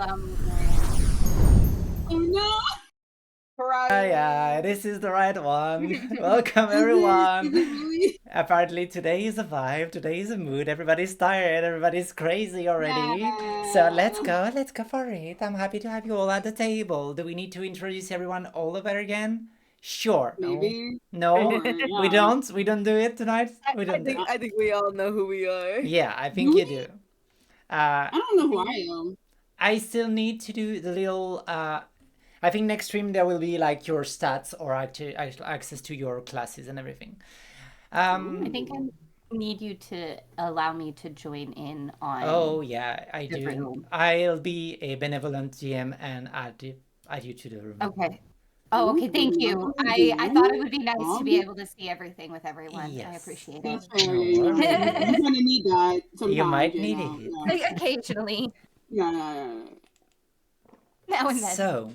Oh no! Yeah, Crying. this is the right one. Welcome, Is it? everyone. Is it really? Apparently, today is a vibe, today is a mood. Everybody's tired, everybody's crazy already. So Nah. let's go for it. I'm happy to have you all at the table. Do we need to introduce everyone all over again? Sure. Maybe. No, Sure. we Yeah. don't. We don't do it tonight. I, We I don't do think it. Uh, I think we all know who we are. Yeah, I do think you we? do. Uh, I don't know who I am. I still need to do the little. I think next stream there will be like your stats or actual access to your classes and everything. I think Ooh. I need you to allow me to join in Oh on yeah, I the do. room. I'll be a benevolent GM and add you to the room. Okay. Oh, okay. Thank Ooh, you. that's what we I thought it doing? would be nice to be Um, able to see everything with everyone. I Yes. appreciate that's it. fair. No Yeah, you're worries. gonna need that You sometimes. might You need know. it. Yeah. Occasionally, Yeah. Yeah. Yeah. now and then. So,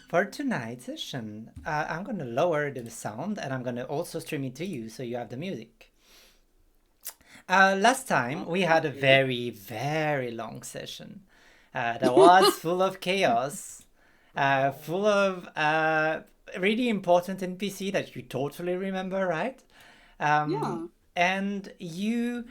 for tonight's session, I'm gonna lower the sound and I'm gonna also stream it to you so you have the music. Last time we had a Okay. very, very long session that was full of chaos, full of really important NPC that you totally remember, right? Yeah. And you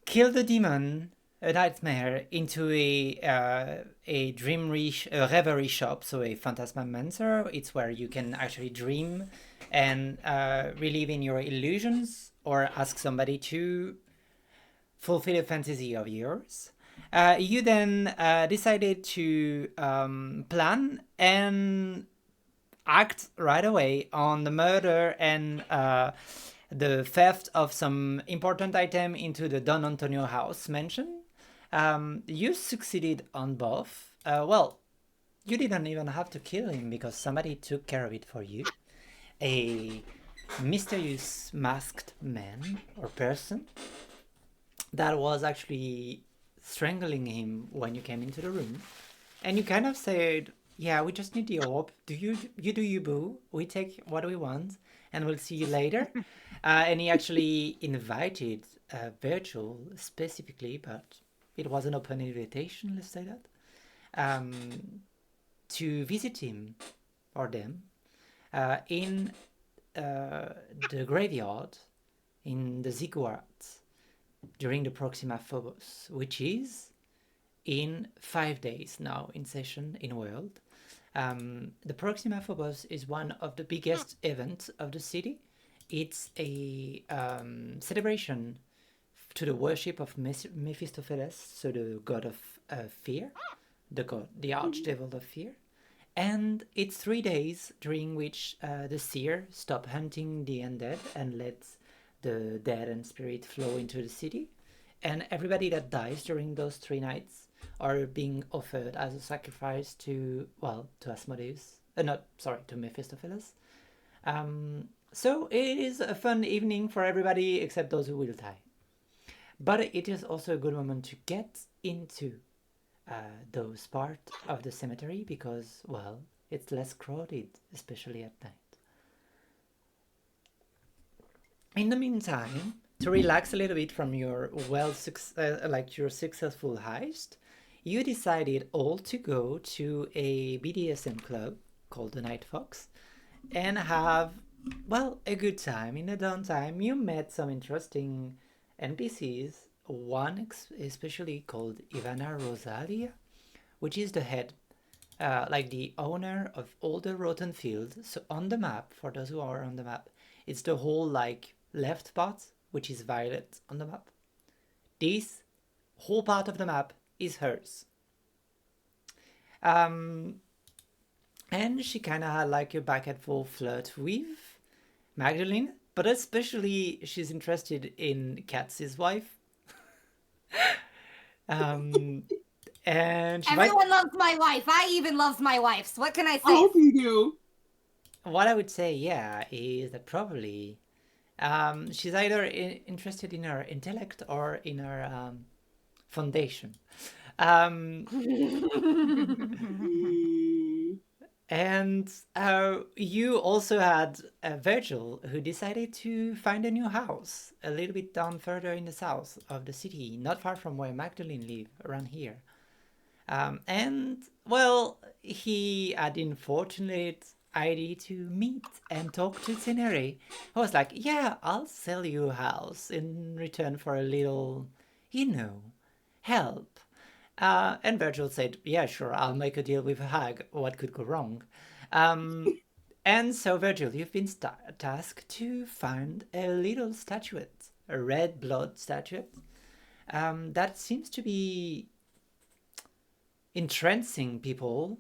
killed a demon, a nightmare, into a reverie shop, so a phantasmamancer. It's where you can actually dream and relive in your illusions or ask somebody to fulfill a fantasy of yours. You then decided to plan and act right away on the murder and the theft of some important item into the Don Antonio house mentioned. You succeeded on both. Well, you didn't even have to kill him because somebody took care of it for you. A mysterious masked man or person that was actually strangling him when you came into the room. And you kind of said, yeah, we just need the orb. You do you, boo. We take what we want, and we'll see you later. And he actually invited Virgil specifically, but it was an open invitation, let's say that, um, to visit him or them in the graveyard in the Ziggurat during the Proxima Phobos, which is in 5 days now in session in world. The Proxima Phobos is one of the biggest events of the city. It's a celebration to the worship of Mephistopheles, so the god of fear, the archdevil of fear. And it's 3 days during which the seer stop hunting the undead and lets the dead and spirit flow into the city. And everybody that dies during those 3 nights are being offered as a sacrifice to, well, to Asmodeus. Not, sorry, to Mephistopheles. So it is a fun evening for everybody except those who will die. But it is also a good moment to get into those part of the cemetery because, well, it's less crowded, especially at night. In the meantime, to relax a little bit from your your successful heist, you decided all to go to a BDSM club called the Night Fox and have, well, a good time. In the downtime, you met some interesting NPCs, one especially called Ivana Rosalia, which is the head, like the owner of all the rotten fields. So on the map, for those who are on the map, it's the whole like left part, which is violet on the map. This whole part of the map is hers. And she kind of had like a back and forth flirt with Magdalene, but especially she's interested in Katz's wife. Um, and she might. Everyone loves my wife. I even loves my wife. So what can I I say? hope you do. What I would say, yeah, is that probably she's either interested in her intellect or in her foundation. Um, Mm, and you also had Virgil, who decided to find a new house a little bit down further in the south of the city, not far from where Magdalene live, around here. And, well, he had the unfortunate idea to meet and talk to Teneri. I was like, yeah, I'll sell you a house in return for a little, help. And Virgil said, yeah, sure, I'll make a deal with a hag. What could go wrong? And so, Virgil, you've been tasked to find a little statuette, a red blood statuette, that seems to be entrancing people,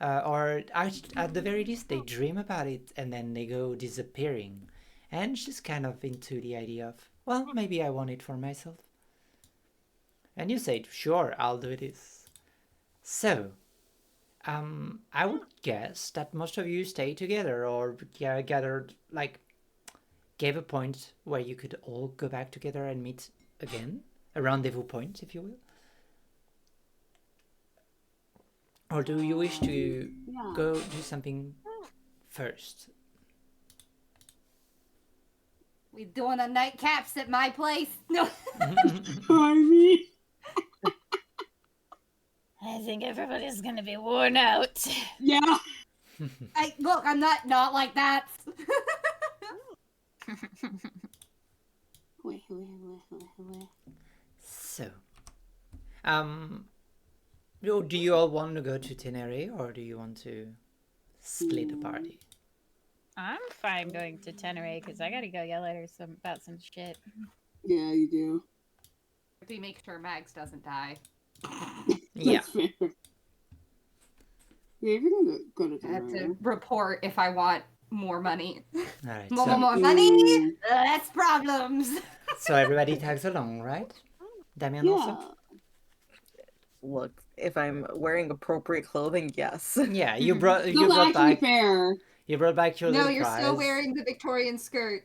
or at the very least, they dream about it and then they go disappearing. And she's kind of into the idea of, well, maybe I want it for myself. And you said, sure, I'll do this. So, I would guess that most of you stay together or gathered, like, gave a point where you could all go back together and meet again. A rendezvous point, if you will. Or do you wish to go do something first? We doing a nightcaps at my place? No. I mean, I think everybody's gonna be worn out. yeah. Look, I'm not like that. Wait. So, do you all want to go to Tenere or do you want to split the party? I'm fine going to Tenere because I gotta go yell at her about some shit. Yeah, you do. We make sure Mags doesn't die. Yeah. That's fair. Yeah, if you're gonna go to I have Tenerife. to report if I want more money. All right. More So, money? That's problems. so everybody tags along, right? Damien also? Yeah. Look, if I'm wearing appropriate clothing, yes. Yeah, you brought Actually back fair. your No, little you're prize. still wearing the Victorian skirt.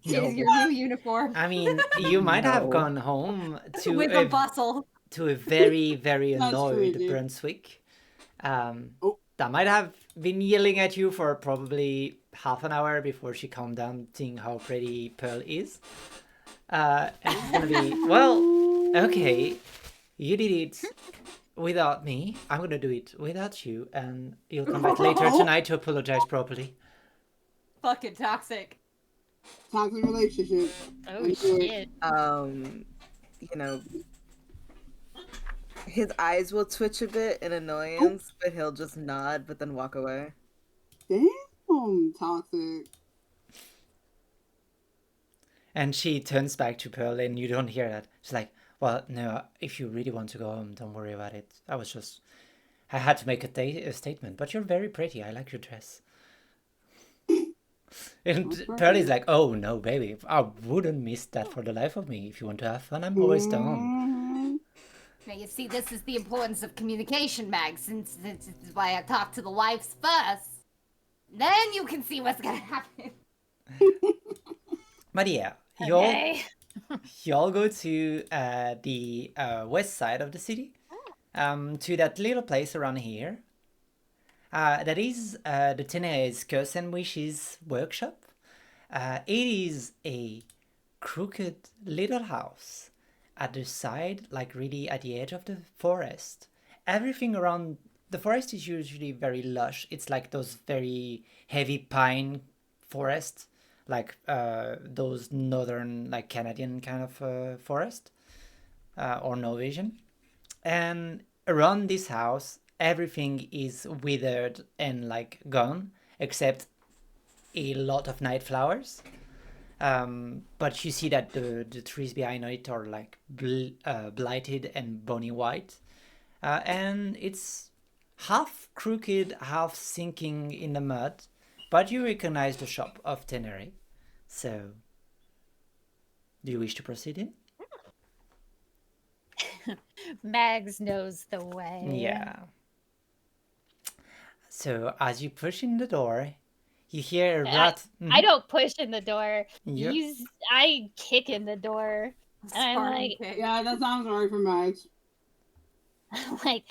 It No. is your new uniform. I mean, you might have No. gone home to With a bustle. to a very, very That's annoyed crazy. Brunswick. Oh. That might have been yelling at you for probably half an hour before she calmed down, seeing how pretty Pearl is. And it's gonna be, well, okay, you did it without me. I'm gonna do it without you, and you'll come back later tonight to apologize properly. Fucking toxic. Toxic relationship. Oh I do it. shit. You know, his eyes will twitch a bit in annoyance, but he'll just nod, but then walk away. Damn, toxic. And she turns back to Pearl, and you don't hear that. She's like, well, no, if you really want to go home, don't worry about it. I had to make a statement, but you're very pretty. I like your dress. And Pearl is like, oh, no, baby. I wouldn't miss that for the life of me. If you want to have fun, I'm always down. Now, you see, this is the importance of communication, Mags, since this is why I talk to the wives first. Then you can see what's gonna happen. But yeah, Okay. y'all go to the west side of the city, to that little place around here. That is the Tenere's Curse and Wishes workshop. It is a crooked little house at the side, like really at the edge of the forest. Everything around the forest is usually very lush. It's like those very heavy pine forest, like those northern, like Canadian kind of forest, or Norwegian. And around this house, everything is withered and like gone, except a lot of night flowers. But you see that the trees behind it are like blighted and bony white. And it's half crooked, half sinking in the mud. But you recognize the shop of Tenere. So, do you wish to proceed in? Mags knows the way. Yeah. So, as you push in the door, you hear a rat. I don't push in the door. Yep. I kick in the door. I'm like, Yeah, that sounds alright for Max. I'm like,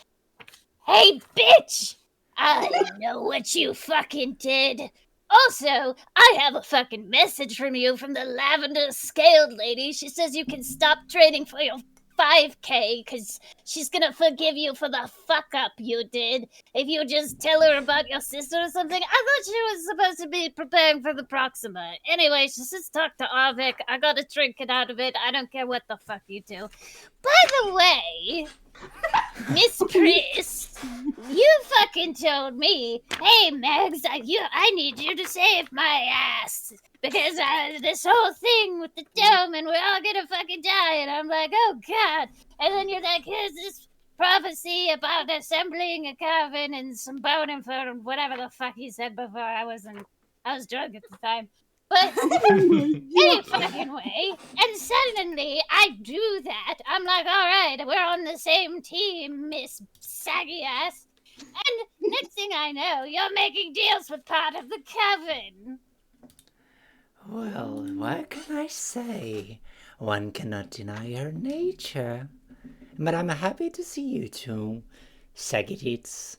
hey, bitch! I know what you fucking did. Also, I have a fucking message from you from the lavender scaled lady. She says you can stop trading for your 5K because she's gonna forgive you for the fuck up you did if you just tell her about your sister or something. I thought she was supposed to be preparing for the Proxima. Anyway, she says talk to Arvik. I got a trinket out of it. I don't care what the fuck you do. By the way, Miss Priest, you fucking told me, hey, Megs, I need you to save my ass. Because this whole thing with the dome and we're all gonna fucking die. And I'm like, oh, God. And then you're like, here's this prophecy about assembling a coven and some bone and whatever the fuck he said before. I was drunk at the time. But any fucking way. And suddenly I do that. I'm like, all right, we're on the same team, Miss Saggy Ass. And next thing I know, you're making deals with part of the coven. Well, what can I say? One cannot deny her nature. But I'm happy to see you two, Sagitits.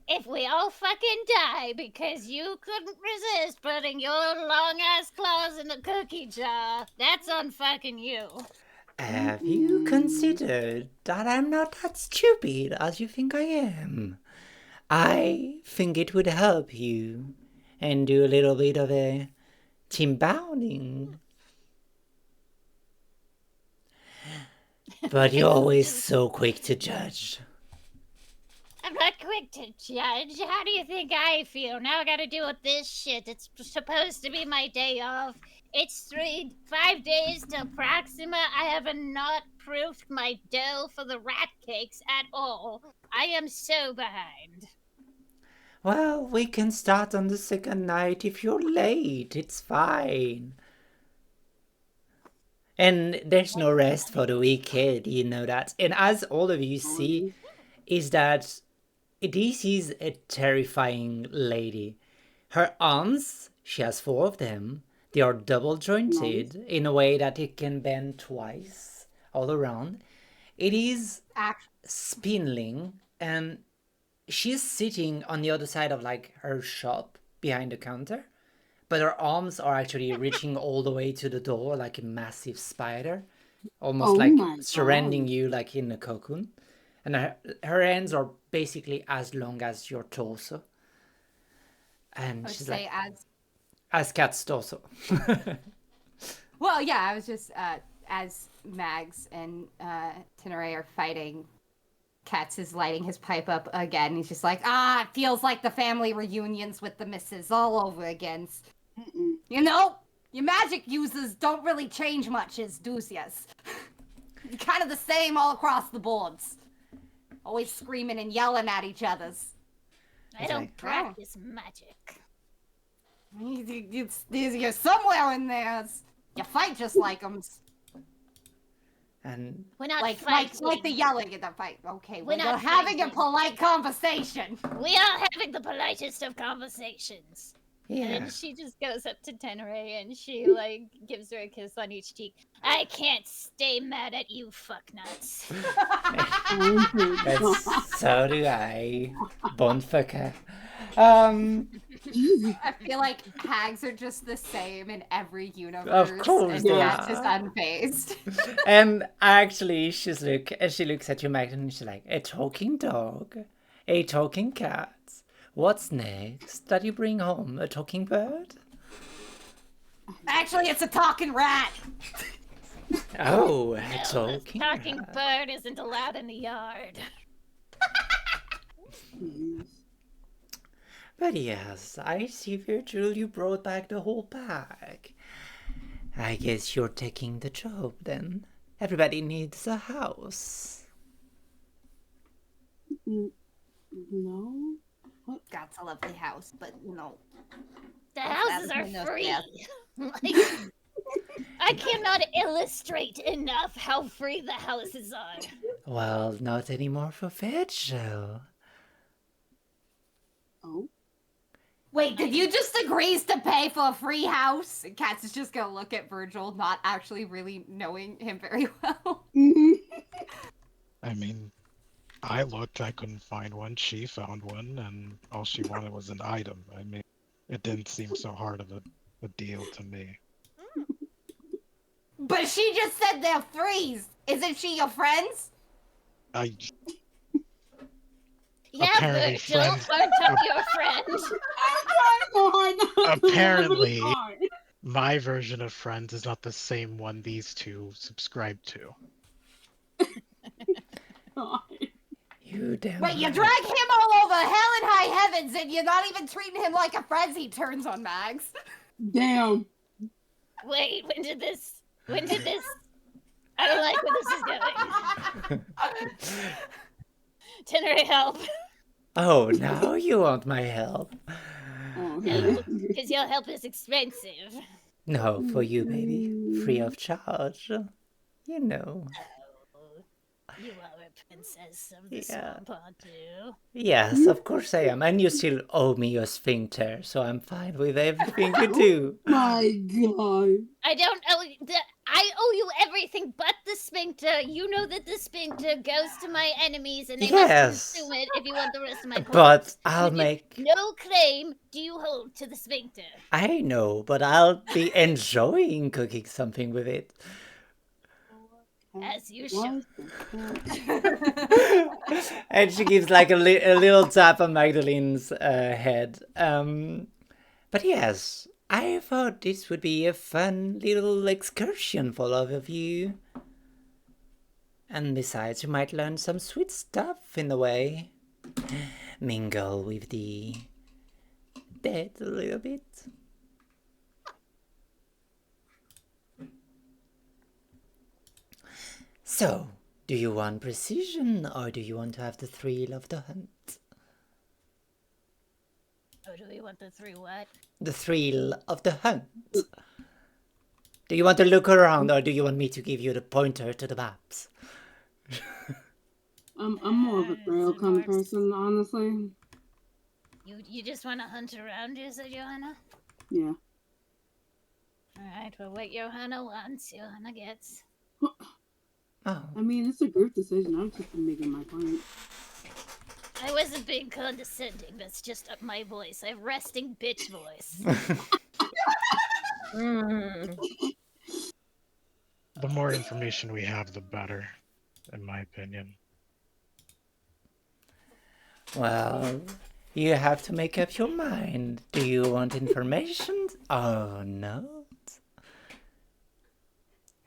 If we all fucking die because you couldn't resist putting your long-ass claws in the cookie jar, that's on fucking you. Have you considered that I'm not that stupid as you think I am? I think it would help you and do a little bit of a team bonding. But you're always so quick to judge. I'm not quick to judge. How do you think I feel? Now I gotta deal with this shit. It's supposed to be my day off. It's 5 days till Proxima. I have not proofed my dough for the rat cakes at all. I am so behind. Well, we can start on the second night if you're late. It's fine. And there's no rest for the wicked, you know that. And as all of you see, is that this is a terrifying lady. Her arms, she has 4 of them. They are double jointed in a way that it can bend twice all around. It is spindling, and she's sitting on the other side of like her shop behind the counter, but her arms are actually reaching all the way to the door like a massive spider, almost like surrounding you like in a cocoon. And her hands are basically as long as your torso. And she's like, as Cat's torso. Well, yeah, I was just, as Mags and Tenere are fighting, Katz is lighting his pipe up again. He's just like, it feels like the family reunions with the missus all over again. You know, your magic users don't really change much as Dusias. Kind of the same all across the boards. Always screaming and yelling at each other's. I don't practice magic. You're somewhere in there. You fight just like them. And we're not like the yelling in the fight. Okay, we're not having a polite conversation. We are having the politest of conversations. yeah. And then she just goes up to Tenere and she like gives her a kiss on each cheek. I can't stay mad at you, fucknuts. So do I, Bonfucker. I feel like hags are just the same in every universe. Of course, and Katz is unfazed. And actually, she looks at you, Max, and she's like, a talking dog, a talking cat. What's next? That you bring home a talking bird? Actually, it's a talking rat. Oh, a No, talking a talking rat. bird isn't allowed in the yard. But yes, I see, Virgil, you brought back the whole pack. I guess you're taking the job then. Everybody needs a house. No. God's a lovely house, but you know. The houses are no free. stress. Like, I cannot illustrate enough how free the houses are. Well, not anymore for Virgil. Oh. Wait, did you just agree to pay for a free house? And Katz is just gonna look at Virgil, not actually really knowing him very well. I mean, I looked, I couldn't find one. She found one, and all she wanted was an item. I mean, it didn't seem so hard of a deal to me. But she just said they're threes. Isn't she your friends? I Yeah, Apparently Virgil, friends- aren't I your friend? I'm trying so hard not to laugh, but Apparently. it's hard. my version of Friends is not the same one these two subscribe to. God. You damn Wait, you right. drag him all over hell and high heavens, and you're not even treating him like a friend. He turns on Mags. Damn. Wait, when did this? I don't like where this is going. Tenere, help. Oh, now you want my help. Oh, No, because your help is expensive. No, for you, baby. Free of charge. You know. You are a princess of the Yeah. swamp, aren't you? Yes, of course I am. And you still owe me your sphincter, so I'm fine with everything you do. My God. I don't owe I owe you everything but the sphincter. You know that the sphincter goes to my enemies, and they must Yes. consume it if you want the rest of my points. But I'll Which is make... no claim do you hold to the sphincter. I know, but I'll be enjoying cooking something with it. As you should. What the fuck? And she gives like a little tap on Magdalene's head. But yes, I thought this would be a fun little excursion for all of you. And besides, you might learn some sweet stuff in the way. Mingle with the dead a little bit. So, do you want precision or do you want to have the thrill of the hunt? Oh, do we want the three what? The thrill of the hunt. Do you want to look around or do you want me to give you the pointer to the maps? I'm more of a thrill kind of person, honestly. You just want to hunt around, you said, Johanna? Yeah. Alright, well, what Johanna wants, Johanna gets. Oh, I mean, it's a group decision. I'm just making my point. I wasn't being condescending, that's just my voice. I have resting bitch voice. The more information we have, the better, in my opinion. well, you have to make up your mind. Do you want information? Oh, no.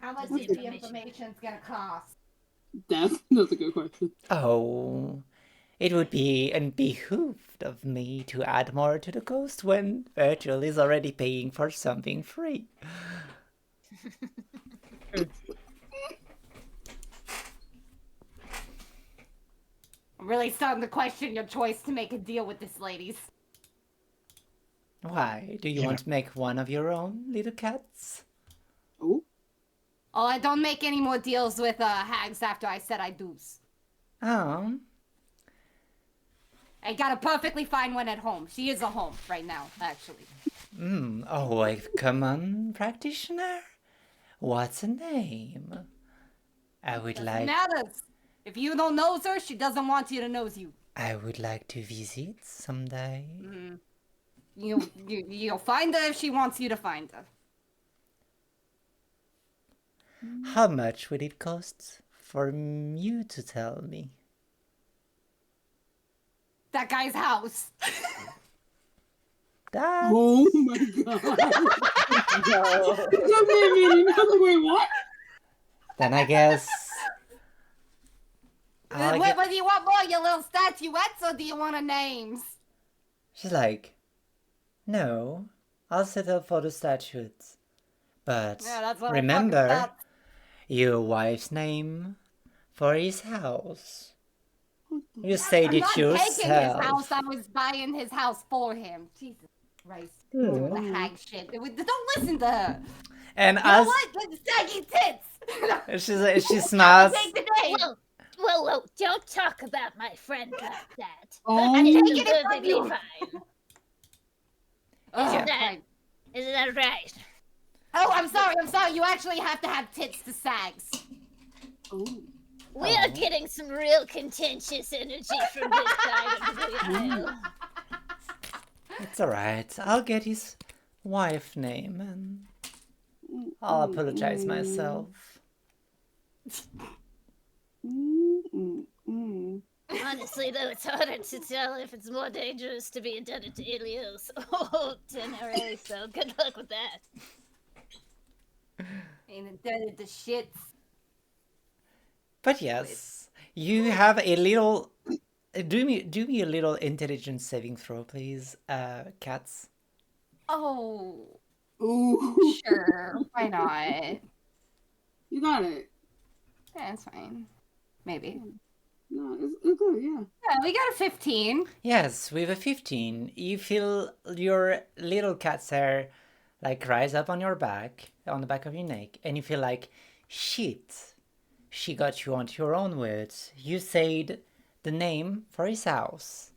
How much What's is the the information's gonna cost? That's a good question. Oh, it would be behooved of me to add more to the cost when Virgil is already paying for something free. I'm really starting to question your choice to make a deal with this, ladies. Why? Do you Yeah. want to make one of your own little cats? Oh, Oh, I don't make any more deals with hags after I said I do's. Oh, I got a perfectly fine one at home. She is a home right now, actually. oh, a common practitioner? What's her name? I would Doesn't like matters. If you don't know her, she doesn't want you to know you. I would like to visit someday. You'll find her if she wants you to find her. How much would it cost for you to tell me? That guy's house. That oh my God. That made me another way. What? then I guess I'll What, get... what do you want more, your little statuettes, or do you want her names? She's like, no, I'll settle for the statues. But Yeah, that's what I'm remember, talking about. your wife's name for his house. You said I'm it not taking his yourself. house. I was buying his house for him. Jesus Christ. Doing the hag shit. Don't listen to her. And You know as what? Get the saggy tits. she smiles, Take the name. Whoa, don't talk about my friend like that. Oh. I'm taking taking it from perfectly you. fine. Oh, Isn't right. that right? Oh, I'm sorry. You actually have to have tits to sags. Oh. We are getting some real contentious energy from this side of the aisle. it's alright. I'll get his wife name and I'll apologize myself. Honestly, though, it's harder to tell if it's more dangerous to be indebted to Ilios or Tenere, so good luck with that. Ain't indebted to shits. But yes, you have a little. Do me a little intelligence saving throw, please, cats. Oh, Ooh. sure. Why not? You got it. Yeah, it's fine. Maybe. No, it's good, yeah. Yeah, we got a 15. Yes, with a 15, you feel your little cat's hair like rise up on your back, on the back of your neck, and you feel like, shit, she got you onto your own words. You said the name for his house.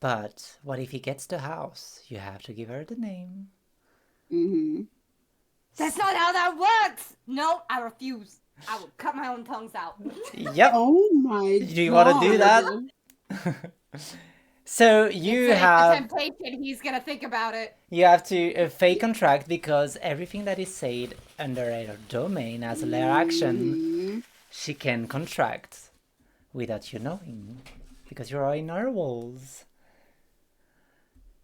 But what if he gets the house? You have to give her the name. Mm-hmm. That's not how that works! No, I refuse. I will cut my own tongues out. Yep. Oh my god. Do you want to do that? So you It's have a temptation. He's gonna think about it. you have to fake contract because everything that is said under her domain as a lair action, Mhm. she can contract without you knowing because you're in her walls.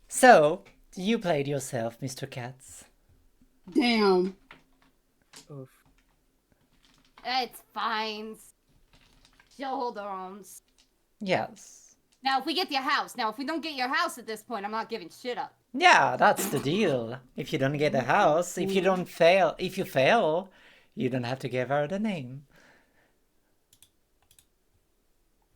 So you played yourself, Mr. Katz. Damn. Oof. It's fine. She'll hold her own. Yes. Now, if we get your house. Now, if we don't get your house at this point, I'm not giving shit up. Yeah, that's the deal. If you don't get a house, if you fail, you don't have to give her the name.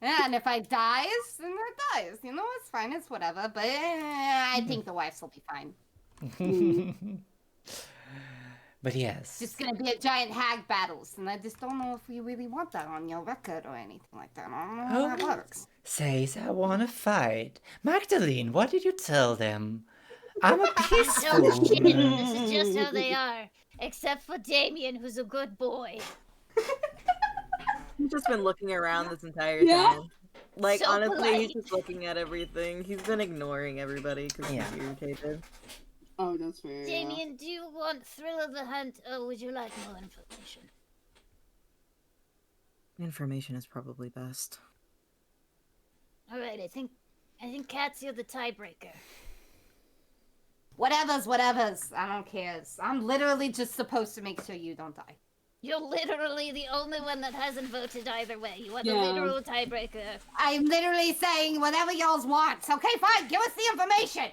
Yeah, and if I dies, then it dies. You know, it's fine. It's whatever. But I think the wives will be fine. But yes. It's just gonna be a giant hag battles, and I just don't know if we really want that on your record or anything like that. I don't know how that works. Says I wanna fight. Magdalene, what did you tell them? I'm a No peaceful shit, woman. this is just how they are. Except for Damien, who's a good boy. He's just been looking around this entire Yeah. time. Like, So honestly, he's polite. just looking at everything. He's been ignoring everybody because Yeah. he's irritated. Oh, that's fair. Yeah. Damien, do you want thrill of the hunt, or would you like more information? Information is probably best. Alright, I think Kat's, you're the tiebreaker. Whatever's. I don't care. I'm literally just supposed to make sure you don't die. You're literally the only one that hasn't voted either way. You are the Yeah. literal tiebreaker. I'm literally saying whatever y'all's want. Okay, fine. Give us the information.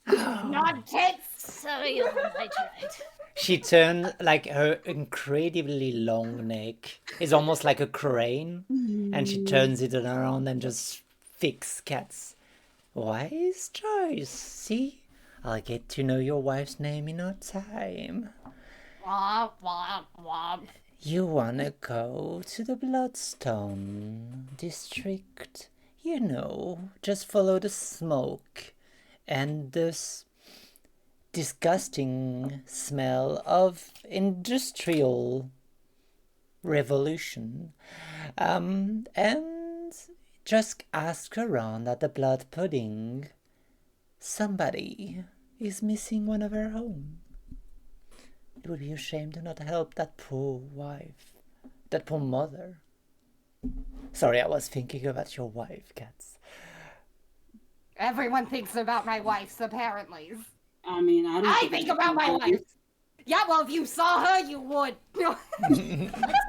Not tits. Sorry, I tried. She turned like her incredibly long neck is almost like a crane, and she turns it around and just fix Cats. Wise choice. See, I'll get to know your wife's name in no time. Womp, womp, womp. You wanna go to the Bloodstone district? You know, just follow the smoke and this disgusting smell of industrial revolution. And just ask around at the blood pudding. Somebody is missing one of her home. It would be a shame to not help that poor wife, that poor mother. Sorry, I was thinking about your wife, Cats. Everyone thinks about my wife, apparently. I mean, I think about my wife. Yeah, well, if you saw her, you would. What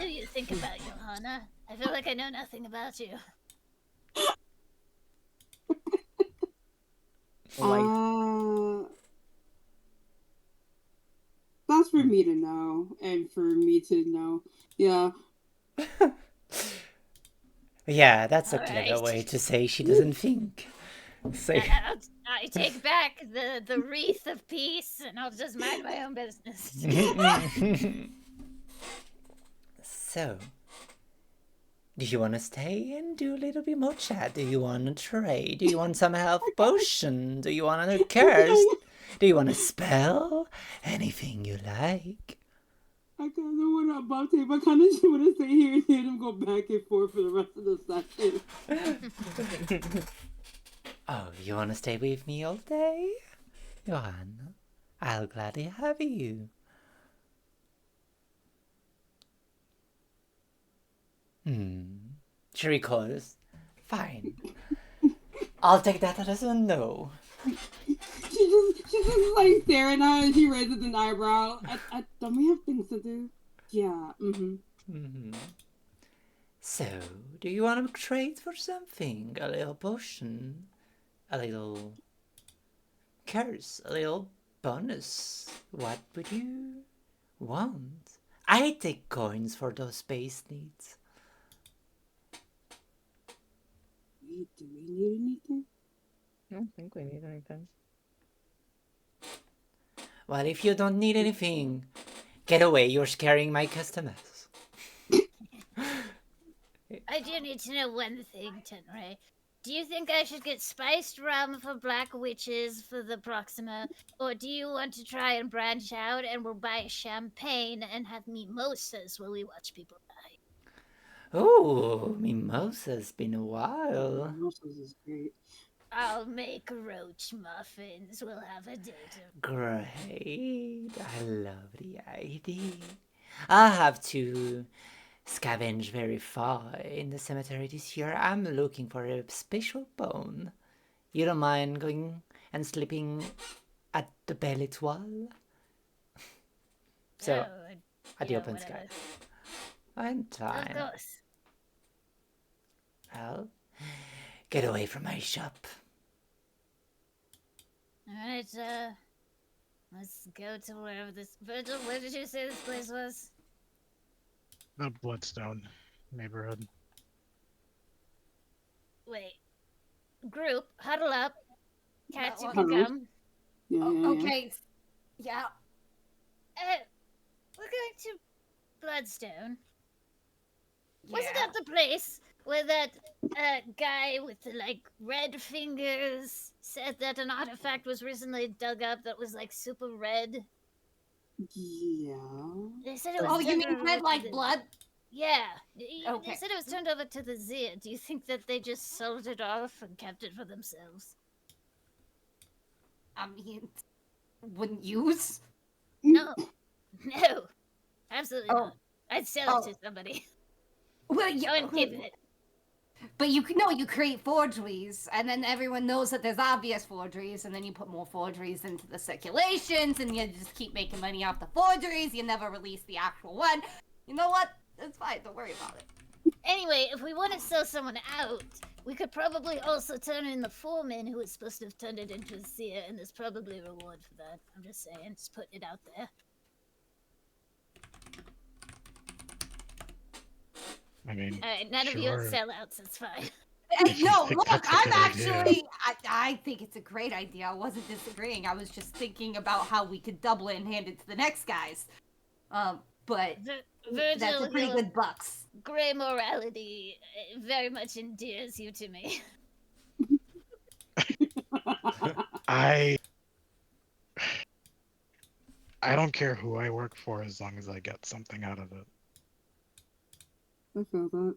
do you think about Johanna? I feel like I know nothing about you. That's for me to know, and for me to know. Yeah. Yeah, that's a clever Alright. way to say she doesn't think. Say, I take back the wreath of peace, and I'll just mind my own business. so, do you want to stay and do a little bit more chat? Do you want to trade? Do you want some health potion? Do you want a curse? Do you want a spell? Anything you like. I kind of want to about to, but I kind of just want to stay here and hear them go back and forth for the rest of the session. Oh, you want to stay with me all day? Johanna, I'll gladly have you. She recoils. Fine. I'll take that as a no. She just like staring at her and she raises an eyebrow. Don't we have things to do? Yeah, So, do you want to trade for something? A little potion? A little curse? A little bonus? What would you want? I take coins for those space needs. Do we need anything? I don't think we need anything. Well, if you don't need anything, get away, you're scaring my customers. I do need to know one thing, Tenray. Do you think I should get spiced rum for black witches for the Proxima, or do you want to try and branch out and we'll buy champagne and have mimosas while we watch people die? Oh, mimosa's been a while. Mimosas is great. I'll make roach muffins. We'll have a date. Great. I love the idea. I have to scavenge very far in the cemetery this year. I'm looking for a special bone. You don't mind going and sleeping at the Belle Étoile? So, at the open sky. I'm fine. Of course. Well, get away from my shop. Alright, let's go to wherever this... Virgil, where did you say this place was? The Bloodstone neighborhood. Wait. Group, huddle up. Cat, you Huddle. can come. Yeah, Okay. Yeah. We're going to Bloodstone. Yeah. Wasn't that the place where that guy with the like red fingers said that an artifact was recently dug up that was like super red? Yeah. They said it was. Oh, you turned mean over red to like the- blood? Yeah. Okay. They said it was turned over to the Zir. Do you think that they just sold it off and kept it for themselves? I mean, wouldn't use? No. No. Absolutely Oh. not. I'd sell it Oh. to somebody. Well, Go and keep it. But you create forgeries, and then everyone knows that there's obvious forgeries, and then you put more forgeries into the circulations, and you just keep making money off the forgeries. You never release the actual one. You know what? It's fine. Don't worry about it. Anyway, if we want to sell someone out, we could probably also turn in the foreman who was supposed to have turned it into a seer, and there's probably a reward for that. I'm just saying, just putting it out there. I mean, Alright, none of you are sure. sellouts, it's fine. No, think look, that's a I'm good idea. actually, I think it's a great idea. I wasn't disagreeing. I was just thinking about how we could double it and hand it to the next guys. But Virgil, that's a pretty your good bucks. gray morality very much endears you to me. I don't care who I work for as long as I get something out of it. I feel that.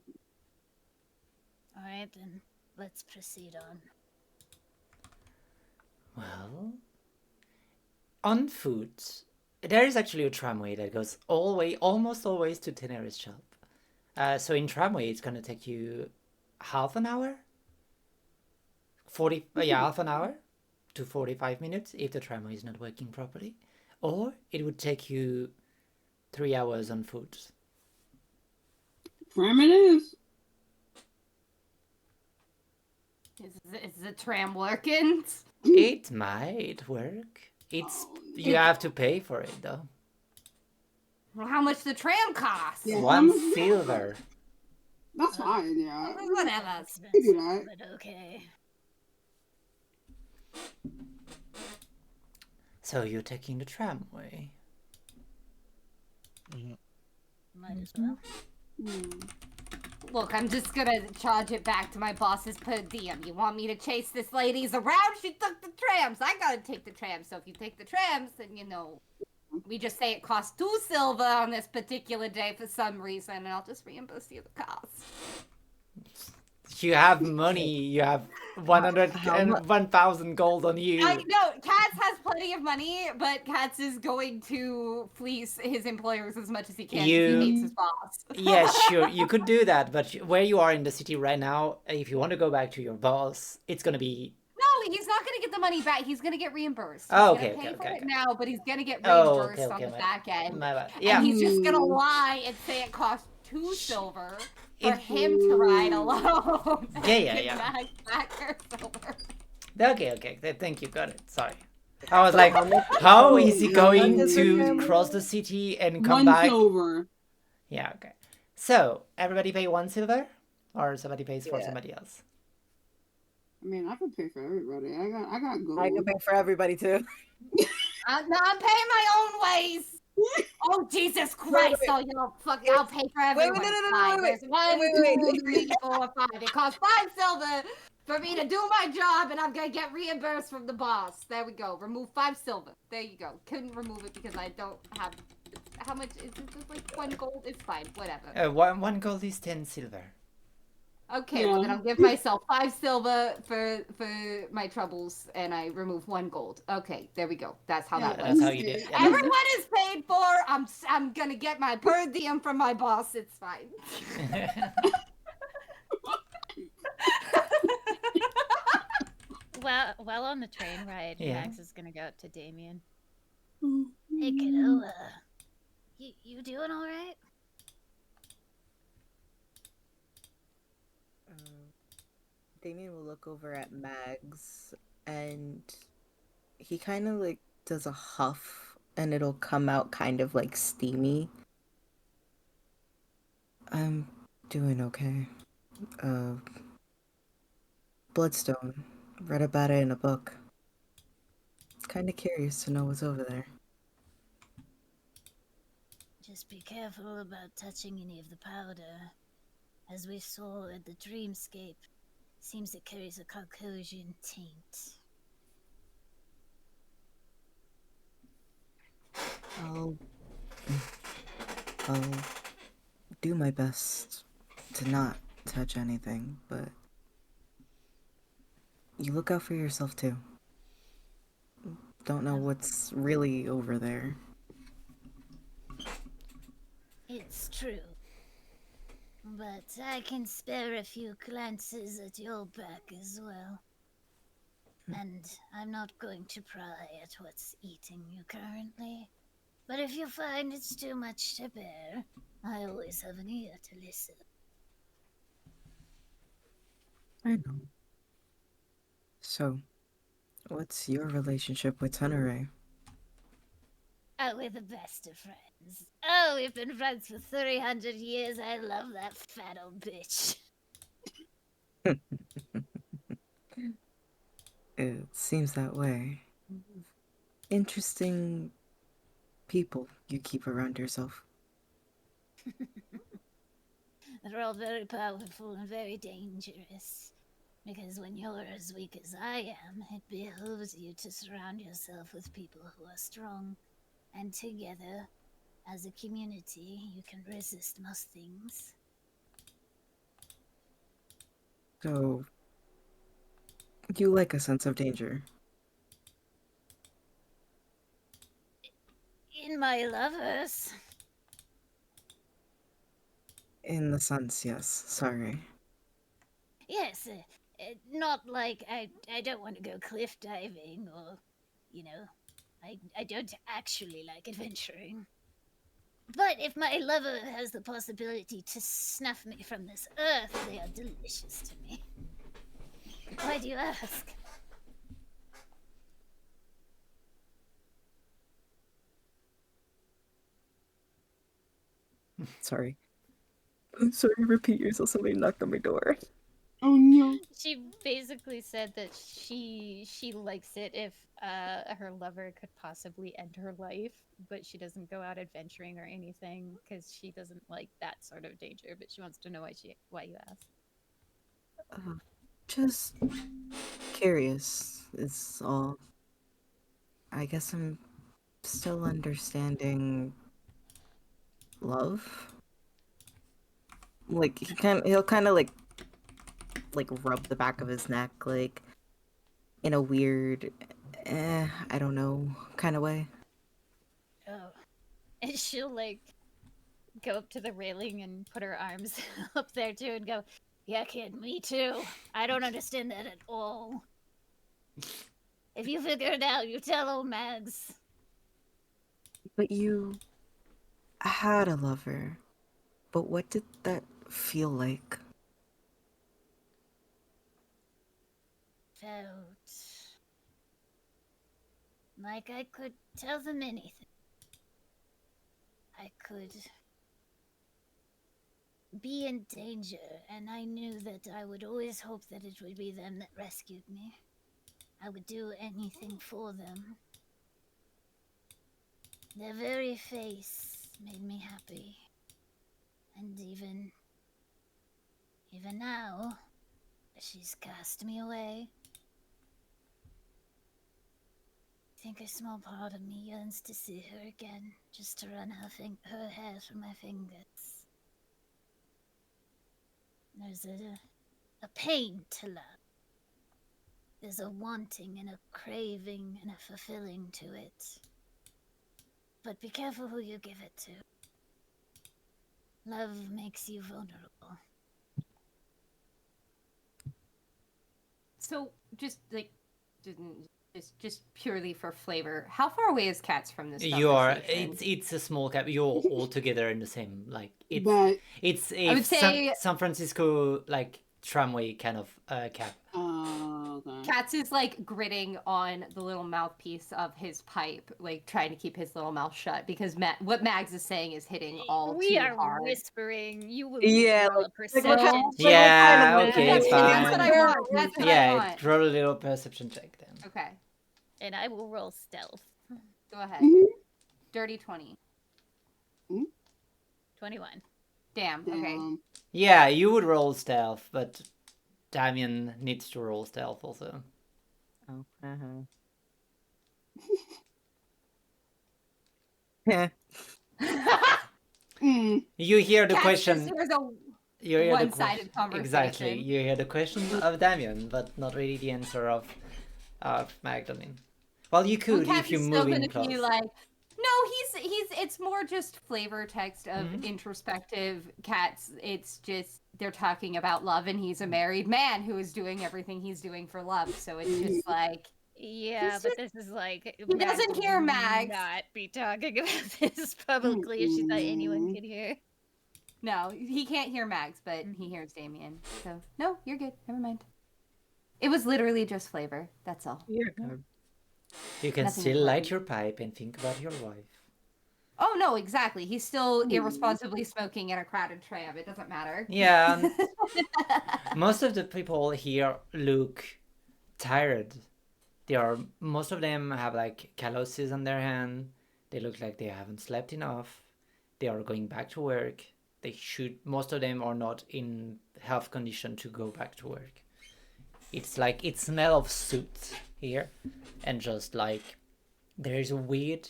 Alright, then let's proceed on. Well, on foot, there is actually a tramway that goes almost always to Tenere's shop. So in tramway, it's gonna take you half an hour, half an hour to 45 minutes if the tramway is not working properly, or it would take you 3 hours on foot. Tram it is. Is the tram working? It might work. You have to pay for it though. Well, how much the tram costs? Yeah. 1 silver. That's fine, yeah. Whatever. We do that. But okay. So you're taking the tramway. Might as well. Look, I'm just gonna charge it back to my boss's per diem. You want me to chase this lady's around? She took the trams. I gotta take the trams. So if you take the trams, then we just say it costs 2 silver on this particular day for some reason, and I'll just reimburse you the cost. You have money. You have 100 and 1,000 gold on you. No, Katz has plenty of money, but Katz is going to fleece his employers as much as he can if he hates his boss. Yeah, sure, you could do that, but where you are in the city right now, if you want to go back to your boss, it's gonna be... No, he's not going to get the money back. He's going to get reimbursed. He's Oh, going okay, to pay okay, for okay. it now, but he's going to get Oh, reimbursed okay, on the my- back end. My bad. Yeah. And he's just going to lie and say it cost 2 silver for him to ride alone. Yeah. Max back her silver. Okay, thank you, got it. Sorry. I was like, how is he going much is to it? cross the city and come 1 back? silver. Yeah, okay. So, everybody pay 1 silver? Or somebody pays for Yeah. somebody else? I mean, I could pay for everybody. I got gold. I can pay for everybody too. No, I'm paying my own ways. Oh, Jesus Christ. wait. Oh, you know, fuck, I'll pay for everyone. no, Fine. wait. There's 1, Wait. 2, 3, 4, 5. It costs 5 silver for me to do my job, and I'm going to get reimbursed from the boss. There we go. Remove 5 silver. There you go. Couldn't remove it because I don't have... How much is it? Just like 1 gold? It's fine. Whatever. 1 gold is 10 silver. Okay, well then Yeah. I'll give myself 5 silver for my troubles, and I remove 1 gold. Okay, there we go. That's how that That's works. how you did it. Yeah, Everyone is paid for. I'm gonna get my per diem from my boss. It's fine. While on the train ride, Yeah. Max is gonna go up to Damien. Mm. Hey kiddo, you doing all right? Damien will look over at Mags, and he kind of like does a huff, and it'll come out kind of like steamy. I'm doing okay. Bloodstone. Read about it in a book. Kind of curious to know what's over there. Just be careful about touching any of the powder. As we saw at the dreamscape, seems it carries a Caucasian taint. I'll do my best to not touch anything, but you look out for yourself too. Don't know what's really over there. It's true. But I can spare a few glances at your back as well. And I'm not going to pry at what's eating you currently. But if you find it's too much to bear, I always have an ear to listen. I know. So, what's your relationship with Tenere? Oh, we're the best of friends. Oh, we've been friends for 300 years. I love that fat old bitch. It seems that way. Interesting people you keep around yourself. They're all very powerful and very dangerous. Because when you're as weak as I am, it behooves you to surround yourself with people who are strong. And together, as a community, you can resist most things. So, you like a sense of danger. In my lovers. In the sense, yes. Sorry. Yes, not like I don't want to go cliff diving or, you know, I don't actually like adventuring. But if my lover has the possibility to snuff me from this earth, they are delicious to me. Why do you ask? Sorry. I'm sorry, repeat yourself. Somebody knocked on my door. Oh no. She basically said that she likes it if her lover could possibly end her life, but she doesn't go out adventuring or anything because she doesn't like that sort of danger. But she wants to know why you asked. Just curious is all. I guess I'm still understanding love. Like he'll kind of like like rub the back of his neck, like in a weird, I don't know, kind of way. Oh. And she'll like go up to the railing and put her arms up there too and go, yeah, kid, me too. I don't understand that at all. If you figure it out, you tell old Mags. But you had a lover. But what did that feel like? Felt like I could tell them anything. I could be in danger, and I knew that I would always hope that it would be them that rescued me. I would do anything for them. Their very face made me happy. And even now, she's cast me away. I think a small part of me yearns to see her again, just to run her hair through my fingers. There's a pain to love. There's a wanting and a craving and a fulfilling to it. But be careful who you give it to. Love makes you vulnerable. So, just like, just purely for flavor, how far away is Cats from this? You are. conversation? It's a small cap. You're all together in the same like. It's But it's I would a say- San Francisco like tramway kind of cap. okay. Cats is like gritting on the little mouthpiece of his pipe, like trying to keep his little mouth shut because what Mags is saying is hitting all We too are hard. whispering. You will Yeah, roll a like, perception what kind- check. like, what kind Yeah. of Okay. movement? That's what I Fine. want. That's what I Yeah. want. Roll a little perception check then. Okay, And I will roll stealth. go ahead. Mhm. Dirty 20. 21. Damn. Okay. Damn. Yeah, you would roll stealth, but Damien needs to roll stealth also. Oh, You hear the Cats question. just hears a You hear the one-sided conversation. Exactly. You hear the question of Damien, but not really the answer of Magdalene. Well, you could Cats if you is still move in gonna close. be like, no, he's. It's more just flavor text of Mhm. introspective. Cats. It's just they're talking about love, and he's a married man who is doing everything he's doing for love. So it's just like. Yeah, He's but this is like He doesn't would hear Mags. not be talking about this publicly if she thought anyone could hear. No, he can't hear Mags, but he hears Damien. So, no, you're good. Never mind. It was literally just flavor. That's all. You can Nothing still light important. your pipe and think about your wife. Oh, no, exactly. He's still irresponsibly smoking in a crowded tram. It doesn't matter. Yeah. Most of the people here look tired. Most of them have like calluses on their hand. They look like they haven't slept enough. They are going back to work. Most of them are not in health condition to go back to work. It's like it smell of soot here, and just like there is a weird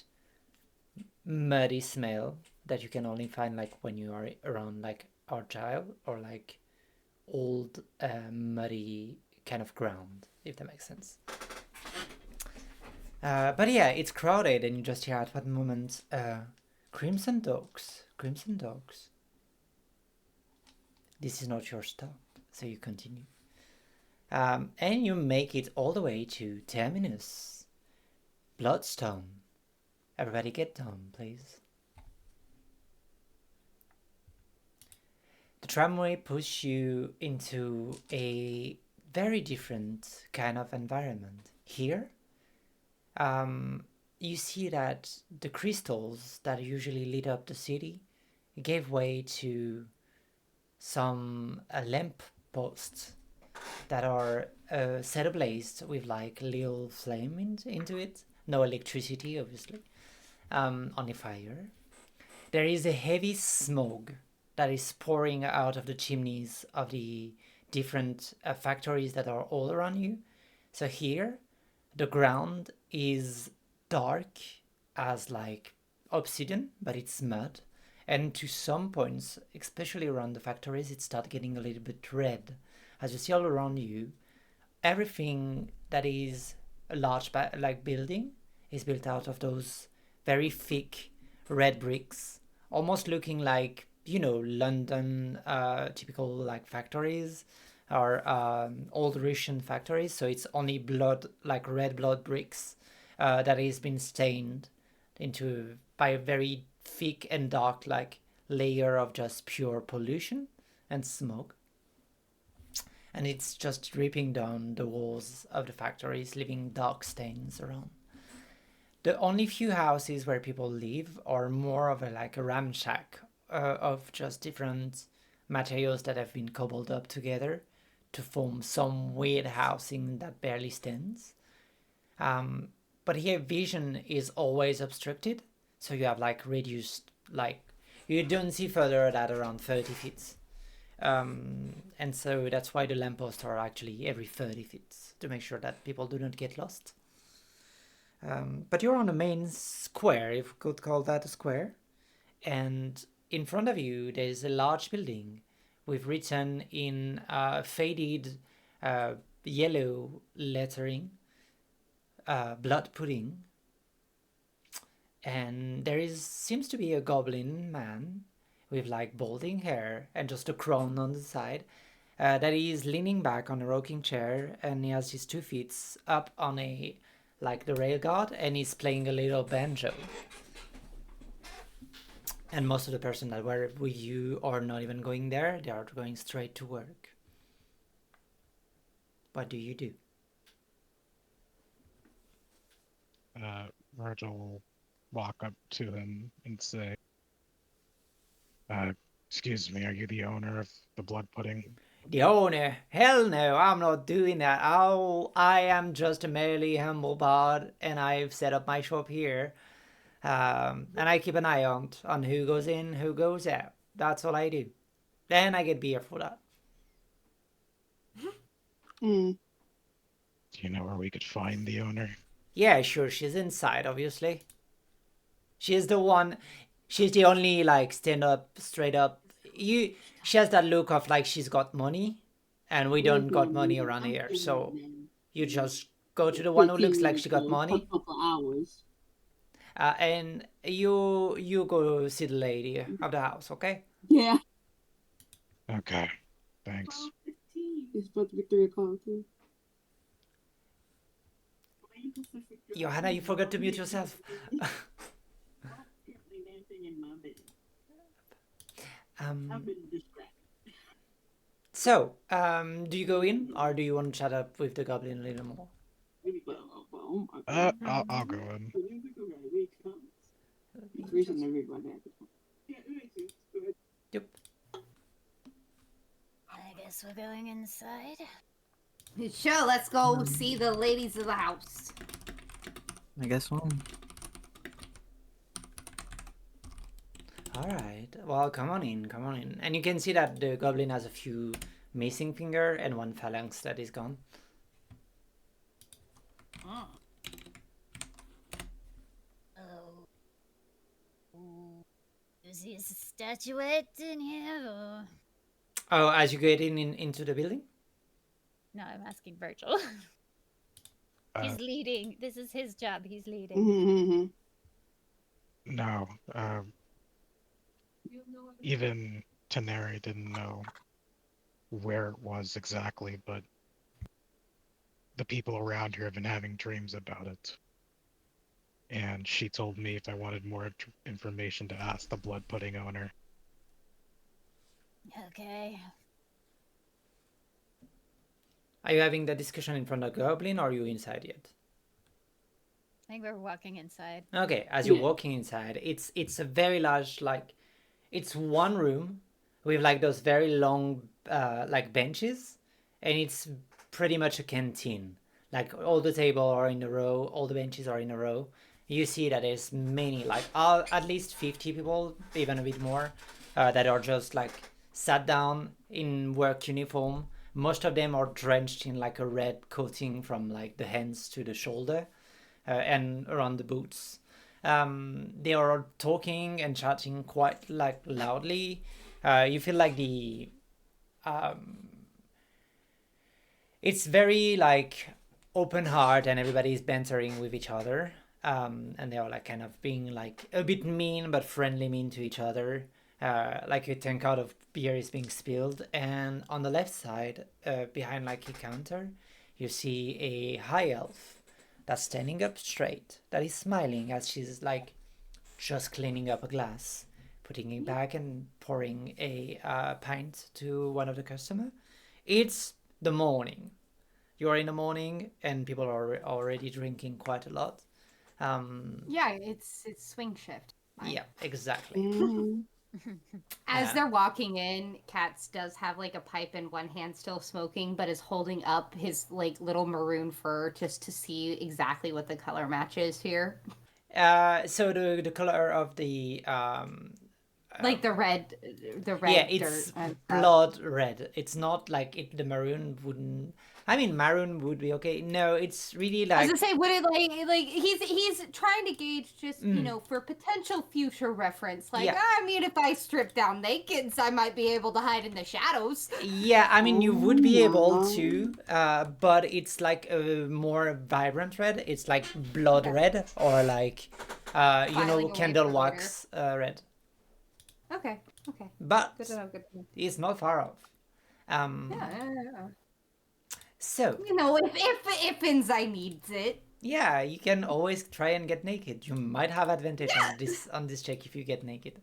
muddy smell that you can only find like when you are around like our child or like old muddy kind of ground, if that makes sense. But yeah, it's crowded, and you just hear at that moment, Crimson Dogs. This is not your stop, so you continue. And you make it all the way to Terminus. Bloodstone. Everybody get down, please. The tramway pushes you into a very different kind of environment. Here, you see that the crystals that usually lit up the city gave way to some lamp posts that are set ablaze with like little flame into it. No electricity, obviously. Only fire. There is a heavy smoke that is pouring out of the chimneys of the different factories that are all around you. So here, the ground is dark as like obsidian, but it's mud. And to some points, especially around the factories, it starts getting a little bit red as you see all around you, everything that is a large like building is built out of those very thick red bricks, almost looking like, you know, London typical like factories or old Russian factories. So it's only blood, like red blood bricks that has been stained into by a very thick and dark like layer of just pure pollution and smoke. And it's just dripping down the walls of the factories, leaving dark stains around. The only few houses where people live are more of a like a ramshack of just different materials that have been cobbled up together to form some weird housing that barely stands. But here vision is always obstructed, so you have like reduced, like you don't see further than around 30 feet. And so that's why the lampposts are actually every 30 feet to make sure that people do not get lost. But you're on a main square, if we could call that a square, and in front of you there's a large building with written in faded yellow lettering, blood pudding, and there seems to be a goblin man with like balding hair and just a crown on the side, that he is leaning back on a rocking chair, and he has his 2 feet up on a like the rail guard, and he's playing a little banjo. And most of the person that were with you are not even going there, they are going straight to work. What do you do? Virgil will walk up to him and say, excuse me, are you the owner of the blood pudding? The owner? Hell no, I'm not doing that. I am just a merely humble bard, and I've set up my shop here. And I keep an eye on who goes in, who goes out. That's all I do. And I get beer for that. Do you know where we could find the owner? Yeah, sure, she's inside, obviously. She's the only, like, stand up, straight up. She has that look of, like, she's got money, and we don't got money around here, so you just go to the one who looks like she got money. A couple hours. And you go see the lady of the house, okay? Yeah. Okay, thanks. It's supposed to be 3 o'clock too. Johanna, you forgot to mute yourself. So, do you go in, or do you want to chat up with the goblin a little more? I'll go in. Yep. I guess we're going inside. Sure, let's go see the ladies of the house. I guess so. Alright, well, come on in. And you can see that the goblin has a few missing finger and one phalanx that is gone. Oh. Is he a statuette in here, or...? Oh, as you get into the building? No, I'm asking Virgil. He's leading. This is his job. He's leading. Mm-hmm. No, even Teneri didn't know where it was exactly, but the people around here have been having dreams about it. And she told me if I wanted more information to ask the blood pudding owner. Okay. Are you having that discussion in front of the goblin, or are you inside yet? I think we're walking inside. Okay, as you're walking inside, it's a very large, like, it's one room with like those very long like benches, and it's pretty much a canteen. Like all the tables are in a row, all the benches are in a row. You see that there's many, like at least 50 people, even a bit more, that are just like sat down in work uniform. Most of them are drenched in like a red coating from like the hands to the shoulder and around the boots. They are talking and chatting quite like loudly. You feel like It's very like open heart, and everybody's bantering with each other. And they are like kind of being like a bit mean but friendly mean to each other. Like a tankard of beer is being spilled, and on the left side, behind like a counter, you see a high elf that's standing up straight, that is smiling as she's like just cleaning up a glass, putting it back and pouring a pint to one of the customer. It's the morning. You are in the morning, and people are already drinking quite a lot. Yeah, it's swing shift. Yeah, exactly. Mhm. As they're walking in, Katz does have like a pipe in one hand still smoking, but is holding up his like little maroon fur just to see exactly what the color match is here. So the color of Like the red yeah, dirt it's and stuff. blood red. It's not like the maroon wouldn't. I mean, maroon would be okay. No, it's really I was like gonna say, would it like he's trying to gauge just for potential future reference. Like, Yeah. I mean, if I strip down naked, I might be able to hide in the shadows. Yeah, I mean, you would be able Oh, to, but it's like a more vibrant red. It's like blood red, or like, Filing away candle for later. wax red. Okay. Okay. But Good to know. Good to know. it's not far off. Yeah. So If Inzai needs it. yeah, you can always try and get naked. You might have advantage on this check if you get naked.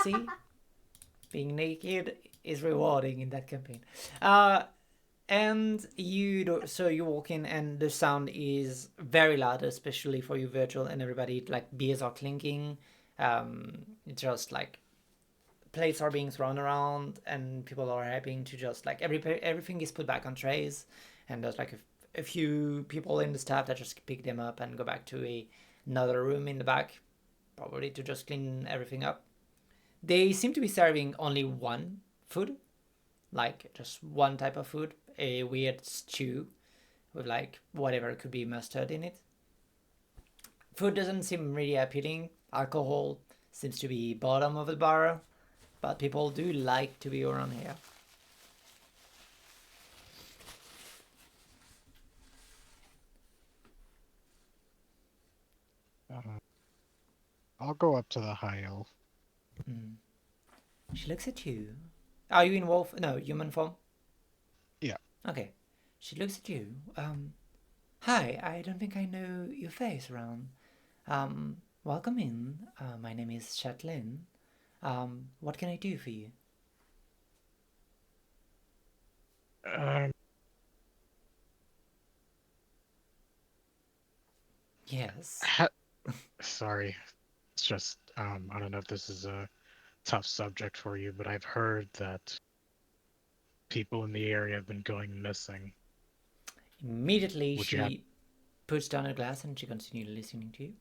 See, being naked is rewarding in that campaign. And so you walk in, and the sound is very loud, especially for you, Virgil, and everybody. Like beers are clinking. It's just like plates are being thrown around, and people are having to just like everything is put back on trays, and there's like a few people in the staff that just pick them up and go back to another room in the back, probably to just clean everything up. They seem to be serving only one food, like just one type of food, a weird stew with like whatever could be mustard in it. Food doesn't seem really appealing. Alcohol seems to be bottom of the bar, but people do like to be around here. I'll go up to the high elf. She looks at you. Are you in wolf? No, human form? Yeah. Okay. She looks at you. Hi, I don't think I know your face, Ron. Welcome in. My name is Chatlin. What can I do for you? Yes. Sorry. It's just, I don't know if this is a tough subject for you, but I've heard that people in the area have been going missing. Immediately, Would she puts down her glass and she continues listening to you.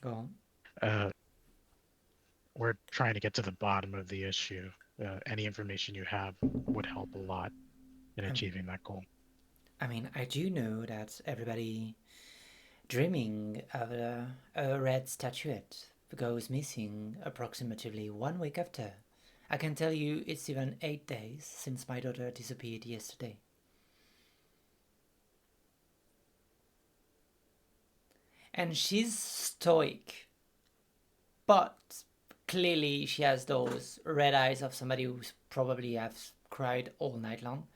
Go on. We're trying to get to the bottom of the issue. Any information you have would help a lot in achieving that goal. I mean, I do know that everybody dreaming of a red statuette goes missing approximately 1 week after. I can tell you it's even 8 days since my daughter disappeared yesterday. And she's stoic, but clearly she has those red eyes of somebody who probably has cried all night long,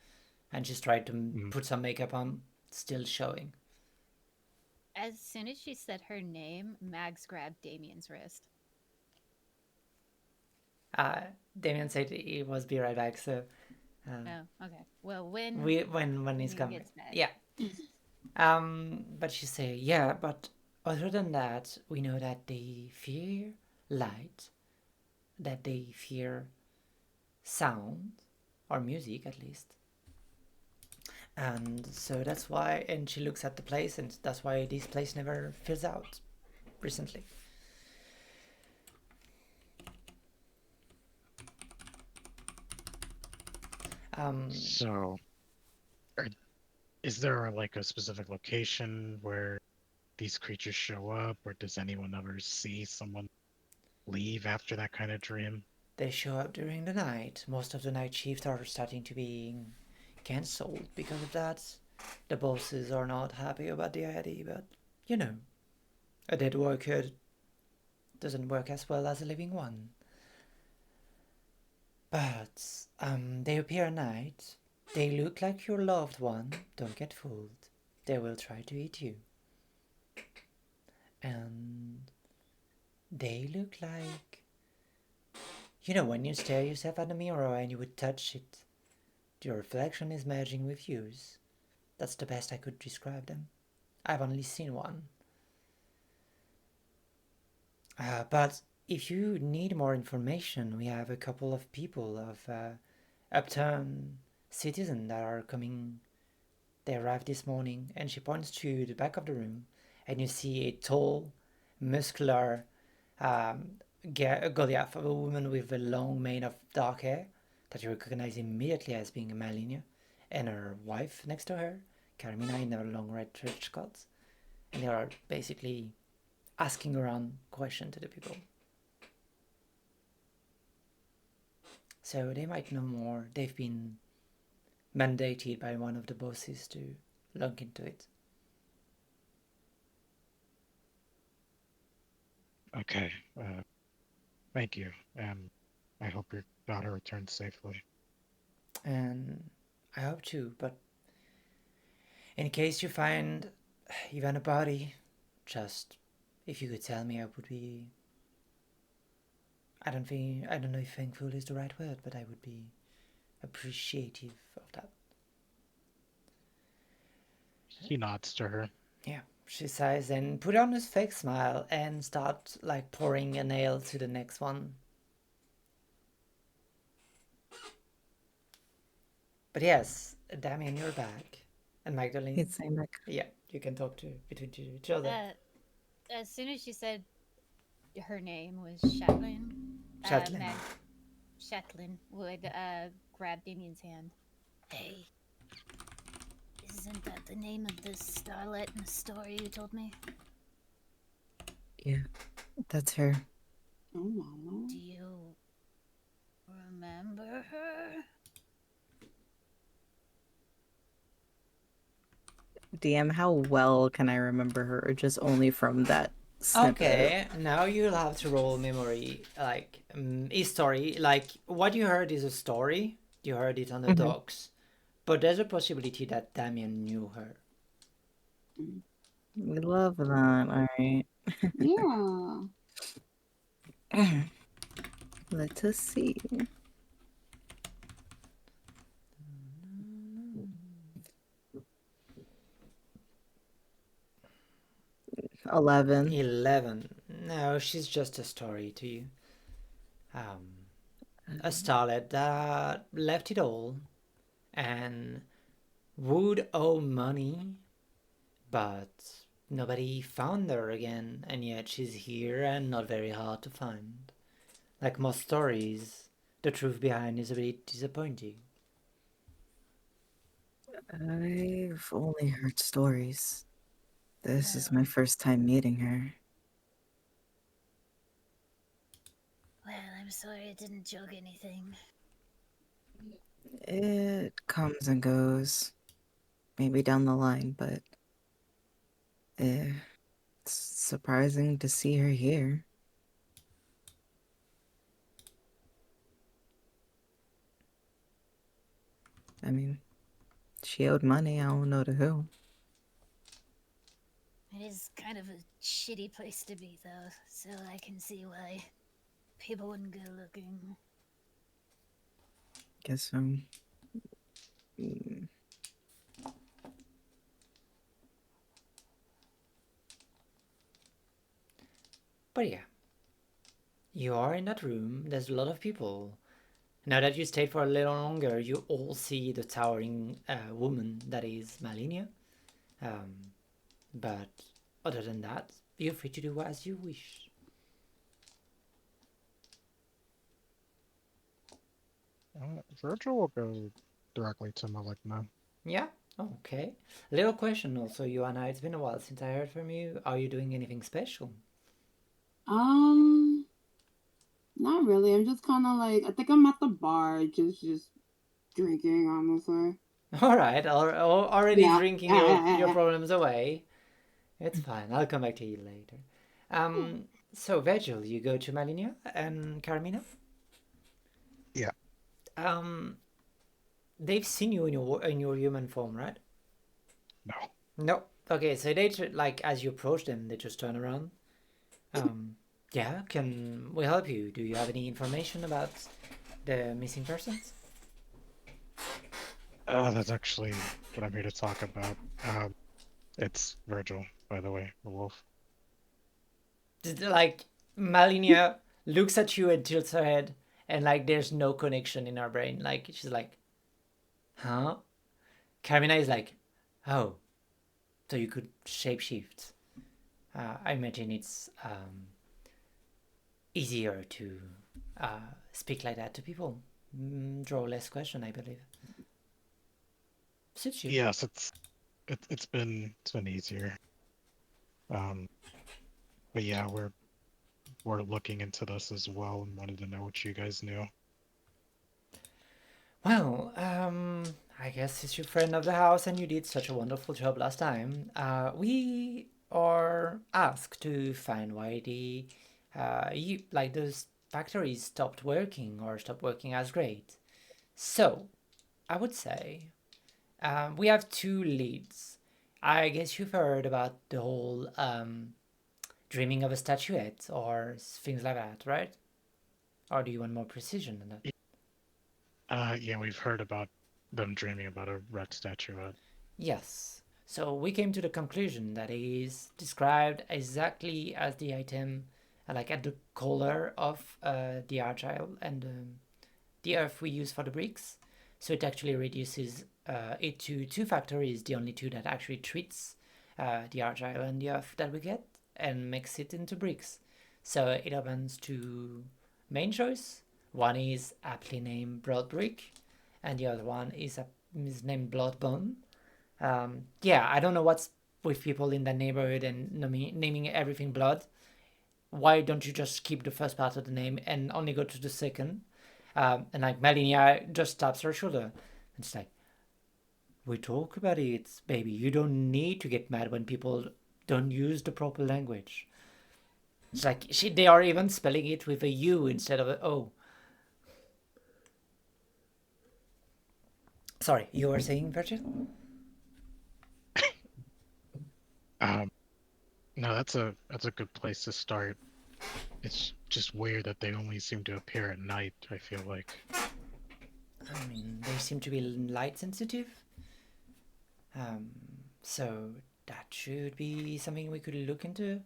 and she's tried to put some makeup on, still showing. As soon as she said her name, Mags grabbed Damien's wrist. Damien said he was be right back, so oh, okay. Well, when he's coming. gets back. Yeah. But she say, yeah, but other than that, we know that they fear light, that they fear sound, or music at least. And so that's why, and she looks at the place, and that's why this place never fills out recently. So, is there like a specific location where these creatures show up, or does anyone ever see someone leave after that kind of dream? They show up during the night. Most of the night shifts are starting to be cancelled because of that. The bosses are not happy about the idea, but you know, a dead worker doesn't work as well as a living one. But they appear at night. They look like your loved one. Don't get fooled. They will try to eat you. And they look like, you know, when you stare yourself at the mirror and you would touch it, your reflection is merging with yours. That's the best I could describe them. I've only seen one. But if you need more information, we have a couple of people of uptown citizens that are coming. They arrived this morning, and she points to the back of the room, and you see a tall, muscular Goliath of a woman with a long mane of dark hair that you recognize immediately as being Malinia, and her wife next to her, Carmina, in her long red trench coat, and they are basically asking around questions to the people. So they might know more. They've been mandated by one of the bosses to look into it. Okay. Thank you. I hope your daughter returns safely. And I hope too, but in case you find even a body, just if you could tell me, I would be. I don't know if thankful is the right word, but I would be appreciative of that. He nods to her. Yeah, she sighs and put on his fake smile and start like pouring a nail to the next one. But yes, Damien, you're back. And Magdalene. He's saying back. Yeah, you can talk to between each other. As soon as she said her name was Shatlin, Shatlin. Shatlin would grab Damien's hand. Hey, isn't that the name of the starlet in the story you told me? Yeah, that's her. Oh, mama. Do you remember her? DM, how well can I remember her? Or just only from that snippet? Okay, now you'll have to roll memory, like a story. Like what you heard is a story. You heard it on the docks, but there's a possibility that Damien knew her. We love that. All right. Yeah. Let us see. 11. 11. No, she's just a story to you. A starlet that left it all and would owe money, but nobody found her again, and yet she's here and not very hard to find. Like most stories, the truth behind is a bit disappointing. I've only heard stories. This is my first time meeting her. Well, I'm sorry I didn't jog anything. It comes and goes. Maybe down the line, but it's surprising to see her here. I mean, she owed money. I don't know to who. It is kind of a shitty place to be, though, so I can see why people wouldn't go looking. Guess so. But yeah, you are in that room. There's a lot of people. Now that you stayed for a little longer, you all see the towering woman that is Malinia. But other than that, you're free to do as you wish. Virgil will go directly to Maligna. Yeah? Okay. Little question also, Joanna. It's been a while since I heard from you. Are you doing anything special? Not really. I'm just kind of like, I think I'm at the bar, just drinking, honestly. All right, already Yeah. drinking your problems away. It's fine. I'll come back to you later. So Virgil, you go to Malinia and Carmina. Yeah. They've seen you in your human form, right? No. No. Okay, so they like as you approach them, they just turn around. Yeah, can we help you? Do you have any information about the missing persons? That's actually what I'm here to talk about. It's Virgil, by the way, the wolf. Like Malinia looks at you and tilts her head, and like there's no connection in her brain. Like she's like, huh? Carmina is like, oh, so you could shapeshift. I imagine it's easier to speak like that to people. Draw less question, I believe. Suits you. Yes, it's been easier. But yeah, we're looking into this as well and wanted to know what you guys knew. Well, I guess it's your friend of the house, and you did such a wonderful job last time. We are asked to find why the those factories stopped working or stopped working as great. So, I would say we have two leads. I guess you've heard about the whole dreaming of a statuette or things like that, right? Or do you want more precision than that? Yeah, we've heard about them dreaming about a red statuette. Yes. So we came to the conclusion that it is described exactly as the item, like at the color of the argile and the earth we use for the bricks. So it actually reduces it to two factories, the only two that actually treats the argile and the earth that we get and makes it into bricks. So it opens to main choice. One is aptly named Broad Brick, and the other one is named Bloodbone. Yeah, I don't know what's with people in the neighborhood and naming everything Blood. Why don't you just keep the first part of the name and only go to the second? And like Malinia just taps her shoulder. And it's like, we talk about it, baby. You don't need to get mad when people don't use the proper language. It's like they are even spelling it with a U instead of an O. Sorry, you were saying, Virgil? No, that's a good place to start. It's just weird that they only seem to appear at night, I feel like. I mean, they seem to be light sensitive. So that should be something we could look into.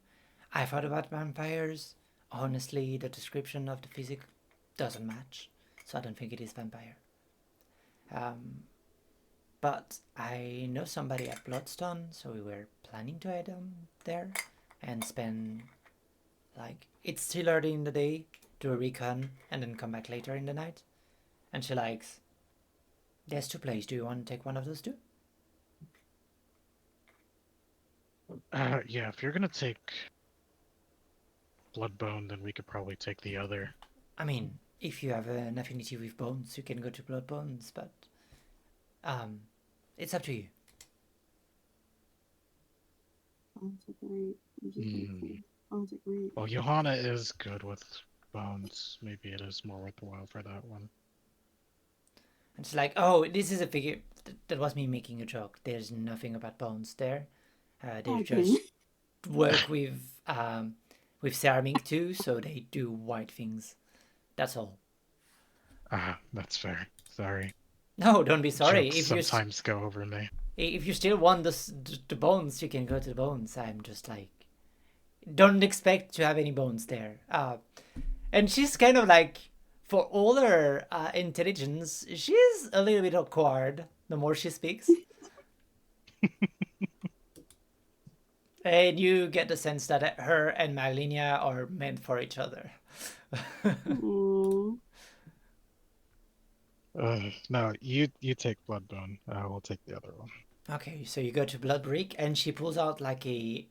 I've heard about vampires. Honestly, the description of the physique doesn't match, so I don't think it is vampire. But I know somebody at Bloodstone, so we were planning to head there and spend, like, it's still early in the day, do a recon, and then come back later in the night. And she likes, there's two places, do you want to take one of those two? Yeah, if you're gonna take Bloodbone, then we could probably take the other. I mean, if you have an affinity with bones, you can go to Bloodbones, but it's up to you. Bones are great. I'm just gonna say, bones are great. Well, Johanna is good with bones. Maybe it is more worthwhile for that one. And it's like, oh, this is a figure. That was me making a joke. There's nothing about bones there. They Okay. just work with ceramic too, so they do white things. That's all. That's fair. Sorry. No, don't be sorry. Jokes sometimes go over me. If you still want the bones, you can go to the bones. I'm just like, don't expect to have any bones there. And she's kind of like, for all her intelligence, she's a little bit awkward the more she speaks. And you get the sense that her and Malinia are meant for each other. No, you take Bloodbone. We'll take the other one. Okay, so you go to Bloodbrick, and she pulls out like a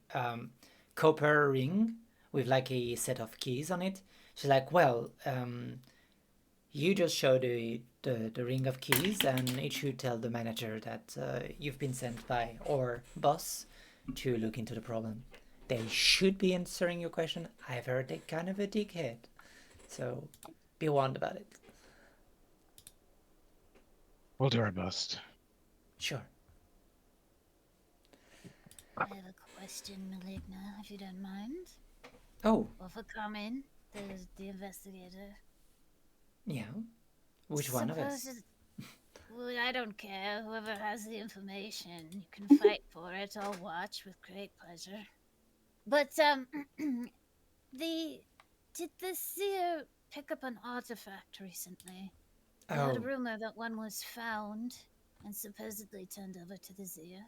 copper ring with like a set of keys on it. She's like, well, you just show the ring of keys, and it should tell the manager that you've been sent by our boss to look into the problem. They should be answering your question. I've heard they're kind of a dickhead, so be warned about it. We'll do our best. Sure. I have a question, Maligna, if you don't mind. Oh, Or for Carmen, the investigator. yeah. Which one of us? Well, I don't care. Whoever has the information, you can fight for it. I'll watch with great pleasure. But did the seer pick up an artifact recently? I heard a Oh, rumor that one was found and supposedly turned over to the seer.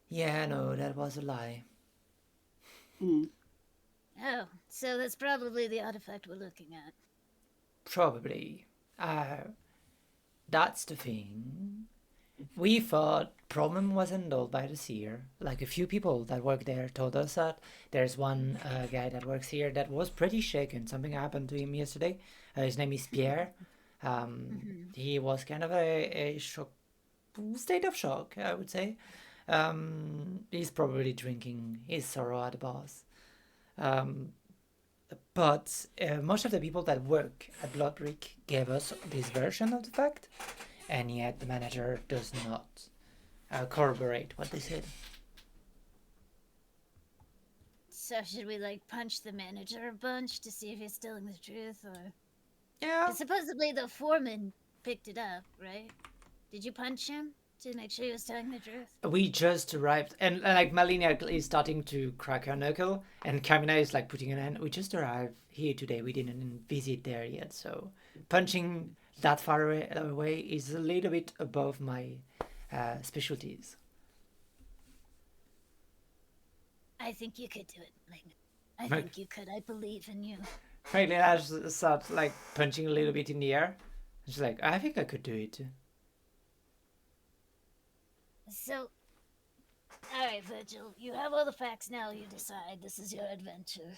yeah, no, that was a lie. Mm. Oh, so that's probably the artifact we're looking at. Probably. That's the thing. We thought problem was handled by the seer. Like a few people that work there told us that. There's one guy that works here that was pretty shaken. Something happened to him yesterday. His name is Pierre. He was kind of a shock, state of shock, I would say. He's probably drinking his sorrow at the bars. But most of the people that work at Bloodrick gave us this version of the fact, and yet the manager does not corroborate what they said. So should we punch the manager a bunch to see if he's telling the truth, or? Yeah. 'Cause supposedly the foreman picked it up, right? Did you punch him to make sure he was telling the truth? We just arrived, and like Malina is starting to crack her knuckle, and Kamina is like putting an end. We just arrived here today. We didn't visit there yet, so punching that far away is a little bit above my specialties. I think you could do it, Maligna. I think you could. I believe in you. Frankly, I just start like punching a little bit in the air. She's like, I think I could do it. So, alright, Virgil, you have all the facts now. You decide. This is your adventure.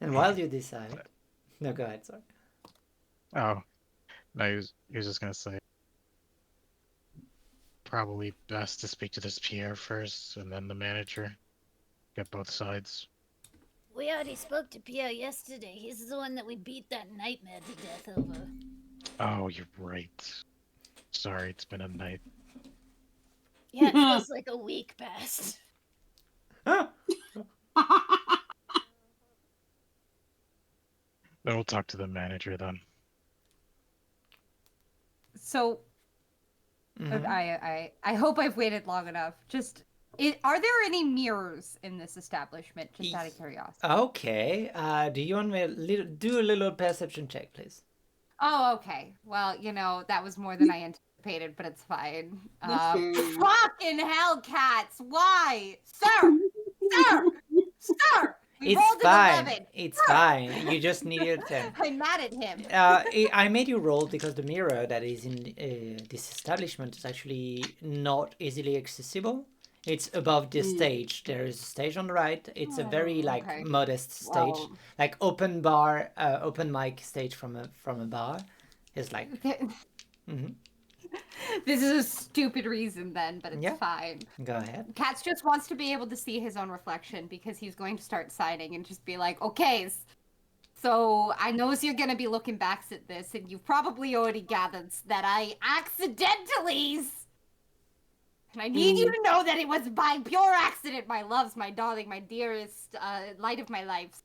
And while you decide, no, go ahead. Sorry. Oh, no, he was just gonna say probably best to speak to this Pierre first, and then the manager. Get both sides. We already spoke to Pierre yesterday. He's the one that we beat that nightmare to death over. Oh, you're right. Sorry, it's been a night. Yeah, it feels like a week passed. Then we'll talk to the manager then. So, I hope I've waited long enough. Just, are there any mirrors in this establishment? Just out of curiosity. Okay. Do you want me to do a little perception check, please? Oh, okay. Well, that was more than I anticipated, but it's fine. Fucking hell, cats! Why, sir? Sir! We rolled It's an fine. 11. It's fine. You just needed a 10. I'm mad at him. I made you roll because the mirror that is in this establishment is actually not easily accessible. It's above the stage. There is a stage on the right. It's a very modest stage, like open mic stage from a bar. It's like. This is a stupid reason then, but it's fine. Go ahead. Katz just wants to be able to see his own reflection because he's going to start signing and just be like, okay, so I know you're going to be looking back at this, and you've probably already gathered that I accidentally, and I need you to know that it was by pure accident, my loves, my darling, my dearest, light of my life.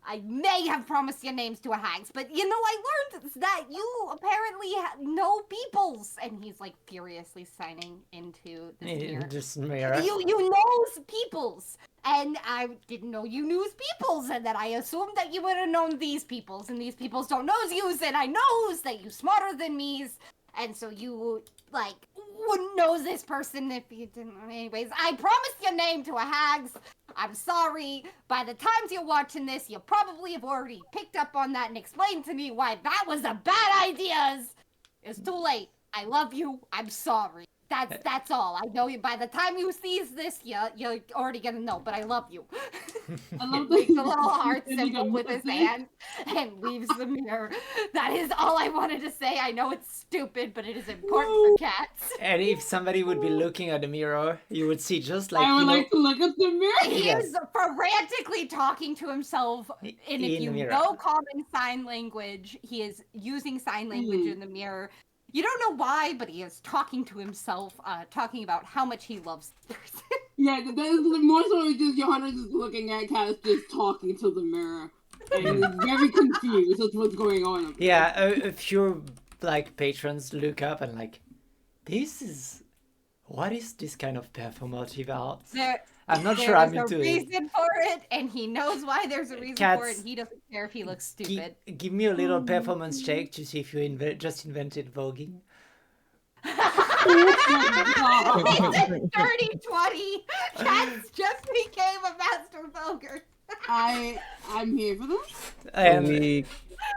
I may have promised your names to a hags, but I learned that you apparently know peoples. And he's like furiously signing into this mirror. This mirror. You knows peoples. And I didn't know you knew peoples, and that I assumed that you would have known these peoples, and these peoples don't knows yous, and I knows that you smarter than me's, and so you wouldn't know this person if you didn't. Anyways, I promised your name to a hags. I'm sorry. By the times you're watching this, you probably have already picked up on that and explained to me why that was a bad idea. It's too late. I love you. I'm sorry. That's all. I know you. By the time you sees this, you're already gonna know. But I love you. I love Makes that a little heart he's like symbol a with his message. hand and leaves the mirror. That is all I wanted to say. I know it's stupid, but it is important for cats. And if somebody would be looking at the mirror, you would see just like, I you would know, like to look at the mirror. He Yes. is frantically talking to himself, and if In the you mirror. know common sign language, he is using sign language in the mirror. You don't know why, but he is talking to himself, talking about how much he loves this person. Yeah, that is more so just Johanna just looking at Cass just talking to the mirror. And is very confused with what's going on up there. Yeah, a few like patrons look up and like, what is this kind of performative art? I'm not sure I'm There's a into it. reason for it, and he knows why there's a reason for it, Cats, and he doesn't care if he looks stupid. Give me a little performance check to see if you just invented voguing. Dirty 20! Cats just became a master voguer. I'm here for this. And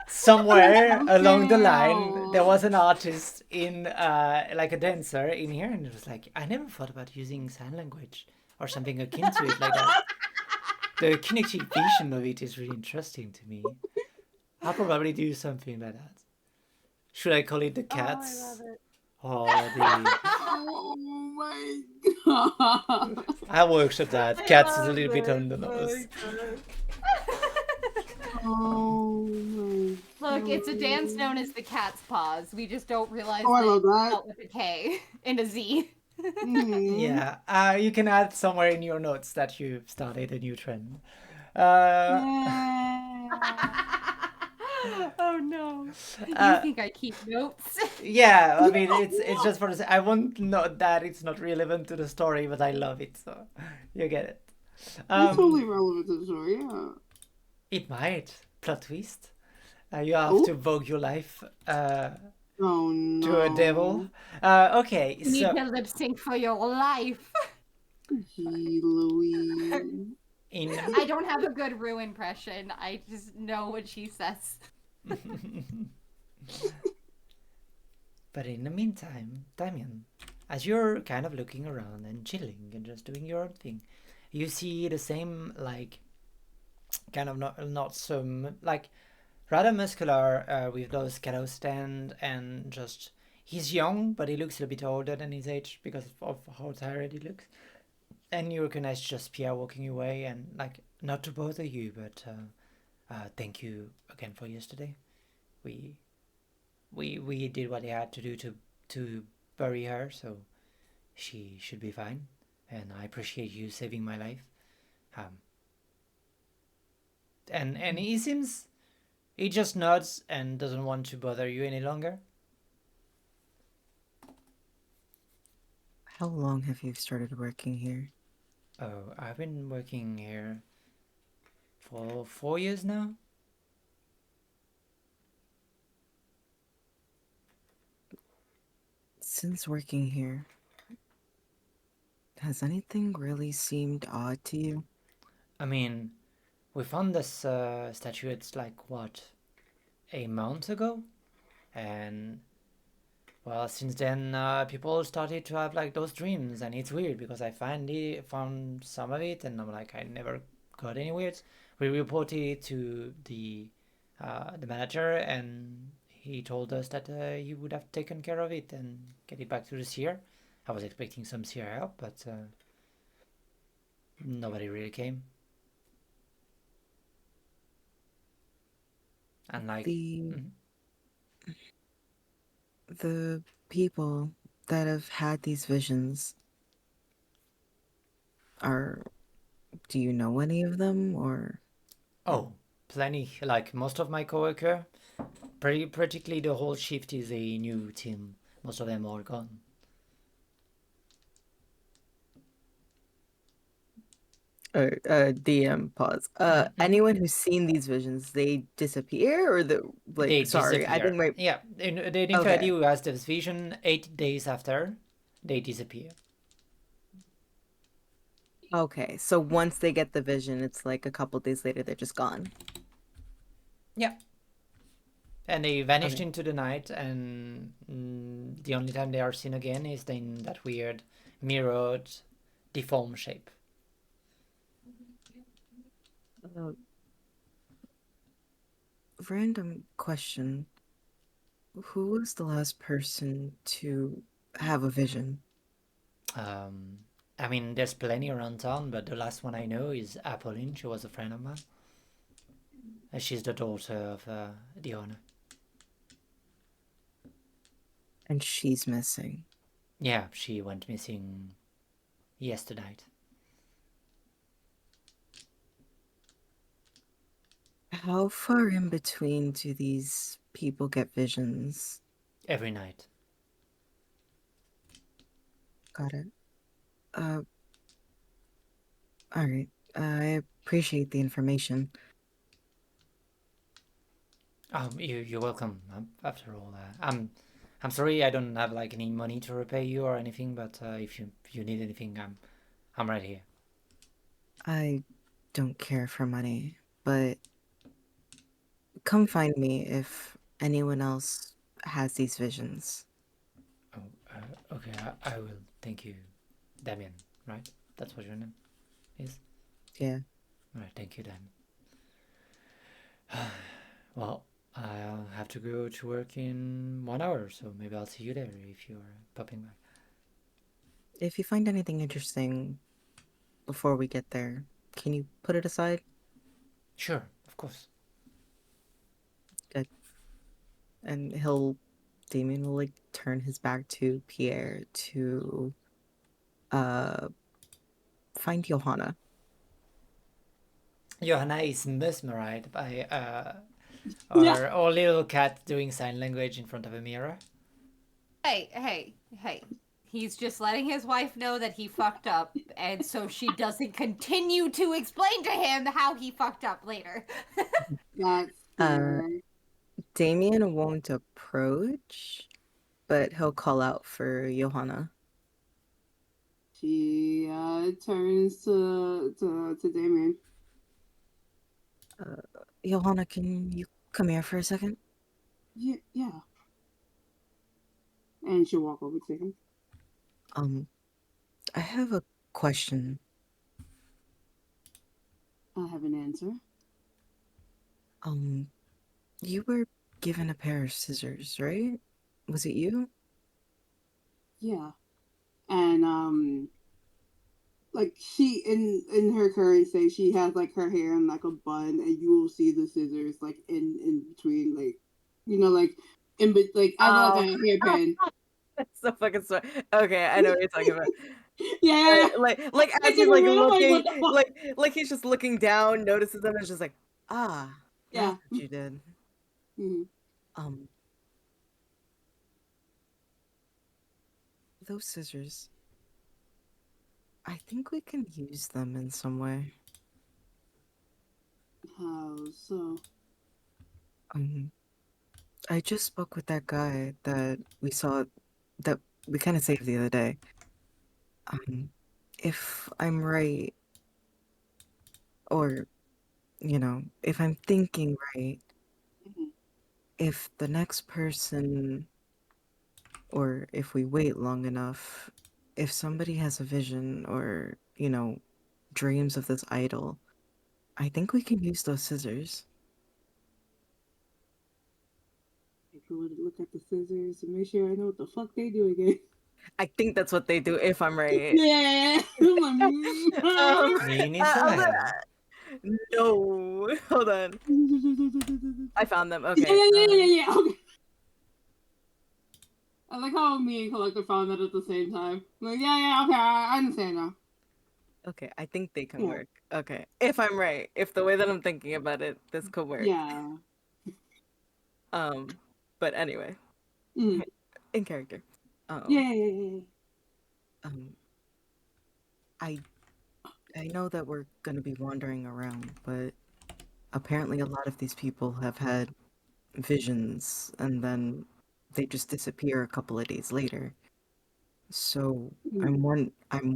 somewhere along the Okay. line, there was an artist in, like a dancer in here, and it was like, I never thought about using sign language or something akin to it like that. The kinetic vision of it is really interesting to me. I'll probably do something like that. Should I call it the cats? Oh, I love it. Or the... Oh my god. I'll workshop that. Cats is a little bit on the nose. Oh my. Look, it's a dance known as the cat's paws. We just don't realize Oh, I love it's that. spelled with a K and a Z. Mhm. Yeah, you can add somewhere in your notes that you've started a new trend. Oh no. You think I keep notes? Yeah, I mean, it's just for the... I won't note that it's not relevant to the story, but I love it, so you get it. It's totally relevant to the story, yeah. It might. Plot twist. You have to vogue your life Oh no. to a devil. Okay, You need so... to lip sync for your life. Gee, Louise. I don't have a good Rue impression. I just know what she says. But in the meantime, Damien, as you're kind of looking around and chilling and just doing your own thing, you see the same, like, kind of not so, like, rather muscular with those cattle stand, and just, he's young, but he looks a bit older than his age because of how tired he looks. And you recognize just Pierre walking away, and, like, not to bother you, but thank you again for yesterday. We did what he had to do to bury her, so she should be fine, and I appreciate you saving my life. And he just nods and doesn't want to bother you any longer. How long have you started working here? Oh, I've been working here for 4 years now. Since working here, has anything really seemed odd to you? I mean, we found this statue, it's like, what, a month ago? And, well, since then, people started to have, like, those dreams, and it's weird, because I finally found some of it, and I'm like, I never got anywhere. We reported it to the manager, and he told us that he would have taken care of it and get it back to the seer. I was expecting some seer help, but nobody really came. And, like, the people that have had these visions, do you know any of them, or? Oh, plenty. Like, most of my coworker, practically the whole shift is a new team. Most of them are gone. DM pause. Anyone who's seen these visions, they disappear, or They sorry, I think disappear. my Yeah, the infidel who has this vision 8 days after, they disappear. Okay, so once they get the vision, it's like a couple days later they're just gone. Yeah. And they vanished Okay. into the night, and the only time they are seen again is in that weird mirrored deformed shape. Random question. Who was the last person to have a vision? I mean, there's plenty around town, but the last one I know is Apolline. She was a friend of mine. And she's the daughter of the owner. And she's missing. Yeah, she went missing yesterday. How far in between do these people get visions? Every night. Got it. Alright. I appreciate the information. You're welcome. After all, I'm sorry I don't have like any money to repay you or anything, but if you need anything, I'm right here. I don't care for money, but come find me if anyone else has these visions. Oh, okay. I will. Thank you, Damien. Right? That's what your name is. Yeah. All right. Thank you, Damien. Well, I'll have to go to work in 1 hour, so maybe I'll see you there if you're popping by. If you find anything interesting before we get there, can you put it aside? Sure, of course. Good. And Damien will like turn his back to Pierre to find Johanna. Johanna is mesmerized by our little cat doing sign language in front of a mirror. Hey. He's just letting his wife know that he fucked up, and so she doesn't continue to explain to him how he fucked up later. That's fair. Damien won't approach, but he'll call out for Johanna. She turns to Damien. Johanna, can you come here for a second? Yeah. And she'll walk over to him. I have a question. I have an answer. You were given a pair of scissors, right? Was it you? Yeah. And like she in her current state, she has like her hair in like a bun, and you will see the scissors like in between, like like like as like a hairpin. That's so fucking smart. Okay, I know what you're talking about. Yeah. Like I as took he's a like minute, like, looking, what the fuck? like he's just looking down, notices them, and is just like, Yeah. that's what you did. Mhm. Those scissors. I think we can use them in some way. How so? I just spoke with that guy that we saw, that we kind of saved the other day. If I'm right, or, if I'm thinking right, Mhm. if the next person, or if we wait long enough, if somebody has a vision or, dreams of this idol, I think we can use those scissors. If you would look at the scissors and make sure I know what the fuck they do again. I think that's what they do, if I'm right. Yeah. Me needs to know. No, hold on. I found them. Okay. Yeah. Okay. I like how me and Collector found that at the same time. Like, yeah, okay, I understand now. Okay, I think they can Yeah. work. Okay, if I'm right, if the way that I'm thinking about it, this could work. Yeah. But anyway, Mm. in character. Yeah. I know that we're gonna be wandering around, but apparently a lot of these people have had visions and then they just disappear a couple of days later. So I'm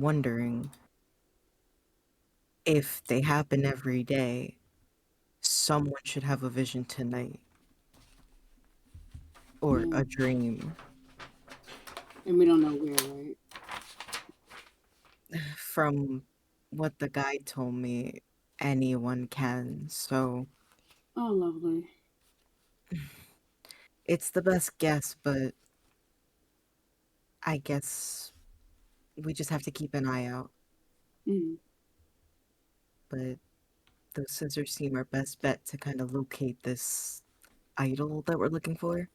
wondering if they happen every day, someone should have a vision tonight. Or Yeah. a dream. And we don't know where, right? From what the guide told me, anyone can, so Oh, lovely. it's the best guess, but I guess we just have to keep an eye out. Mm. But those scissors seem our best bet to kind of locate this idol that we're looking for.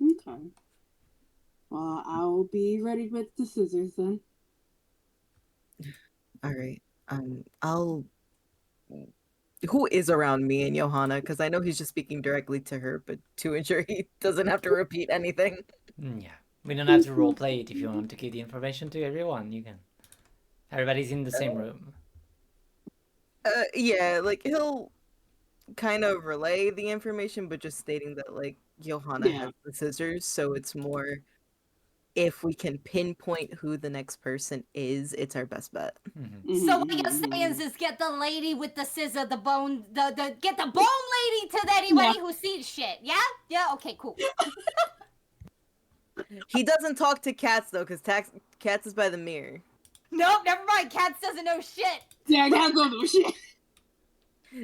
Okay. Well, I'll be ready with the scissors then. All right. I'll. Who is around me and Johanna? Because I know he's just speaking directly to her, but to ensure he doesn't have to repeat anything. Yeah. We don't have to roleplay it if you want to give the information to everyone. You can. Everybody's in the same room. Yeah, like he'll kind of relay the information, but just stating that like Johanna Yeah. has the scissors, so it's more if we can pinpoint who the next person is, it's our best bet. Mm-hmm. So what you're saying is get the lady with the scissor, the bone, get the bone lady to anybody who sees shit. Yeah? Yeah, okay, cool. He doesn't talk to Cats though, because Cats is by the mirror. Nope, never mind. Cats doesn't know shit. Yeah, Cats don't know shit.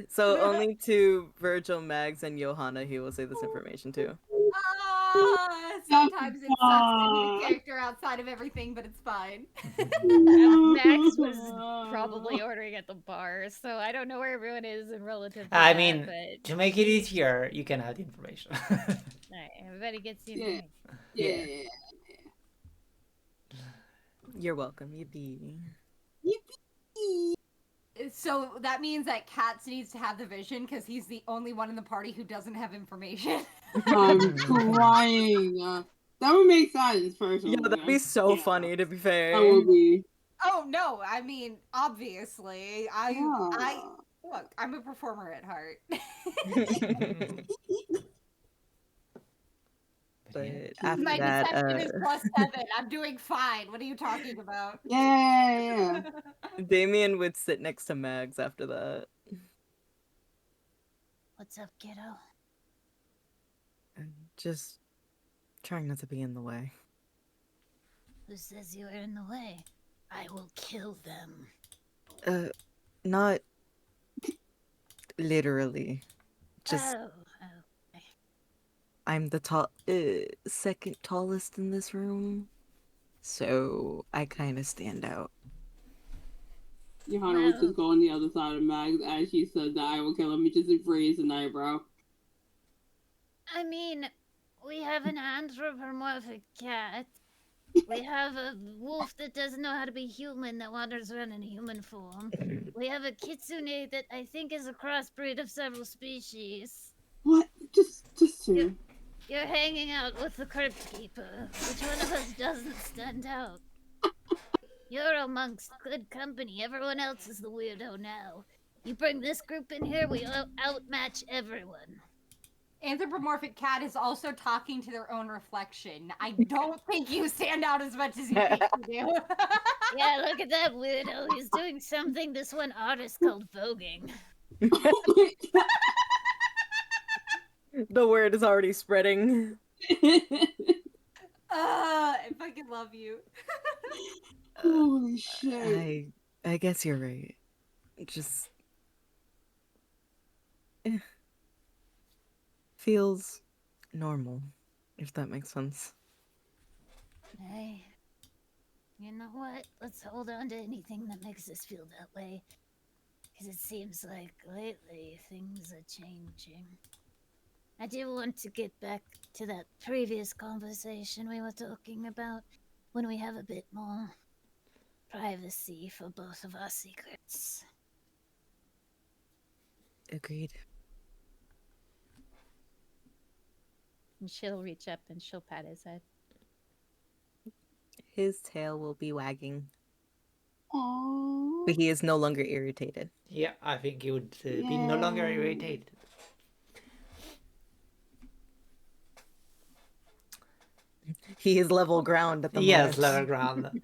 So only to Virgil, Mags, and Johanna he will say this information to. Sometimes it sucks to be the character outside of everything, but it's fine. Max was probably ordering at the bar, so I don't know where everyone is in relative to I that, mean, but to make it easier, you can add the information. alright, everybody gets the information. Yeah. You're welcome. Yippee. So that means that Katz needs to have the vision because he's the only one in the party who doesn't have information. I'm crying. That would make sense, personally. Yeah, that'd be so funny, to be fair. That would be. Oh no, I mean, obviously. I look, I'm a performer at heart. But Yeah. after My that, deception is +7. I'm doing fine. What are you talking about? Yeah. Damien would sit next to Mags after that. What's up, kiddo? And just trying not to be in the way. Who says you are in the way? I will kill them. Not literally. Just Oh. I'm the second tallest in this room, so I kind of stand out. Johanna was just going the other side of Mags as she said that I will kill him. He just raised an eyebrow. I mean, we have an anthropomorphic cat. We have a wolf that doesn't know how to be human that wanders around in human form. We have a kitsune that I think is a crossbreed of several species. What? Just two. You're hanging out with the crypt keeper. Which one of us doesn't stand out? You're amongst good company. Everyone else is the weirdo now. You bring this group in here, we outmatch everyone. Anthropomorphic cat is also talking to their own reflection. I don't think you stand out as much as you think you do. Yeah, look at that weirdo. He's doing something this one artist called voguing. The word is already spreading. I fucking love you. Holy shit. I guess you're right. Just feels normal, if that makes sense. Hey, you know what? Let's hold on to anything that makes us feel that way. Because it seems like lately things are changing. I do want to get back to that previous conversation we were talking about when we have a bit more privacy for both of our secrets. Agreed. And she'll reach up and she'll pat his head. His tail will be wagging, Aww. but he is no longer irritated. Yeah, I think he would be no longer irritated. He is level ground at the Yes, moment. level ground.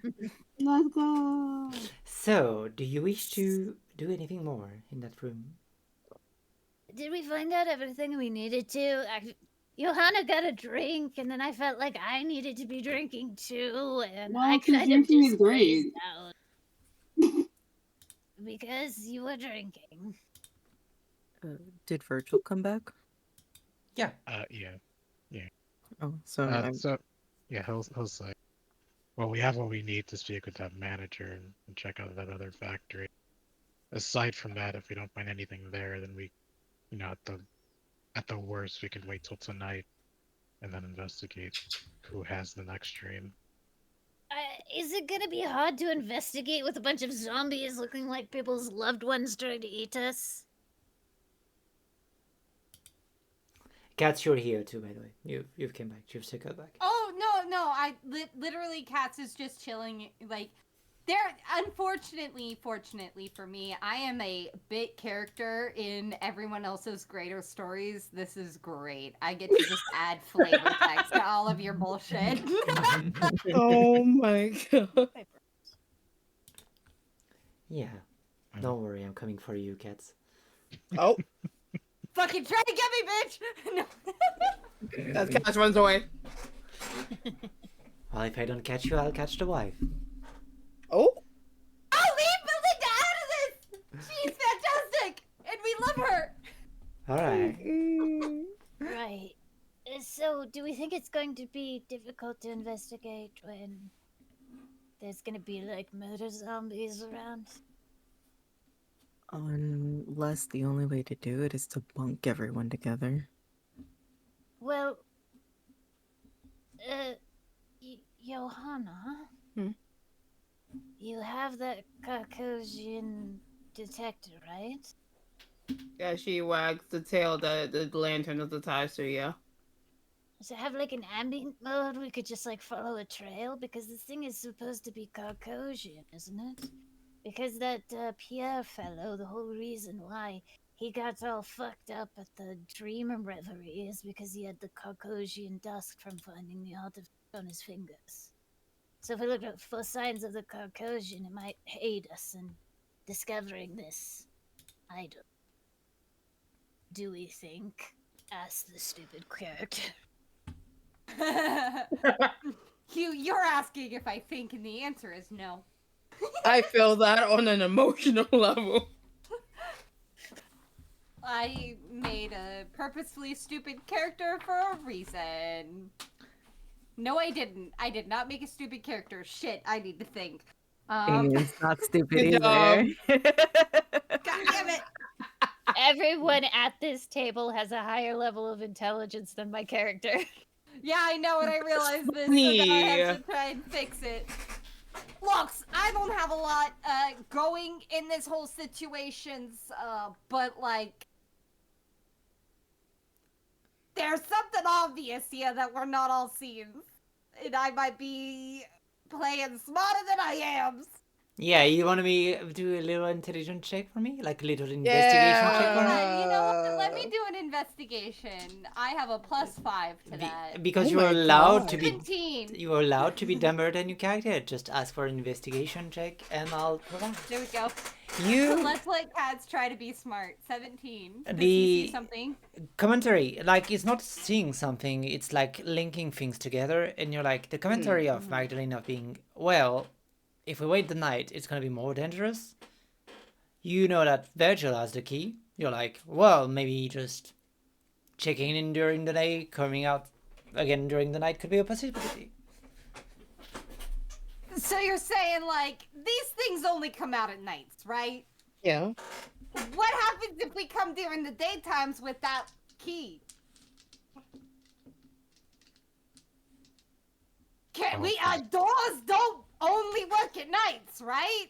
Let's go. So, do you wish to do anything more in that room? did we find out everything we needed to? Johanna got a drink, and then I felt like I needed to be drinking too, and Well, I 'cause kind of drinking just is great. spaced out. Because you were drinking. Did Virgil come back? Yeah. Yeah. Oh, so Yeah, he'll say. Well, we have what we need to speak with that manager and check out that other factory. Aside from that, if we don't find anything there, then we, at the worst, we can wait till tonight and then investigate who has the next dream. Is it gonna be hard to investigate with a bunch of zombies looking like people's loved ones trying to eat us? Cats, you're here too, by the way. You've came back. You've circled back. Oh no! I literally Cats is just chilling. Like, fortunately for me, I am a bit character in everyone else's greater stories. This is great. I get to just add flavor text to all of your bullshit. Oh my god. Yeah. Don't worry, I'm coming for you, Cats. Oh, Fucking try to get me, bitch! No. that cat runs away. Well, if I don't catch you, I'll catch the wife. Oh, Oh, leave Belinda out of this! She's fantastic! And we love her! Alright. Right. So, do we think it's going to be difficult to investigate when there's gonna be, like, murder zombies around? Unless the only way to do it is to bunk everyone together. Well, Johanna? Hmm? You have that Caucasian detector, right? yeah, she wags the tail that the lantern is attached to, yeah. Does it have like an ambient mode we could just like follow a trail? Because this thing is supposed to be Caucasian, isn't it? Because that Pierre fellow, the whole reason why he got all fucked up at the dream and reverie is because he had the Caucasian dust from finding the artifact on his fingers. So if we look for signs of the Caucasian, it might aid us in discovering this idol. Do we think? Asked the stupid character. You're asking if I think, and the answer is no. I feel that on an emotional level. I made a purposefully stupid character for a reason. No, I didn't. I did not make a stupid character. Shit, I need to think. It's not stupid Good either. God damn it! Everyone at this table has a higher level of intelligence than my character. Yeah, I know, and I realized this, so now I have to try and fix it. Looks, I don't have a lot going in this whole situations, but like, there's something obvious here that we're not all seeing, and I might be playing smarter than I am. Yeah, you want me to do a little intelligence check for me? Like a little investigation check for me? You know what? Let me do an investigation. I have a +5 to that. Because Oh you are my allowed God. to be 17. you are allowed to be dumber than your character. Just ask for an investigation check and I'll provide. There we go. You Let's let Cats try to be smart. 17. Does The- he see something? commentary, like it's not seeing something, it's like linking things together, and you're like the commentary of Magdalene of being, well, if we wait the night, it's gonna be more dangerous. You know that Virgil has the key. You're like, well, maybe just checking in during the day, coming out again during the night could be a possibility. So you're saying, like, these things only come out at nights, right? Yeah. What happens if we come during the daytimes with that key? Can we, doors don't only work at nights, right?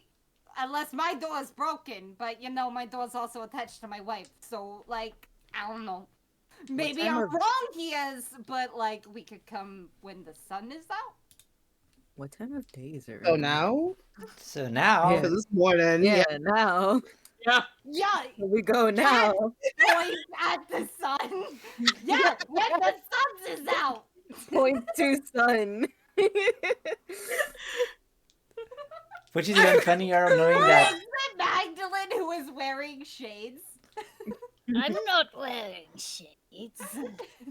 Unless my door's broken, but you know, my door's also attached to my wife, so, like, I don't know. Maybe time I'm of- wrong, he is, but, like, we could come when the sun is out? What time of day is it? So right now? So now, Yeah. This morning. Yeah, now. Yeah. Yeah, Here we go now. point at the sun. Yeah, when the sun is out. Point to sun. which is even funnier knowing that Is it Magdalene who is wearing shades? I'm not wearing shades.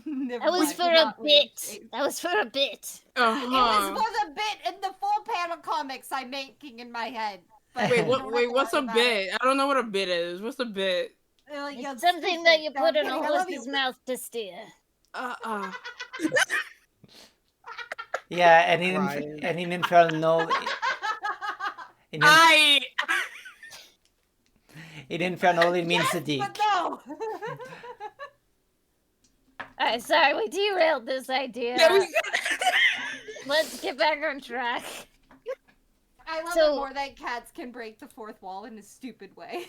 Never That was mind, for you're a not wearing bit. shades. That was for a bit. It was Uh-huh. for the bit in the full panel comics I'm making in my head. But Wait, you don't have wait, to what's a worry about it. bit? I don't know what a bit is. What's a bit? Like, It's it's something stupid. that you No, put I'm in a kidding. I love you. horse's mouth to steer. Uh-uh. Yeah, Ryan. and in Infernal, in, I in Infernal it means a Yes, dick. but no. Alright, sorry, we derailed this idea. yeah, we Let's get back on track. I love So- it more that cats can break the fourth wall in a stupid way.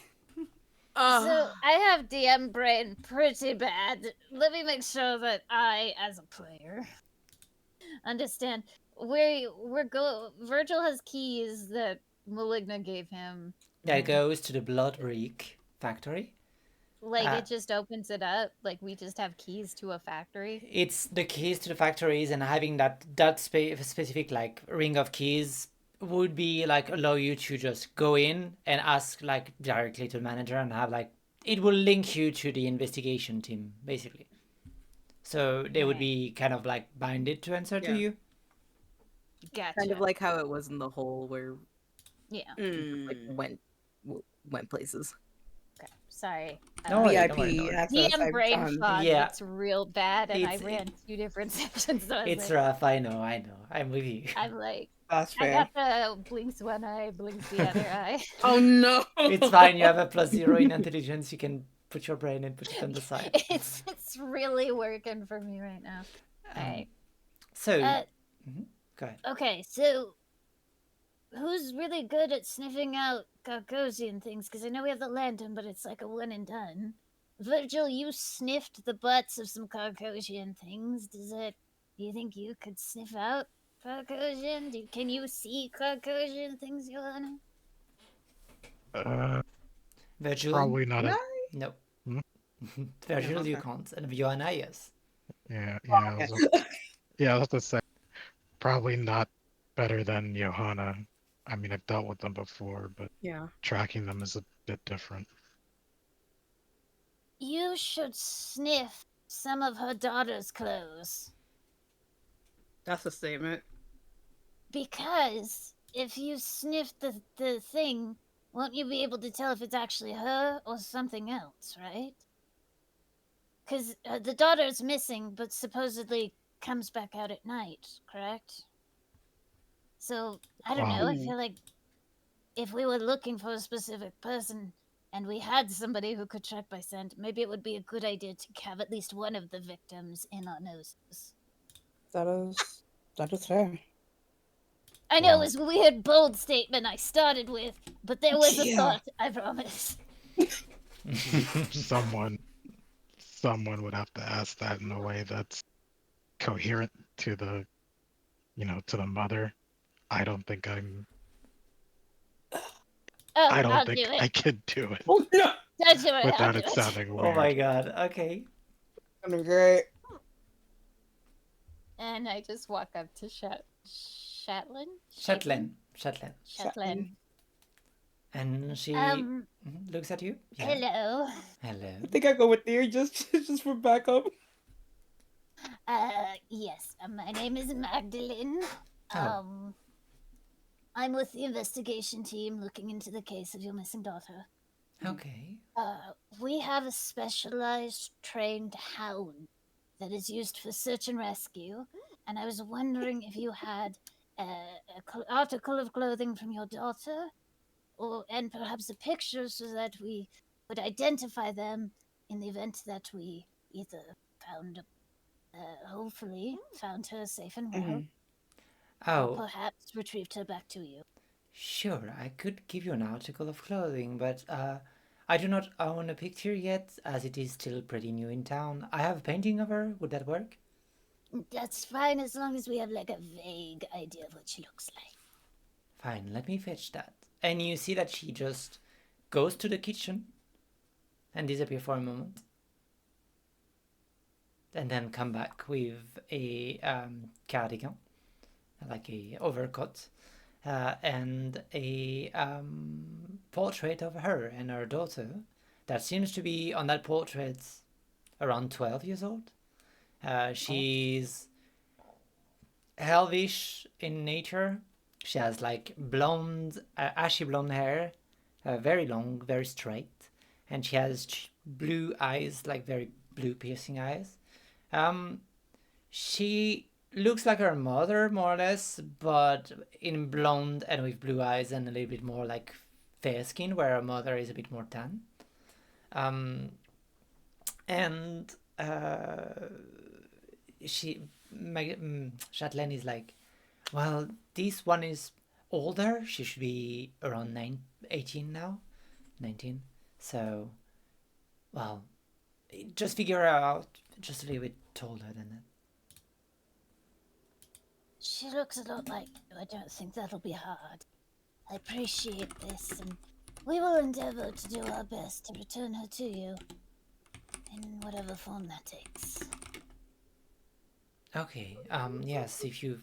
So I have DM brain pretty bad. Let me make sure that I, as a player, understand. Virgil has keys that Maligna gave him. That goes to the Bloodbreak factory. Like it just opens it up. Like we just have keys to a factory. It's the keys to the factories, and having that specific like ring of keys would be like allow you to just go in and ask like directly to the manager and have like it will link you to the investigation team basically. So they would be kind of like binded to answer to Yeah. you. Gotcha. Kind of like how it was in the hole where Yeah. like went places. Okay. Sorry. No worry, VIP don't worry, don't worry. access DM every brain time. fog Yeah. gets real bad, and I It's- ran 2 different sections. So I was It's like, rough, I know. I'm with you. I'm like, That's I fair. got the blinks one eye, blinks the other eye. Oh no. It's fine, you have a +0 in intelligence, you can put your brain and put it on the side. It's really working for me right now. Alright. So, Uh, go ahead. Okay, so who's really good at sniffing out Gargosian things? Because I know we have the lantern, but it's like a one and done. Virgil, you sniffed the butts of some Gargosian things. Do you think you could sniff out Gargosian? Can you see Gargosian things, Johanna? Virgil? Probably not. No. Hmm? Virgil, you okay. can't. And Joanna, yes. Yeah, Okay. yeah. I was to say, probably not better than Johanna. I mean, I've dealt with them before, but Yeah. tracking them is a bit different. You should sniff some of her daughter's clothes. That's a statement. Because if you sniff the thing, won't you be able to tell if it's actually her or something else, right? Because the daughter's missing, but supposedly comes back out at night, correct? So, I don't know, I feel like if we were looking for a specific person and we had somebody who could track by scent, maybe it would be a good idea to have at least one of the victims in our noses. That is fair. I know Wow. it was a weird, bold statement I started with, but there was a Yeah. thought, I promise. Someone would have to ask that in a way that's coherent to the, to the mother. I don't think Oh, I don't I'll think do it. I could do it Oh no! Don't do it, I'll without do it it. sounding Oh weird. my god, okay. Gonna be great. And I just walk up to Shetland? Shetland. And she looks at you. Yeah. Hello. Hello. I think I go with Theory just for backup. Yes, my name is Magdalene. Oh. I'm with the investigation team looking into the case of your missing daughter. Okay. We have a specialized trained hound that is used for search and rescue, and I was wondering if you had an article of clothing from your daughter, and perhaps a picture so that we would identify them in the event that we either hopefully found her safe and well, or Oh, perhaps retrieved her back to you. sure. I could give you an article of clothing, but I do not own a picture yet, as it is still pretty new in town. I have a painting of her. Would that work? That's fine as long as we have like a vague idea of what she looks like. Fine, let me fetch that. And you see that she just goes to the kitchen and disappear for a moment. And then come back with a cardigan, like a overcoat, and a portrait of her and her daughter that seems to be on that portrait around 12 years old. She's elvish in nature. She has like blonde, ashy blonde hair, very long, very straight, and she has blue eyes, like very blue piercing eyes. She looks like her mother more or less, but in blonde and with blue eyes and a little bit more like fair skin, where her mother is a bit more tan. And Chatelaine is like, well, this one is older. She should be around 18 now, 19. So, well, just figure her out just a little bit taller than that. She looks a lot like you. I don't think that'll be hard. I appreciate this, and we will endeavor to do our best to return her to you in whatever form that takes. Okay. Yes. If you,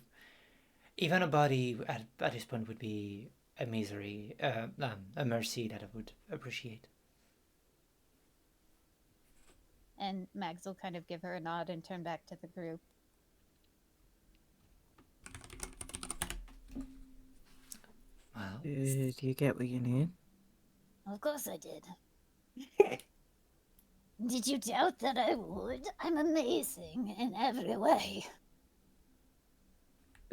even a body at this point would be a misery, a mercy that I would appreciate. And Mags will kind of give her a nod and turn back to the group. Well, Did you get what you need? Of course I did. Did you doubt that I would? I'm amazing in every way.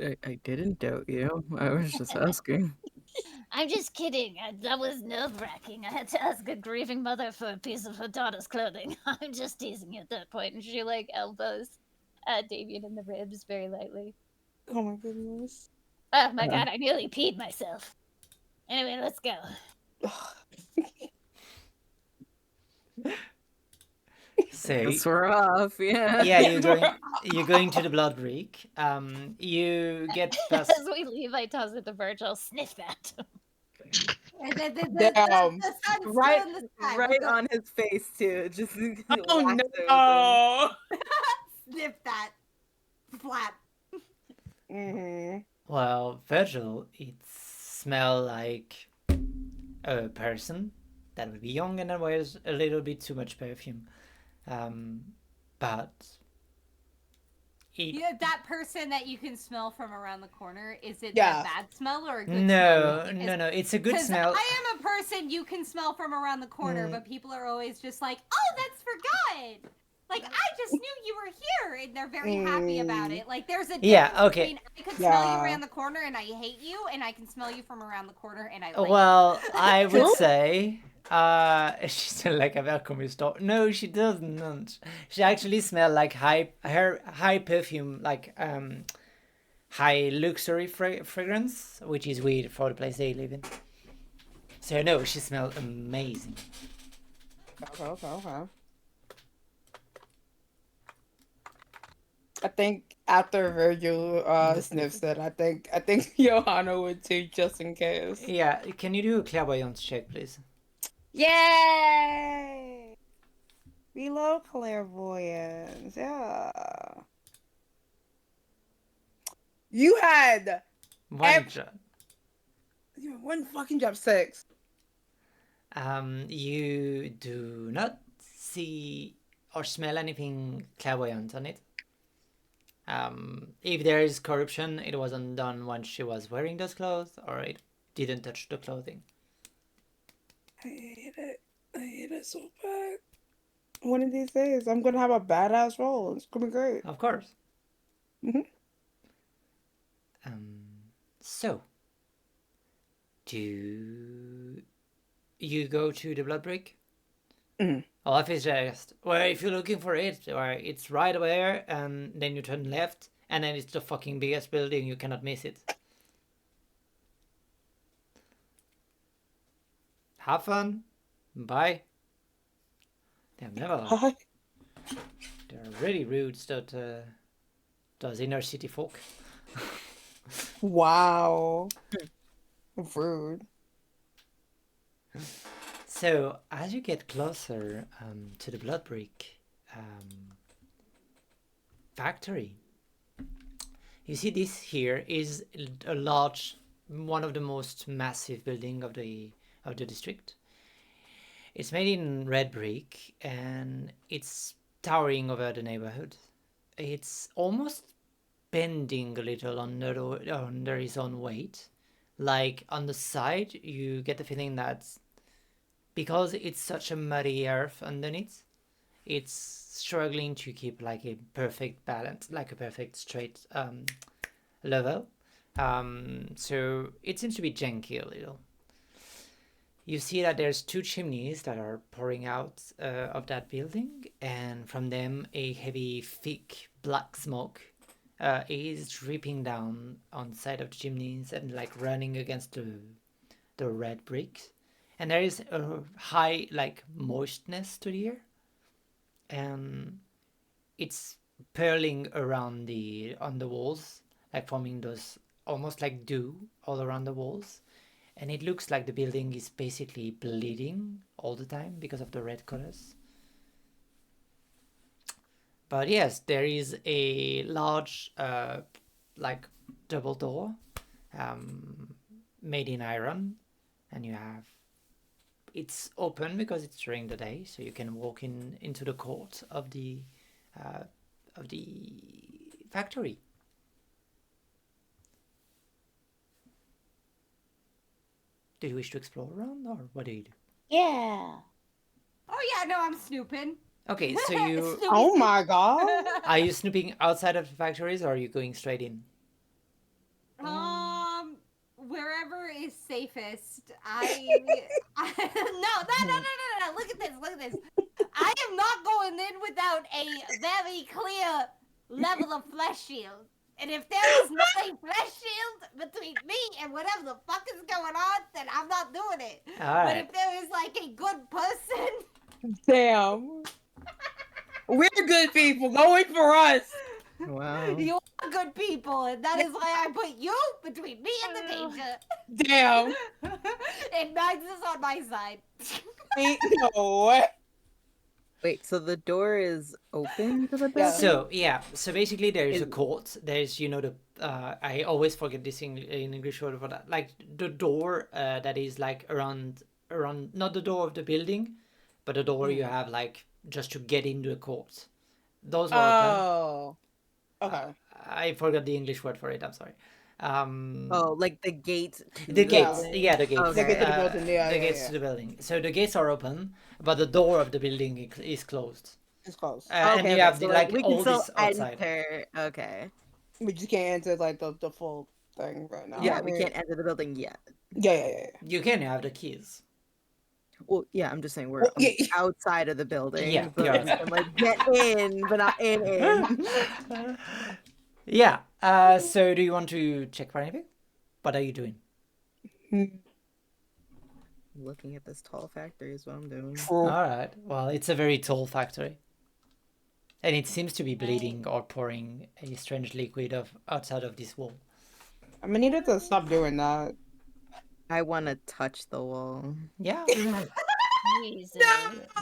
I didn't doubt you. I was just asking. I'm just kidding. That was nerve-wracking. I had to ask a grieving mother for a piece of her daughter's clothing. I'm just teasing you at that point. And she like elbows Damien in the ribs very lightly. Oh my goodness. Oh my god, I nearly peed myself. Anyway, let's go. so Guess we're off, yeah. yeah, you're going to the blood break. You get past. As we leave, I toss it to Virgil. Sniff that. Damn. The sun's still Right, in the sky. right on his face too. Just Oh no! Sniff that. Flap. Well, Virgil, it smells like a person that would be young and wears a little bit too much perfume. But it, Yeah, that person that you can smell from around the corner, is it Yeah. a bad smell or a good no, smell? no, it's a good Because smell. I am a person you can smell from around the corner, but people are always just like, oh, that's for good. Like, I just knew you were here, and they're very happy about it. Like, there's a difference Yeah, okay. between I could smell you Yeah. around the corner and I hate you, and I can smell you from around the corner and I like Well, I would say, she's like a welcome store. No, she doesn't. She actually smells like her high perfume, like high luxury fragrance, which is weird for the place they live in. So no, she smells amazing. Okay. I think after Virgil sniffs it, I think Johanna would too, just in case. Yeah, can you do a clairvoyance check, please? Yay! We love clairvoyance. Yeah. You had One job. one fucking job 6. You do not see or smell anything clairvoyant on it. If there is corruption, it wasn't done when she was wearing those clothes, or it didn't touch the clothing. I hate it so bad. One of these days, I'm gonna have a badass role. It's gonna be great. Of course. Mhm. So, do you go to the blood break? Mhm. Or if it's just, well, if you're looking for it, or it's right there, and then you turn left, and then it's the fucking biggest building, you cannot miss it. Have fun. Bye. Hi. They're really rude, those inner city folk. Wow. Rude. So, as you get closer to the Bloodbrick factory, you see this here is a large, one of the most massive building of the district. It's made in red brick and it's towering over the neighborhood. It's almost bending a little under its own weight. Like on the side, you get the feeling that because it's such a muddy earth underneath, it's struggling to keep like a perfect balance, like a perfect straight level. So it seems to be janky a little. You see that there's two chimneys that are pouring out of that building, and from them a heavy, thick black smoke is dripping down on the side of the chimneys and like running against the red bricks. And there is a high like moistness to the air, and it's purling around on the walls, like forming those almost like dew all around the walls. And it looks like the building is basically bleeding all the time because of the red colors. But yes, there is a large, like double door, made in iron, and you have. It's open because it's during the day, so you can walk into the court of the factory. Do you wish to explore around, or what do you do? Yeah. Oh yeah, no, I'm snooping. Okay, so you Oh my god. are you snooping outside of the factories, or are you going straight in? Wherever is safest. No. Look at this. I am not going in without a very clear level of flesh shield. And if there is not a flesh shield between me and whatever the fuck is going on, then I'm not doing it. All But right. if there is like a good person, Damn. We're good people. Going for us. Wow. you are good people, and that is why I put you between me and the danger. Damn. And Mags is on my side. Ain't no way. Wait, so the door is open to the Yeah. building? So basically there is a court. There's the I always forget this in English word for that. Like the door that is like around not the door of the building, but the door you have like just to get into the court. Those are open. Oh. Okay. I forgot the English word for it. I'm sorry. Oh, like the gate to The gates, building? yeah, the gates. Okay. The gate to the building, yeah, the yeah, gates yeah. to the building. So the gates are open, but the door of the building is closed. It's close. And you have so like we all can still this outside. enter. Okay. We just can't enter like the full thing right now. Yeah, we can't enter the building yet. Yeah. You can have the keys. Well, yeah, I'm just saying we're Well, yeah. outside of the building. Yeah, but you're we can like get in, but not in. Yeah. So do you want to check for anything? What are you doing? Looking at this tall factory is what I'm doing. All right. Well, it's a very tall factory. And it seems to be bleeding or pouring a strange liquid outside of this wall. I mean, needed to stop doing that. I want to touch the wall. Yeah. Jesus.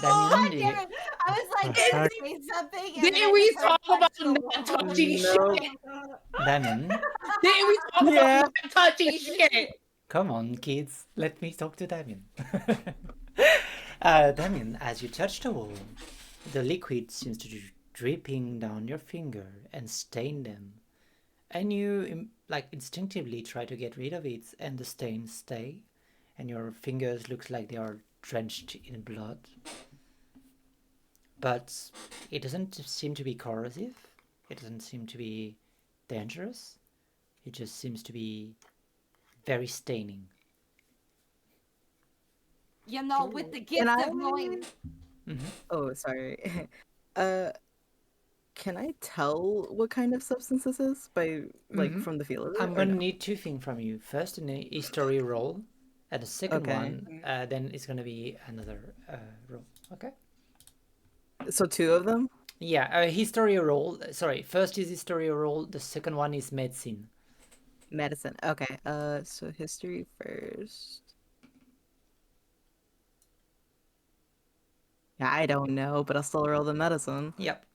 Damien, do you- Damn it. I was like, Uh, say something. and Didn't then I we just heard talk about punch the not wall. touching No. shit? Damien, Didn't we talk Yeah. about not touching shit? come on, kids. Let me talk to Damien. Damien, as you touch the wall, the liquid seems to be dripping down your finger and stain them. And you instinctively try to get rid of it, and the stains stay, and your fingers look like they are drenched in blood. But it doesn't seem to be corrosive. It doesn't seem to be dangerous. It just seems to be very staining. You know, with the gift I- of knowing. Oh, sorry. Can I tell what kind of substance this is by from the feel of it? I'm or gonna no? need two things from you. First, a history roll, and the second Okay. one, then it's gonna be another roll. Okay. So two of them? Yeah, history roll. Sorry, first is history roll. The second one is medicine. Medicine. Okay. So history first. Yeah, I don't know, but I'll still roll the medicine. Yep.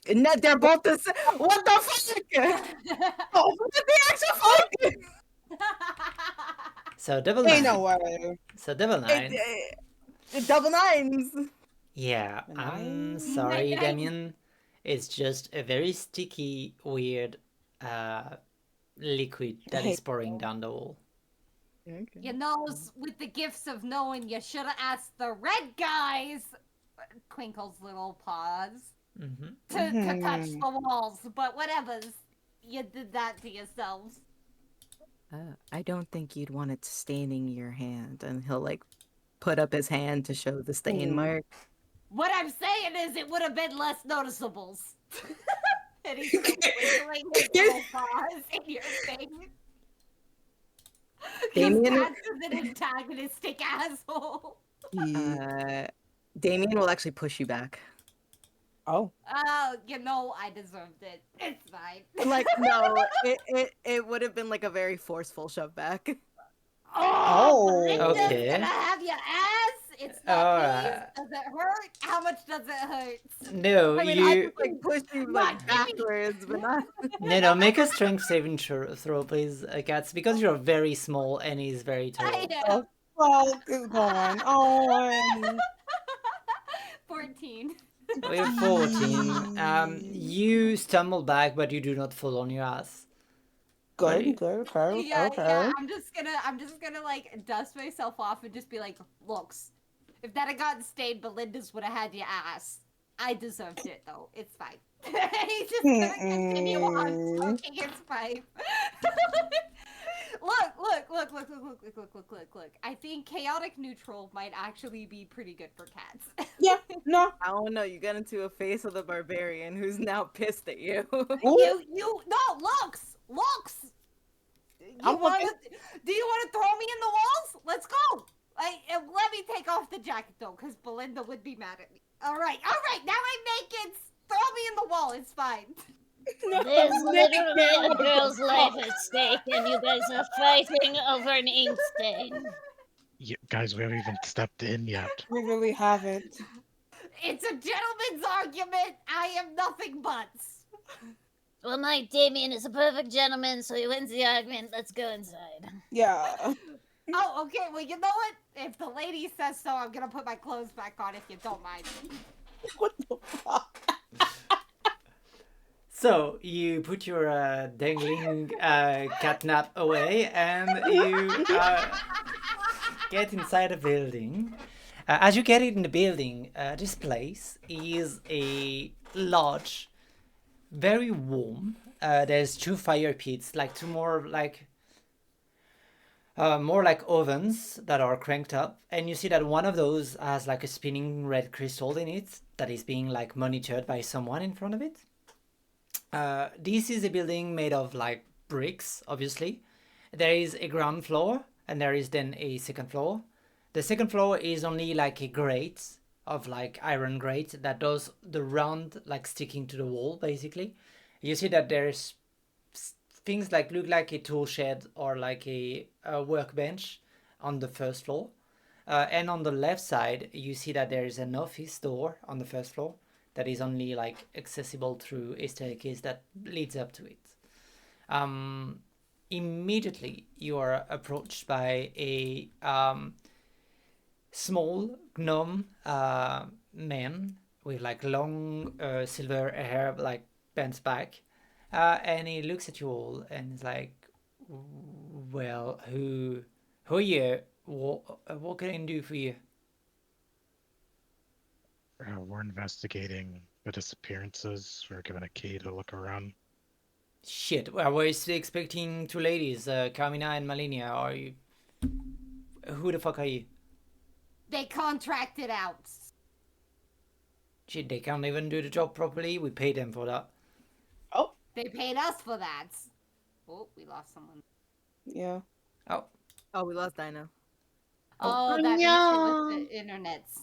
And they're both the same. What the fuck? Oh, what the actual fuck? So double Ain't nine. no way. So double nine. Double nines. Yeah, A I'm nine? sorry, Nine. Damien. It's just a very sticky, weird liquid that is pouring down the wall. Okay. You know, with the gifts of knowing, you should have asked the red guys. Twinkle's little paws Mm-hmm. to touch the walls, but whatever's. You did that to yourselves. I don't think you'd want it staining your hand. And he'll like put up his hand to show the stain mark. What I'm saying is, it would have been less noticeable. And he's still twinkling his little paws in your thing. Because Damien- Cats is an antagonistic asshole. Damien will actually push you back. Oh. Oh, you know, I deserved it. It's fine. Like, no, it would have been like a very forceful shove back. Oh, Belinda's Okay. gonna have your ass. It's not Alright. Does it hurt? How much does it hurt? No, I mean, I you. just like push you Not like backwards, but not. No, make a strength saving throw, please, Cats, because you're very small and he's very tall. I know. Well, it's going on. 14. We're 14. You stumble back, but you do not fall on your ass. Good, good, okay, Yeah, okay. yeah. I'm just gonna like dust myself off and just be like, looks, if that had gotten stained, Belinda's would have had your ass. I deserved it though. It's fine. He's just gonna continue on smoking his pipe. Look. I think chaotic neutral might actually be pretty good for cats. Yeah, no. I don't know. You get into a face of the barbarian who's now pissed at you. Looks. I'm looking. Do you want to throw me in the walls? Let's go. Let me take off the jacket though, because Belinda would be mad at me. All right. Now I'm naked. Throw me in the wall. It's fine. There's literally a girl's life at stake, and you guys are fighting over an ink stain. Guys, we haven't even stepped in yet. We really haven't. It's a gentleman's argument. I am nothing but. Well, my Damien is a perfect gentleman, so he wins the argument. Let's go inside. Yeah. Oh, okay. Well, you know what? If the lady says so, I'm gonna put my clothes back on if you don't mind. What the fuck? So you put your dangling catnap away, and you get inside the building. As you get in the building, this place is a large, very warm. There's two fire pits, like two more like ovens that are cranked up, and you see that one of those has like a spinning red crystal in it that is being like monitored by someone in front of it. This is a building made of like bricks, obviously. There is a ground floor and there is then a second floor. The second floor is only like a grate of like iron grate that does the round like sticking to the wall basically. You see that there's things like look like a tool shed or like a workbench on the first floor. And on the left side, you see that there is an office door on the first floor that is only like accessible through a staircase that leads up to it. Immediately you are approached by a small gnome man with like long silver hair like bent back, and he looks at you all and is like, well, who are you? What can I do for you? We're investigating the disappearances. We're given a key to look around. Shit, I was expecting two ladies, Carmina and Malinia. Are you? Who the fuck are you? They contracted out. Shit, they can't even do the job properly. We pay them for that. Oh. They paid us for that. Oh, we lost someone. Yeah. Oh. Oh, we lost Dino. Oh, that means it was the internet's.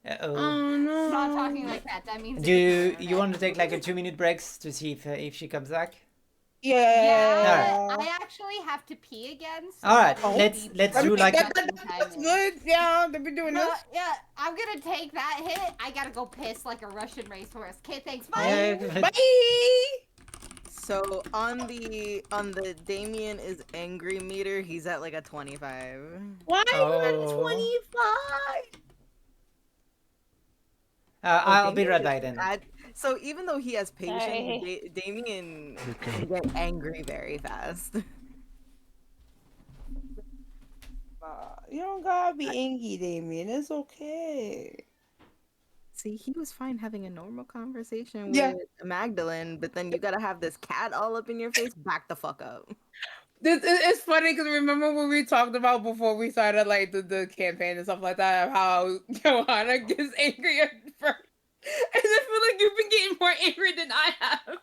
Uh-oh. Oh no. Not talking like that. That means. Do you want to take like a 2-minute breaks to see if she comes back? Yeah. I actually have to pee again. So All right, I let's need do to like. get That's good. Yeah, they've been doing this. Yeah, I'm gonna take that hit. I gotta go piss like a Russian racehorse. Okay, thanks. Bye. Yeah, Bye. So on the Damien is angry meter, he's at like a 25. Why are you at Oh. 25? I'll be Damien right is back then. So even though he has patience, Sorry. Damien You're can good. get angry very fast. You don't gotta be angry, Damien. It's okay. See, he was fine having a normal conversation Yeah. with Magdalene, but then you gotta have this cat all up in your face. Back the fuck up. It's funny because remember when we talked about before we started like the campaign and stuff like that, how Johanna gets angry at first. And I feel like you've been getting more angry than I have.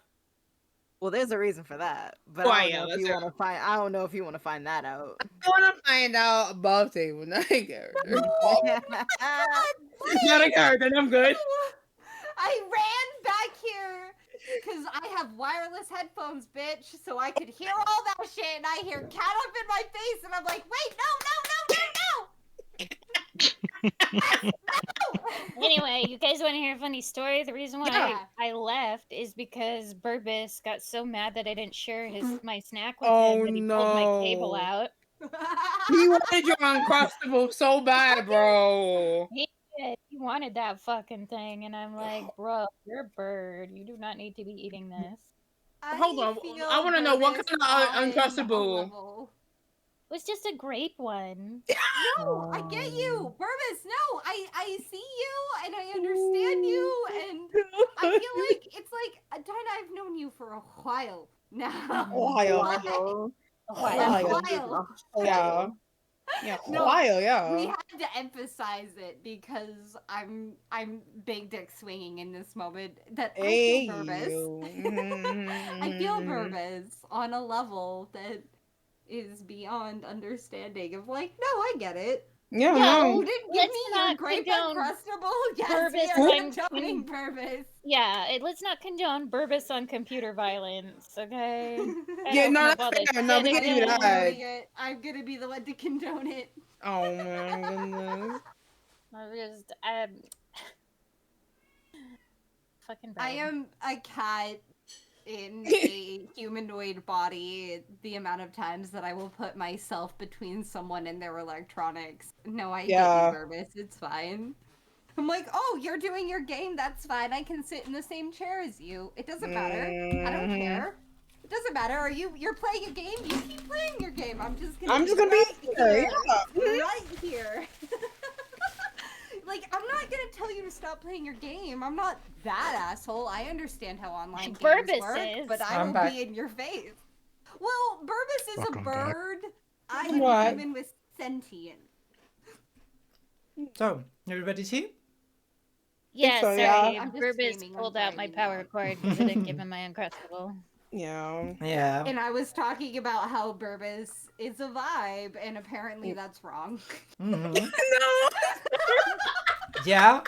Well, there's a reason for that, but Well, I don't yeah, know if that's you true. want to find. I don't know if you want to find that out. I want to find out above table, not a character. Not a character, I'm good. I ran back here because I have wireless headphones, bitch, so I could hear all that shit, and I hear cat up in my face, and I'm like, wait, no! Anyway, you guys want to hear a funny story? The reason why Yeah. I left is because Burbus got so mad that I didn't share my snack with Oh, him that he pulled my cable no. out. He wanted your Uncrustable so bad, bro. He did. He wanted that fucking thing, and I'm like, bro, you're a bird. You do not need to be eating this. Hold on, I want to know what kind of Uncrustable. It was just a grape one. No, I get you, Burbus. No, I see you and I understand you, and I feel like it's like Dinah, I've known you for a while now. Ohio. Ohio. Yeah. Yeah, No, Ohio, yeah. We had to emphasize it because I'm big dick swinging in this moment. That I feel Burbus. I feel Burbus on a level that is beyond understanding of like, no, I get it. Yeah, You no. didn't give me your not grape condone Uncrustable. Yes, Burbus we are on condoning Burbus. Yeah, let's not condone Burbus on computer violence, okay? Yeah, no, that's fair. No, we can do that. I'm gonna be the one to condone it. Oh my goodness. Fucking I bird. am a cat in a humanoid body. The amount of times that I will put myself between someone and their electronics. No, I get you, Burbus. It's fine. I'm like, oh, you're doing your game. That's fine. I can sit in the same chair as you. It doesn't matter. I don't care. It doesn't matter. You're playing a game? You keep playing your game. I'm just gonna be here. Right here. Like, I'm not gonna tell you to stop playing your game. I'm not that asshole. I understand how online games Burbus work, is. but I I'm will back. be in your face. Well, Burbus is Welcome a back. bird. I am a What? human with sentient. So, everybody's here? Yeah, so, sorry. yeah. I'm just Burbus screaming, pulled I'm out my finding power out. cord because I didn't give him my Uncrustable. Yeah. Yeah. And I was talking about how Burbus is a vibe, and apparently that's wrong. Mhm. No. Yeah.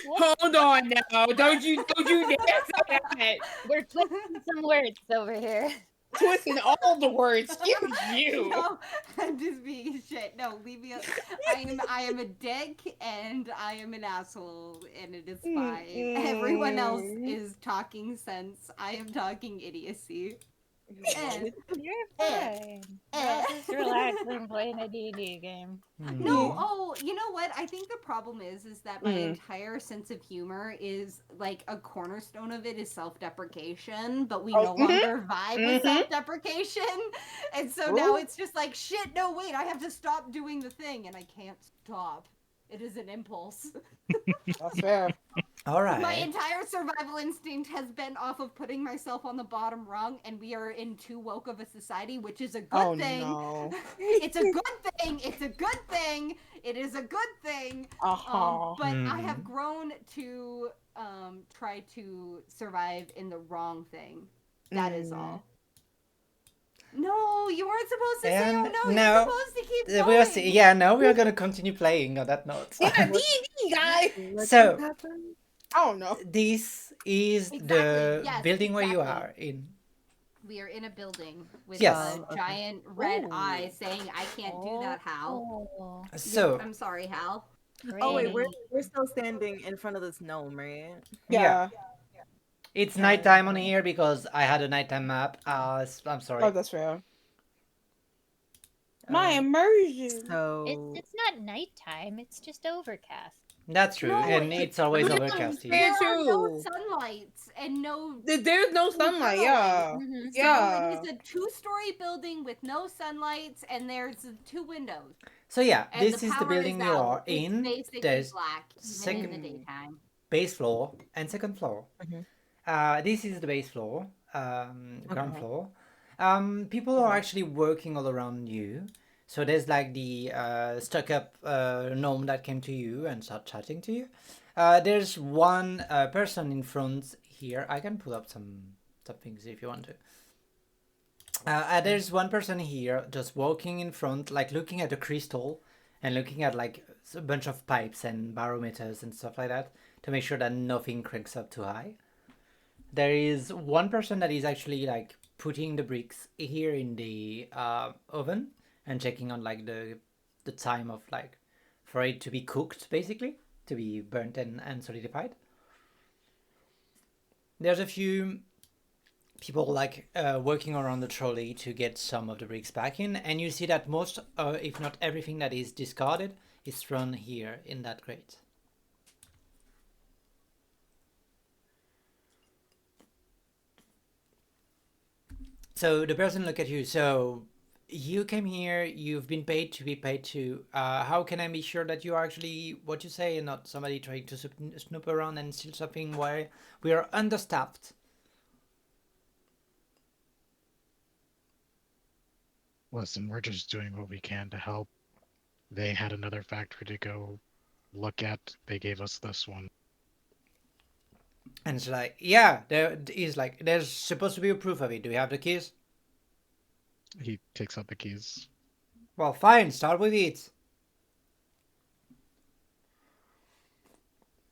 Hold on now. Don't you dare say that. We're twisting some words over here. Twisting all the words. Excuse you. No, I'm just being shit. No, leave me alone. I am a dick and I am an asshole, and it is fine. Everyone else is talking sense. I am talking idiocy. You're fine. I'll just relax and playing a D&D game. No, oh, you know what? I think the problem is that my entire sense of humor is like a cornerstone of it is self-deprecation, but we no longer vibe with self-deprecation. And so now it's just like, shit, no, wait, I have to stop doing the thing, and I can't stop. It is an impulse. That's fair. All right. My entire survival instinct has been off of putting myself on the bottom rung, and we are in too woke of a society, which is a good thing. No. It's a good thing. It's a good thing. It is a good thing. But I have grown to try to survive in the wrong thing. That is all. No, you weren't supposed to say, oh no, no, you're supposed to keep going. we'll see. Yeah, no, we are gonna continue playing on that note. Yeah, D&D, guys. So, I don't know. this is the Yes, building where you exactly. are in. We are in a building with Yes. a giant red eye saying, I can't do that, Hal. So, I'm sorry, Hal. Oh wait, we're still standing in front of this gnome, right? Yeah. It's nighttime on here because I had a nighttime map. I'm sorry. Oh, that's fair. My Um, immersion. So It's not nighttime. It's just overcast. That's true, No, and it's always no, overcast fair here. There are no too. sunlights and no There's no sunlight. Yeah. Mhm. So Yeah. it is a two-story building with no sunlights, and there's two windows. So yeah, And this the is the power building is you out. are It's in. basically There's black, even in the second daytime. base floor and second floor. Mhm. This is the base floor, ground Okay. floor. People are actually working all around you. So there's like the stuck-up gnome that came to you and start chatting to you. There's one person in front here. I can pull up some things if you want to. There's one person here just walking in front, like looking at a crystal and looking at like a bunch of pipes and barometers and stuff like that to make sure that nothing cranks up too high. There is one person that is actually like putting the bricks here in the oven and checking on like the time of like for it to be cooked, basically to be burnt and solidified. There's a few people like working around the trolley to get some of the bricks back in, and you see that most, if not everything that is discarded, is thrown here in that crate. So the person look at you. So you came here. You've been paid to be paid to. How can I be sure that you are actually what you say and not somebody trying to snoop around and steal something while we are understaffed? Listen, we're just doing what we can to help. They had another factory to go look at. They gave us this one. And it's like, yeah, there is like, there's supposed to be a proof of it. Do we have the keys? He takes out the keys. Well, fine. Start with it.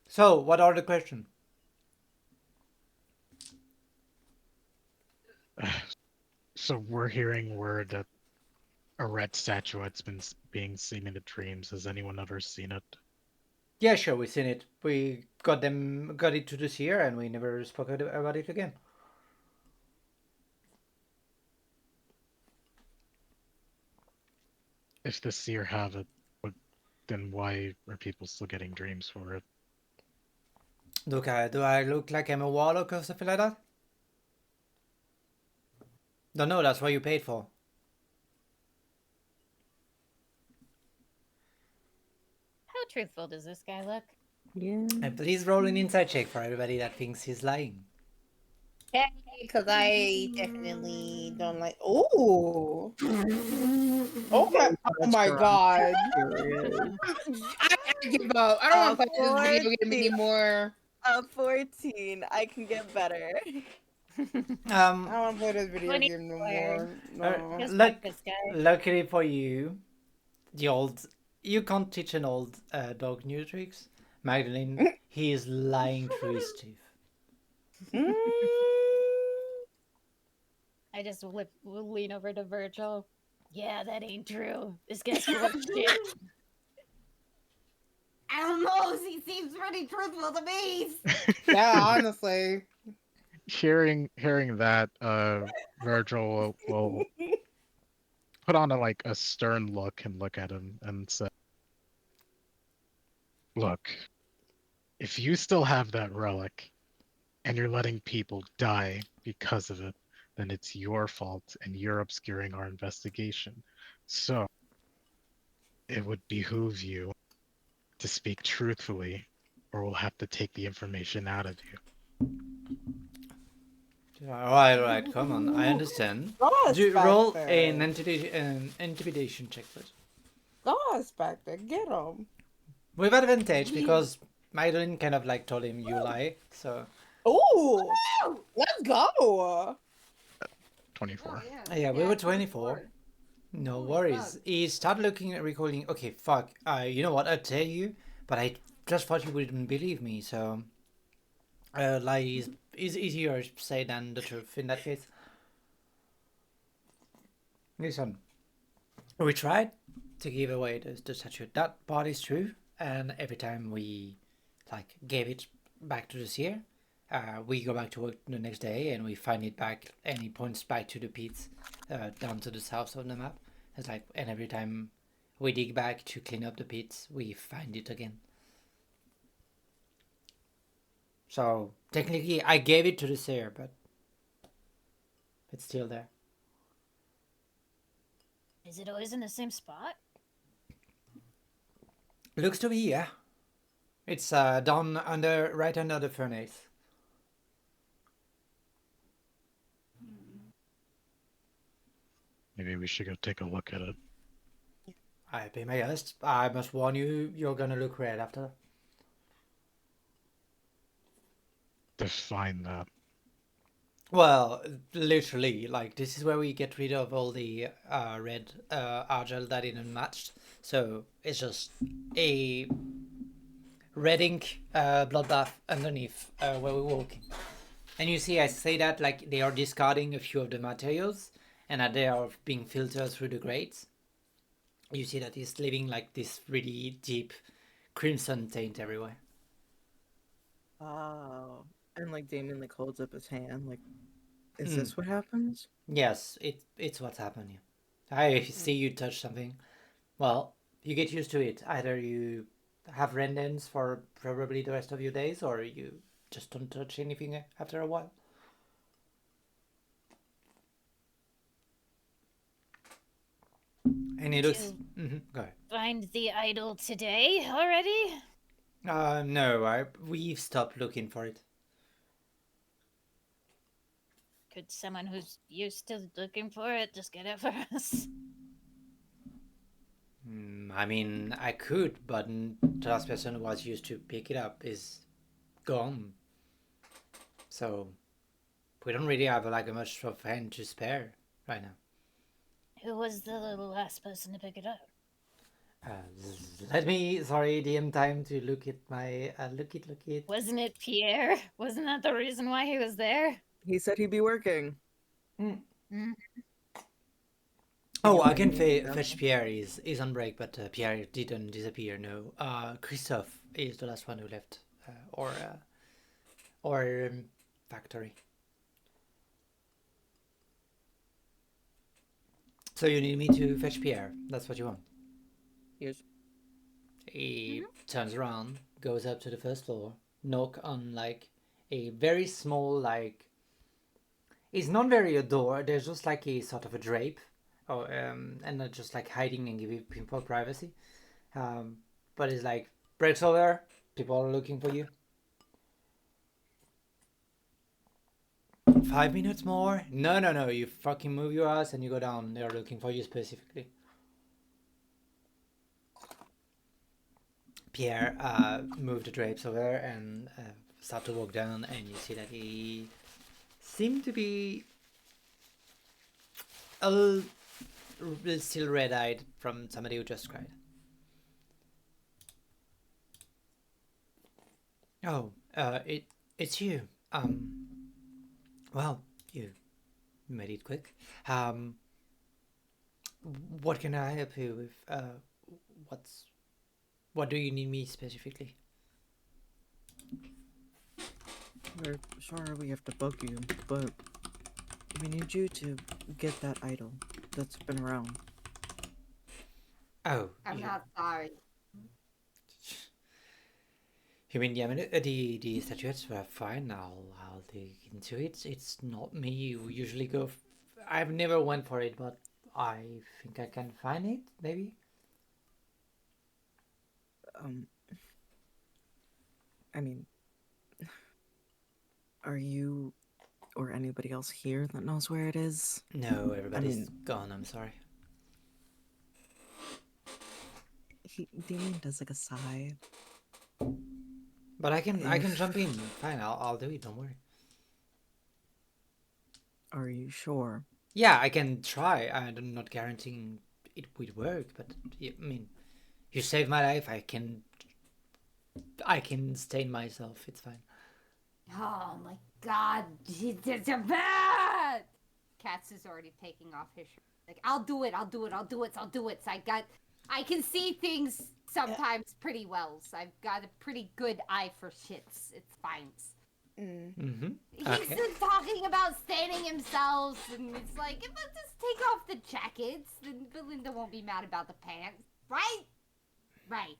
So, what are the questions? So we're hearing word that a red statuette's been being seen in the dreams. Has anyone ever seen it? Yeah, sure, we've seen it. We got it to this year, and we never spoke about it again. If the seer have it, then why are people still getting dreams for it? Do I look like I'm a warlock or something like that? Don't know. That's what you paid for. How truthful does this guy look? Yeah. And please roll an insight check for everybody that thinks he's lying. Okay, because I definitely don't like. Oh. Okay. Oh my god. I give up. I don't want to play this video game anymore. A 14. I can get better. I don't want to play this video 24. game no more. No. Just Look, like this guy. luckily for you, you can't teach an old dog new tricks. Magdalene, he is lying through his teeth. I just will lean over to Virgil. Yeah, that ain't true. This guy's full of shit. I don't know. He seems pretty truthful to me. Yeah, honestly. Hearing that, Virgil will put on a stern look and look at him and say, "Look, if you still have that relic, and you're letting people die because of it, then it's your fault and you're obscuring our investigation. So, it would behoove you to speak truthfully, or we'll have to take the information out of you." Alright, come on, I understand. Roll an intimidation check, please. God's back there. Get him. With advantage, because Magdalene kind of like told him you lie, so... Ooh. Let's go. 24. Yeah, we were 24. No worries. He started looking at recalling, okay, fuck, you know what, I'll tell you, but I just thought you wouldn't believe me, so... lie is easier to say than the truth in that case. Listen, we tried to give away the statue. That part is true, and every time we like gave it back to the seer, we go back to work the next day and we find it back, and he points back to the pits down to the south of the map. It's like, and every time we dig back to clean up the pits, we find it again. So technically, I gave it to the seer, but it's still there. Is it always in the same spot? Looks to be, yeah. It's down under, right under the furnace. Maybe we should go take a look at it. I pay my guest. I must warn you, you're gonna look red after. Define that. Well, literally, like, this is where we get rid of all the red argel that didn't match. So it's just a red ink bloodbath underneath where we're walking. And you see, I say that like they are discarding a few of the materials and that they are being filtered through the grates. You see that it's leaving like this really deep crimson taint everywhere. Oh. And like Damien like holds up his hand, like, is this what happens? Yes, it's what's happening. I see you touch something. Well, you get used to it. Either you have rendens for probably the rest of your days, or you just don't touch anything after a while. And it looks. Go ahead. Find the idol today already? No, we've stopped looking for it. Could someone who's used to looking for it just get it for us? I mean, I could, but the last person who was used to pick it up is gone. So we don't really have like a much of hand to spare right now. Who was the last person to pick it up? Let me, sorry, DM time to look at my, look it. Wasn't it Pierre? Wasn't that the reason why he was there? He said he'd be working. Oh, I can fetch Pierre, is on break, but Pierre didn't disappear, no. Christophe is the last one who left, or factory. So you need me to fetch Pierre, that's what you want? Yes. He turns around, goes up to the first floor, knock on like a very small, like, it's not very a door, there's just like a sort of a drape, or and not just like hiding and giving people privacy, but it's like, breaks over, people are looking for you. 5 minutes more? No, you fucking move your ass and you go down, they're looking for you specifically. Pierre moved the drapes over and start to walk down, and you see that he seemed to be still red-eyed from somebody who just cried. Oh, it's you. Well, you made it quick. What can I help you with? What do you need me specifically? We're sorry we have to bug you, but we need you to get that idol that's been around. Oh, I'm not sorry. You mean the statuettes were fine? I'll dig into it. It's not me who usually go. I've never went for it, but I think I can find it. Maybe. I mean, are you or anybody else here that knows where it is? No, everybody's gone. I'm sorry. Damien does like a sigh. But I can jump in. Fine, I'll do it. Don't worry. Are you sure? Yeah, I can try. I'm not guaranteeing it would work, but I mean, you saved my life. I can stain myself. It's fine. Oh my god, it's a bad. Katz is already taking off his shirt. Like, I'll do it. So I can see things sometimes pretty well. So I've got a pretty good eye for shits. It's fine. Mm-hmm. He's Okay. been talking about staining himself, and it's like, if I just take off the jackets, then Belinda won't be mad about the pants, right? Right.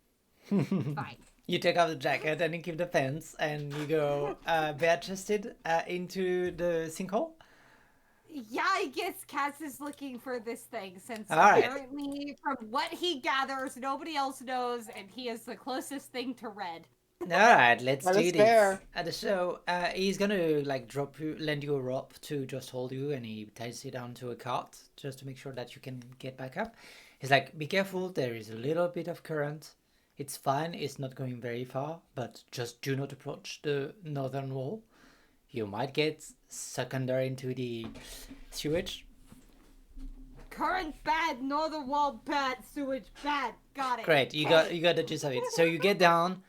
Fine. You take off the jacket and you keep the pants and you go bare-chested into the sinkhole. Yeah, I guess Cass is looking for this thing since All right. apparently, from what he gathers, nobody else knows, and he is the closest thing to Red. All right, let's That do is this. fair. So he's gonna like lend you a rope to just hold you, and he ties you down to a cart just to make sure that you can get back up. He's like, "Be careful. There is a little bit of current. It's fine. It's not going very far, but just do not approach the northern wall. You might get sucked under into the sewage." Current bad, northern wall bad, sewage bad. Got it. Great, you got the gist of it. So you get down.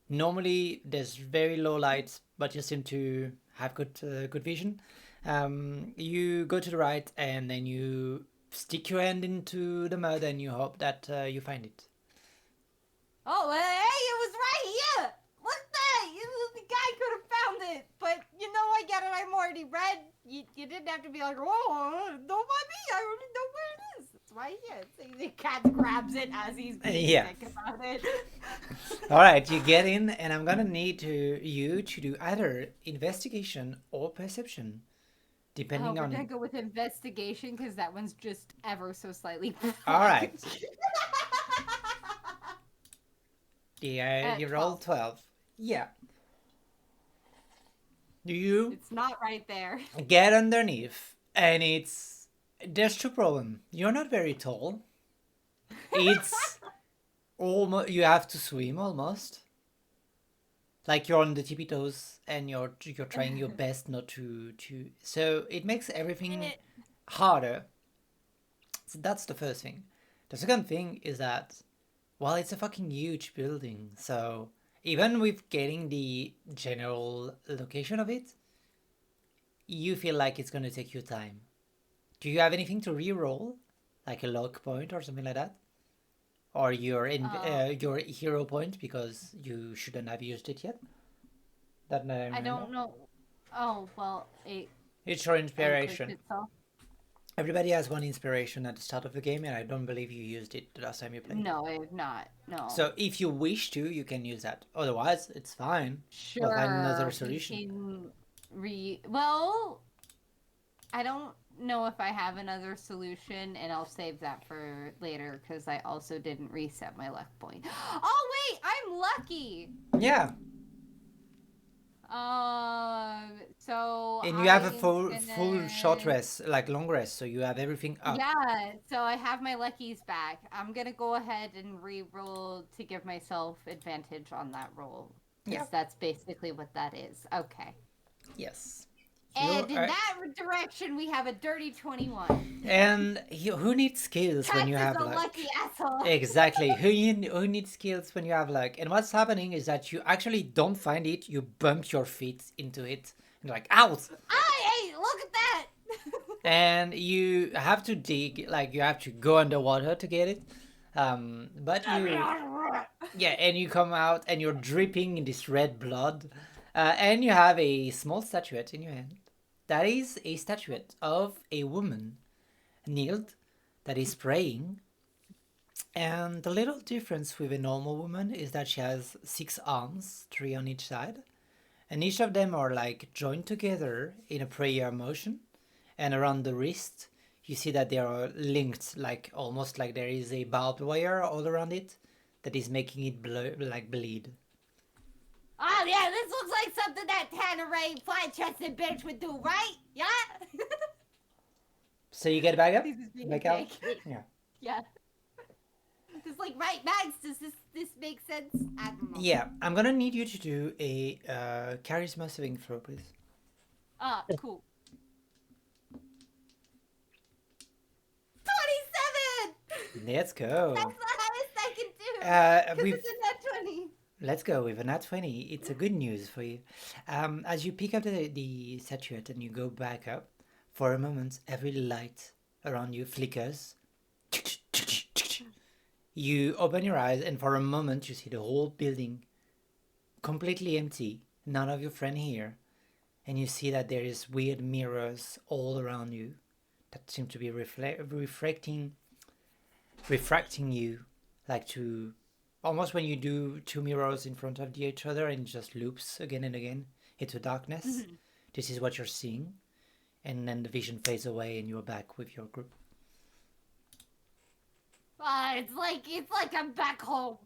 Normally, there's very low light, but you seem to have good vision. You go to the right, and then you stick your hand into the mud, and you hope that you find it. Oh, hey, it was right here. Look that. The guy could have found it, but you know, I get it. I'm already Red. You didn't have to be like, oh, don't mind me. I already know where it is. It's right here. So the cat grabs it as he's being Yeah. sick about it. All right, you get in, and I'm gonna need you to do either investigation or perception, depending We're on. gonna go with investigation because that one's just ever so slightly. All right. Yeah, At you roll 12. Yeah. You It's not right there. get underneath, and there's two problems. You're not very tall. It's almost you have to swim almost. Like you're on the tippy toes, and you're trying your best not to. So it makes everything harder. So that's the first thing. The second thing is that, well, it's a fucking huge building, so even with getting the general location of it, you feel like it's gonna take you time. Do you have anything to re-roll, like a luck point or something like that, or your your hero point because you shouldn't have used it yet? That I I remember. don't know. Oh well, It's your encrypt inspiration. itself. Everybody has one inspiration at the start of the game, and I don't believe you used it the last time you played. No, I have not. No. So if you wish to, you can use that. Otherwise, it's fine. Sure. We'll find another we solution. can Well, I don't know if I have another solution, and I'll save that for later because I also didn't reset my luck point. Oh wait, I'm lucky. Yeah, So and you have a I'm full short gonna- rest, like long rest, so you have everything up. Yeah, so I have my luckies back. I'm gonna go ahead and re-roll to give myself advantage on that roll. Because Yeah. that's basically what that is. Okay. Yes. And in You're- that direction, we have a dirty 21. and who needs skills when you have That's a luck? lucky asshole. Exactly. Who needs skills when you have luck? And what's happening is that you actually don't find it. You bump your feet into it. And you're like, ouch! Hey, look at that! And you have to dig, like you have to go underwater to get it. But yeah, and you come out and you're dripping in this red blood, and you have a small statuette in your hand. That is a statuette of a woman kneeled that is praying. And the little difference with a normal woman is that she has 6 arms, 3 on each side, and each of them are like joined together in a prayer motion. And around the wrist, you see that they are linked, like almost like there is a barbed wire all around it that is making it bleed. Oh, yeah, this looks like something that Tanneray flat-chested bitch would do, right? Yeah? So you get back up, This is being back out. fake. Yeah. Yeah. It's like, right, Max, does this make sense? I don't know. Yeah, I'm gonna need you to do a charisma saving throw, please. Cool. 27! Let's go. That's the highest I can do. Because We've it's a net 20. Let's go with a nat 20. It's a good news for you. As you pick up the statuette and you go back up, for a moment, every light around you flickers. You open your eyes, and for a moment, you see the whole building completely empty. None of your friend here. and you see that there is weird mirrors all around you that seem to be refracting you, like to almost when you do two mirrors in front of each other and it just loops again and again into darkness. This is what you're seeing, and then the vision fades away and you're back with your group. It's like I'm back home.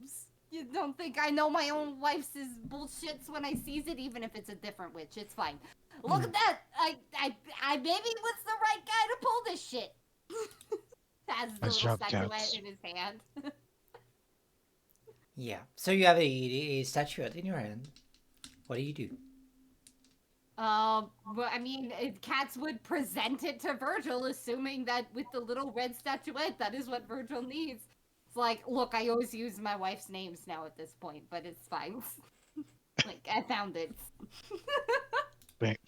You don't think I know my own wife's bullshits when I sees it, even if it's a different witch. It's fine. Look at that. I maybe was the right guy to pull this shit. Has the Nice little job, statuette Cats. in his hand. Yeah. So you have a statuette in your hand. What do you do? Well, I mean, Cats would present it to Virgil, assuming that with the little red statuette, that is what Virgil needs. It's like, look, I always use my wife's names now at this point, but it's fine. Like, I found it.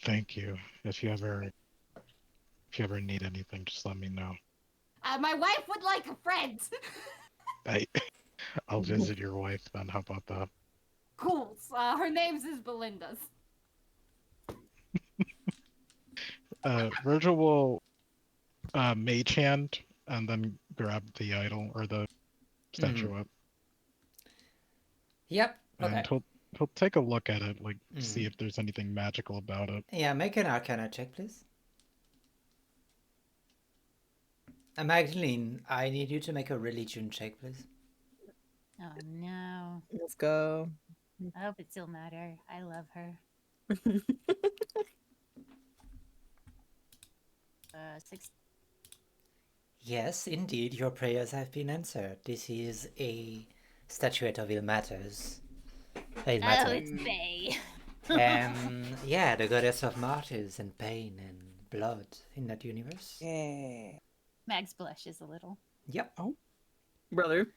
Thank you. If you ever need anything, just let me know. My wife would like a friend. I'll visit your wife then. How about that? Cool. Her name's is Belinda's. Virgil will mage hand and then grab the idol or the statuette. Yep. Okay. And he'll take a look at it, like see if there's anything magical about it. Yeah, make an Arcana check, please. Magdalene, I need you to make a religion check, please. Oh no. Let's go. I hope it still matter. I love her. 6. Yes, indeed, your prayers have been answered. This is a statuette of Ilmater's. Oh, it's Bay. Yeah, the goddess of martyrs and pain and blood in that universe. Yeah. Mags blushes a little. Yep. Oh, brother.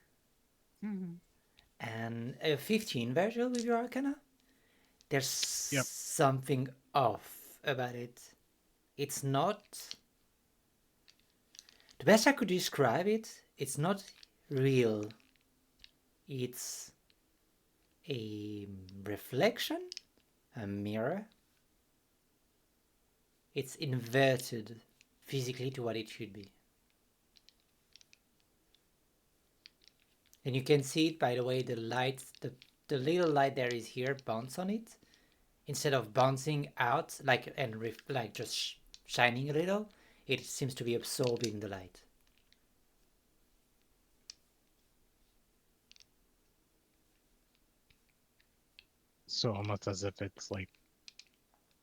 And a 15, Virgil, with your Arcana? There's something off about it. It's not... The best I could describe it, it's not real. It's a reflection, a mirror. It's inverted physically to what it should be. And you can see it by the way the light, the little light there is here bounce on it. Instead of bouncing out like just shining a little, it seems to be absorbing the light. So almost as if it's like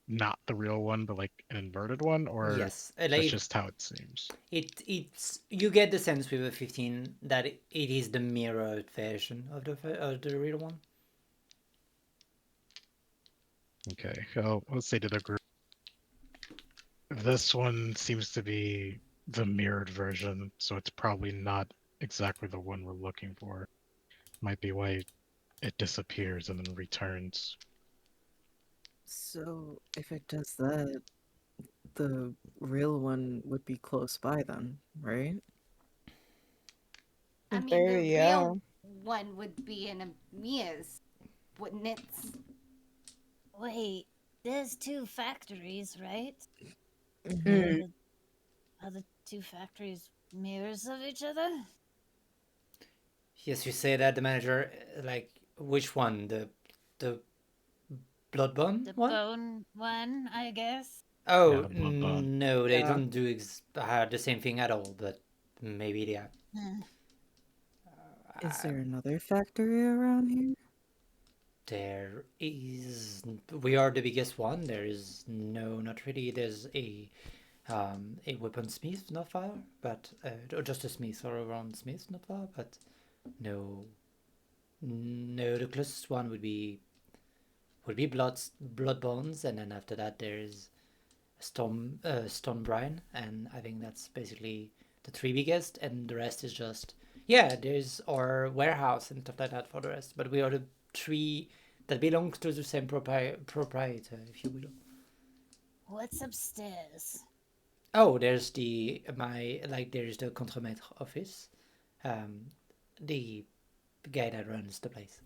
not the real one, but like an inverted one, or yes, that's just how it seems. It's you get the sense with a 15 that it is the mirrored version of the real one. Okay, so let's say to the group, this one seems to be the mirrored version, so it's probably not exactly the one we're looking for. Might be why it disappears and then returns. So, if it does that, the real one would be close by then, right? I mean, There, the yeah. real one would be in Mia's, wouldn't it? Wait, there's 2 factories, right? Mhm. Are the 2 factories mirrors of each other? Yes, you say that the manager, like which one? The Bloodbone The one? bone one, I guess. Oh Yeah, the Bloodbone. no, they Yeah. don't do the same thing at all. But maybe they are. Is there another factory around here? There is. We are the biggest one. There is no, not really. There's a weaponsmith not far, but or just a smith or around smith not far, but no. No, the closest one would be Bloodbones, and then after that there is Stonebrine, and I think that's basically the 3 biggest, and the rest is just there's our warehouse and stuff like that for the rest. But we are the 3 that belongs to the same proprietor, if you will. What's upstairs? Oh, there's there's the contremaître office, the guy that runs the place.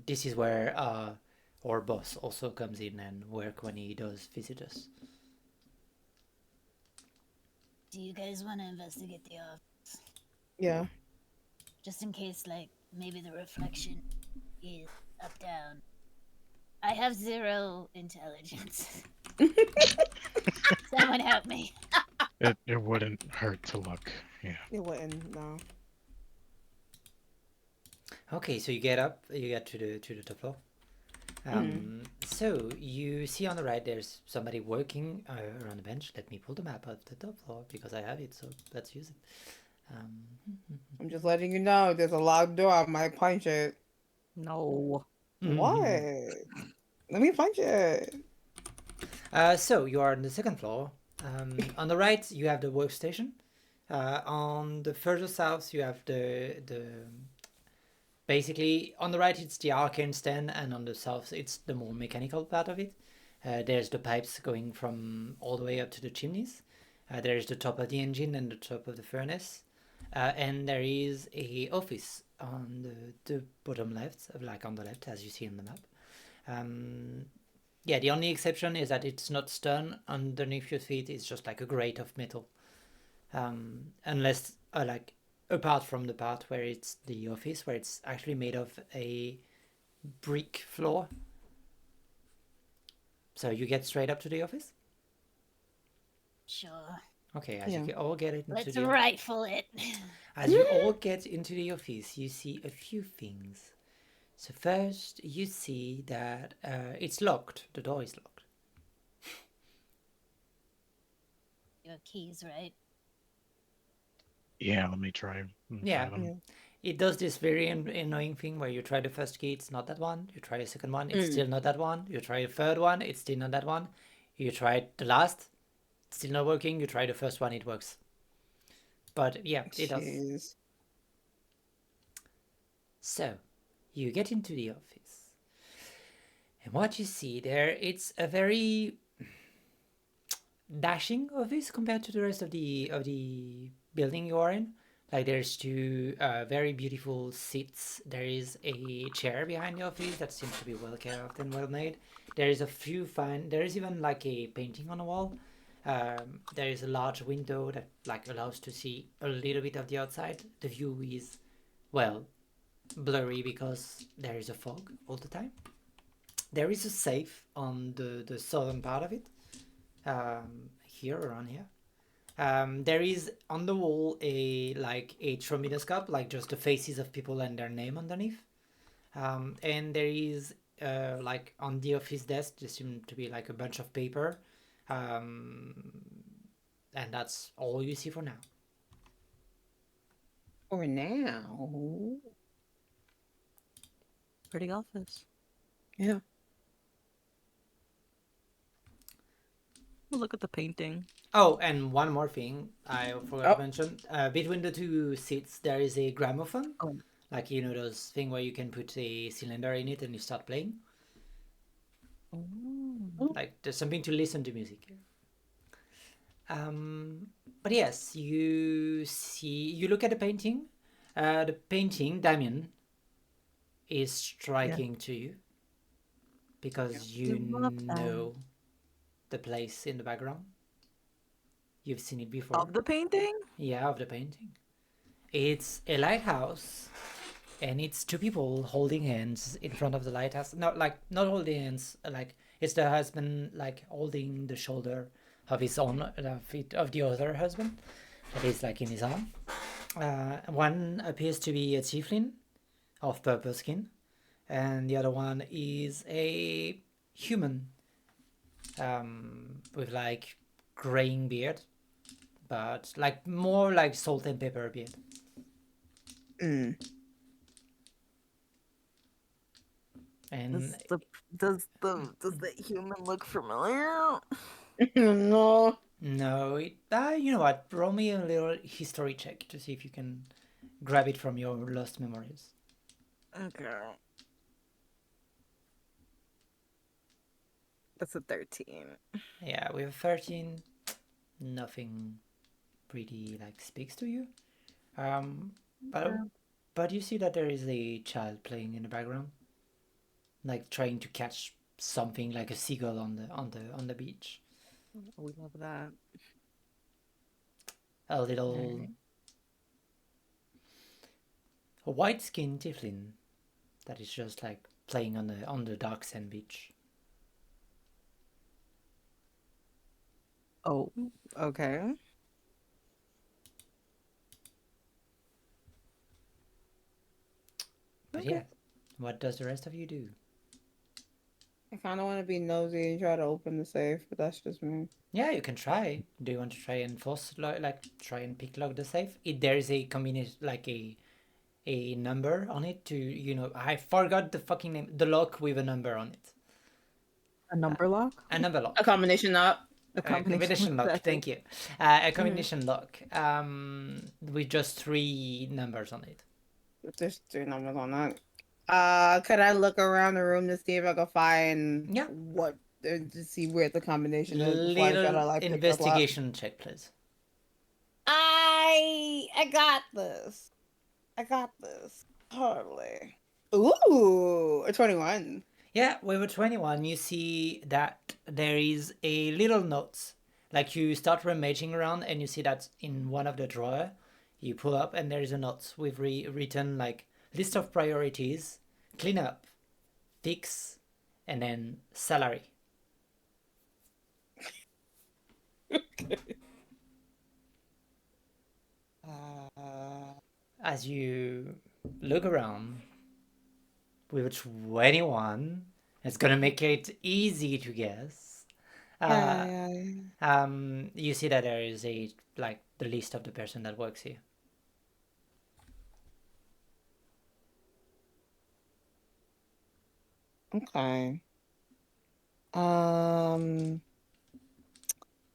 This is where Our boss also comes in and work when he does visit us. Do you guys want to investigate the office? Yeah. Just in case, like, maybe the reflection is up down. I have 0 intelligence. Someone help me. It wouldn't hurt to look. Yeah. It wouldn't. No. Okay, so you get up, you get to the top floor. So you see on the right there's somebody working around the bench. Let me pull the map of the top floor because I have it, so let's use it. I'm just letting you know. There's a locked door. I might punch it. No. What? Let me punch it. So you are on the second floor. On the right you have the workstation. On the further south you have the basically on the right it's the arcane stand, and on the south it's the more mechanical part of it. There's the pipes going from all the way up to the chimneys. There's the top of the engine and the top of the furnace. And there is a office on the bottom left, like on the left as you see on the map. Yeah, the only exception is that it's not stone underneath your feet. It's just like a grate of metal. Unless like apart from the part where it's the office, where it's actually made of a brick floor. So you get straight up to the office? Sure. Okay, as you all get into Let's the rifle it. As you all get into the office, you see a few things. So first, you see that it's locked. The door is locked. You have keys, right? Yeah, let me try. Yeah. Them. It does this very annoying thing where you try the first key, it's not that one. You try the second one, it's still not that one. You try the third one, it's still not that one. You try the last, it's still not working. You try the first one, it works. But yeah, it does. So, you get into the office. And what you see there, it's a very dashing office compared to the rest of the building you are in. Like there's two very beautiful seats. There is a chair behind the office that seems to be well cared of and well made. There is a few fine. There is even like a painting on the wall. There is a large window that like allows to see a little bit of the outside. The view is, well, blurry because there is a fog all the time. There is a safe on the southern part of it. Here, around here. There is on the wall a trombinoscope, like just the faces of people and their name underneath. And there is like on the office desk there seems to be like a bunch of paper. And that's all you see for now. For now. Pretty office. Yeah. We'll look at the painting. Oh, and one more thing I forgot to mention. Between the two seats, there is a gramophone. Oh. Like, you know, those thing where you can put a cylinder in it and you start playing. Oh. Like, there's something to listen to music. But yes, you look at the painting. The painting, Damien, is striking to you. Because you know the place in the background. You've seen it before. Of the painting? Yeah, of the painting. It's a lighthouse, and it's two people holding hands in front of the lighthouse. Not holding hands. Like it's the husband like holding the shoulder of his own of the other husband that is like in his arm. One appears to be a tiefling of purple skin, and the other one is a human with like graying beard, but like more like salt and pepper beard. And does the human look familiar? No. No, you know what? Roll me a little history check to see if you can grab it from your lost memories. Okay. That's a 13. Yeah, with 13, nothing really like speaks to you. But you see that there is a child playing in the background, like trying to catch something like a seagull on the beach. We love that. A little Alright. a white-skinned tiefling that is just like playing on the dark sand beach. Oh, okay. But Okay. yeah, what does the rest of you do? I kind of want to be nosy and try to open the safe, but that's just me. Yeah, you can try. Do you want to try and try and pick lock the safe? There is a combination like a number on it to I forgot the fucking name. The lock with a number on it. A number lock? A number A lock. combination up. A A combination combination lock. that Thank is- you. A combination lock. With just 3 numbers on it. There's 3 numbers on that. Could I look around the room to see if I can find Yeah. what to see where the combination is before I try to Little like pick this lock? investigation check, please. I got this. I got this. Totally. Ooh, a 21. Yeah, with a 21, you see that there is a little note. Like you start rummaging around and you see that in one of the drawer, you pull up and there is a note with written like list of priorities, clean up, fix, and then salary. As you look around with a 21, it's gonna make it easy to guess. Yeah. You see that there is the list of the person that works here. Okay.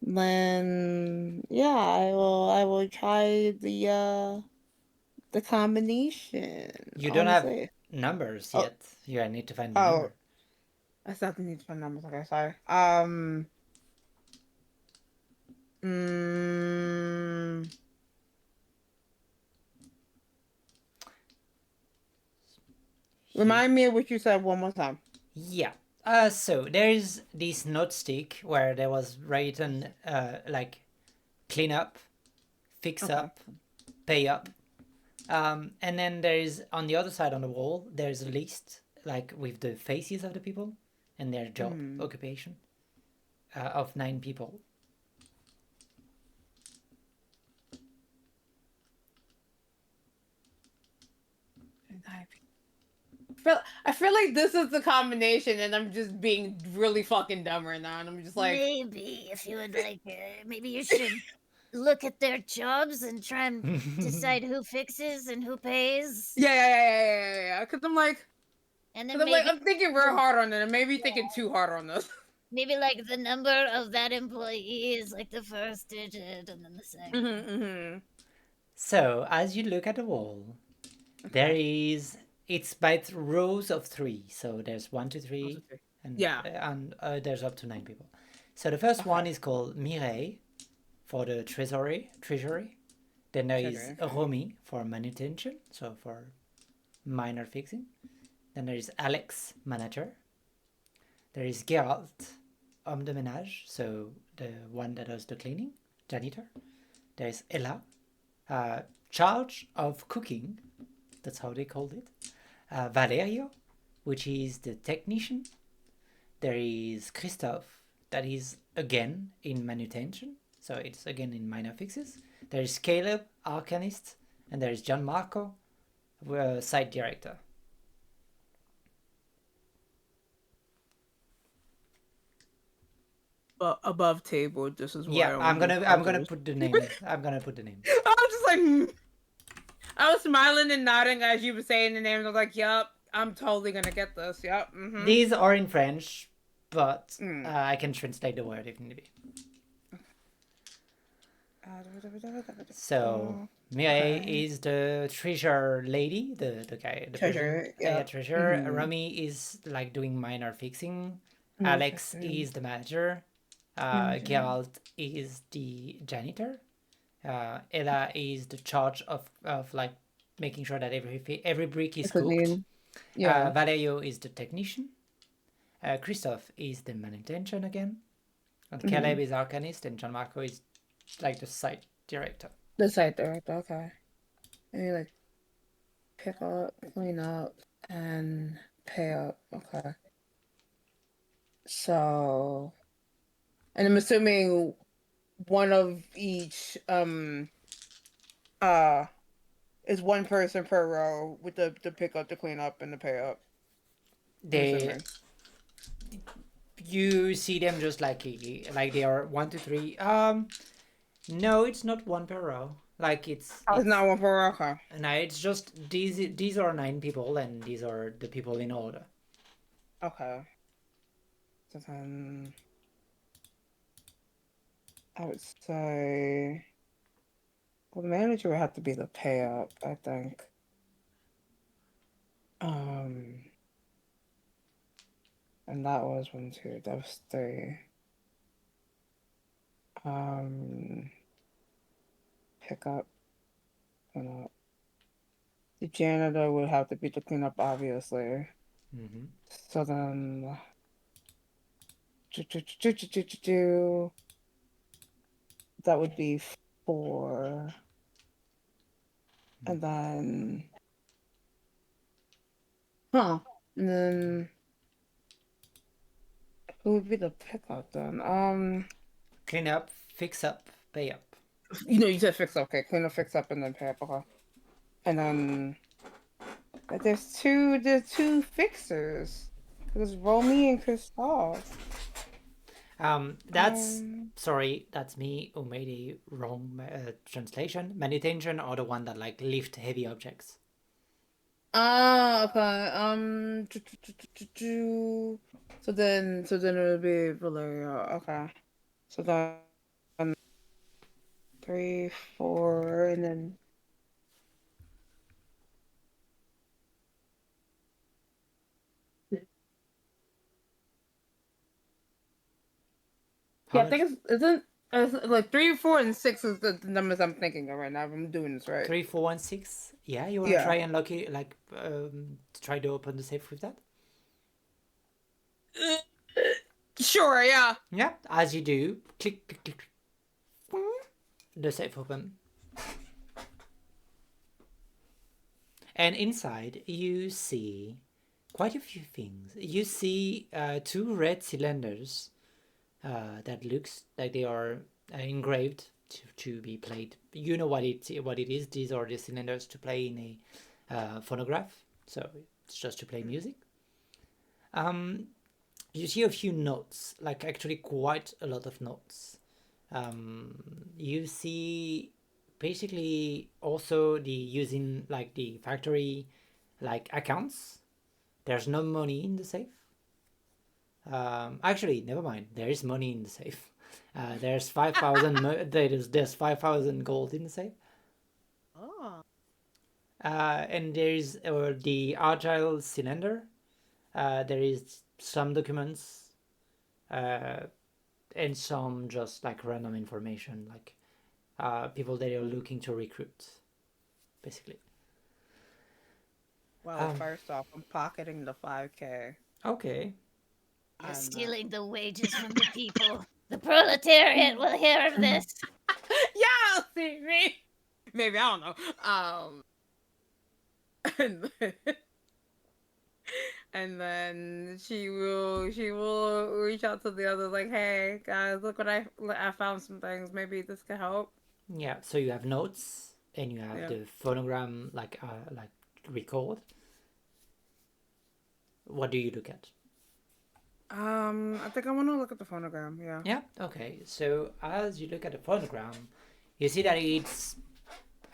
Then yeah, I will try the combination. You on don't the have safe. numbers Oh. yet. You need to find the Oh. number. I still have to need to find numbers. Okay, sorry. Mm, Remind me of what you said one more time. Yeah. So there is this note stick where there was written like clean up, fix Okay. up, pay up. And then there is on the other side on the wall there's a list like with the faces of the people and their job occupation of 9 people. I feel like this is the combination, and I'm just being really fucking dumb right now, and I'm just like, Maybe if you would like, maybe you should look at their jobs and try and decide who fixes and who pays. yeah. Because I'm like, And then 'cause maybe, I'm thinking real hard on it, and maybe thinking too hard on this. maybe like the number of that employee is like the first digit and then the second. So as you look at the wall, there is it's by rows of 3. So there's 1, 2, 3, and Yeah. and there's up to 9 people. So the first one is called Mireille for the treasury. Then there is Treasury, okay. Romy for manutention, so for minor fixing. Then there is Alex, manager. There is Geralt, homme de ménage, so the one that does the cleaning, janitor. There is Ella, charge of cooking, that's how they called it. Valerio, which is the technician. There is Christophe, that is again in manutention, so it's again in minor fixes. There is Caleb, arcanist, and there is Gianmarco, site director. Above table, this is why Yeah, I'm gonna put the name. I'm gonna put the name. I was just like, I was smiling and nodding as you were saying the names. I was like, "Yup, I'm totally gonna get this." Yup. These are in French, but I can translate the word if need be. So Mireille is the treasure lady, the guy, the Treasurer, person. yeah. Treasurer. Rami is like doing minor fixing. Alex is the manager. Geralt is the janitor. Ella is the charge of like making sure that every brick is cooked. Yeah. Valerio is the technician. Christoph is the manutention again, and Mhm. Caleb is arcanist, and Gianmarco is like the site director. The site director, okay. And you like pick up, clean up, and pay up. Okay. So, and I'm assuming one of each is one person per row with the pick up, the clean up, and the pay up. They, you see them just like they are 1, 2, 3. No, it's not one per row. Like it's Oh, it's not one per row. Okay. no, it's just these are 9 people, and these are the people in order. Okay. So then I would say, well, the manager would have to be the pay up, I think. And that was 1, 2. That was 3. Pick up, clean up. The janitor would have to be the clean up, obviously. Mm-hmm. So then, that would be 4. And then, and then, who would be the pickup then? Clean up, fix up, pay up. You said fix up, okay. Clean up, fix up, and then pay up, okay. And then, but there's two fixers. There's Romy and Christoph. That's sorry, that's me who made a wrong translation. Manutention are the one that like lift heavy objects. Ah, okay. So then it would be Valeria. Okay. So then 3, 4, and then. Yeah, I think it's like 3, 4, and 6 is the numbers I'm thinking of right now. If I'm doing this right. 3, 4, and 6. Yeah, you wanna try and lock it, like try to open the safe with that? Sure. Yeah. Yeah, as you do, click, click, click. The safe open. And inside you see quite a few things. You see 2 red cylinders that looks like they are engraved to be played. You know what it is. These are the cylinders to play in a phonograph. So it's just to play music. You see a few notes, like actually quite a lot of notes. You see basically also the using like the factory like accounts. There's no money in the safe. Actually, never mind. There is money in the safe. There's 5,000. There's 5,000 gold in the safe. Oh. And there's the agile cylinder. There is some documents, and some just like random information, like people that are looking to recruit, basically. Well, first off, I'm pocketing the 5K. Okay. You're stealing the wages from the people. The proletariat will hear of this. Y'all see me? Maybe, I don't know. And then she will reach out to the others like, hey guys, look what I found some things. Maybe this could help. Yeah. So you have notes and you have the phonogram like record. What do you look at? I think I want to look at the phonogram. Yeah. Yeah. Okay. So as you look at the phonogram, you see that it's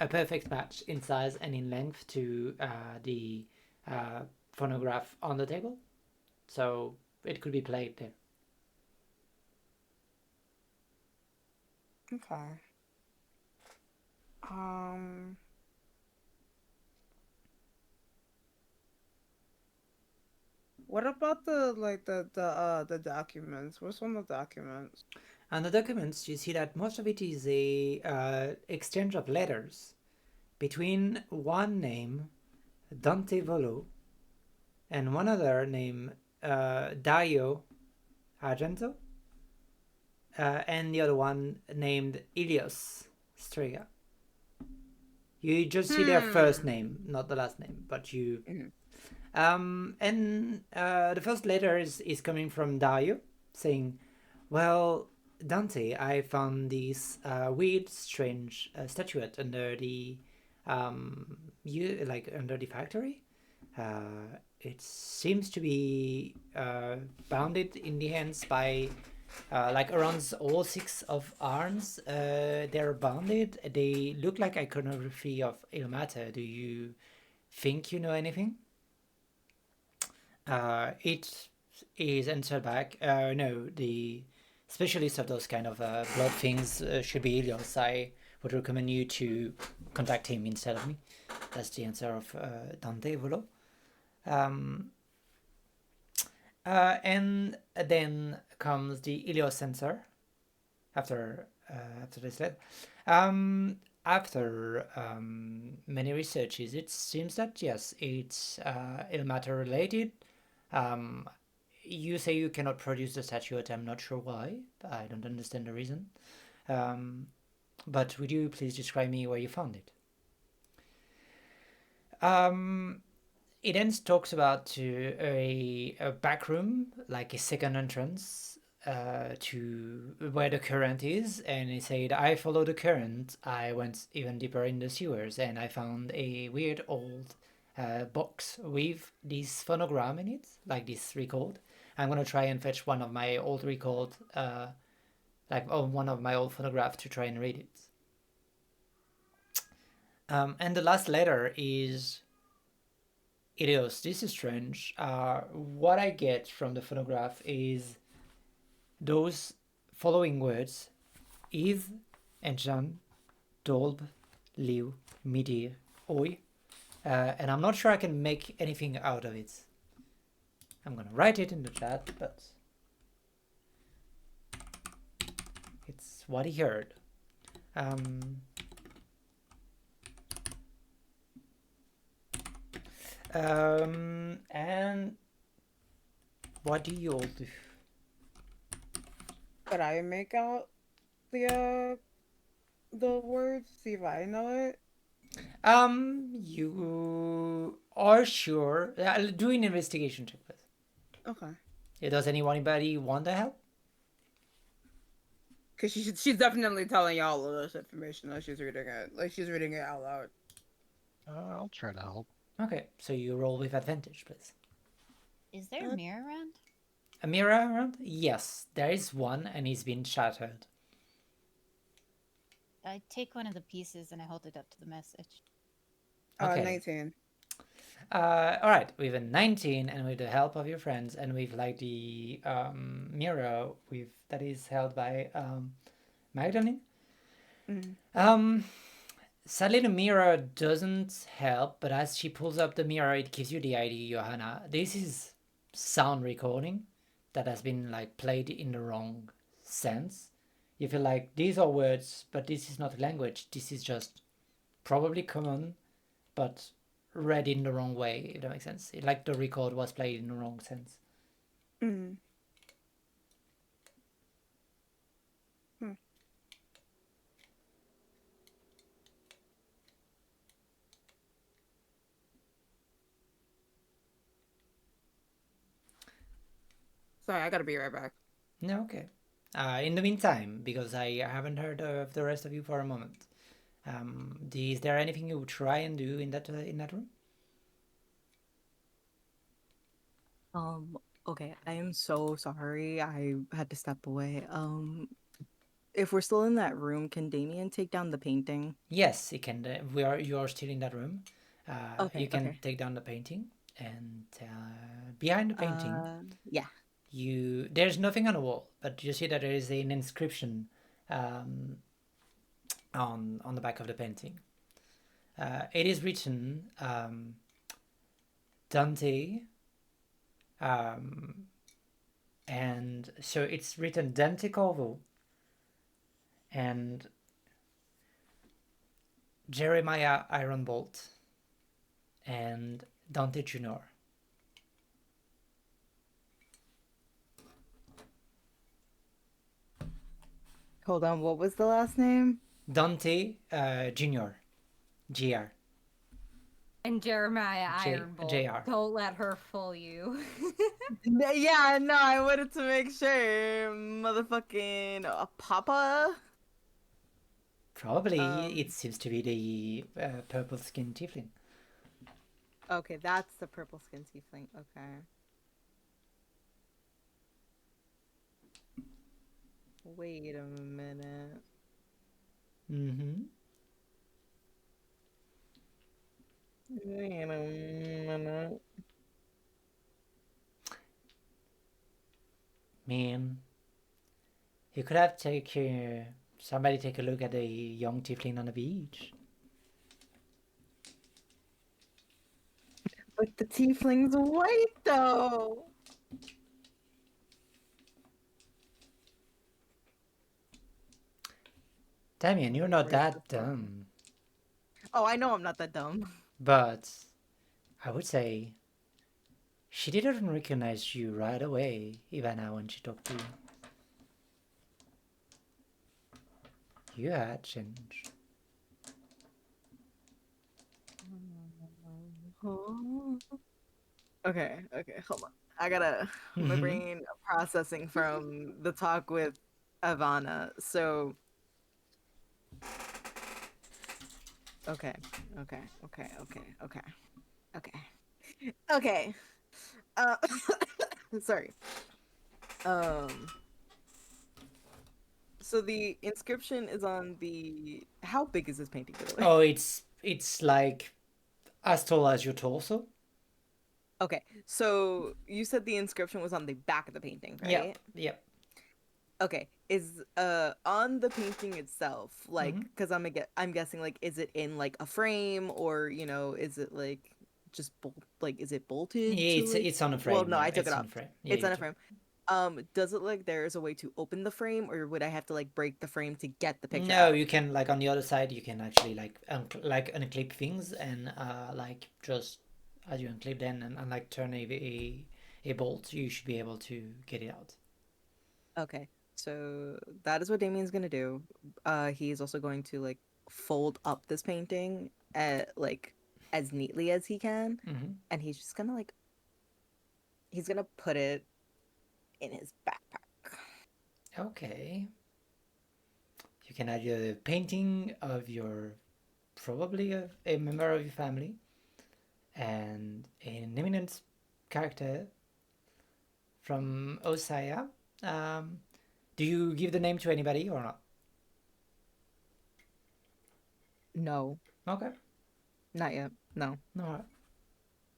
a perfect match in size and in length to the phonograph on the table, so it could be played there. Okay. What about the documents? What's on the documents? On the documents, you see that most of it is a exchange of letters between one name, Dante Volo, and one other named Dario Argento, and the other one named Ilios Strega. You just see their first name, not the last name, but you. And the first letter is coming from Dario, saying, "Well, Dante, I found this weird, strange statuette under the under the factory. It seems to be bounded in the hands by like around all 6 of arms. They're bounded. They look like iconography of Ilmater. Do you think you know anything?" It is answered back. No, the specialist of those kind of blood things should be Ilios. I would recommend you to contact him instead of me. That's the answer of Dante Volo. And then comes the Ilios sensor after this letter. After many researches, it seems that yes, it's Ilmater related. You say you cannot produce the statuette. I'm not sure why. I don't understand the reason. But would you please describe me where you found it? It then talks about a back room, like a second entrance to where the current is, and he said, "I followed the current. I went even deeper in the sewers, and I found a weird old box with this phonogram in it, like this record. I'm gonna try and fetch one of my old record, one of my old phonographs to try and read it." And the last letter is Ilios. This is strange. What I get from the phonograph is those following words: Eve, Enjan, Dolb, Liu, Midir, Oi. And I'm not sure I can make anything out of it. I'm gonna write it in the chat, but it's what he heard. And what do you all do? Could I make out the words? See if I know it. You are sure? Do an investigation check, please. Okay. Does anybody want to help? Because she's definitely telling y'all all of this information as she's reading it. Like, she's reading it out loud. I'll try to help. Okay, so you roll with advantage, please. Is there a mirror around? A mirror around? Yes, there is one, and it's been shattered. I take one of the pieces and I hold it up to the message. Okay. 19. All right, with a 19, and with the help of your friends, and with like the mirror with that is held by Magdalene. Sadly, the mirror doesn't help, but as she pulls up the mirror, it gives you the idea, Johanna. This is sound recording that has been like played in the wrong sense. You feel like these are words, but this is not language. This is just probably common, but read in the wrong way, if that makes sense. Like the record was played in the wrong sense. Sorry, I gotta be right back. No, okay. In the meantime, because I haven't heard of the rest of you for a moment, is there anything you would try and do in that room? Okay, I am so sorry. I had to step away. If we're still in that room, can Damien take down the painting? Yes, he can. You are still in that room. Okay, you can okay. take down the painting, and behind the painting, Yeah. there's nothing on the wall, but you see that there is an inscription on the back of the painting. It is written Dante, and so it's written Dante Corvo and Jeremiah Ironbolt and Dante Junior. Hold on, what was the last name? Dante Jr. Jr. And Jeremiah J- Ironbolt. JR. Don't let her fool you. Yeah, no, I wanted to make sure. Motherfucking Papa? Probably it seems to be the purple skin tiefling. Okay, that's the purple skin tiefling. Okay. Wait a minute. Mm-hmm. Wait a minute. Man, you could have somebody take a look at a young tiefling on the beach. But the tiefling's white, though. Damien, you're not Racist that fuck. dumb. Oh, I know I'm not that dumb. But I would say she didn't recognize you right away, Ivana, when she talked to you. You had changed. Okay, hold on. I gotta my Mhm. brain processing from the talk with Ivana. So okay. Okay. Uh sorry. So the inscription is on the how big is this painting, by the way? Oh, it's like as tall as your torso. Okay. So you said the inscription was on the back of the painting, right? Yep. Okay. Is on the painting itself, like, Mhm. because I'm guessing, like, is it in like a frame, or is it like just is it bolted Yeah, to it's on a well, frame. no, Yeah, I took it it's on off. a frame. Yeah, It's you on a took. frame. Does it like there is a way to open the frame, or would I have to like break the frame to get the picture No, out? you can like on the other side. You can actually like unclip things and like just as you unclip them and like turn a bolt, you should be able to get it out. Okay, so that is what Damien's gonna do. He's also going to like fold up this painting like as neatly as he can, Mm-hmm. and he's just gonna like he's gonna put it in his backpack. Okay. You can add a painting of your probably a member of your family and an eminent character from Ossaïa. Do you give the name to anybody or not? No, Okay. not yet. No. All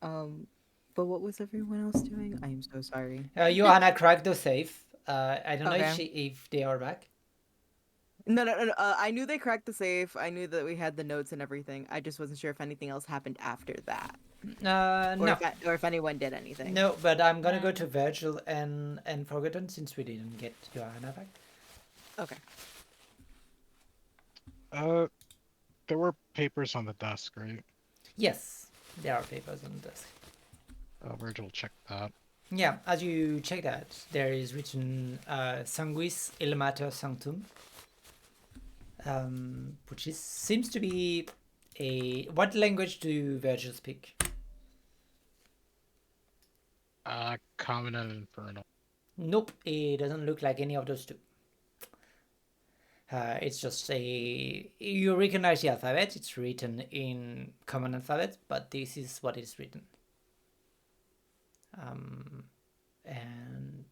right. But what was everyone else doing? I am so sorry. Johanna cracked the safe. I don't know Okay. if they are back. No. I knew they cracked the safe. I knew that we had the notes and everything. I just wasn't sure if anything else happened after that, No, or if anyone did anything. no. But I'm gonna go to Virgil and Forgotten since we didn't get Johanna back. Okay. There were papers on the desk, right? Yes, there are papers on the desk. Virgil checked that. Yeah, as you check that, there is written Sanguis il Mater Sanctum, which seems to be a... What language do Virgil speak? Common and Infernal. Nope, it doesn't look like any of those two. It's just you recognize the alphabet. It's written in common alphabet, but this is what is written. And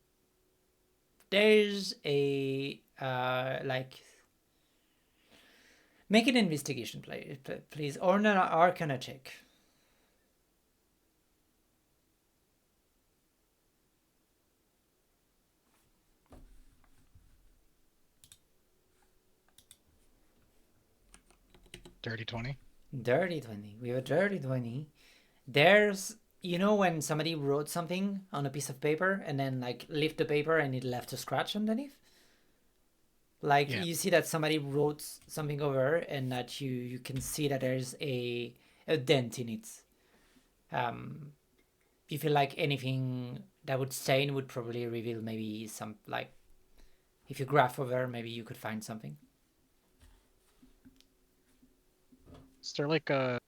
there's a like... Make an investigation, please, or an Arcana check. Dirty 20. Dirty 20. We have a dirty 20. There's, when somebody wrote something on a piece of paper and then like lift the paper and it left a scratch underneath? Like Yeah. you see that somebody wrote something over and that you can see that there's a dent in it. You feel like anything that would stain would probably reveal maybe some like If you graph over, maybe you could find something. Is there like a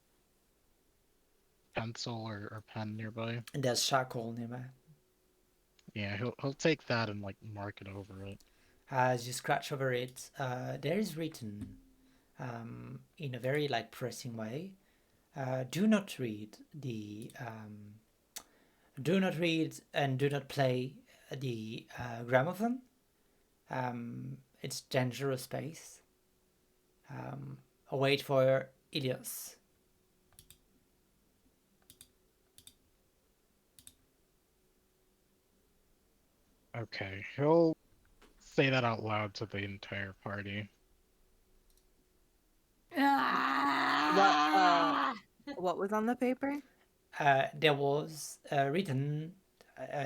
pencil or pen nearby? And there's charcoal nearby. Yeah, he'll take that and like mark it over it. As you scratch over it, there is written in a very like pressing way. Do not read and do not play the gramophone. It's dangerous space. Wait for Ilios. Okay, he'll say that out loud to the entire party. What was on the paper? There was written.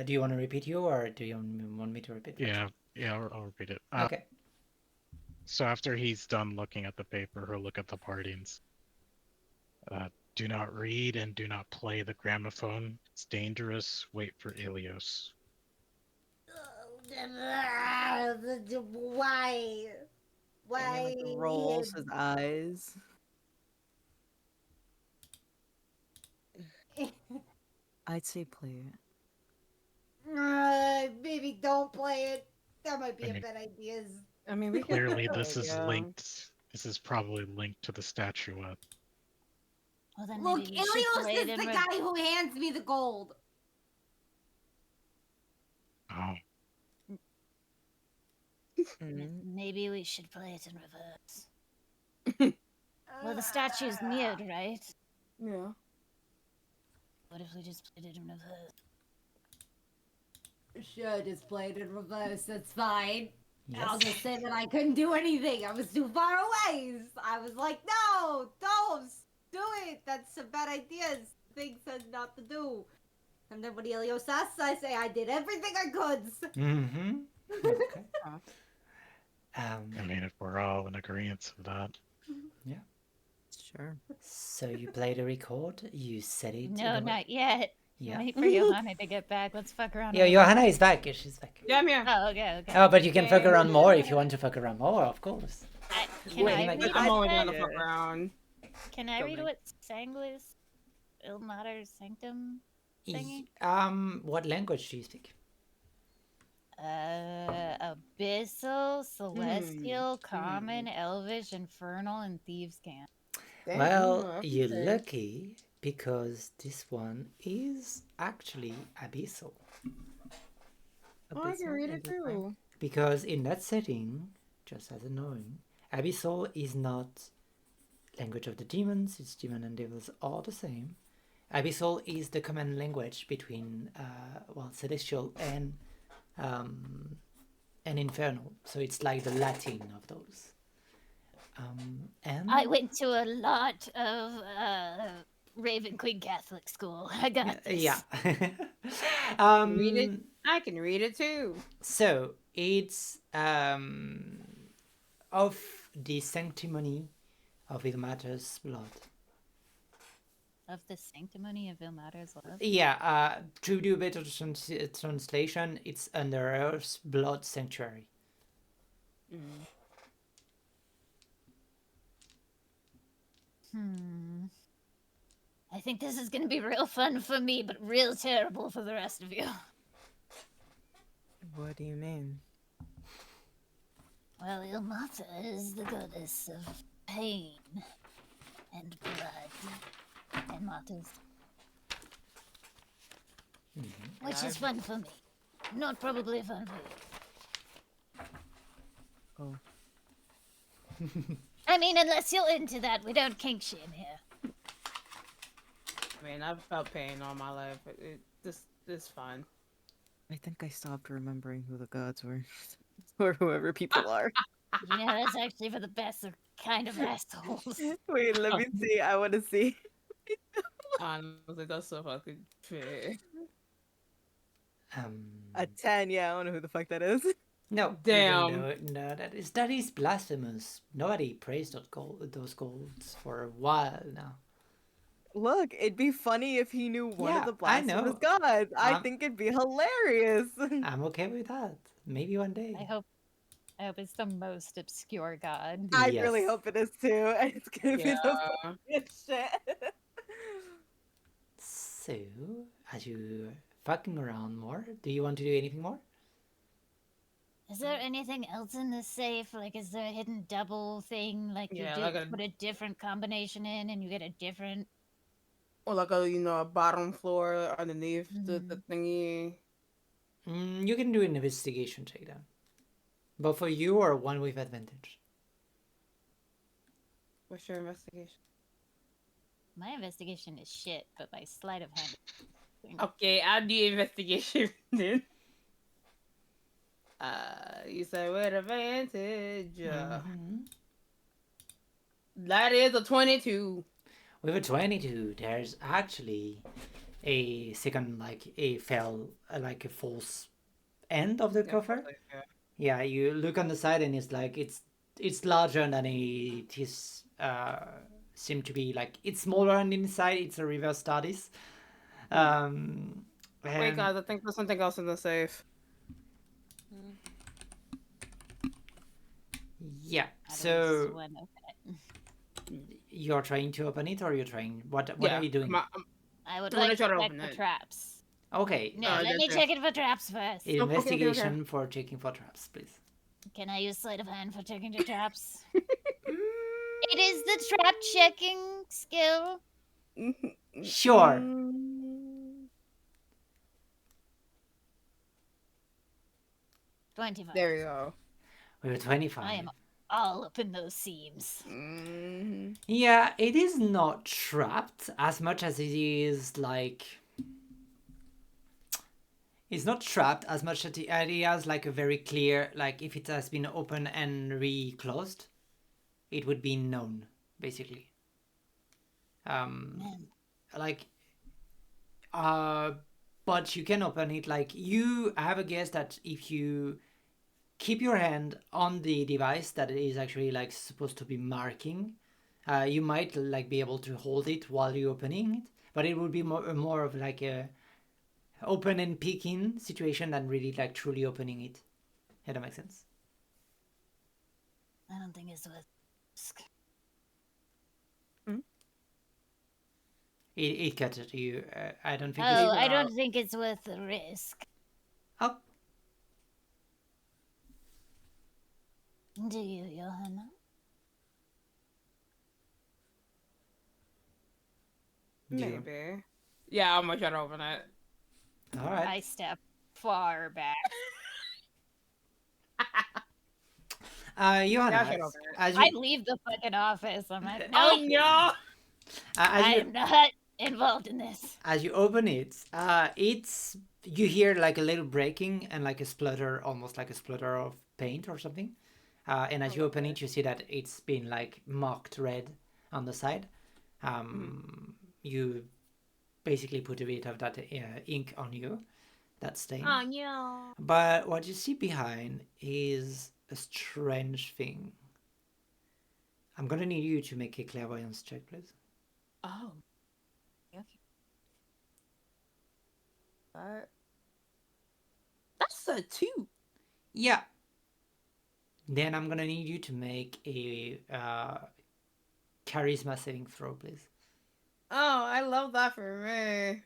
Do you want to repeat you, or do you want me to repeat? Yeah, I'll repeat it. Okay. So after he's done looking at the paper, he'll look at the party and do not read and do not play the gramophone. It's dangerous. Wait for Ilios. Why? And he, like, rolls his eyes. I'd say play it. Maybe don't play it. That might be I a mean, bad idea. I mean, we could Clearly, play this it, is yeah. linked. This is probably linked to the statuette. Well, then Look, maybe we should Ilios play is it the guy who hands me the gold. Oh, Maybe we should play it in reverse. Well, the statue's mirrored, right? Yeah. What if we just played it in reverse? Sure, just play it in reverse. That's fine. Yes. I'll just say that I couldn't do anything. I was too far away. I was like, no, don't do it. That's a bad idea. Things said not to do. And then when Ilios asks, I say I did everything I could. Mm-hmm. Okay. I mean, if we're all in agreement of that. Yeah. Sure. So you play the record. You said it. No, not yet. Yeah. Wait for Johanna to get back. Let's fuck around. Yeah, a Johanna little. is back. She's back. Yeah, I'm here. Oh, okay, okay. Oh, but you can fuck around more if you want to fuck around more, of course. Can Wait, I like- read I'm what only that- gonna fuck around. Can I Go read ahead. what Sanglis Ilmater Sanctum thingy? What language do you speak? Abyssal, Celestial, Common, Elvish, Infernal, and Thieves' Cant. Well, you're lucky because this one is actually abyssal. Oh, I can read it too. Because in that setting, just as a knowing, abyssal is not language of the demons. It's demon and devils are the same. Abyssal is the common language between celestial and infernal. So it's like the Latin of those. And I went to a lot of Raven Queen Catholic school. I got this. yeah. Read it. I can read it too. So it's of the sanctimony of Ilmater's blood. Of the Sanctimony of Ilmater's Love? Yeah, to do a better translation, it's under Earth's blood sanctuary. I think this is gonna be real fun for me, but real terrible for the rest of you. What do you mean? Well, Ilmata is the goddess of pain and blood and martyrs. Which is fun for me. Not probably fun for you. Oh. I mean, unless you're into that, we don't kink shame here. I mean, I've felt pain all my life. This is fun. I think I stopped remembering who the gods were. Or whoever people are. You know, that's actually for the best of kind of assholes. Wait, let me see. I want to see. Honestly, that's so fucking fair. A 10, yeah, I don't know who the fuck that is. No, Damn. no, that is blasphemous. Nobody praised those golds for a while now. Look, it'd be funny if he knew one Yeah, of the I blasphemous know. gods. I think it'd be hilarious. I'm okay with that. Maybe one day. I hope I hope it's the most obscure god. I Yes. really hope it is too. It's gonna be the Yeah. funniest shit. So, as you fucking around more, do you want to do anything more? Is there anything else in the safe? Like, is there a hidden double thing? Like, you Yeah, do like a put a different combination in and you get a different. or like a bottom floor underneath the thingy. You can do an investigation check then. But for you or one with advantage. What's your investigation? My investigation is shit, but my sleight of hand. Okay, I'll do investigation then. You said with advantage. That is a 22. With a 22, there's actually a second, like a false end of the cover. Yeah, you look on the side and it's like it's larger than it is seem to be. Like it's smaller on the inside. It's a reverse TARDIS. Wait, guys, I think there's something else in the safe. Yeah. How do we So swim? Okay. you're trying to open it, or you're trying what are you doing? I would I'm gonna like try to to check open for it. traps. Okay. No, let me check it for traps first. Investigation for checking for traps, please. Can I use sleight of hand for checking the traps? It is the trap checking skill. Sure. 25. There we go. We were 25. I am all up in those seams. Yeah, it is not trapped as much as it is like. It's not trapped as much as it has like a very clear, like if it has been opened and reclosed, it would be known, basically. Like, but you can open it, like, you have a guess that if you keep your hand on the device that is actually like supposed to be marking, you might like be able to hold it while you're opening it, but it would be more of like a open and peeking situation than really like truly opening it. Yeah, that makes sense. I don't think it's worth risk. It cut to you. I don't think. Oh, I don't think it's worth the risk. Oh. Do you, Johanna? Maybe. Yeah, I'm gonna try to open it. All right. I step far back. Johanna, I leave the fucking office. I'm like, oh no! I am not involved in this. As you open it, you hear like a little breaking and like a splutter, almost like a splutter of paint or something. And as you open it, you see that it's been like marked red on the side. You basically put a bit of that ink on you, that stain. Oh no! But what you see behind is a strange thing. I'm gonna need you to make a clairvoyance check, please. Oh. Okay. That's a 2. Yeah. Then I'm gonna need you to make a charisma saving throw, please. Oh, I love that for me.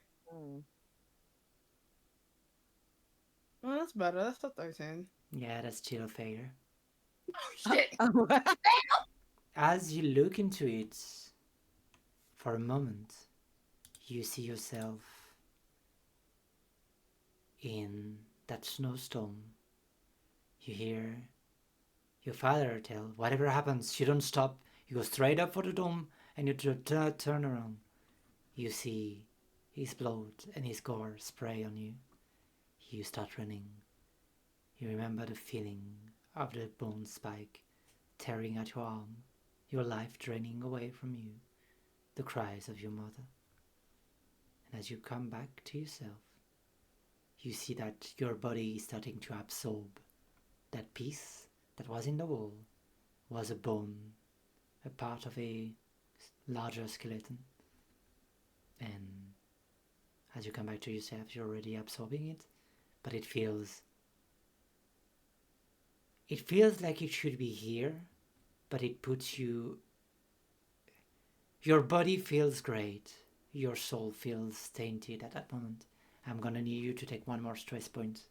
Well, that's better. That's a 13. Yeah, that's still a failure. Oh shit! As you look into it, for a moment, you see yourself in that snowstorm. You hear your father tell, whatever happens, you don't stop. You go straight up for the dome and you turn around. You see his blood and his gore spray on you. You start running. You remember the feeling of the bone spike tearing at your arm, your life draining away from you, the cries of your mother. And as you come back to yourself, you see that your body is starting to absorb that piece that was in the wall, was a bone, a part of a larger skeleton. And as you come back to yourself, you're already absorbing it, but it feels It feels like it should be here, but it puts you. Your body feels great. Your soul feels tainted at that moment. I'm gonna need you to take one more stress point.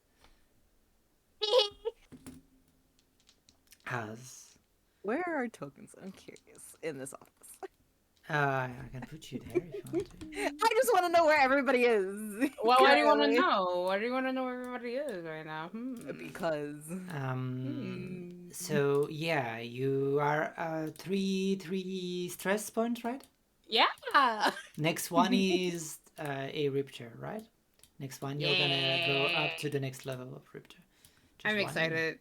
As Where are our tokens? I'm curious in this office. I can put you there if you want to. I just want to know where everybody is. Well, why do you want to currently. know? Why do you want to know where everybody is right now? Because So yeah, you are three stress points, right? Yeah. Next one is a rupture, right? Next one you're gonna go up to the next level of rupture. I'm excited.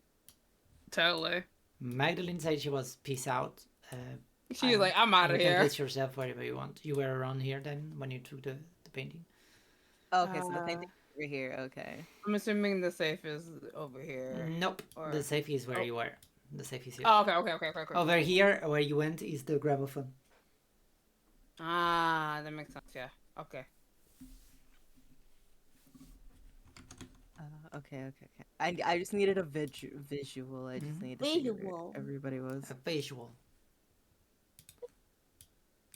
Totally. Magdalene said she was peace out. She was like, I'm out of You can here. place yourself wherever you want. You were around here then when you took the painting. okay, so the painting over here. Okay. I'm assuming the safe is over here. Nope. Or... The safe is where you were. The safe is here. Oh, okay. Over here, where you went, is the gramophone. Ah, that makes sense. Yeah. Okay. Okay. I just needed a visual. I just needed to see where everybody was. A visual.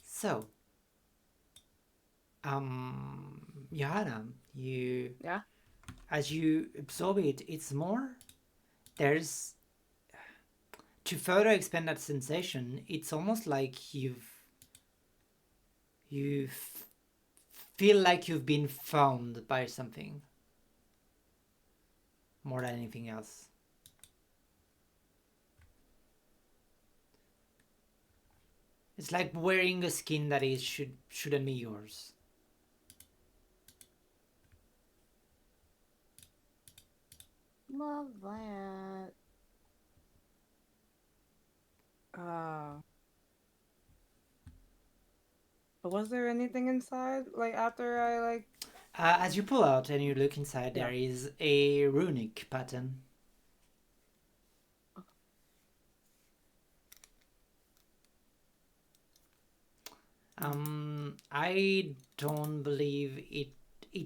So, Johanna, you as you absorb it, it's more. There's to further expand that sensation. It's almost like you feel like you've been found by something more than anything else. It's like wearing a skin that shouldn't be yours. Love that. But was there anything inside? Like after I like. As you pull out and you look inside, there is a runic pattern. I don't believe it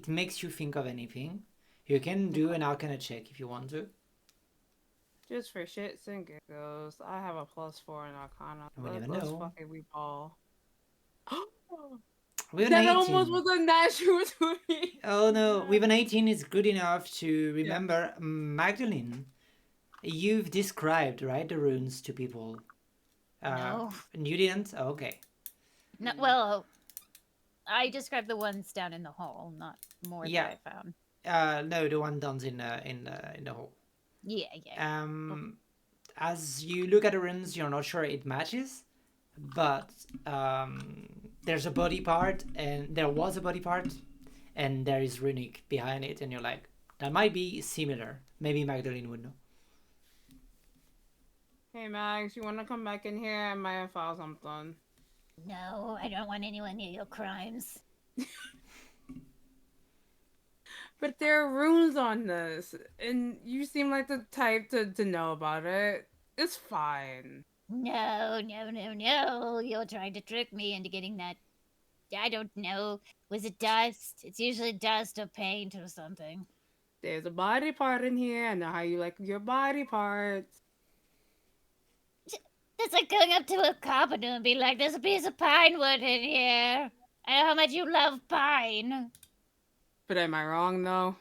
makes you think of anything. You can do an Arcana check if you want to. Just for shits and giggles, I have a +4 in Arcana. We never Let's know. fucking we ball. With an That 18. almost was a natural 20. Oh no, with an 18 is good enough to remember. Magdalene, you've described, right, the runes to people. No. You didn't? Oh, okay. No, well, I described the ones down in the hall, not more that I found. No, the one done in the hole. Yeah. As you look at the runes, you're not sure it matches, but there's a body part, and there was a body part, and there is runic behind it, and you're like, that might be similar. Maybe Magdalene would know. Hey Max, you want to come back in here? I might have found something. No, I don't want anyone near your crimes. But there are runes on this, and you seem like the type to know about it. It's fine. No. You're trying to trick me into getting that. I don't know. Was it dust? It's usually dust or paint or something. There's a body part in here. I know how you like your body parts. It's like going up to a carpenter and be like, there's a piece of pine wood in here. I know how much you love pine. But am I wrong, though?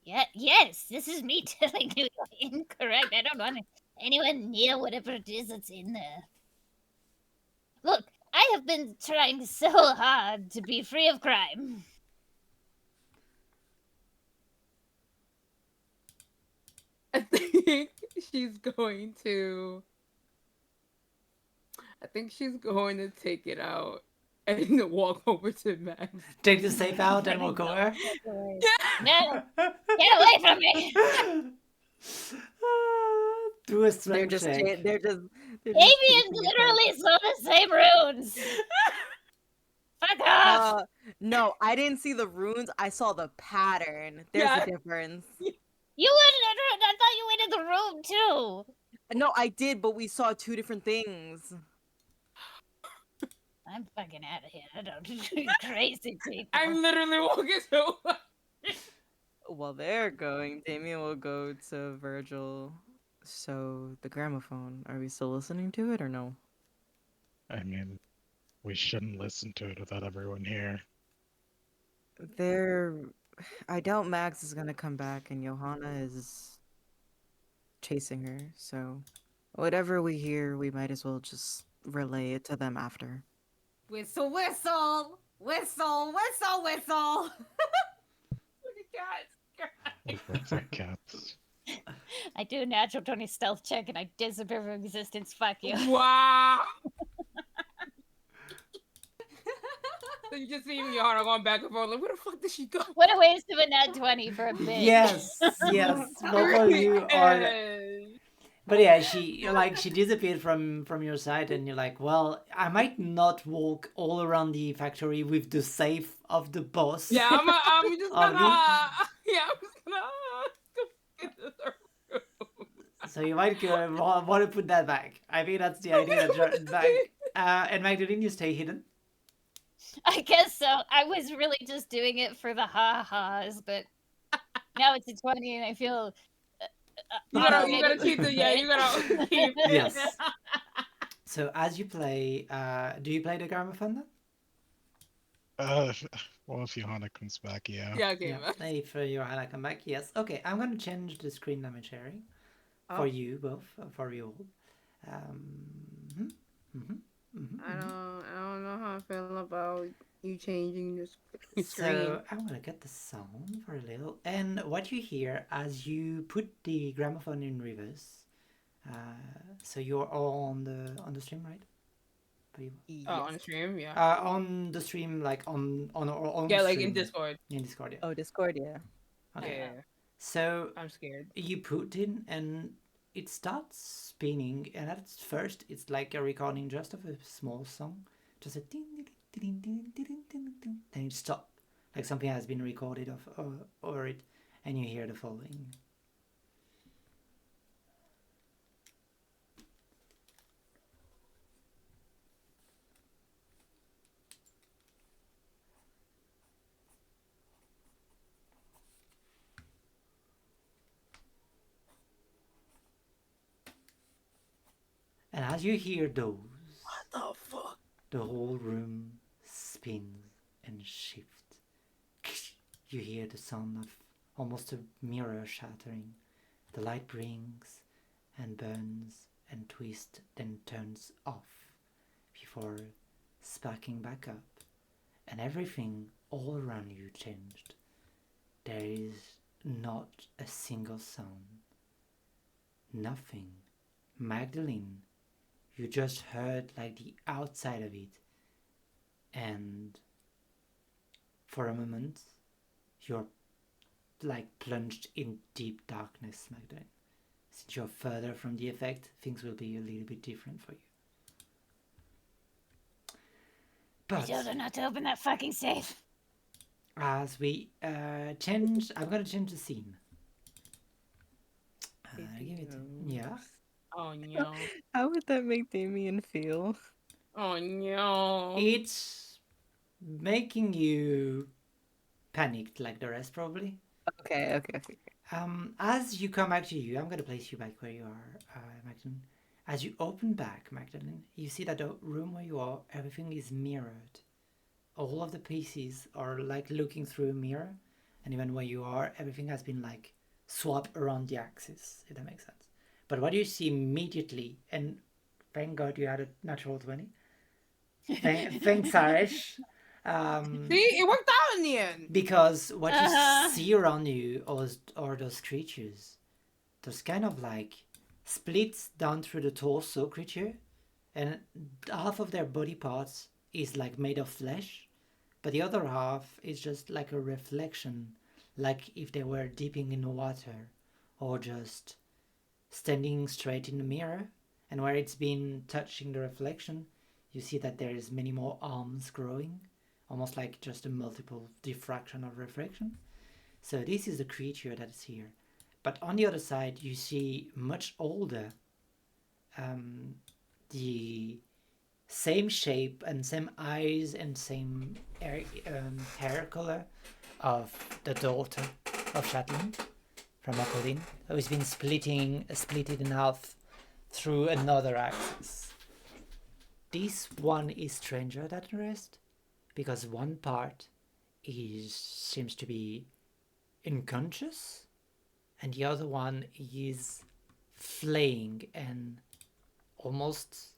Yes, this is me telling you you're incorrect. I don't want anyone near whatever it is that's in there. Look, I have been trying so hard to be free of crime. I think she's going to take it out and walk over to Max. Take the safe out and walk over. No, get away from me! Do a strength check. They're just Damien literally saw the same runes. Fuck off! No, I didn't see the runes. I saw the pattern. There's a difference. You went. I thought you went in the room too. No, I did, but we saw two different things. I'm fucking out of here. I don't do crazy people. I'm literally walking so. While they're going, Damien will go to Virgil So, the gramophone, are we still listening to it or no? I mean, we shouldn't listen to it without everyone here. I doubt Max is gonna come back and Johanna is chasing her, so whatever we hear, we might as well just relay it to them after. Whistle, whistle, whistle, whistle, whistle. Look at cats. What's that, cats? I do a natural 20 stealth check and I disappear from existence. Fuck you. Wow. So you just see Yana going back and forth, like, where the fuck did she go? What a waste of a nat 20 for a bitch. Yes, yes. Both of you are. But yeah, she disappeared from your sight, and you're like, well, I might not walk all around the factory with the safe of the boss. Yeah, I'm just Of gonna. Yeah, I'm just gonna go get this room. So you might want to put that back. I think that's the idea. Back. And Magdalene, you stay hidden. I guess so. I was really just doing it for the ha-has, but now it's a 20 and I feel... You gotta keep the, yeah, you gotta keep it. Yes. So as you play, do you play the gramophone then? Well, if Johanna comes back, yeah. Yeah, okay. Yeah. If Johanna come back, yes. Okay, I'm gonna change the screen I'm sharing for you both, for you all. I don't know how I feel about you changing the screen. So I'm gonna get the sound for a little, and what you hear as you put the gramophone in reverse. So you're all on the stream, right? Yes. Oh, on the stream, yeah. On the stream, like on our own. Yeah, like stream. in Discord. In Discord, yeah. Oh, Discord, yeah. Okay. Yeah. So I'm scared. you put in, and it starts spinning, and at first it's like a recording just of a small song, just a ding ding ding ding ding ding ding ding. Then it stops, like something has been recorded over it, and you hear the following. And as you hear those, What the fuck? the whole room spins and shifts. You hear the sound of almost a mirror shattering. The light blinks and burns and twists, then turns off before sparking back up. And everything all around you changed. There is not a single sound. Nothing. Magdalene, you just heard like the outside of it, and for a moment you're like plunged in deep darkness, Magdalene. Since you're further from the effect, things will be a little bit different for you. I told her not to open that fucking safe. As we change, I'm gonna change the scene. Give it, yeah. Oh no. How would that make Damien feel? Oh no. It's making you panicked like the rest, probably. Okay. As you come back to you, I'm gonna place you back where you are, Magdalene. As you open back, Magdalene, you see that the room where you are, everything is mirrored. All of the pieces are like looking through a mirror, and even where you are, everything has been like swapped around the axis, if that makes sense. But what you see immediately, and thank God you had a natural 20. Thanks, Arish. See, it worked out in the end. Because what you see around you are those creatures. Those kind of like splits down through the torso creature, and half of their body parts is like made of flesh, but the other half is just like a reflection, like if they were dipping in water or just standing straight in the mirror. And where it's been touching the reflection, you see that there is many more arms growing, almost like just a multiple diffraction of reflection. So this is the creature that is here. But on the other side, you see much older, the same shape and same eyes and same hair color of the daughter of Shetland from Apollin, who has been split in half through another axis. This one is stranger than the rest, because one part seems to be unconscious, and the other one is flaying and almost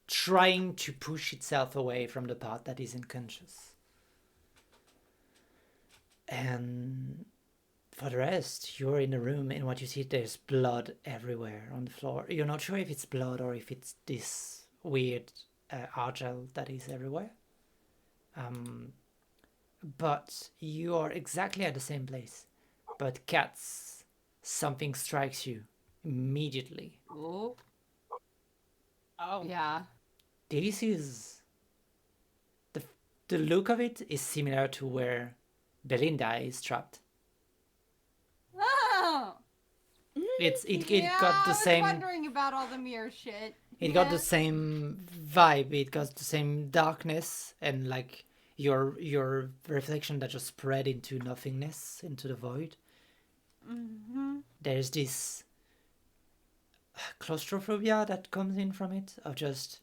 trying to push itself away from the part that is unconscious. And for the rest, you're in a room, and what you see, there's blood everywhere on the floor. You're not sure if it's blood or if it's this weird argel that is everywhere. But you are exactly at the same place. But Cats, something strikes you immediately. Oh. Oh. Yeah. This is... The look of it is similar to where Belinda is trapped. Oh. It Yeah, got the I was same... wondering about all the mirror shit. It got the same vibe. It got the same darkness and like your reflection that just spread into nothingness, into the void. Mm-hmm. There's this claustrophobia that comes in from it, of just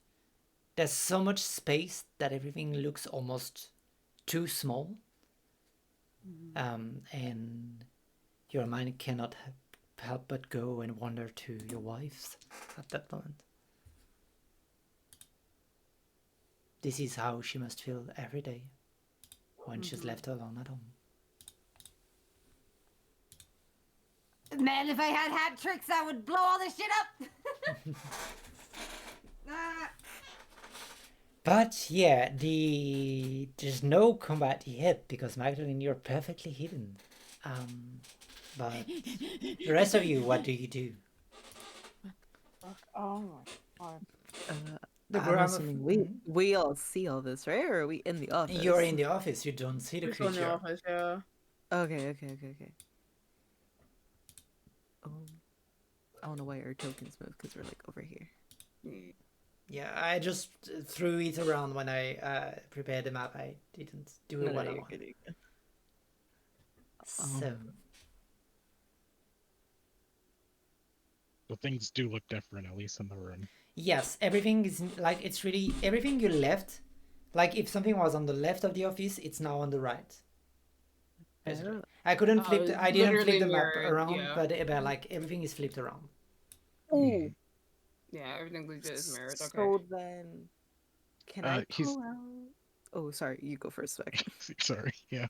there's so much space that everything looks almost too small. And your mind cannot help but go and wander to your wife's at that moment. This is how she must feel every day when she's left alone at home. Man, if I had hat tricks, I would blow all this shit up. But yeah, there's no combat yet because Magdalene, you're perfectly hidden. But the rest of you, what do you do? Oh my god. I'm assuming we all see all this, right? Or are we in the office? You're in the office. You don't see the Just in the creature. office, yeah. Okay. I don't know why our tokens move because we're like over here. Yeah, I just threw it around when I prepared the map. I didn't do it what I wanted. So So things do look different, at least in the room. yes, everything is like it's really everything you left. Like if something was on the left of the office, it's now on the right. Basically. I couldn't flip. I didn't flip the map around, but like everything is flipped around. Oh. Yeah, everything legit is mirrored. Okay. So then, can I he's- pull out? Oh, sorry. You go first, Spec. Sorry, yeah.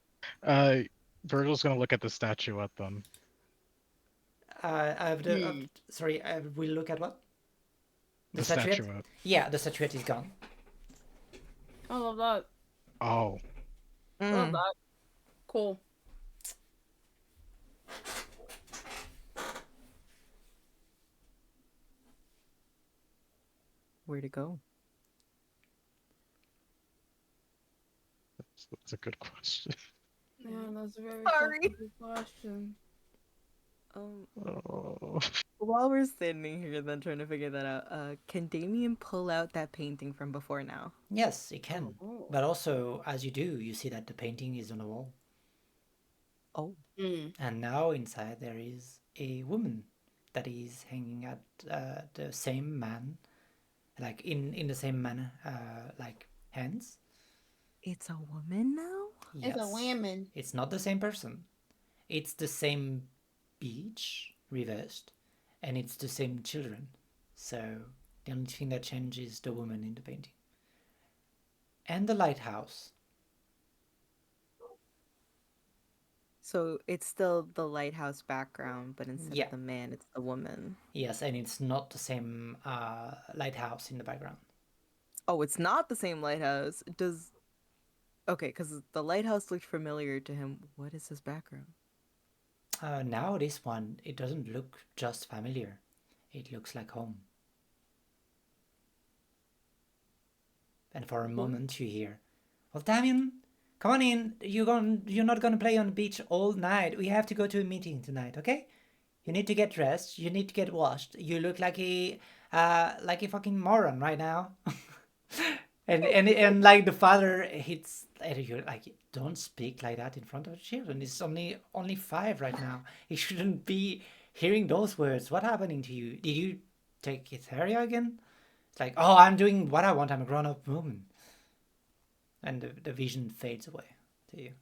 Virgil's gonna look at the statue at them. Sorry, we look at what? The statuette. Yeah, the statuette is gone. I love that. Oh. I love that. Cool. Where to go? That's a good question. Yeah, that's a very Sorry. good question. Oh. While we're standing here, then trying to figure that out, can Damien pull out that painting from before now? Yes, it can. Oh. But also, as you do, you see that the painting is on the wall. Oh. And now inside there is a woman that is hanging at the same man, like in the same manner, like hands. It's a woman now? Yes. It's a woman. It's not the same person. It's the same beach reversed, and it's the same children. So the only thing that changes is the woman in the painting. And the lighthouse. So it's still the lighthouse background, but instead Yeah. of the man, it's the woman. Yes, and it's not the same lighthouse in the background. Oh, it's not the same lighthouse. Does... Okay, because the lighthouse looked familiar to him. What is his background? Now this one, it doesn't look just familiar. It looks like home. And for a moment you hear, "Well, Damien, come on in. You're not gonna play on the beach all night. We have to go to a meeting tonight, okay? You need to get dressed. You need to get washed. You look like a fucking moron right now." and like the father hits at you like, don't speak like that in front of the children. It's only 5 right now. He shouldn't be hearing those words. What happening to you? Did you take Etheria again? It's like, oh, I'm doing what I want. I'm a grown-up woman. And the vision fades away to you.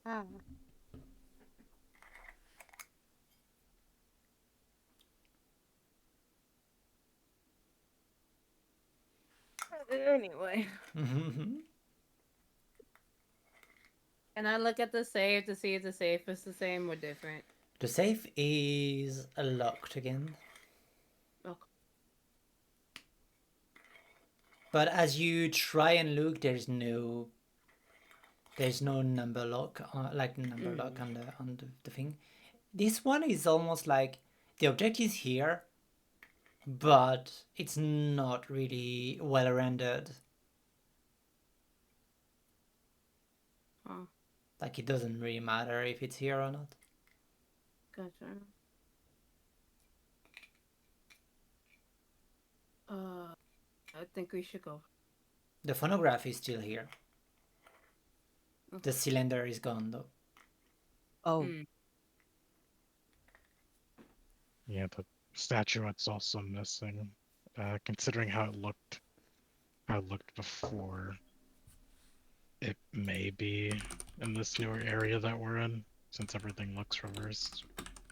Ah. Anyway. And I look at the safe to see if the safe is the same or different. The safe is locked again. Okay. But as you try and look, there's no number lock, like number lock on the thing. This one is almost like the object is here, but it's not really well rendered. Huh. Like it doesn't really matter if it's here or not. Gotcha. I think we should go. The phonograph is still here. The cylinder is gone though. Oh. Yeah, the statuette's also missing. Considering how it looked before, it may be in this newer area that we're in, since everything looks reversed.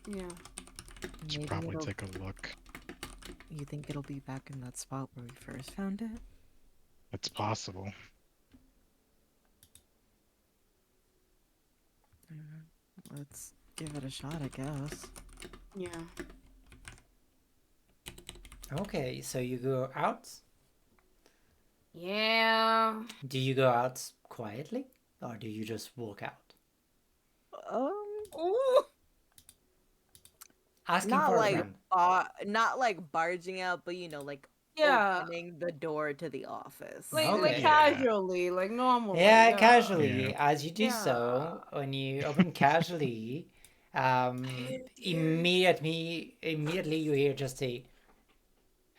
Yeah. Should Maybe probably it'll- take a look. You think it'll be back in that spot where we first found it? It's possible. Let's give it a shot, I guess. Yeah. Okay, so you go out. Yeah. Do you go out quietly, or do you just walk out? Ooh. Asking Not for a like friend. not like barging out, but like Yeah. opening the door to the office. Like Okay. casually, like normal. Yeah, casually. Yeah. As you do so, when you open casually, immediately you hear just a,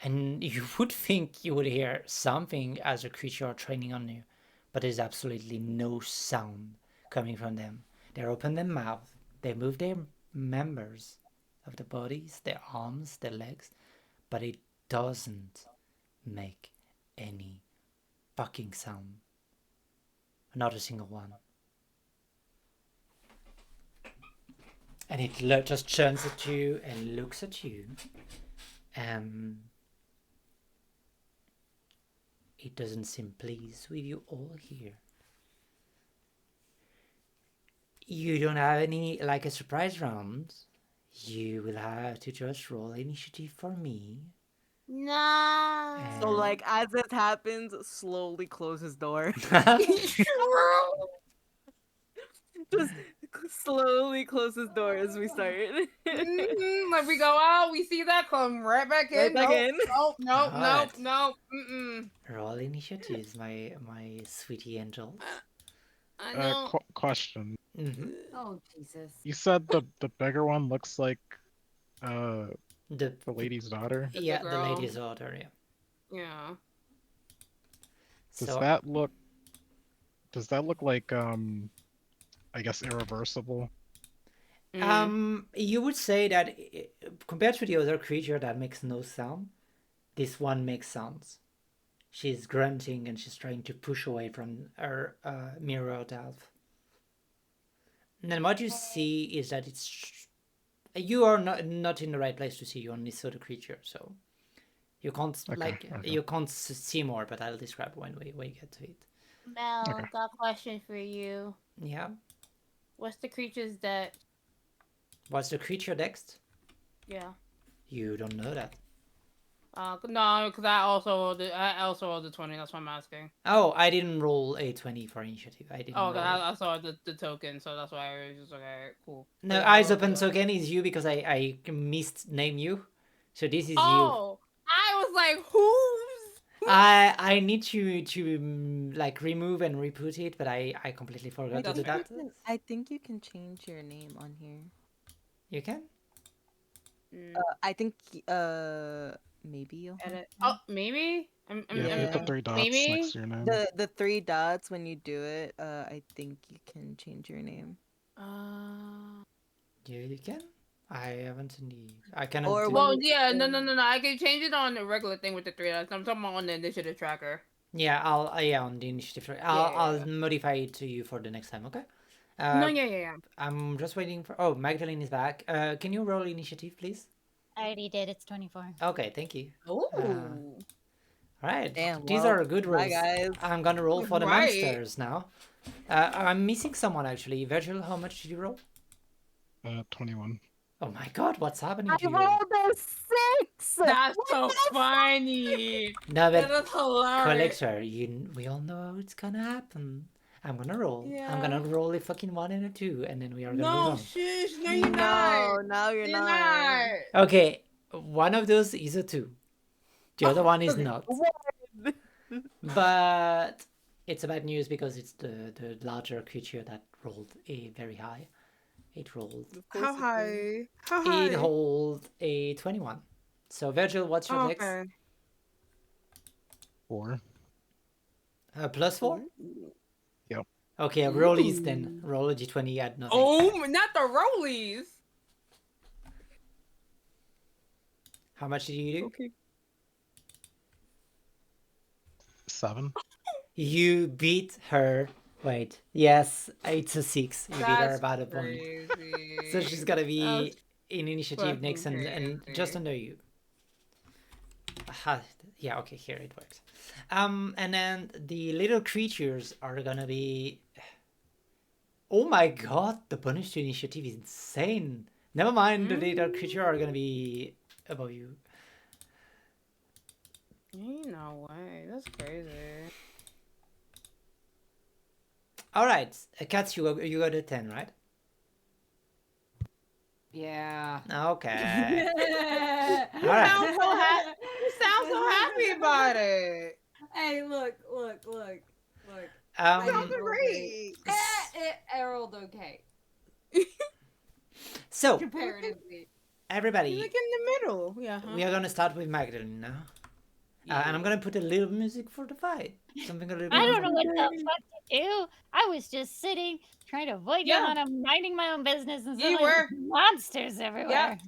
and you would think you would hear something as a creature training on you, but there's absolutely no sound coming from them. They open their mouth, they move their members of the bodies, their arms, their legs, but it doesn't make any fucking sound. Not a single one. And it just turns at you and looks at you. It doesn't seem pleased with you all here. You don't have any, like a surprise round. You will have to just roll initiative for me. No. So like as this happens, slowly close his door. Just slowly close his door as we start. Like we go out, we see that, come right back in. Right back nope, in. Nope. Alright. Mm-mm. Roll initiatives, my sweetie angel. I know. Question. Mm-hmm. Oh Jesus. You said the bigger one looks like The the lady's daughter. yeah, the girl. lady's order, yeah. Yeah. Does So that look like I guess irreversible? you would say that compared to the other creature that makes no sound, this one makes sounds. She's grunting and she's trying to push away from her mirrored elf. And then what you see is that you are not in the right place to see. You only saw the creature, so you can't Okay. you can't see more. But I'll describe when we get to it. Mel, Okay. got a question for you. Yeah. What's the creature's that? What's the creature next? Yeah. You don't know that. No, because I also rolled the 20. That's why I'm asking. Oh, I didn't roll a 20 for initiative. I didn't. Oh, roll I saw the token, so that's why I was just like, alright, cool. No, But eyes I open rolled token is you because I missed name you. So this is you. Oh, I was like, who's? I need to like remove and re-put it, but I completely forgot to do that. I think you can change your name on here. You can? I think maybe you'll have Edit. to. Oh, maybe. Yeah, if you hit the Yeah. 3 dots maybe. next to your name. The 3 dots when you do it, I think you can change your name. Yeah, you can. I haven't seen the. I cannot. Or do... when Well, you- yeah, no. I can change it on the regular thing with the 3 dots. I'm talking about on the initiative tracker. Yeah, I'll. Yeah, on the initiative. I'll modify it to you for the next time. Okay. No, yeah. I'm just waiting for. Oh, Magdalene is back. Can you roll initiative, please? I already did. It's 24. Okay, thank you. Oh. All right. Damn, These well, are good bye, rolls. guys. I'm gonna roll for the Right. monsters now. I'm missing someone actually. Virgil, how much did you roll? 21. Oh my god, what's happening I to you? rolled a 6! That's so funny. No, That but is hilarious. collector, we all know how it's gonna happen. I'm gonna roll. I'm Yeah. gonna roll a fucking 1 and a 2, and then we are gonna move No, on. shush. No, you're not. No, you're You're not. not. Okay, one of those is a 2. The other one is okay. not. But it's bad news because it's the larger creature that rolled a very high. It rolled. How high? How It high? rolled a 21. So Virgil, what's your dex? Okay. 4. +4? Yep. Okay, rollies then. Roll a d20 at nothing. Oh, not the rollies. How much did you do? Okay. 7. You beat her. Wait. Yes, it's a 6. You beat her That's about a point. crazy. So she's gonna be That's in initiative next fucking and crazy. just under you. Aha, yeah, okay, here it works. And then the little creatures are gonna be. Oh my god, the bonus to initiative is insane. Never mind, the little creature are gonna be above you. Ain't no way. That's crazy. All right, Cats, you got a 10, right? Yeah. Okay. You All right. sound so happy. You sound so happy about it. Hey, look. Sounds great. It rolled okay, So comparatively. everybody, Like in the middle. Yeah. we are gonna start with Magdalene now. And I'm gonna put a little music for the fight. Something a little bit. I don't know what the fuck to do. I was just sitting, trying to avoid Yeah. Johanna, minding my own business, and You suddenly were. there's monsters everywhere.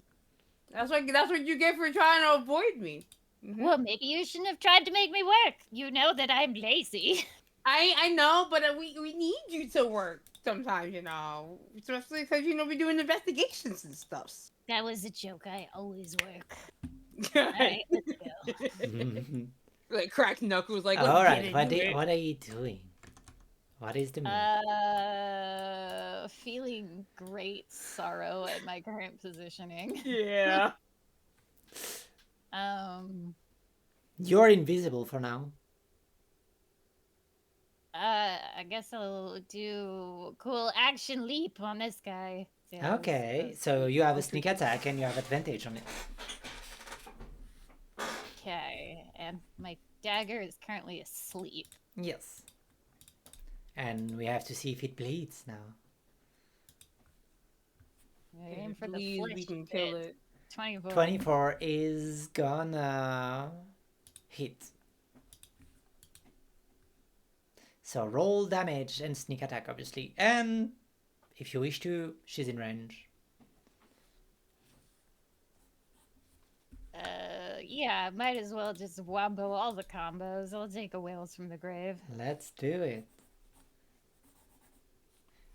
That's what you get for trying to avoid me. Mhm. Well, maybe you shouldn't have tried to make me work. You know that I'm lazy. I know, but we need you to work sometimes, especially because we're doing investigations and stuff. That was a joke. I always work. All right, let's go. Like crack knuckles, like. All let's right, get into it. what are you doing? What is the move? Feeling great sorrow at my current positioning. Yeah. You're invisible for now. I guess I'll do cool action leap on this guy. Yeah, Okay, so you have a sneak attack and you have advantage on it. Okay, and my dagger is currently asleep. Yes. And we have to see if it bleeds now. Aim for the Please, we flesh can kill bit. it. 24. 24 is gonna hit. So roll damage and sneak attack, obviously. And if you wish to, she's in range. Yeah, might as well just wombo all the combos. I'll take a Whales from the Grave. Let's do it.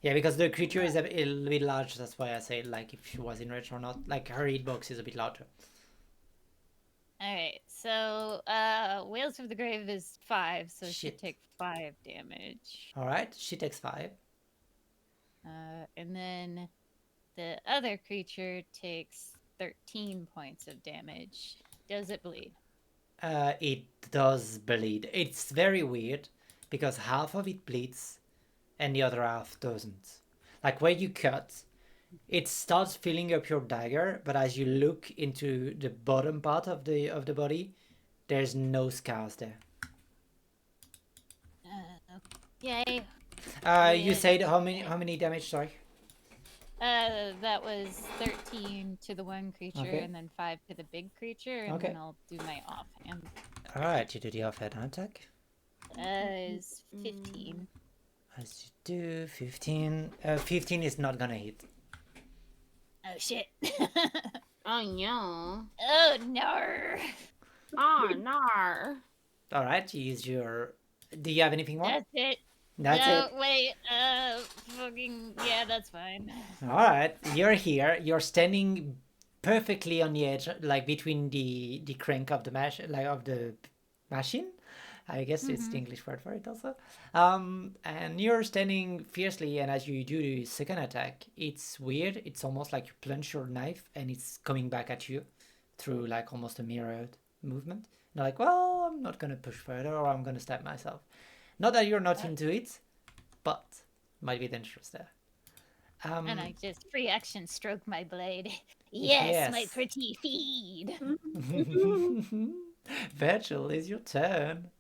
Yeah, because the creature is a little bit large, that's why I say like if she was in range or not. Like her hitbox is a bit larger. Alright, so Whales from the Grave is 5, so she Shit. take 5 damage. Alright, she takes 5. And then the other creature takes 13 points of damage. Does it bleed? It does bleed. It's very weird because half of it bleeds and the other half doesn't. Like where you cut, it starts filling up your dagger, but as you look into the bottom part of the body, there's no scars there. Yay. You said how many damage? Sorry. That was 13 to the one creature, Okay. and then 5 to the big creature, and Okay. then I'll do my offhand. All right, you do the offhand attack. Is 15. As you do, 15. 15 is not gonna hit. Oh shit. Oh no. Oh no. Oh no. All right, you use your. Do you have anything more? That's it. That's no, it. wait. Fucking yeah, that's fine. All right, you're here. You're standing perfectly on the edge, like between the crank of the of the machine. I guess it's the English word for it also. And you're standing fiercely, and as you do the second attack, it's weird. It's almost like you plunge your knife, and it's coming back at you through like almost a mirrored movement. You're like, well, I'm not gonna push further, or I'm gonna stab myself. Not that you're not into it, but might be dangerous there. And I just free action stroke my blade. Yes, my Yes. pretty feed. Virgil, it's your turn.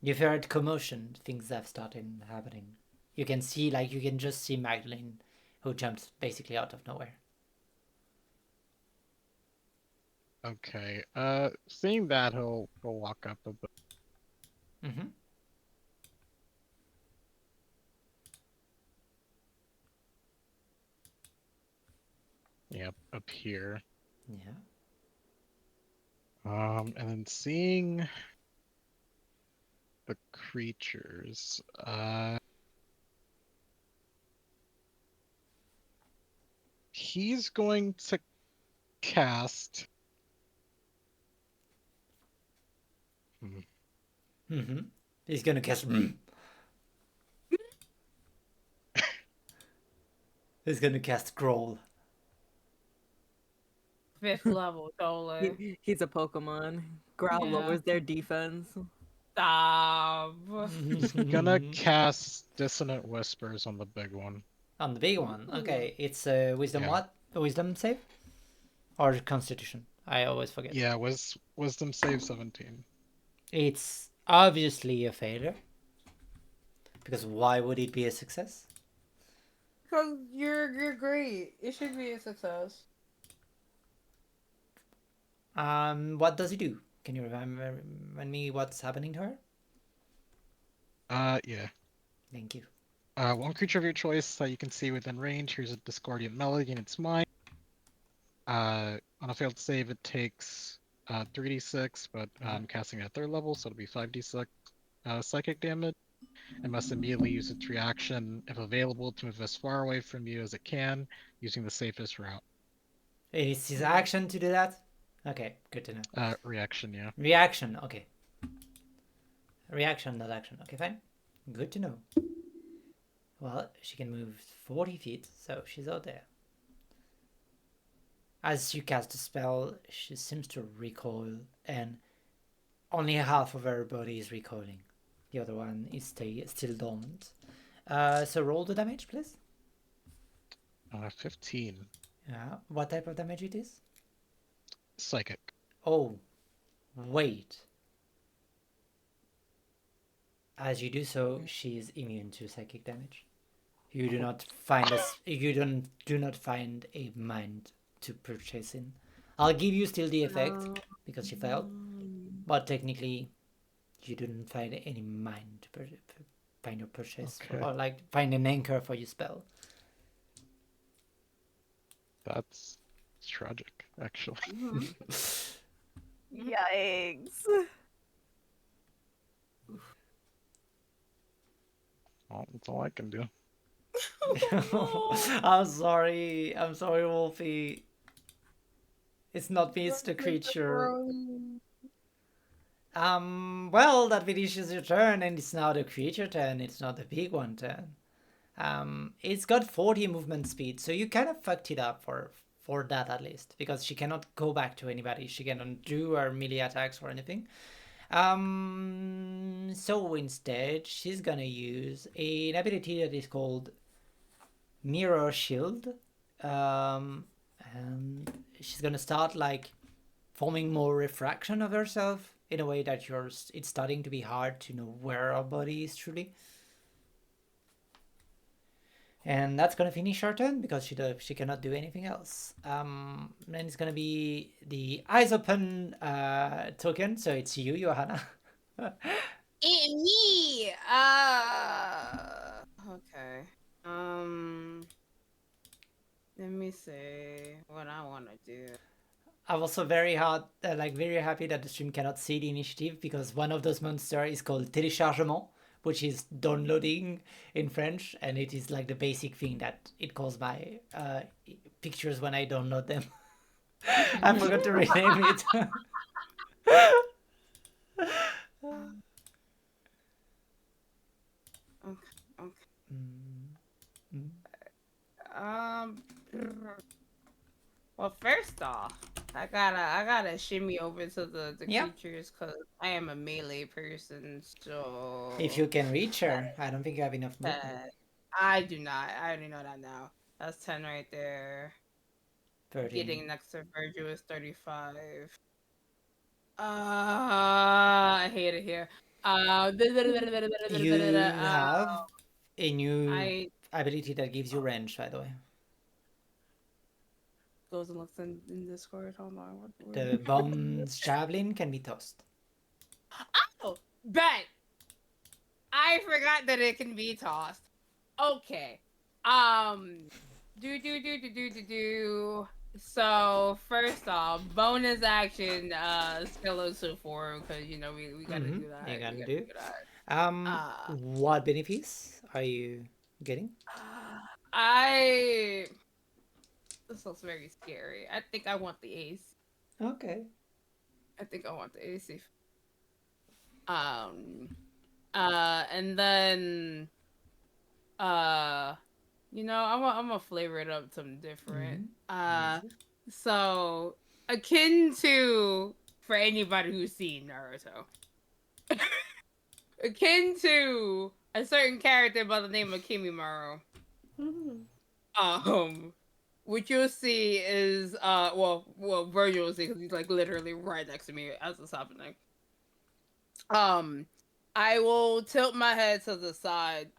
You've heard commotion. Things have started happening. You can see, like, you can just see Magdalene, who jumped basically out of nowhere. Okay. Seeing that, he'll walk up a bit. Mm-hmm. Yep, up here. Yeah. And then seeing the creatures, he's going to cast. Mm-hmm. He's gonna cast. He's gonna cast Growl. 5th level Solar. He's a Pokemon. Growl Yeah. lowers their defense. Stop. He's gonna cast Dissonant Whispers on the big one. On the big one. Okay, it's wisdom Yeah. what? A wisdom save? Or constitution? I always forget. Yeah, wisdom save 17. It's obviously a failure. Because why would it be a success? Because you're great. It should be a success. What does he do? Can you remind me what's happening to her? Yeah. Thank you. One creature of your choice that you can see within range. Here's a Discordian Melody in its mind. On a failed save, it takes 3d6, but I'm casting at 3rd level, so it'll be 5d6 psychic damage. It must immediately use its reaction, if available, to move as far away from you as it can, using the safest route. Is his action to do that? Okay, good to know. Reaction, yeah. Reaction, okay. Reaction, not action. Okay, fine. Good to know. Well, she can move 40 feet, so she's out there. As you cast the spell, she seems to recoil, and only half of her body is recoiling. The other one is still dormant. So roll the damage, please. 15. Yeah. What type of damage it is? Psychic. Oh, wait. As you do so, she is immune to psychic damage. You do not find do not find a mind to purchase in. I'll give you still the effect because she failed, but technically, you didn't find any mind to find your purchase or like find an anchor for your spell. That's tragic, actually. Yikes. Well, that's all I can do. I'm sorry, Wolfie. It's not me, it's the creature. Well, that finishes your turn, and it's now the creature turn. It's not the big one turn. It's got 40 movement speed, so you kind of fucked it up for that at least, because she cannot go back to anybody. She cannot do her melee attacks or anything. So instead, she's gonna use an ability that is called Mirror Shield. And she's gonna start like forming more refraction of herself in a way that it's starting to be hard to know where our body is truly. And that's gonna finish her turn because she cannot do anything else. Then it's gonna be the eyes open token. So it's you, Johanna. Me. Okay. Let me see what I want to do. I'm also very happy that the stream cannot see the initiative because one of those monsters is called téléchargement, which is downloading in French, and it is like the basic thing that it calls my pictures when I download them. I forgot to rename it. Okay. Mm. Well, first off, I gotta shimmy over to the Yeah. creatures because I am a melee person. So If you can reach her, I don't think you have enough movement. I do not. I already know that now. That's 10 right there. 13. Getting next to Virgil is 35. I hate it here. You have a new I ability that gives you range, by the way. goes and looks in Discord. Hold on. The bomb's javelin can be tossed. Oh, bet. I forgot that it can be tossed. Okay. Do. So first off, bonus action, skeletal form because you know we gotta do that. You We gotta gotta do. that. What benefits are you getting? This looks very scary. I think I want the AC. Okay. I think I want the AC. And then, I'm gonna flavor it up something different. So akin to for anybody who's seen Naruto, akin to a certain character by the name of Kimimaro. What you'll see is Virgil will see because he's like literally right next to me as it's happening. I will tilt my head to the side,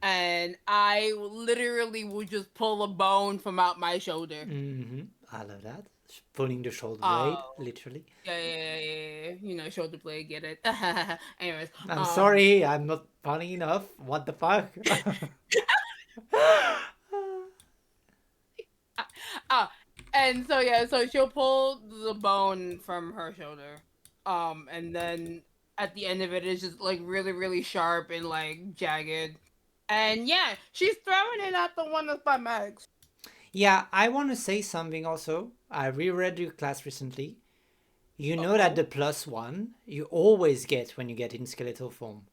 and I literally will just pull a bone from out my shoulder. I love that. Pulling the shoulder blade, literally. Yeah. Shoulder blade, get it. Anyways, I'm sorry, I'm not funny enough. What the fuck? And so she'll pull the bone from her shoulder, and then at the end of it is just like really, really sharp and like jagged, and yeah, she's throwing it at the one that's by Max. Yeah, I want to say something also. I reread your class recently. You know that the +1 you always get when you get in skeletal form.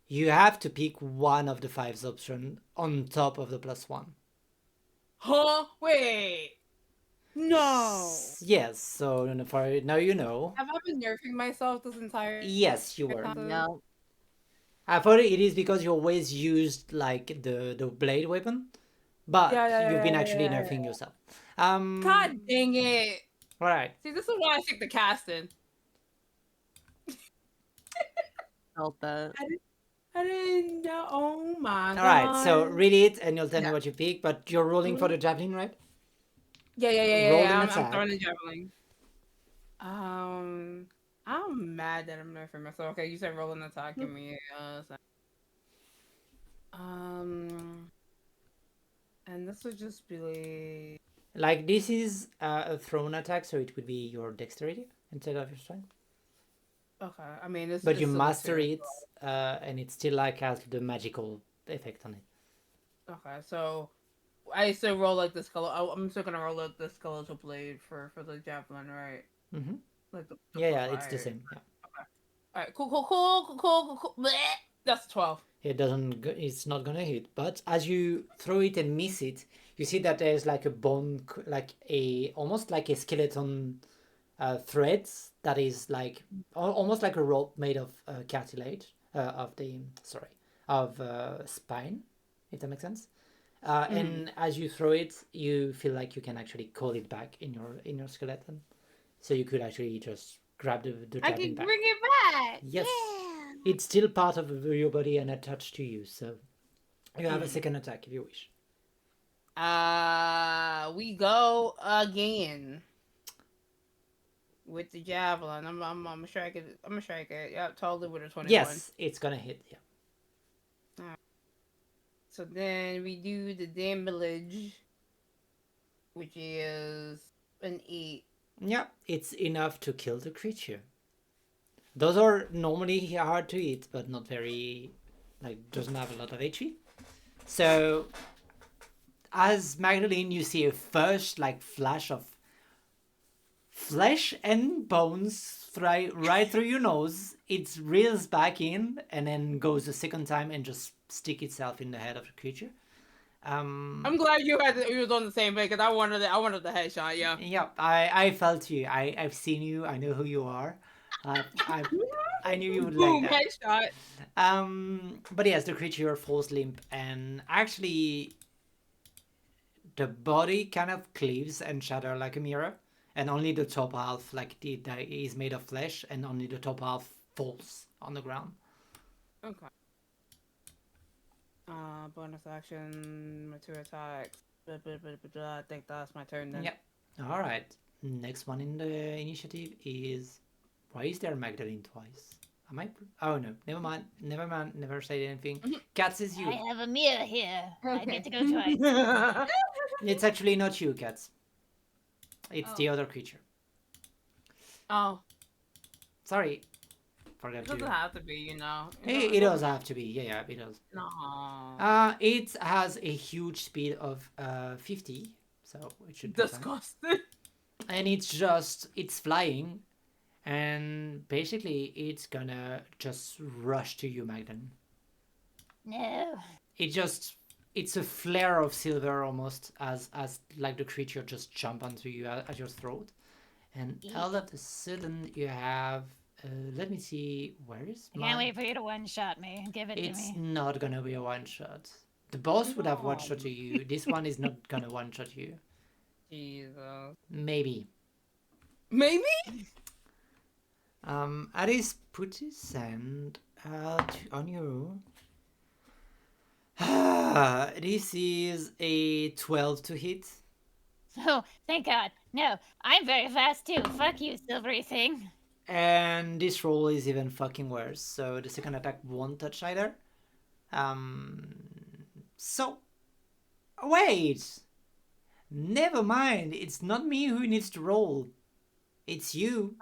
You have to pick one of the 5 options on top of the +1. Huh? Wait. No. Yes, so for now you know. Have I been nerfing myself this entire Yes, you were. No. I thought it is because you always used like the blade weapon, but you've been actually nerfing yourself. God dang it. All right. See, this is why I stick the casting. Felt that. I didn't know. Oh my god. All right, so read it and you'll tell me what you pick, but you're rolling for the javelin, right? Yeah. Roll an I'm attack. throwing the javelin. I'm mad that I'm nerfing myself. Okay, you said roll an attack. Give me and this would just be Like this is a thrown attack, so it would be your dexterity instead of your strength. okay. I mean, it's But you still master serious. it, and it still like has the magical effect on it. Okay, so I still roll like the skeletal. I'm still gonna roll like the skeletal blade for the javelin, right? Mm-hmm. Like the Yeah, it's the same. Yeah. All right, cool. Blech. That's 12. It doesn't. It's not gonna hit. But as you throw it and miss it, you see that there's like a bone, like a almost like a skeleton threads that is like almost like a rope made of cartilage of the spine, if that makes sense. And as you throw it, you feel like you can actually call it back in your skeleton, so you could actually just grab the I javelin can back. bring it back. Yes, Yeah. it's still part of your body and attached to you. So You have a second attack if you wish. We go again with the javelin. I'm gonna strike it. I'm gonna strike it. Yep, totally with a 21. Yes, it's gonna hit. Yeah. So then we do the damage, which is an 8. Yeah, it's enough to kill the creature. Those are normally hard to eat, but not very, like, doesn't have a lot of HP. So, as Magdalene, you see a first, like, flash of flesh and bones right through your nose. It reels back in and then goes a second time and just stick itself in the head of the creature. I'm glad you was on the same page because I wanted the headshot. Yeah. Yep, I felt you. I've seen you. I know who you are. I knew you would like Boom, that. headshot. But yes, the creature falls limp, and actually, the body kind of cleaves and shatters like a mirror, and only the top half, like is made of flesh, and only the top half falls on the ground. Okay. Bonus action, my 2 attacks. I think that's my turn then. Yep. All right. Next one in the initiative is. Why is there Magdalene twice? Am I? Oh no. Never mind. Never said anything. Cats is you. I have a mirror here. I Okay. get to go twice. It's actually not you, Cats. It's the Oh. other creature. Oh, Sorry. Forgot it to. doesn't have to be, you know. It does have to be. Yeah, it does. No. It has a huge speed of 50, so it should be fine. Disgusting. And it's flying, and basically it's gonna just rush to you, Magdan. No. It's a flare of silver almost as like the creature just jump onto you at your throat, and all of a sudden you have. Let me see. Where is I can't wait for you to one-shot me. Give it to It's me. not gonna be a one shot. The boss would have one shot you. This one is not gonna one shot you. Jesus. Maybe. Maybe? Alice, put his hand on you. This is a 12 to hit. Oh, thank God. No, I'm very fast too. Fuck you, silvery thing. And this roll is even fucking worse. So the second attack won't touch either. So wait. Never mind. It's not me who needs to roll. It's you.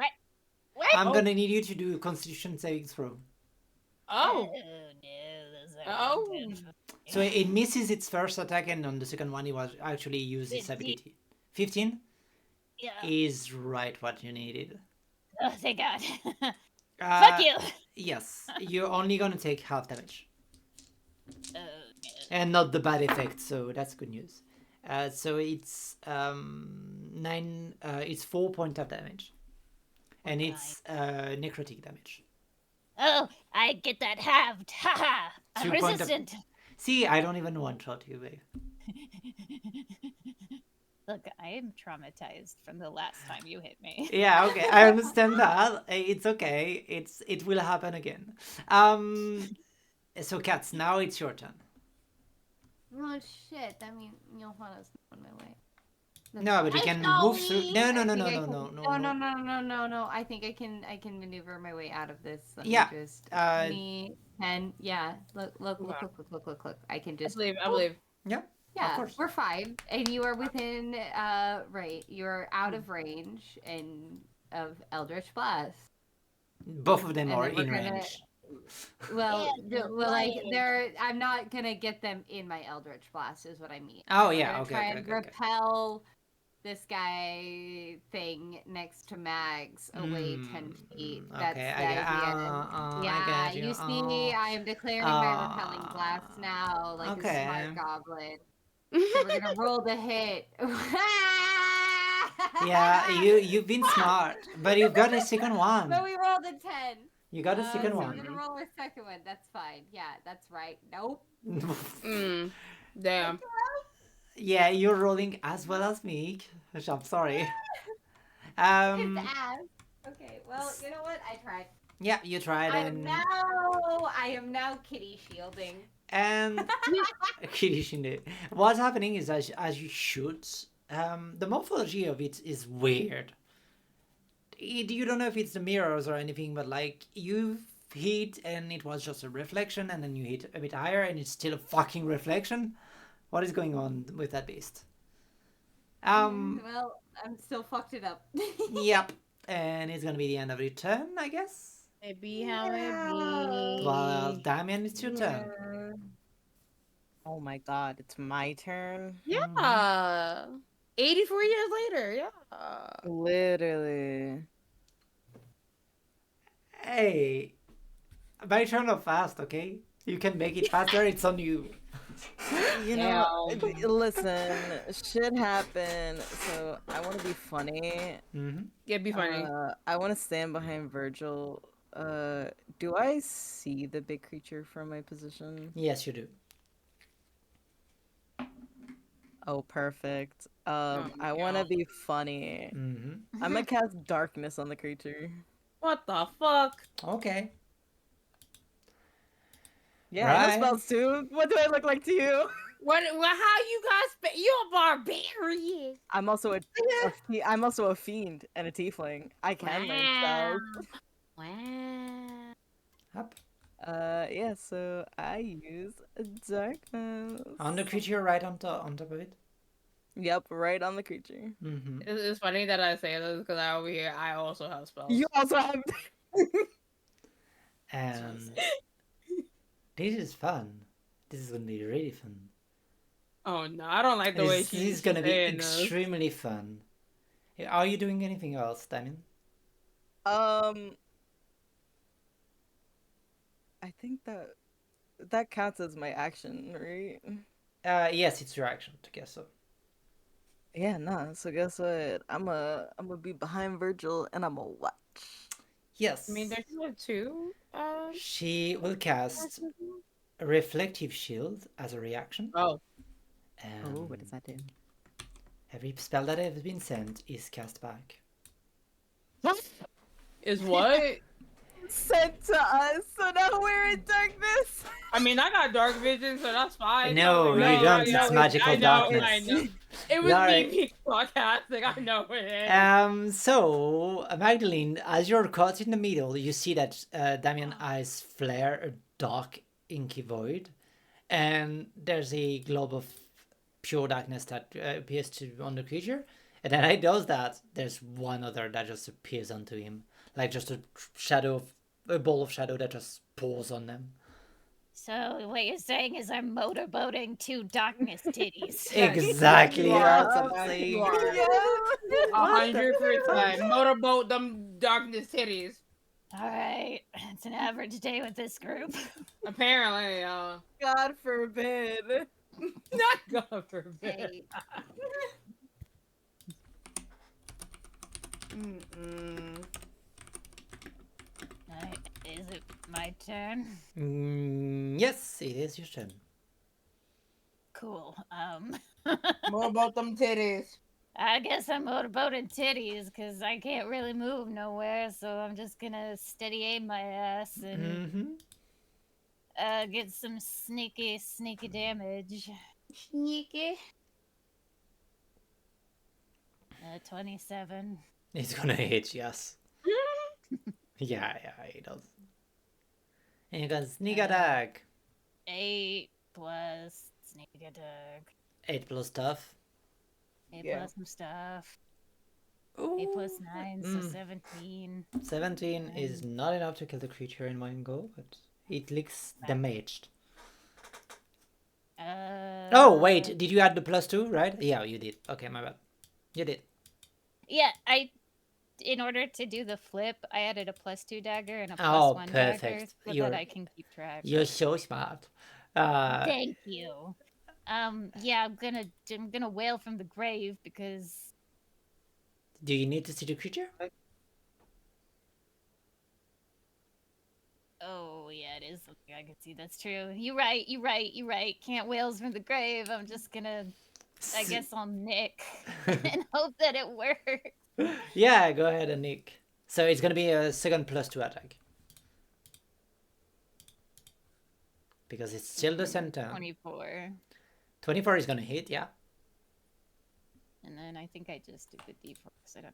What? I'm gonna need you to do a Constitution saving throw. Oh. No, those are Oh. So it misses its first attack, and on the second one, it was actually used its 15. ability. 15 Yeah. is right what you needed. Oh, thank God. Uh, Fuck you. Yes, you're only gonna take half damage, Oh, and not the bad effect. So that's good news. So it's 4 points of damage, and it's necrotic damage. oh, I get that halved. Haha. I'm 2 point of- resistant. See, I don't even one shot you, babe. Look, I am traumatized from the last time you hit me. Yeah, okay, I understand that. It's okay. It will happen again. So Cats, now it's your turn. Oh shit! That means Johanna's on my way. No, but you can move through. No. I think I can maneuver my way out of this. Let Yeah, me just 10. 10. Yeah. Look. I can just. I believe. Yeah. Yeah, course. we're 5, and you are within. Right, you're out of range and of Eldritch Blast. Both of them And are then we're in gonna- range. Well, Yeah, like right. they're. I'm not gonna get them in my Eldritch Blast, is what I mean. Oh, We're yeah, gonna okay, try okay, and okay, okay. repel this guy thing next to Mags away 10 feet. That's Okay, the I get. idea. Yeah, I get you see, I am declaring my repelling blast now, like okay. a smart goblin. So we're gonna roll the hit. Yeah, you've been smart, but you got a second one. But we rolled a 10. You got a second so one. we're gonna roll a second one. That's fine. Yeah, that's right. Nope. Damn. Yeah, you're rolling as well as me. I'm sorry. His ass. Okay, well, you know what? I tried. Yeah, you tried, I and am now kitty shielding. And Kirishinde, what's happening is as you shoot, the morphology of it is weird. You don't know if it's the mirrors or anything, but like you hit and it was just a reflection, and then you hit a bit higher and it's still a fucking reflection. What is going on with that beast? Well, I'm still fucked it up. Yep, and it's gonna be the end of your turn, I guess. Maybe how it Well, be. Damien, it's your turn. Oh my god, it's my turn. Yeah. 84 years later. Yeah. Literally. Hey, my turn off fast, okay? You can make it faster. It's on you. You know, listen, shit happened, so I want to be funny. Mm-hmm. Yeah, be funny. I want to stand behind Virgil. Do I see the big creature from my position? Yes, you do. Oh, perfect. I want to be funny. Mm-hmm. I'm gonna cast darkness on the creature. What the fuck? Okay. Yeah, I know Right. spells too. What do I look like to you? What? How you guys? You a barbarian? I'm also I'm also a fiend and a tiefling. I can learn spells. Wow. Up. Yeah, so I use darkness. On the creature, right on top of it. Yep, right on the creature. Mm-hmm. It's funny that I say this because over here I also have spells. You also have. And this is fun. This is gonna be really fun. Oh no, I don't like the way This she's is gonna be saying this. extremely fun. Are you doing anything else, Damien? I think that counts as my action, right? Yes, it's your action to guess so. Yeah, nah. So guess what? I'm gonna be behind Virgil and I'm gonna watch. Yes. I mean, there's no two. She will cast a reflective shield as a reaction. Oh. Oh, what does that do? Every spell that has been sent is cast back. Is what? Sent to us, so now we're in darkness. I mean, I got dark vision, so that's fine. No, you I don't. know It's magical I know, darkness. I know. It was Alright. me sarcastic. I know it is. So, Magdalene, as you're caught in the middle, you see that Damien eyes flare a dark, inky void, and there's a globe of pure darkness that appears on the creature. And then he does that, there's one other that just appears onto him, like just a ball of shadow that just pours on them. So what you're saying is I'm motorboating two darkness titties. Exactly, You that's are. what I'm saying. You are. 100%. Motorboat them darkness titties. All right, it's an average day with this group. Apparently, God forbid. not God forbid. Hey. Alright, is it my turn? Yes, it is your turn. Cool. More about them titties. I guess I'm motorboating titties because I can't really move nowhere, so I'm just gonna steady aim my ass and get some sneaky damage. Sneaky. 27. It's gonna hit, yes. yeah, it does. And you got sneak attack. 8 plus sneak attack. 8 plus stuff. 8 Yeah. plus some stuff. Ooh. 8 plus 9, so 17. 17 is not enough to kill the creature in one go, but it looks damaged. Oh, wait, did you add the +2, right? Yeah, you did. Okay, my bad. You did. Yeah, in order to do the flip, I added a +2 dagger and a Oh, +1 dagger perfect. so You're- that I can keep track. You're so smart. Thank you. Yeah, I'm gonna wail from the grave because Do you need to see the creature? oh yeah, it is something I can see. That's true. You're right. Can't wails from the grave. I'm just gonna I guess I'll nick and hope that it works. Yeah, go ahead and nick. So it's gonna be a second +2 attack. because it's still the center. 24. 24 is gonna hit, yeah. And then I think I just did the D4 because I don't.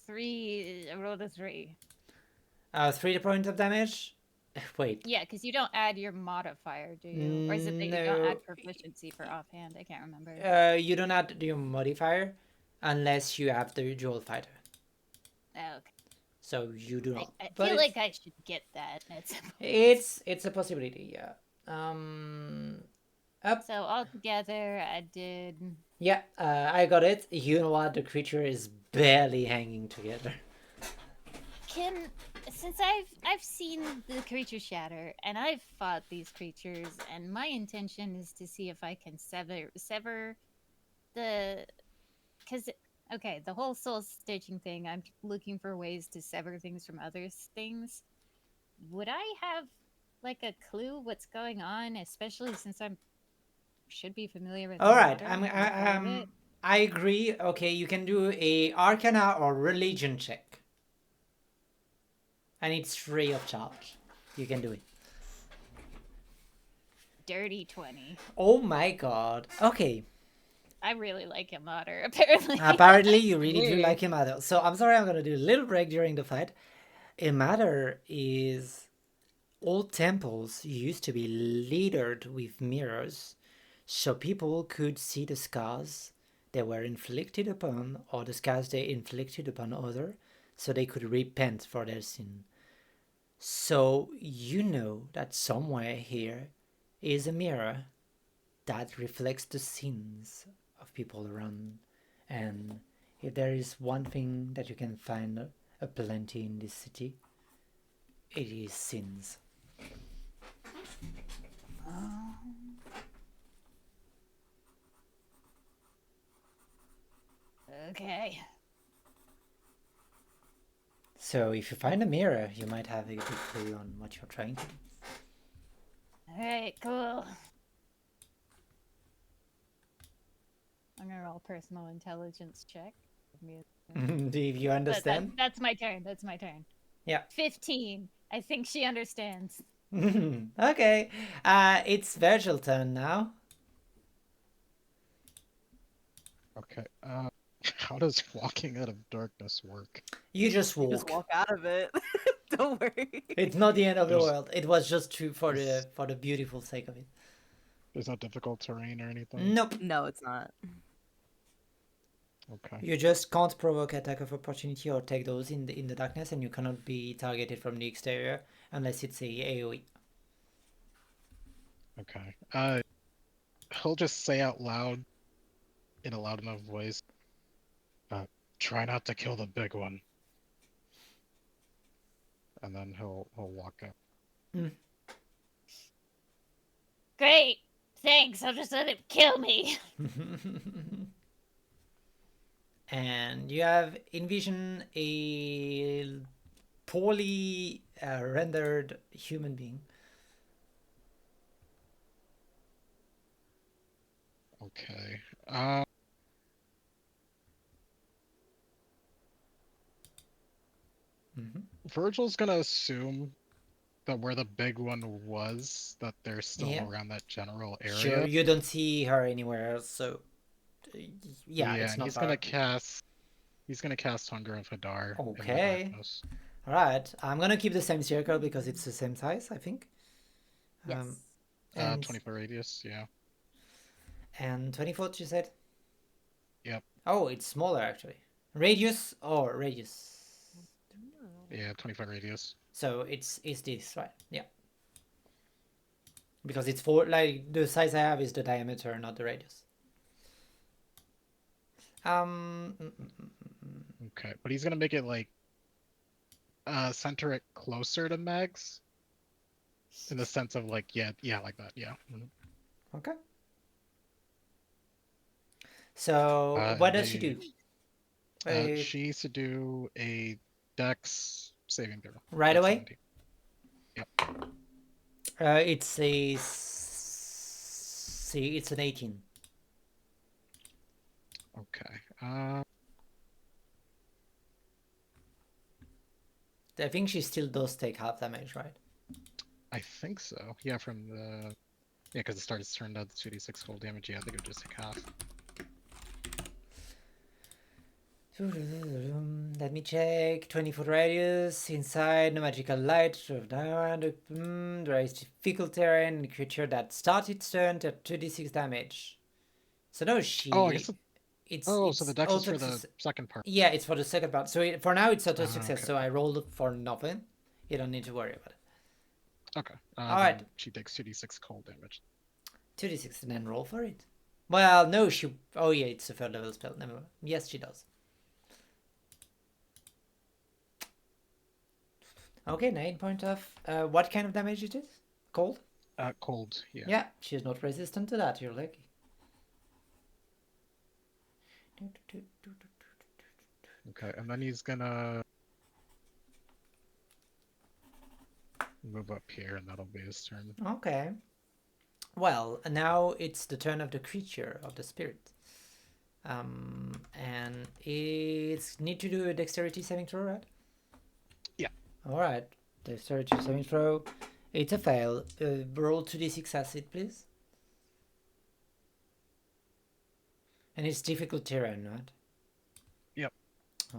3. I rolled a 3. 3 points of damage. Wait. Yeah, because you don't add your modifier, do you? Or is it that you don't No. add proficiency for offhand? I can't remember. You don't add your modifier unless you have the dual fighter. Oh, okay. So you do not. I But feel it's- like I should get that at some point. It's a possibility, yeah. Up. So altogether, I did. Yeah, I got it. You know what? The creature is barely hanging together. Since I've seen the creature shatter and I've fought these creatures, and my intention is to see if I can sever the, because okay, the whole soul stitching thing, I'm looking for ways to sever things from other things. Would I have like a clue what's going on, especially since I'm should be familiar with All right, water? I agree. Okay, you can do a Arcana or Religion check, and it's free of charge. You can do it. Dirty 20. Oh my god. Okay. I really like him otter, apparently. Apparently, you really do Yeah. like Imader. So I'm sorry, I'm gonna do a little break during the fight. Imader is old temples used to be littered with mirrors, so people could see the scars they were inflicted upon, or the scars they inflicted upon other, so they could repent for their sin. So you know that somewhere here is a mirror that reflects the sins of people around. And if there is one thing that you can find a plenty in this city, it is sins. Okay. So if you find a mirror, you might have a good clue on what you're trying to do. Alright, cool. I'm gonna roll personal intelligence check. Give me Do you But understand? that's my turn. That's my turn. Yeah. 15. I think she understands. Okay. It's Virgil's turn now. Okay. How does walking out of darkness work? You just You just walk. walk out of it. Don't worry. It's not the end of the There's- world. It was just for the beautiful sake of it. There's no difficult terrain or anything? Nope. No, it's not. Okay. You just can't provoke attack of opportunity or take those in the darkness, and you cannot be targeted from the exterior unless it's a AoE. Okay. He'll just say out loud, in a loud enough voice, try not to kill the big one. And then he'll walk up. Great. Thanks. I'll just let him kill me. And you have envision a poorly rendered human being. Okay. Virgil's gonna assume that where the big one was, that they're still Yeah. around that general area. Sure, you don't see her anywhere else, so yeah, it's and not he's far. gonna cast. He's gonna cast Hunger of Hadar. in the Okay. darkness. All right, I'm gonna keep the same circle because it's the same size, I think. Yes. And 24 radius. Yeah. and 24, you said? Yep. Oh, it's smaller actually. Radius or radius? Yeah. 25 radius. So it's this, right? Yeah. Because it's for like the size I have is the diameter, not the radius. Okay, but he's gonna make it like center it closer to Mags. In the sense of like yeah, like that, yeah. Mhm. Okay. So what does she do? She needs to do a Dex saving throw. Right Dex away? 17. Yep. It's a see, it's an 18. Okay. I think she still does take half damage, right? I think so. Yeah, from the... Yeah, because the start turned out the 2d6 full damage. Yeah, I think it would just take half. Let me check. 20-foot radius. Inside, no magical light. There is difficult terrain and creature that starts its turn to 2d6 damage. So no, she... Oh, I guess it's so the dex is for the auto- second part. Yeah, it's for the second part. So for now, it's auto success. Okay. So I rolled for nothing. You don't need to worry about it. Okay. Alright. Then she takes 2d6 cold damage. 2d6 and then roll for it. Well, no, she... Oh yeah, it's a third level spell. Never mind. Yes, she does. Okay, 9 point of... what kind of damage it is? Cold? Cold, yeah. Yeah, she's not resistant to that. You're lucky. Okay, and then he's gonna move up here, and that'll be his turn. Okay. Well, now it's the turn of the creature, of the spirit. And it's need to do a dexterity saving throw, right? Yeah. Alright. Dexterity saving throw. It's a fail. Roll 2d6 acid, please. And it's difficult terrain, right? Yep.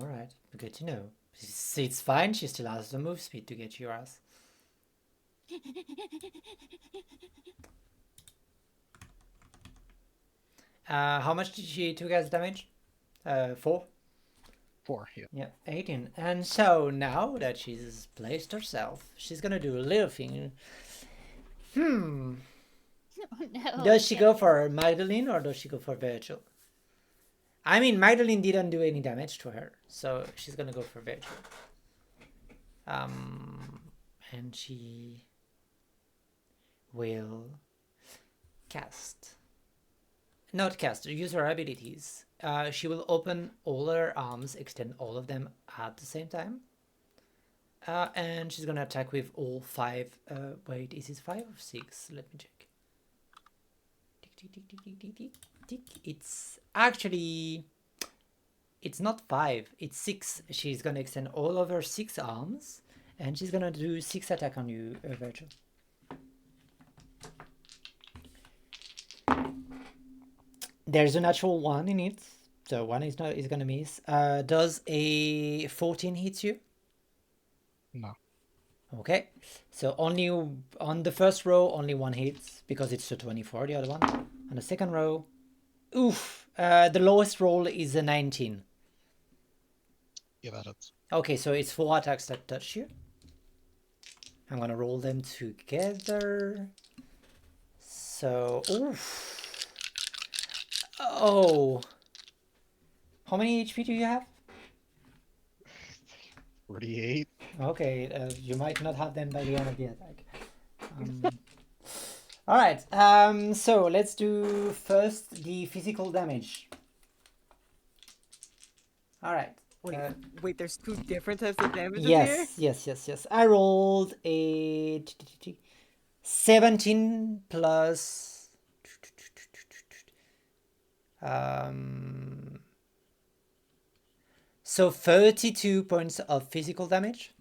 Alright, good to know. It's fine, she still has the move speed to get your ass. How much did she took as damage? 4? 4, yeah. Yeah, 18. And so now that she's placed herself, she's gonna do a little thing. Oh, no. Does she go for Magdalene or does she go for Virgil? I mean, Magdalene didn't do any damage to her, so she's gonna go for Virgil. And she will use her abilities. She will open all her arms, extend all of them at the same time. And she's gonna attack with all 5. Wait, is it 5 or 6? Let me check. Tick, tick, tick, tick, tick, tick, tick, tick. It's not 5, it's 6. She's gonna extend all of her 6 arms, and she's gonna do 6 attack on you, Virgil. There's a natural 1 in it, so 1 is gonna miss. Does a 14 hit you? No. Okay, so only on the first row, only 1 hits because it's a 24. The other one on the second row, oof. The lowest roll is a 19. Yeah, that hits. Okay, so it's 4 attacks that touch you. I'm gonna roll them together. So, oof. Oh. How many HP do you have? 48. Okay, you might not have them by the end of the attack. Alright, so let's do first the physical damage. Alright. Wait, there's 2 different types of damages here? Yes. I rolled a 17 plus... So 32 points of physical damage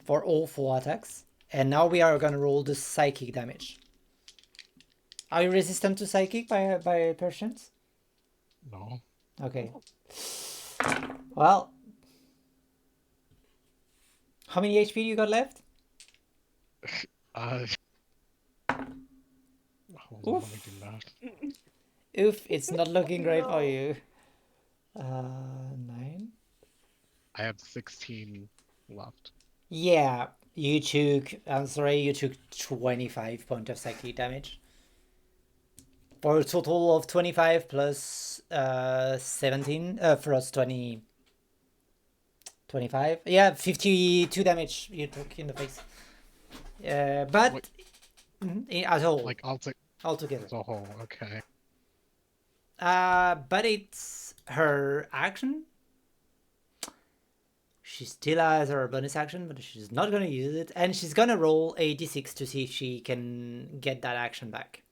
for all 4 attacks. And now we are gonna roll the psychic damage. Are you resistant to psychic by perchance? No. Okay. Well, how many HP you got left? Hold on, let me do that. Oof, it's not looking great for you. 9. I have 16 left. Yeah, you took. I'm sorry, you took 25 points of psychic damage. For a total of 25 plus 17, plus 20. 25. Yeah, 52 damage you took in the face. But What? As a whole, Like, altogether. as a whole, okay. But it's her action. She still has her bonus action, but she's not gonna use it, and she's gonna roll a d6 to see if she can get that action back.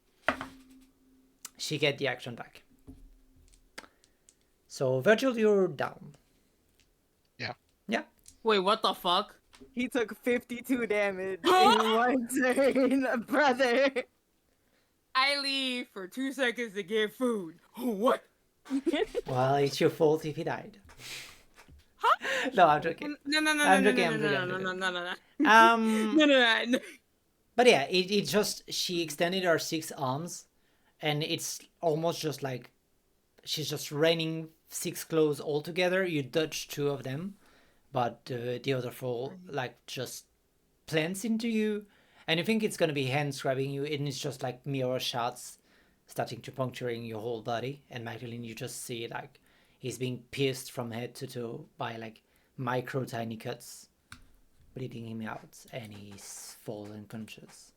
She get the action back. So Virgil, you're down. Yeah. Yeah. Wait, what the fuck? He took 52 damage in one turn, brother. I leave for 2 seconds to get food. What? Well, it's your fault if he died. No, I'm joking. No, no, no, no, I'm no, joking, no, I'm no, joking, no, I'm no, joking. no, no, no. Um, No. but yeah, it just, she extended her 6 arms, and it's almost just like she's just raining 6 claws all together. You dodge 2 of them, but the other 4 like just plants into you, and you think it's gonna be hands grabbing you, and it's just like mirror shots starting to puncturing your whole body. And Magdalene, you just see like he's being pierced from head to toe by like micro tiny cuts, bleeding him out, and he falls unconscious.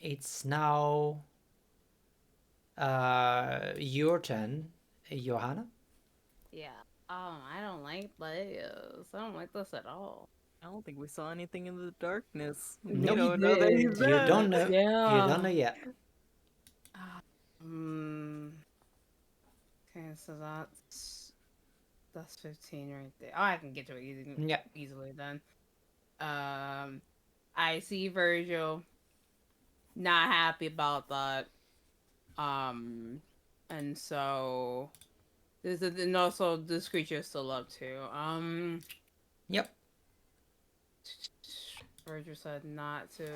It's now your turn, Johanna. Yeah. I don't like this. I don't like this at all. I don't think we saw anything in the darkness. Nope. We don't know that he's You dead. don't know. You Yeah. don't know yet. Okay, so that's 15 right there. Oh, I can get to it easily then. I see Virgil. Not happy about that. And so and also this creature is still up too. Yep. Virgil said not to.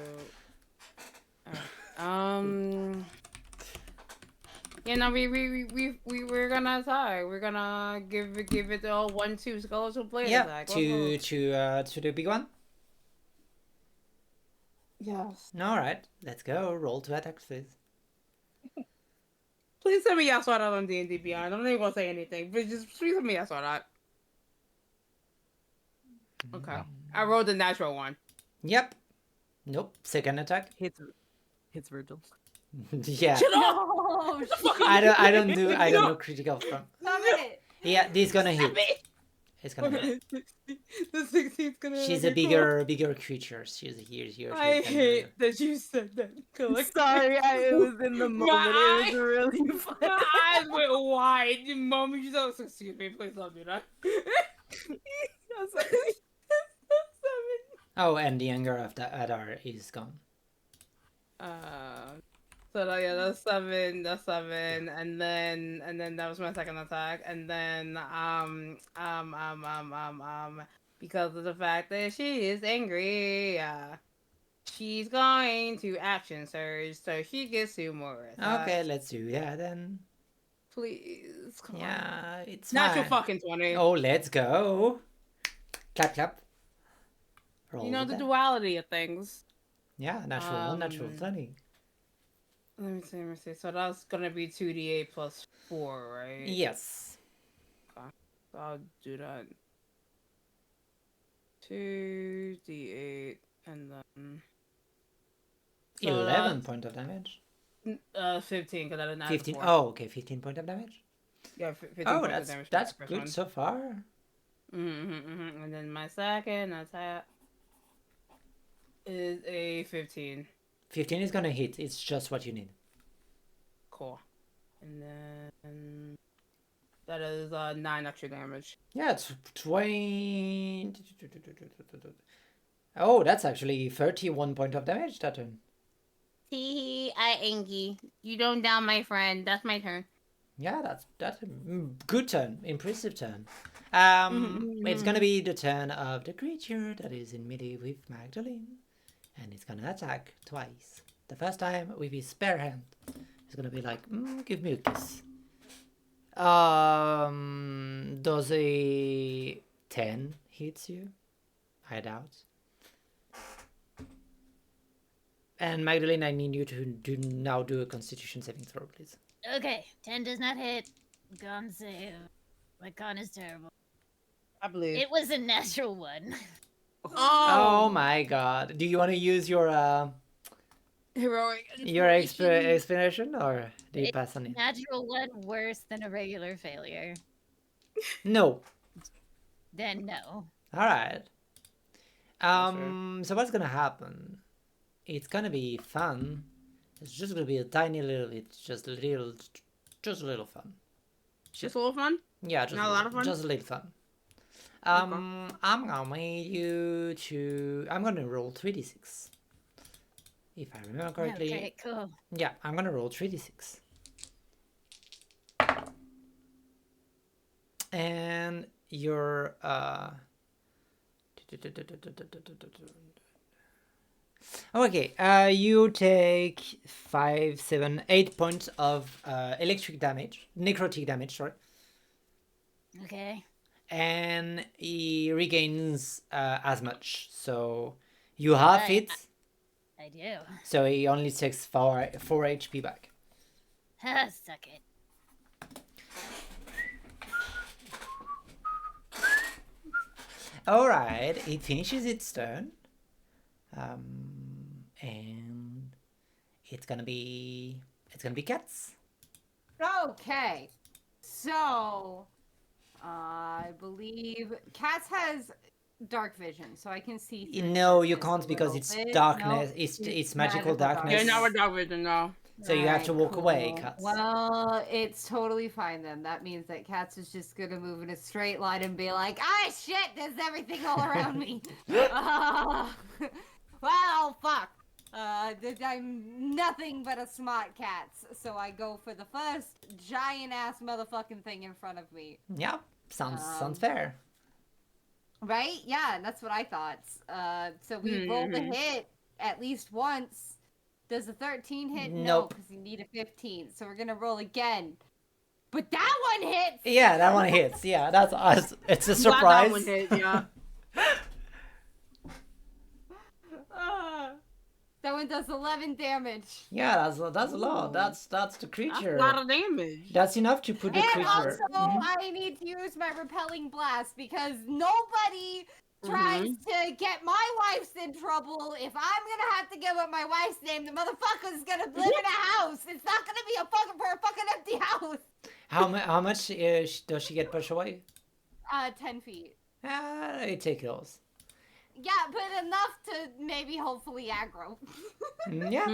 You know, we're gonna attack. We're gonna give it the old 1-2 skeletal blade Yeah. attack. To the big one. Yes. All right. Let's go. Roll to attack, please. Please tell me y'all saw that on D&D Beyond. I'm not even gonna say anything, but just please tell me y'all saw that. Okay. I rolled a natural one. Yep. Nope. Second attack. Hits Virgil. Yeah. No, I don't do critical from. Stop it. Yeah, this is gonna hit. It's gonna hit. The 16's gonna She's hit a me. bigger creature. She's here. I hate that you said that. Sorry, it was in the moment. It was really funny. My eyes went wide. The moment you said, excuse me, please don't do that. Oh, and the anger of the Adar is gone. That's 7. That's 7, and then that was my second attack, and then because of the fact that she is angry, she's going to action surge, so she gets 2 more attacks. Okay, let's do that then. Please, come on. Yeah, it's Natural fine. fucking 20. Oh, let's go. Clap, clap. Roll You know with the that. duality of things. Yeah, natural 1, natural 20. Let me see. So that's gonna be 2d8 plus 4, right? Yes. So I'll do that. 2d8 and then 11 point of damage. 15 because I didn't add 15. 4. Oh, okay, 15 point of damage. Yeah, 15 Oh, points of damage. that's for the first good one. so far. And then my second attack is a 15. 15 is gonna hit. It's just what you need. Cool. And then that is 9 extra damage. Yeah, it's 20. Oh, that's actually 31 point of damage that turn. Tee I Angie. You don't down my friend. That's my turn. Yeah, that's a good turn. Impressive turn. It's gonna be the turn of the creature that is in melee with Magdalene. And it's gonna attack twice. The first time with his spare hand. He's gonna be like, give me a kiss. Does a 10 hits you? I doubt. And Magdalene, I need you to now do a Constitution saving throw, please. Okay, 10 does not hit. Con save. My con is terrible. I believe. It was a natural one. Oh my god. Do you want to use your Heroic. explanation, or do you pass on it? Natural one worse than a regular failure. No. Then no. Alright. So what's gonna happen? It's gonna be fun. It's just gonna be a tiny little bit, just a little fun. Just a little fun. Yeah, Not a lot of fun? Just a little fun. Okay. I'm gonna need you to. I'm gonna roll 3d6. If I remember correctly. Okay, cool. Yeah, I'm gonna roll 3d6. And your okay, you take 5, 7, 8 points of electric damage, necrotic damage, sorry. Okay. And he regains as much. So you have Right. it. I do. So he only takes 4 HP back. Suck it. All right, it finishes its turn, and it's gonna be Cats. Okay. So, I believe Cats has dark vision, so I can see. through No, you darkness can't a because little it's bit. darkness. Nope, It's magical darkness. Yeah, not with dog vision, no. So you have to Alright, walk away, cool. Cats. Well, it's totally fine then. That means that Cats is just gonna move in a straight line and be like, "Ah, shit! There's everything all around me." Well, fuck. I'm nothing but a smart cat, so I go for the first giant ass motherfucking thing in front of me. Yeah, sounds fair. Right? Yeah, that's what I thought. So we rolled a hit at least once. Does a 13 hit? No, Nope. because you need a 15. So we're gonna roll again. But that one hits! Yeah, that one hits. Yeah, that's us. It's a Glad surprise. that one hit, yeah. That one does 11 damage. Yeah, that's a lot. That's the That's creature. a lot of damage. That's enough to put the And creature. also, I need to use my repelling blast because nobody tries to get my wife's in trouble. If I'm gonna have to give up my wife's name, the motherfucker's gonna live in a house. It's not gonna be a fucking empty house. How much does she get pushed away? 10 feet. It take those. Yeah, but enough to maybe hopefully aggro. Yeah.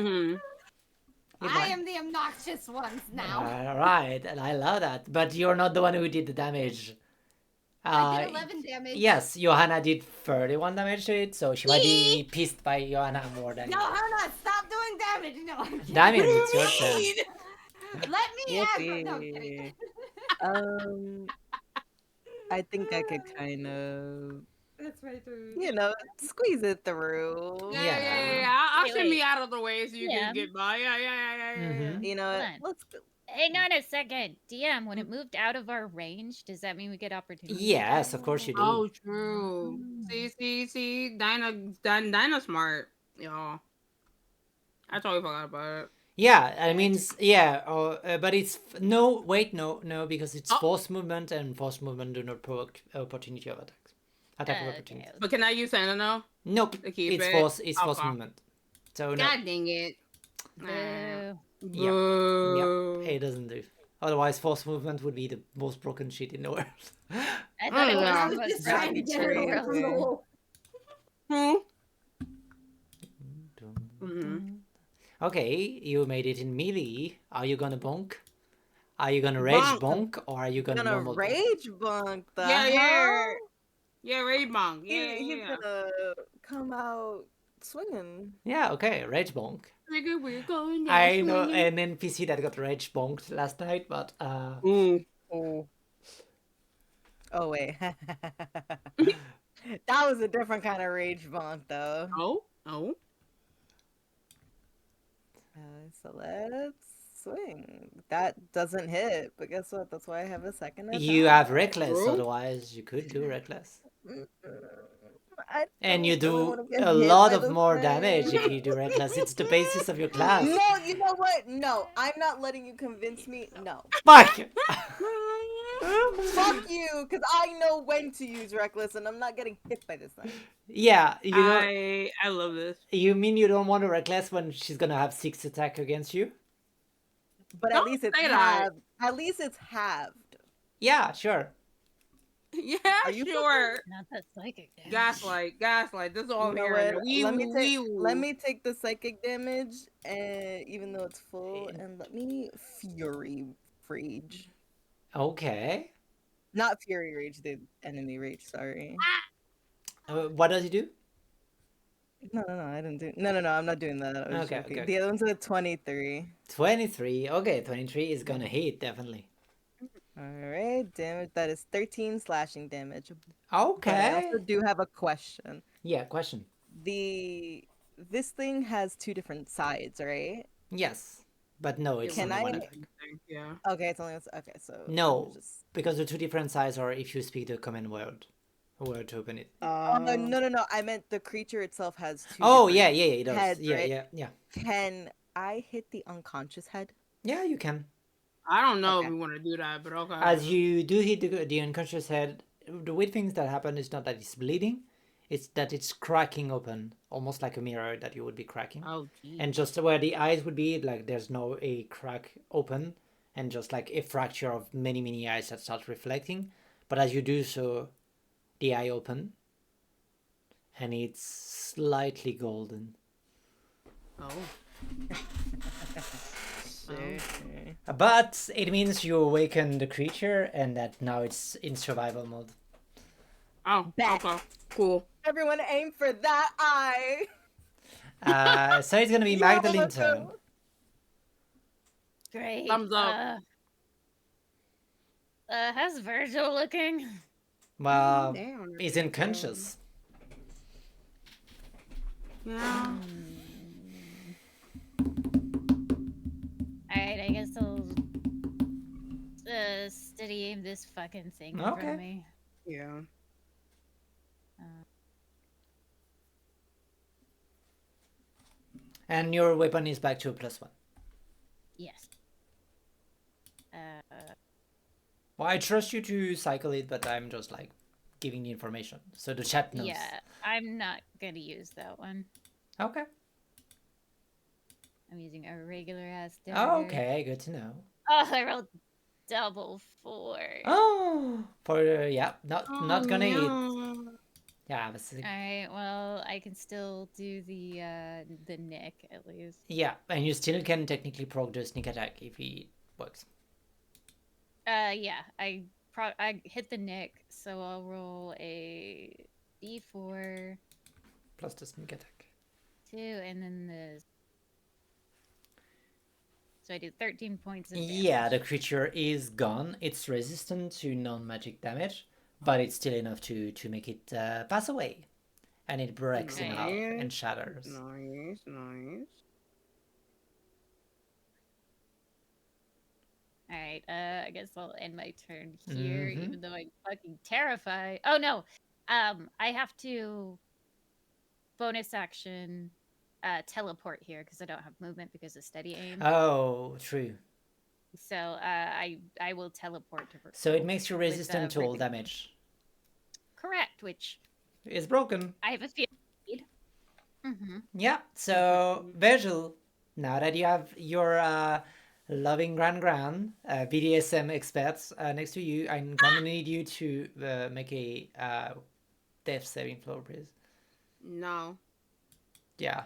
I am the obnoxious ones now. All right, and I love that. But you're not the one who did the damage. I did 11 damage. Yes, Johanna did 31 damage to it, so she might be pissed by Johanna more than. No, Hannah, stop doing damage. No, I'm kidding. Damien, it's your turn. Let me aggro. No, I'm kidding. I think I could kind of, That's right. squeeze it through. Yeah. I'll Wait, shimmy wait. out of the way so you Yeah. can get by. Yeah. Mhm. You know what? Hold on. Let's go. Hang on a second. DM, when it moved out of our range, does that mean we get opportunity? Yes, of course you do. Oh, true. See, Dinah smart, y'all. I totally forgot about it. Yeah, I mean, but it's no, because it's force movement, and force movement do not provoke opportunity of attacks. Attack of opportunity. But can I use Sentinel? Nope, To keep it's it? force Okay. movement. So no. God dang it. Boo. Boo. It doesn't do. Otherwise, force movement would be the most broken shit in the world. I thought it yeah. was Just supposed trying to to get her be away from the hole. Okay, you made it in melee. Are you gonna bonk? Are you gonna rage bonk, or are you gonna normal bonk? Rage bunk the Yeah. hell? Yeah, Raid Monk. Yeah. He's gonna come out swinging. Yeah, okay, rage bonk. We're going down I know swinging. an NPC that got rage bonked last night, but Oh wait. That was a different kind of rage bunk though. Oh. So let's swing. That doesn't hit, but guess what? That's why I have a second you attack. have reckless. True. Otherwise, you could do reckless, I and you don't really do wanna get a hit lot by of this more thing. damage if you do reckless. It's the basis of your class. No, you know what? No, I'm not letting you convince me. No. Fuck! Fuck you, because I know when to use reckless, and I'm not getting hit by this thing. Yeah, you know. I love this. You mean you don't want to reckless when she's gonna have 6 attack against you? But Don't at least it's say that. halved. At least it's halved. Yeah, sure. Yeah, Are you sure. Not that psychic damage. Gaslight. This is all You know here. what? Let me take the psychic damage, and even though it's full, and let me fury rage. Okay. Not Fury Rage, the enemy rage, sorry. What does he do? No, I didn't do. No, I'm not doing that. I was Okay, joking. okay, The okay. other one's a 23. 23. Okay, 23 is gonna hit, definitely. Alright, damage. That is 13 slashing damage. But I Okay. also do have a question. Yeah, question. This thing has two different sides, right? Yes. But no, it's Can only one I- attack. Yeah. Okay, it's only okay. So No, just... because the two different sides are if you speak the command word to open it. Oh no! I meant the creature itself has two. Oh, different yeah, it does. heads, Yeah, right? yeah. Can I hit the unconscious head? Yeah, you can. I don't know Okay. if we want to do that, but okay. As you do hit the unconscious head, the weird things that happen is not that it's bleeding, it's that it's cracking open, almost like a mirror that you would be cracking. Oh, geez. And just where the eyes would be, like there's no a crack open, and just like a fracture of many eyes that start reflecting. But as you do so, the eye open, and it's slightly golden. Oh. Sure. But it means you awaken the creature, and that now it's in survival mode. Oh, Bet. okay. Cool. Everyone aim for that eye. So it's gonna be You're Magdalene's welcome. turn. Great. Thumbs up. How's Virgil looking? Well, Damn, he's unconscious. Yeah. Alright, I guess I'll steady aim this fucking thing in front Okay. of me. Yeah. And your weapon is back to a +1. Yes. Well, I trust you to cycle it, but I'm just like giving the information. So the chat knows. Yeah, I'm not gonna use that one. Okay. I'm using a regular ass Oh, dagger. okay, good to know. Oh, I rolled double 4. Oh, yeah, not gonna hit. hit. Yeah, but Alright, well, I can still do the nick at least. yeah, and you still can technically proc the sneak attack if it works. Yeah, I hit the nick, so I'll roll a d4 Plus the sneak attack. 2, and then so I do 13 points of damage. Yeah, the creature is gone. It's resistant to non-magic damage, but it's still enough to make it pass away. And it breaks in half and shatters. Nice. Alright, I guess I'll end my turn here, Mhm. even though I'm fucking terrified. Oh no! I have to bonus action teleport here because I don't have movement because of steady aim. Oh, true. So I will teleport to Virgil. So it makes you with, resistant to all ripping- damage. Correct, which It's broken. I have a feeling. Mm-hmm. Yeah, so Virgil, now that you have your loving grand BDSM experts next to you, I'm gonna need you to make a death saving throw, please. No. Yeah.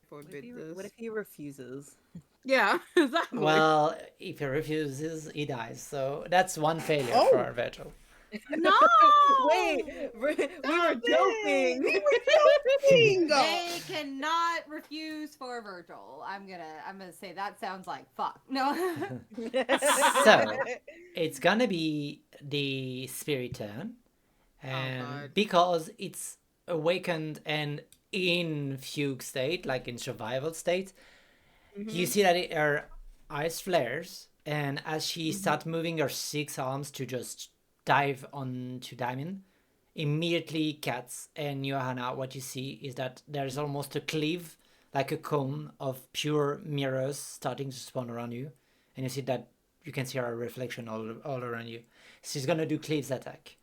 Forbid this. What if he refuses? Yeah, exactly. Well, if he refuses, he dies. So that's one failure Oh. for Virgil. No! Wait, we were joking. They cannot refuse for Virgil. I'm gonna say that sounds like fuck. No. So it's gonna be the spirit turn, and God. because it's awakened and in fugue state, like in survival state, you see that her eyes flares, and as she starts moving her 6 arms to just dive onto Damien, immediately Katz and Johanna, what you see is that there's almost a cleave, like a cone of pure mirrors starting to spawn around you, and you see that you can see her reflection all around you. She's gonna do Cleave's attack.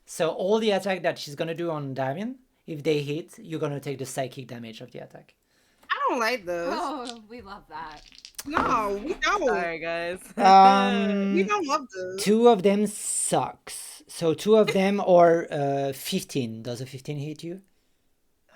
So all the attack that she's gonna do on Damien, if they hit, you're gonna take the psychic damage of the attack. I don't like this. Oh, we love that. No, we don't. Sorry, guys. We don't love this. 2 of them sucks. So 2 of them are 15. Does a 15 hit you?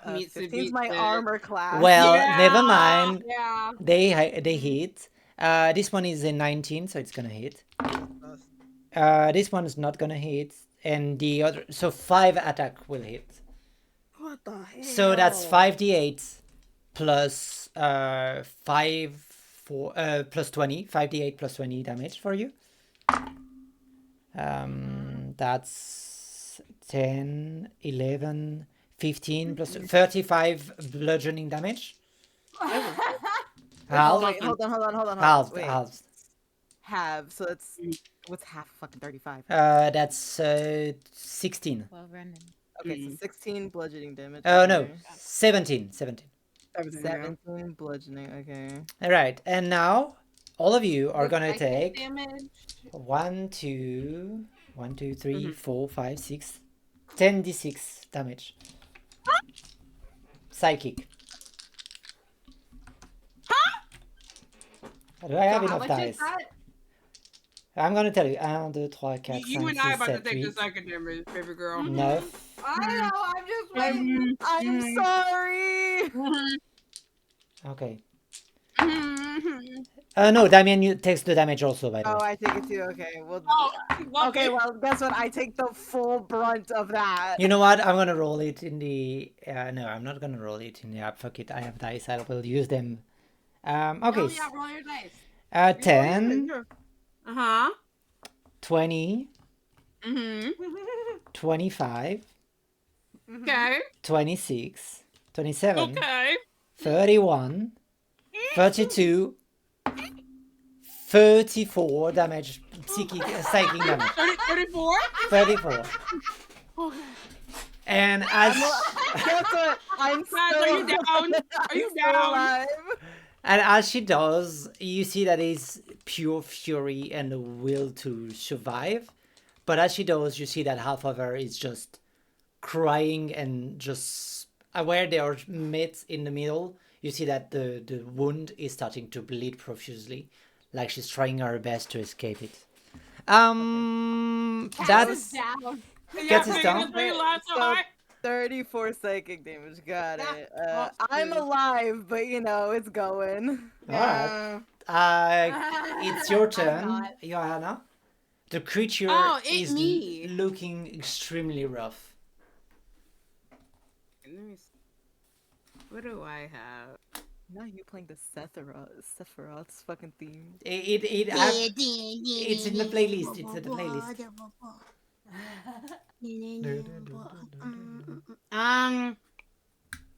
Needs to 15's be my fair. armor class. Well, Yeah. never mind. Yeah. They hit. This one is a 19, so it's gonna hit. That's- This one is not gonna hit, and the other, so 5 attack will hit. What the hell? So that's 5d8 plus 20, 5d8 plus 20 damage for you. That's 10, 11, 15 plus 35 bludgeoning damage. Oh, Halved. wait, hold on. Halved, Wait, halved. half. So that's what's half of fucking 35? That's 16. Well, Brendan. Okay, so 16 bludgeoning damage. Oh no, okay. 17. Everything now. 17 bludgeoning. Okay. All right, and now all of you are The gonna psychic take damage. 1, 2, 3, 4, 5, 6, 10d6 damage. Psychic. Do I have So how enough much is dice? that? I'm gonna tell you. 1, 2, 3, 4, 5, You and I 6, about to 7, take the 8, second damage, baby girl. 9. I know. I'm just waiting. I'm sorry. Okay. Oh, No, Damien takes the damage also, by the Oh, way. I take it too. Okay. Well. love Okay. it. Well, guess what? I take the full brunt of that. You know what? I'm gonna roll it in the. No, I'm not gonna roll it in the app. Fuck it. I have dice. I will use them. Okay. Oh yeah, roll your dice. 10, Uh-huh. 20, Mm-hmm. 25, Okay. 26, 27, Okay. 31, 32, 34 damage, psychic damage. 34? 34. And as Guess what? I'm Guys, still. are you down? Are you I'm still down? alive. and as she does, you see that it's pure fury and the will to survive. But as she does, you see that half of her is just crying and just where they are met in the middle. You see that the wound is starting to bleed profusely, like she's trying her best to escape it. That's down. Gets us Megan, down. that's why you laugh so So- hard. 34 psychic damage. Got it. Oh, I'm dude. alive, but it's going. alright. It's your turn, Johanna. The creature Oh, it's is me. looking extremely rough. Let me see. What do I have? Now you playing the Sephiroth's fucking theme. It's in the playlist. It's in the playlist.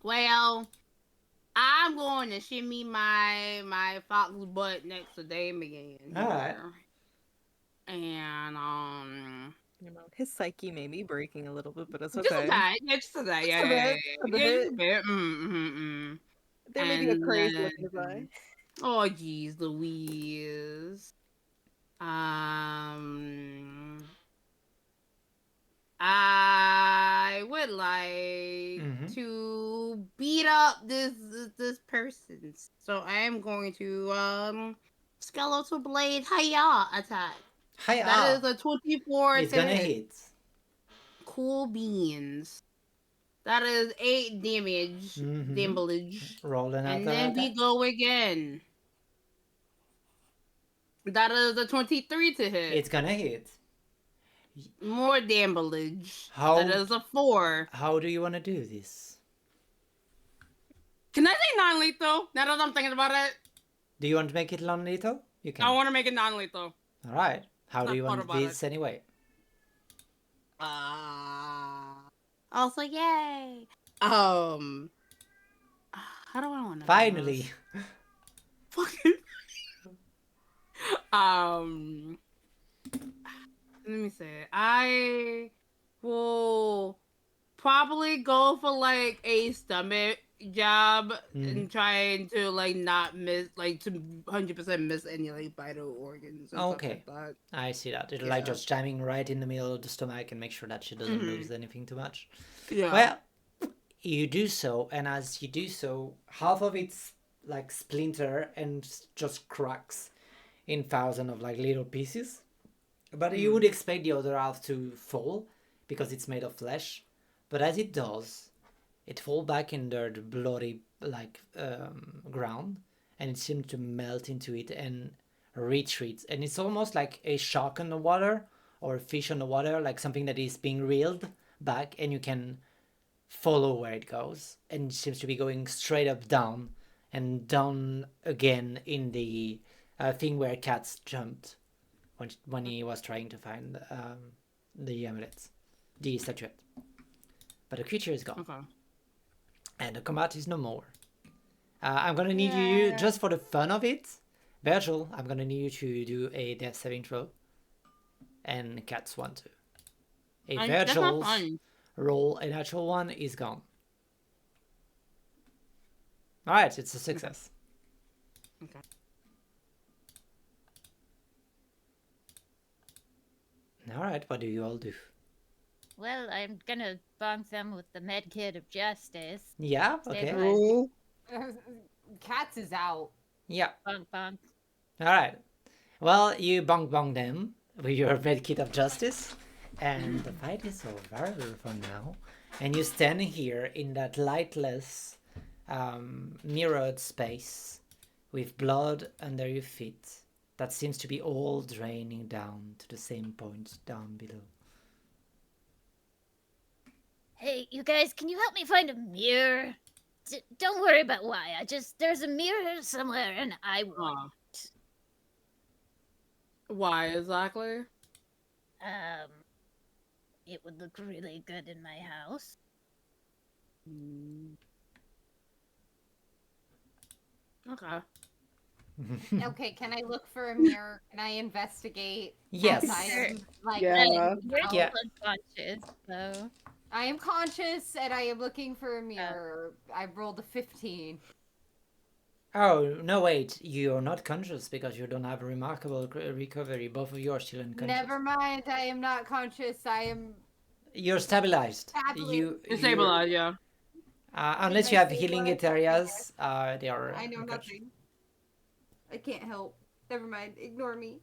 Well, I'm going to shimmy my fox butt next to Damien. Alright. And His psyche may be breaking a little bit, but it's just a okay. tad, just a tad, yeah, a yeah, bit, yeah, a yeah, just a bit. bit. Mm. There may be a And crazy look in his eye. then- Oh, geez, Louise. I would like Mhm. to beat up this person. So I am going to skeletal blade hiya attack. Hi, That is a 24 it's to gonna hit. hit. Cool beans. That is 8 damage. Mhm. Damage. Roll another And then we attack. go again. That is a 23 to hit. It's gonna hit. More damage. How- That is a 4. How do you want to do this? Can I say non-lethal? Now that I'm thinking about it, Do you want to make it non-lethal? You can. I want to make it non-lethal. All right. How do Not you thought want about this anyway? Also, yay. How do I want to? Finally. Fucking. Let me say. I will probably go for like a stomach jab and trying to like not miss, like to 100% miss any like vital organs. And Okay. Stuff like that. I see that. It'll like Yeah. just jamming right in the middle of the stomach and make sure that she doesn't Mhm. lose anything too much. Yeah. Well, you do so, and as you do so, half of it's like splinter and just cracks in thousands of like little pieces. But you would expect the other half to fall because it's made of flesh. But as it does, it falls back under the bloody like ground, and it seems to melt into it and retreat. And it's almost like a shark on the water or a fish on the water, like something that is being reeled back, and you can follow where it goes. And it seems to be going straight up down and down again in the thing where Cats jumped when he was trying to find the amulets, the statuette. But the creature is gone. Okay. And the combat is no more. I'm gonna need you, just for the fun of it, Virgil, I'm gonna need you to do a death saving throw. And Cats 1 too. That's not Virgil's fun. roll, a natural one, is gone. Alright, it's a success. Okay. Alright, what do you all do? Well, I'm gonna bonk them with the medkit of justice. Yeah, okay. Stabilize. Cats is out. Yeah. Bonk, bonk. Alright. Well, you bonk them with your medkit of justice. And the fight is over for now. And you stand here in that lightless, mirrored space with blood under your feet that seems to be all draining down to the same point down below. Hey, you guys, can you help me find a mirror? Don't worry about why. There's a mirror somewhere, and I want. Why exactly? It would look really good in my house. Okay. Okay, can I look for a mirror? Can I investigate? Yes. as I am, like, Yeah. You're Yeah. unconscious, so. I am conscious and I am looking for a mirror. I rolled a 15. Oh, no, wait. You're not conscious because you don't have a remarkable recovery. Both of you are still unconscious. Never mind, I am not conscious. I am You're stabilized. Stabilized. It's stabilized, yeah. Unless Am you I have healing stabilized? areas, they are I know unconscious. nothing. I can't help. Never mind. Ignore me.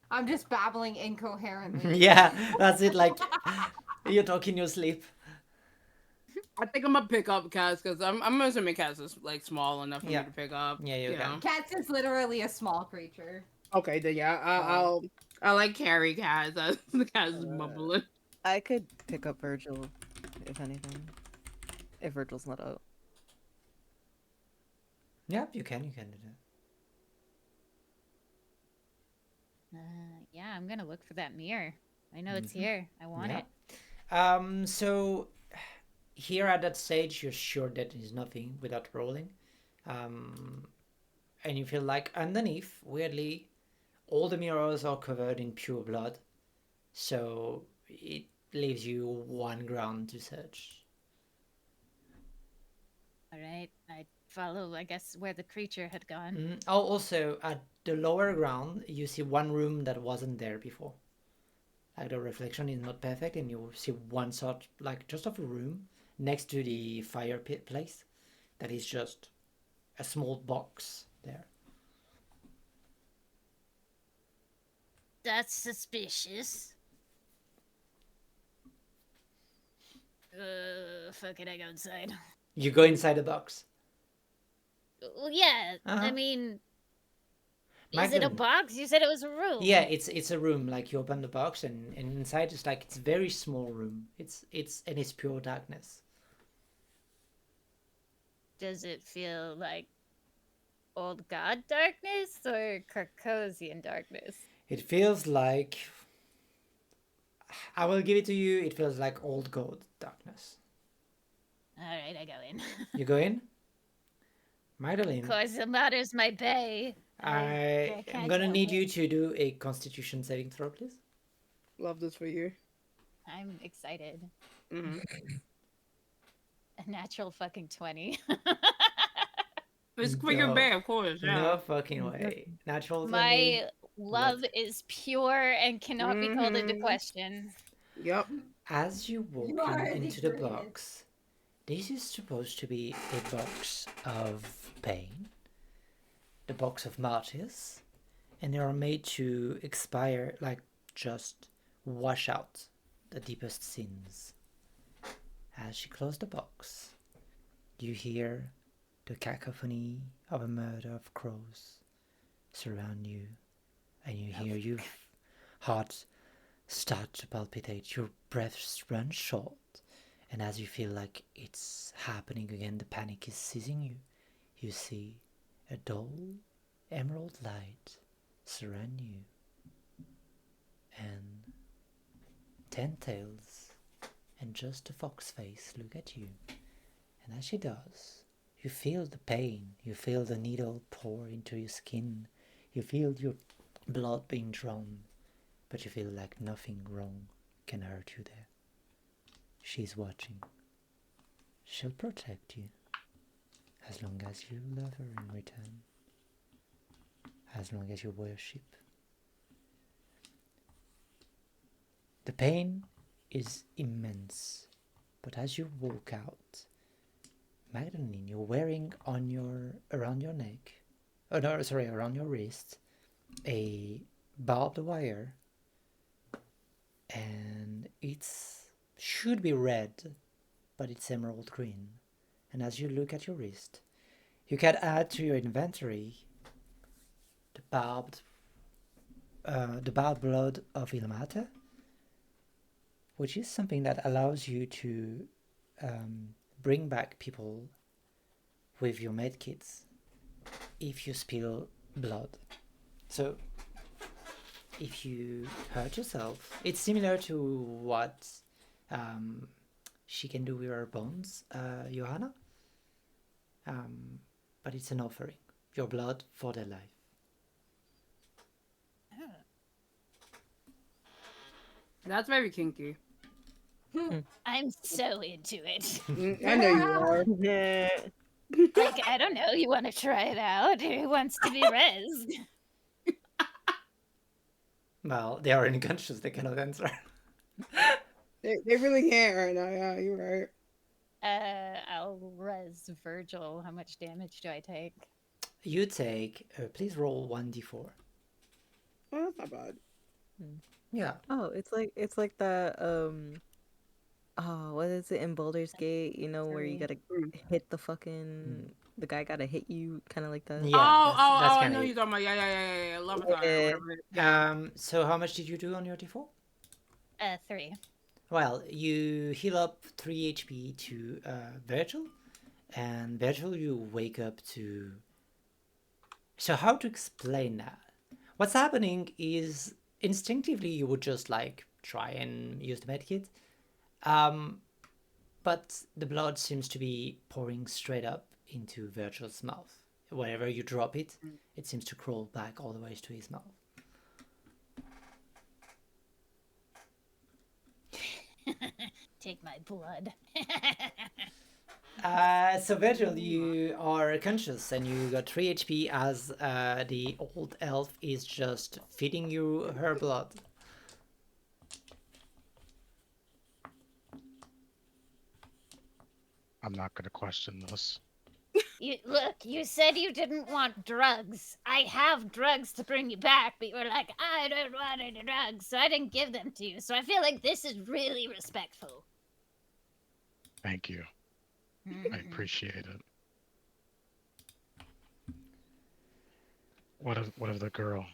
I'm just babbling incoherently. Yeah, that's it. Like, you talk in your sleep. I think I'm gonna pick up Cats because I'm assuming Cats is like small enough for Yeah. me to pick up. Yeah, you can. Cats is literally a small creature. Okay, then yeah, I like carry Cats. The Cats is mumbling. I could pick up Virgil, if anything. If Virgil's not out. Yeah, you can do that. Yeah, I'm gonna look for that mirror. I know it's here. I want Yeah. it. So here at that stage, you're sure that is nothing without rolling. And you feel like underneath, weirdly, all the mirrors are covered in pure blood. So it leaves you one ground to search. All right, I follow, I guess, where the creature had gone. Oh, also at the lower ground, you see one room that wasn't there before. Like the reflection is not perfect, and you see one sort, like just of a room next to the fire pit place, that is just a small box there. That's suspicious. Fuck it, I go inside. You go inside the box. Well, yeah, I Uh-huh. mean, is it a Magdalene. box? You said it was a room. Yeah, it's a room. Like you open the box, and inside it's like it's a very small room. It's pure darkness. Does it feel like old god darkness or Carcosian darkness? It feels like, I will give it to you. It feels like old gold darkness. All right, I go in. You go in, Magdalene. Of course, it matters my bay. I am can't gonna go need in. you to do a Constitution saving throw, please. Love this for you. I'm excited. Mhm. A natural fucking 20. It's for your No. bay, of course. Yeah. No fucking way. Natural 20. My love is pure and cannot be called into Mhm. question. Yep. As you walk You are the into the greatest. box, this is supposed to be a box of pain, the box of martyrs, and they are made to expire, like just wash out the deepest sins. As she closed the box, you hear The cacophony of a murder of crows surround you, and you hear your heart start to palpitate. Your breath runs short, and as you feel like it's happening again, the panic is seizing you. You see a dull emerald light surround you, and 10 tails and just a fox face look at you. And as she does, you feel the pain, you feel the needle pour into your skin, you feel your blood being drawn, but you feel like nothing wrong can hurt you there. She's watching. She'll protect you, as long as you love her in return, as long as you worship. The pain is immense, but as you walk out, Magdalene, you're wearing on around your neck, around your wrist, a barbed wire, and it's should be red, but it's emerald green. And as you look at your wrist, you can add to your inventory the barbed blood of Ilmata, which is something that allows you to bring back people with your medkits if you spill blood. So if you hurt yourself, it's similar to what she can do with her bones, Johanna. But it's an offering. Your blood for their life. That's very kinky. I'm so into it. I know you are. Like, I don't know, you want to try it out? Who wants to be rezzed? Well, they are unconscious, they cannot answer. They really can't right now. Yeah, you're right. I'll res Virgil. How much damage do I take? You take, please roll 1d4. Oh, that's not bad. Yeah. Oh, it's like that oh, what is it in Baldur's Gate, you know, where you gotta hit the fucking the guy gotta hit you, kinda like that. Yeah, I kinda know it. you're talking about. Yeah. Love it. So how much did you do on your d4? 3. Well, you heal up 3 HP to Virgil, and Virgil, you wake up to... So how to explain that? What's happening is instinctively you would just like try and use the medkit, but the blood seems to be pouring straight up into Virgil's mouth. Wherever you drop it, it seems to crawl back all the way to his mouth. Take my blood. So Virgil, you are conscious and you got 3 HP as the old elf is just feeding you her blood. I'm not going to question this. Look, you said you didn't want drugs. I have drugs to bring you back, but you were like, I don't want any drugs, so I didn't give them to you. So I feel like this is really respectful. Thank you. I appreciate it. What of the girl?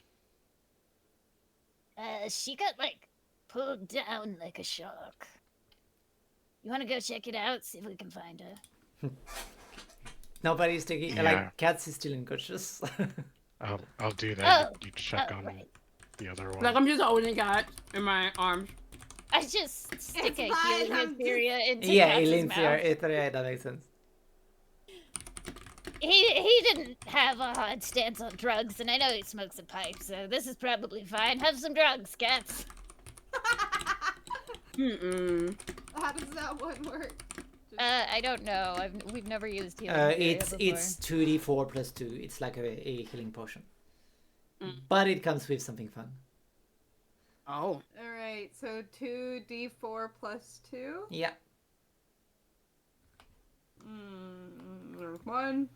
She got, like, pulled down like a shark. You want to go check it out? See if we can find her. Nobody's taking... Like, Cats is still unconscious. I'll do that. Oh, You check on right. the other one. Like I'm just holding Cat in my arms. I just stick a fine, healing I'm Etheria into Yeah, Katz's Elin's here. mouth. Yeah, that makes sense. He didn't have a hard stance on drugs, and I know he smokes a pipe, so this is probably fine. Have some drugs, Cats. How does that one work? I don't know. We've never used healing Etheria before. It's 2d4 plus 2. It's like a healing potion. But it comes with something fun. Oh. Alright, so 2d4 plus 2? Yeah. There's 1.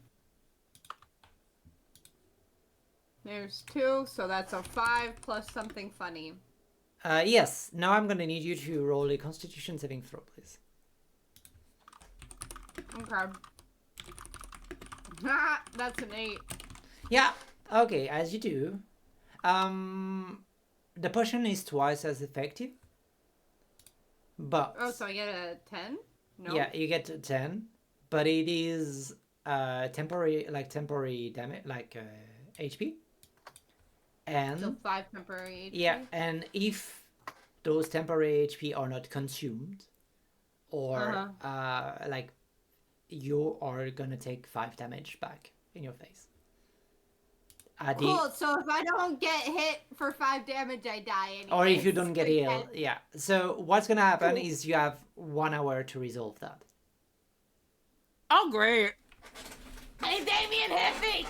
There's 2, so that's a 5 plus something funny. Yes, now I'm gonna need you to roll a Constitution saving throw, please. Okay. That's an 8. Yeah. Okay. As you do, the potion is twice as effective, but Oh, so I get a 10? No. yeah, you get to 10, but it is temporary damage, HP, and So 5 temporary HP. yeah, and if those temporary HP are not consumed, or like you are gonna take 5 damage back in your face. Cool. So if I don't get hit for 5 damage, I die anyway. Or if you don't get ill, yeah. So what's gonna happen is you have 1 hour to resolve that. Oh, great. Hey, Damien hit me!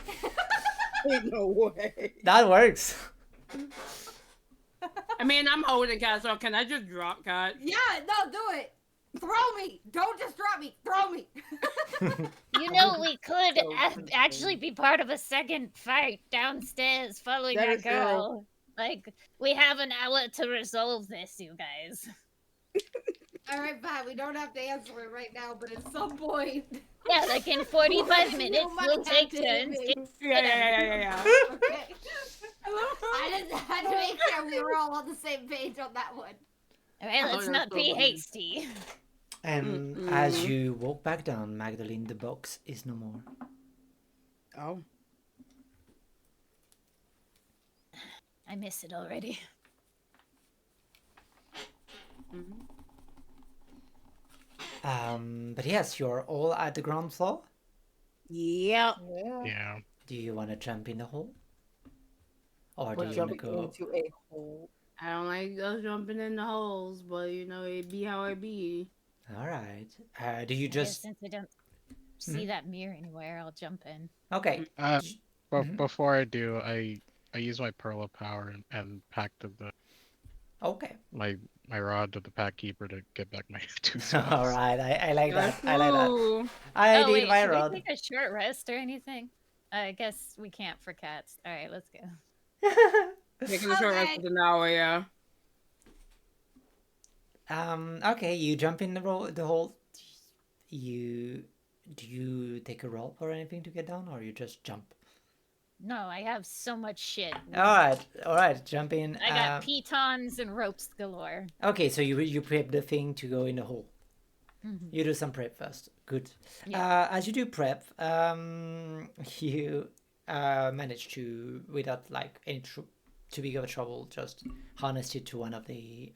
No way. That works. I mean, I'm holding Cat, so can I just drop Cat? Yeah, no, do it. Throw me. Don't just drop me. Throw me. You know, we could actually be part of a second fight downstairs following That that is true. girl. Like, we have an hour to resolve this, you guys. All right, fine. We don't have to answer it right now, but at some point. Yeah, like in 45 You minutes, might we'll have take to hit turns. me. Yeah. Okay. I just had to make sure we were all on the same page on that one. All right, let's not be hasty. And as you walk back down, Magdalene, the box is no more. Oh. I miss it already. But yes, you're all at the ground floor. Yeah. Yeah. Do you want to jump in the hole? Or do We're you want to jumping go? into a hole. I don't like us jumping in the holes, but you know, it be how it be. All right. Do you I guess just... since I don't see that mirror anywhere, I'll jump in. Okay. Before I do, I use my pearl of power and pact of the Okay. my rod of the pack keeper to get back my 2 spells. All right. I like that. I like that. Ooh. I Oh, did wait, my should rod. we take a short rest or anything? I guess we can't for cats. All right, let's go. Taking a short rest Okay. of an hour, yeah. Okay, you jump in the hole. Do you take a roll or anything to get down, or you just jump? No, I have so much shit. All right, jump in. I got pitons and ropes galore. Okay, so you prep the thing to go in the hole. Mhm. You do some prep first. Good. Yeah. As you do prep, you manage to, without like any too big of a trouble, just harness it to one of the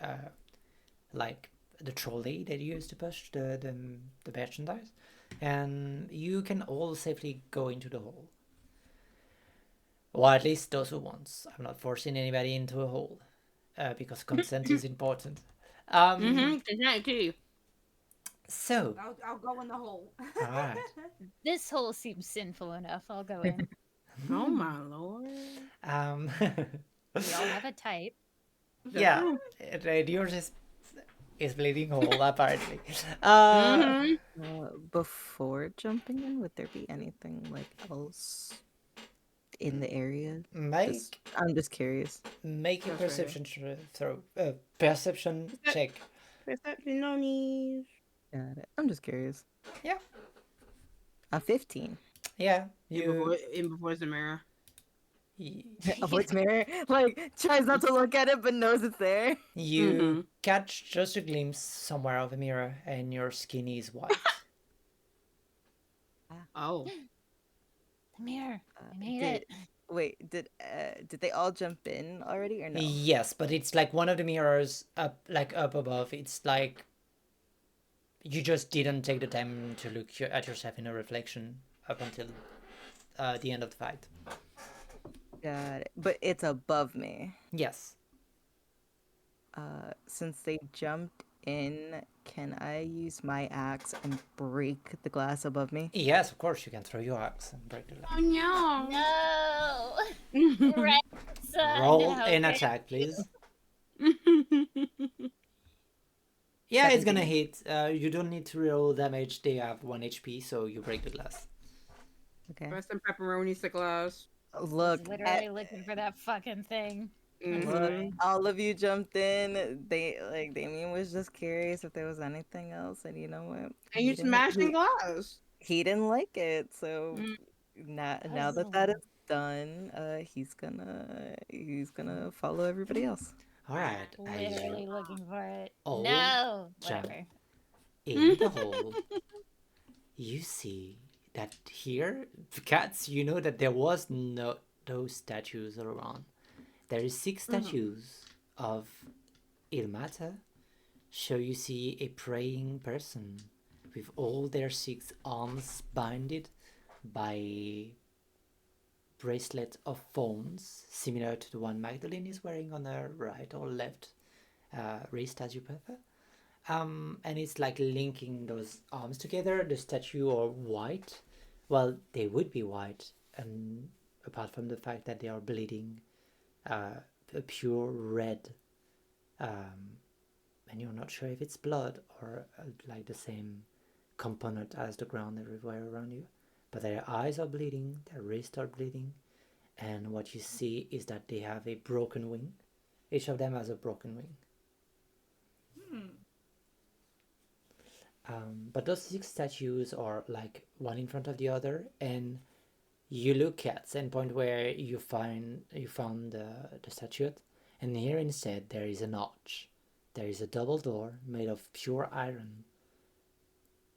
the trolley that you use to push the merchandise, and you can all safely go into the hole. Or at least those who want. I'm not forcing anybody into a hole, because consent is important. Exactly. So, I'll go in the hole. all right. This hole seems sinful enough. I'll go in. Oh my lord. We all have a type. Yeah, yours is bleeding hole apparently. Before jumping in, would there be anything like else in the area? I'm just curious. Make a That's right. perception perception check. Perception no need. Got it. I'm just curious. Yeah. A 15. Yeah, you. Before the mirror. Avoids mirror. Like, tries not to look at it, but knows it's there. You catch just a glimpse somewhere of a mirror, and your skin is white. Oh. The mirror. I made it. Wait, did they all jump in already or no? Yes, but it's like one of the mirrors up above. It's like you just didn't take the time to look at yourself in a reflection up until the end of the fight. Got it. But it's above me. Yes. Since they jumped in, can I use my axe and break the glass above me? Yes, of course you can throw your axe and break the glass. Oh No. Right. Roll no, an okay. attack, please. no. Yeah, it's gonna hit. You don't need to roll damage. They have 1 HP, so you break the glass. Okay. Press some pepperoni to glass. Look, Literally looking for that fucking thing. look, all of you jumped in. Damien was just curious if there was anything else, and you know what? And you smashing glass. He didn't like it, so now that that is done, he's gonna follow everybody else. All right, as Literally you looking for it. all No, jump whatever. in the hole, you see that here, cats, you know that there was no those statues around. There is 6 statues of Ilmata. So you see a praying person with all their 6 arms binded by bracelet of thorns, similar to the one Magdalene is wearing on her right or left wrist, as you prefer. And it's like linking those arms together. The statue are white. Well, they would be white, and apart from the fact that they are bleeding a pure red, and you're not sure if it's blood or like the same component as the ground everywhere around you. But their eyes are bleeding, their wrists are bleeding, and what you see is that they have a broken wing. Each of them has a broken wing. But those 6 statues are like one in front of the other, and you look at some point where you found the statuette, and here instead there is an arch. There is a double door made of pure iron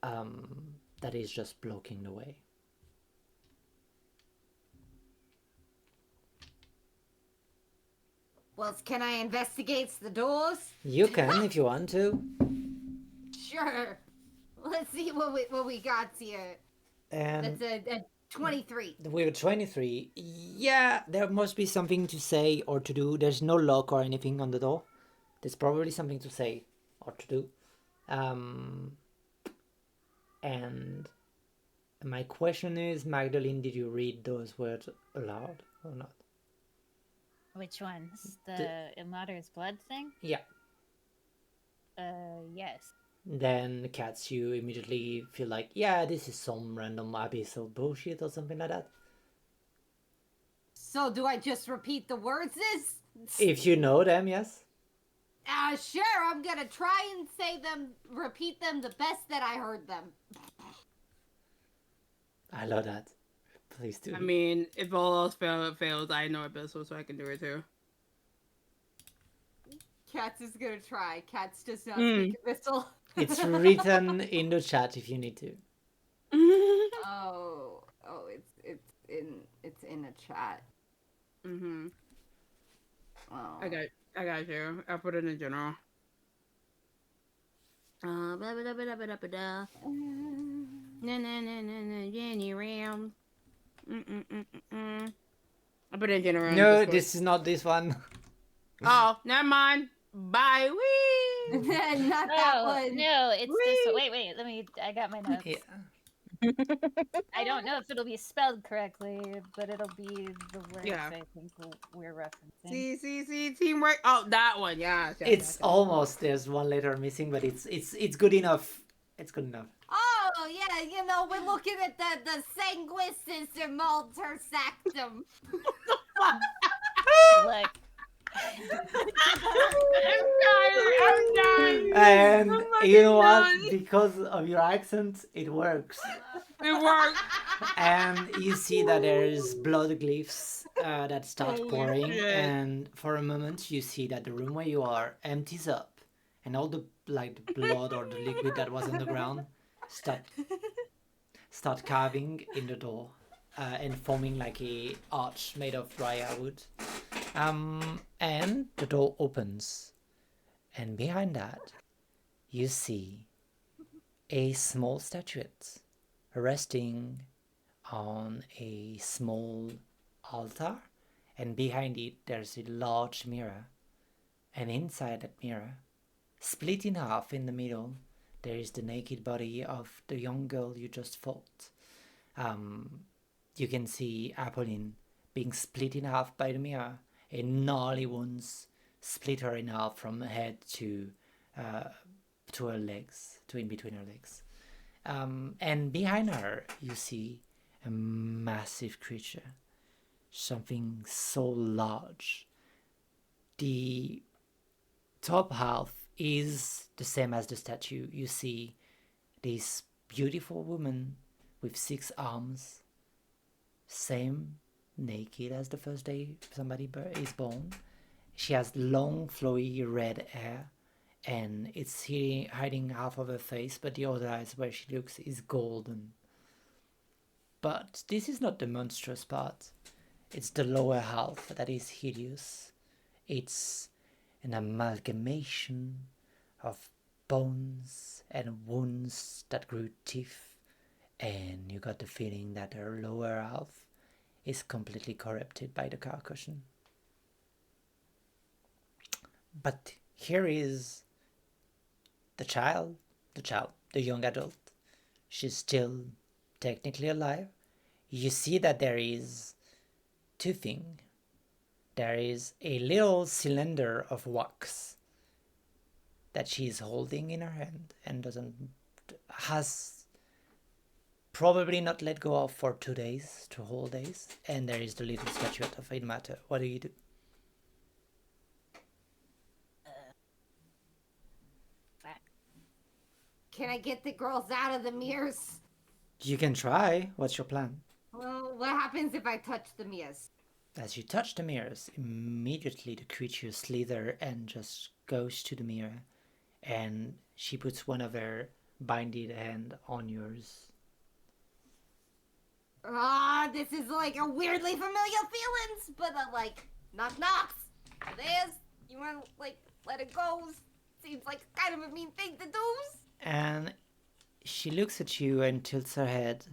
that is just blocking the way. Well, can I investigate the doors? You can if you want to. Sure. Let's see what we got here. And That's a 23. with 23, yeah, there must be something to say or to do. There's no lock or anything on the door. There's probably something to say or to do. And my question is, Magdalene, did you read those words aloud or not? Which ones? The Ilmater's blood thing? Yeah. Yes. Then cats, you immediately feel like, yeah, this is some random abyssal bullshit or something like that. So do I just repeat the words? If you know them, yes. Sure, I'm gonna try and say them, repeat them the best that I heard them. I love that. Please do. I mean, if all else fails, I know Abyssal, so I can do it too. Cats is gonna try. Cats does not speak Abyssal. It's written in the chat if you need to. Oh, it's in the chat. Mm-hmm. Oh. I got you. I'll put it in general. Jenny Ram. I put it in general. No, this is not this one. Oh, never mind. Bye. Wee. Not that one. No, it's this one. Wait, I got my notes. Yeah. I don't know if it'll be spelled correctly, but it'll be the words Yeah. I think we're referencing. See, teamwork. Oh, that one. Yeah. It's almost, there's one letter missing, but it's good enough. It's good enough. Oh, yeah, we're looking at the sanguinis and malter sactum. Look. I'm dying. And you know what? Because of your accent, it works. It worked. And you see that there's blood glyphs that start Holy pouring, shit. and for a moment you see that the room where you are empties up, and all the the blood or the liquid that was on the ground start carving in the door and forming like a arch made of dry wood. And the door opens, and behind that you see a small statuette resting on a small altar, and behind it there's a large mirror, and inside that mirror, split in half in the middle, there is the naked body of the young girl you just fought. You can see Apolline being split in half by the mirror, and gnarly wounds split her in half from head to her legs, to in between her legs. And behind her, you see a massive creature, something so large. The top half is the same as the statue. You see this beautiful woman with 6 arms, same naked as the first day somebody is born. She has long, flowy red hair, and it's hiding half of her face, but the other eyes where she looks is golden. But this is not the monstrous part. It's the lower half that is hideous. It's an amalgamation of bones and wounds that grew teeth, and you got the feeling that her lower half is completely corrupted by the car cushion. But here is the child, the young adult. She's still technically alive. You see that there is two things. There is a little cylinder of wax that she is holding in her hand and has probably not let go of for 2 days, 2 whole days. And there is the little statuette of Matter. What do you do? Can I get the girls out of the mirrors? You can try. What's your plan? Well, what happens if I touch the mirrors? As you touch the mirrors, immediately the creature slithers and just goes to the mirror, and she puts one of her binded hand on yours. This is like a weirdly familiar feelings, but like knock knocks. There's you wanna like let it go? Seems like kind of a mean thing to do. And she looks at you and tilts her head,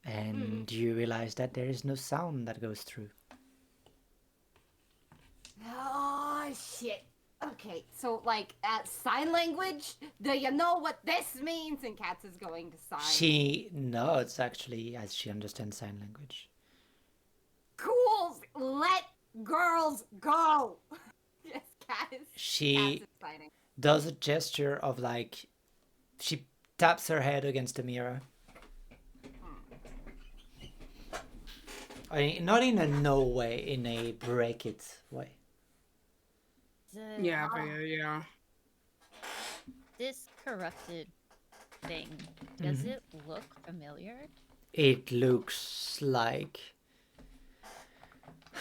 and you realize that there is no sound that goes through. Oh shit. Okay, so like sign language. Do you know what this means? And Katz is going to sign. She nods actually as she understands sign language. Cool. Let girls go. Yes, Katz. She Katz is signing. does a gesture of like, she taps her head against the mirror. Not in a no way, in a break it way. Yeah, yeah. This corrupted thing, does it look familiar? It looks like...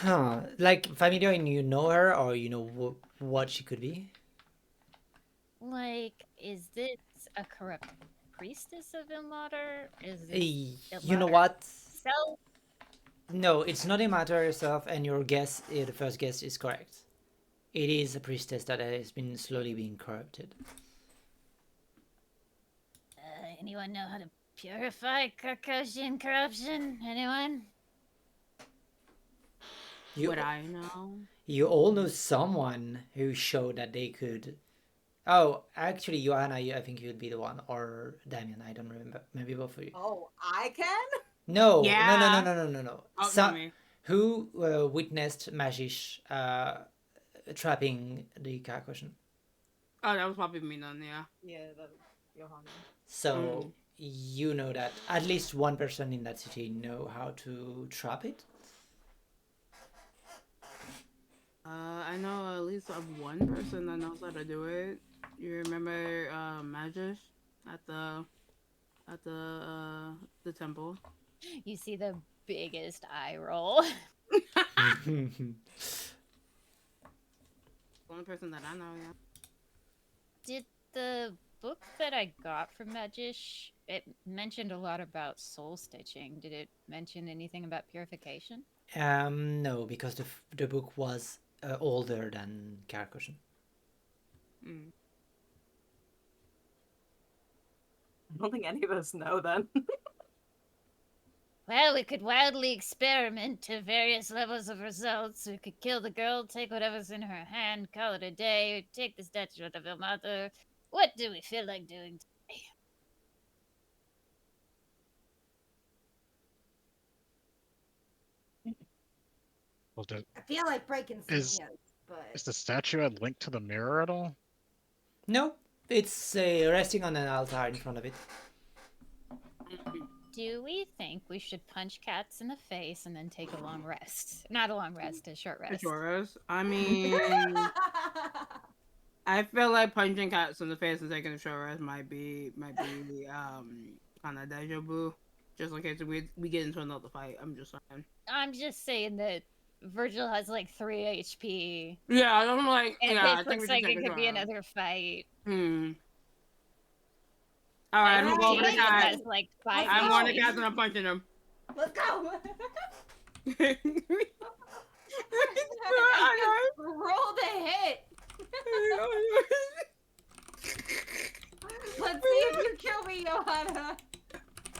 like familiar and you know her, or you know what she could be? Like, is this a corrupt priestess of Ilmater? Is this You know what? So No, it's not a matter herself, and your guess, the first guess, is correct. It is a priestess that has been slowly being corrupted. Anyone know how to purify Carcosian corruption? Anyone? Would I know? You all know someone who showed that they could... Oh, actually, Johanna, I think you would be the one, or Damien, I don't remember. Maybe both of you. Oh, I can? No, Yeah. no. Oh, not me. Who witnessed Magish trapping the car cushion? Oh, that was probably me then, yeah. Yeah, that was Johanna. So you know that at least one person in that city know how to trap it. I know at least of one person that knows how to do it. You remember Magish at the temple? you see the biggest eye roll. The only person that I know, yeah. Did the book that I got from Magish, it mentioned a lot about soul stitching. Did it mention anything about purification? No, because the book was older than car cushion. Mm. I don't think any of us know then. Well, we could wildly experiment to various levels of results. We could kill the girl, take whatever's in her hand, call it a day, take the statue of Ilmater. What do we feel like doing today? Well, I feel like breaking some Is- mirrors, but is the statuette linked to the mirror at all? No, it's resting on an altar in front of it. Do we think we should punch cats in the face and then take a long rest? Not a long rest, a short rest. Taurus. I mean, I feel like punching cats in the face and taking a short rest might be kind of deja vu. just in case we get into another fight. I'm just saying. I'm just saying that Virgil has like 3 HP. Yeah, I'm like, And yeah, I this think looks we should like take it a could be try. another fight. All right, And I'm going over the Damien cat. has like 5 I'm going to HP. cats and I'm punching him. Let's go. I Roll the hit. know. Let's see if you kill me, Johanna.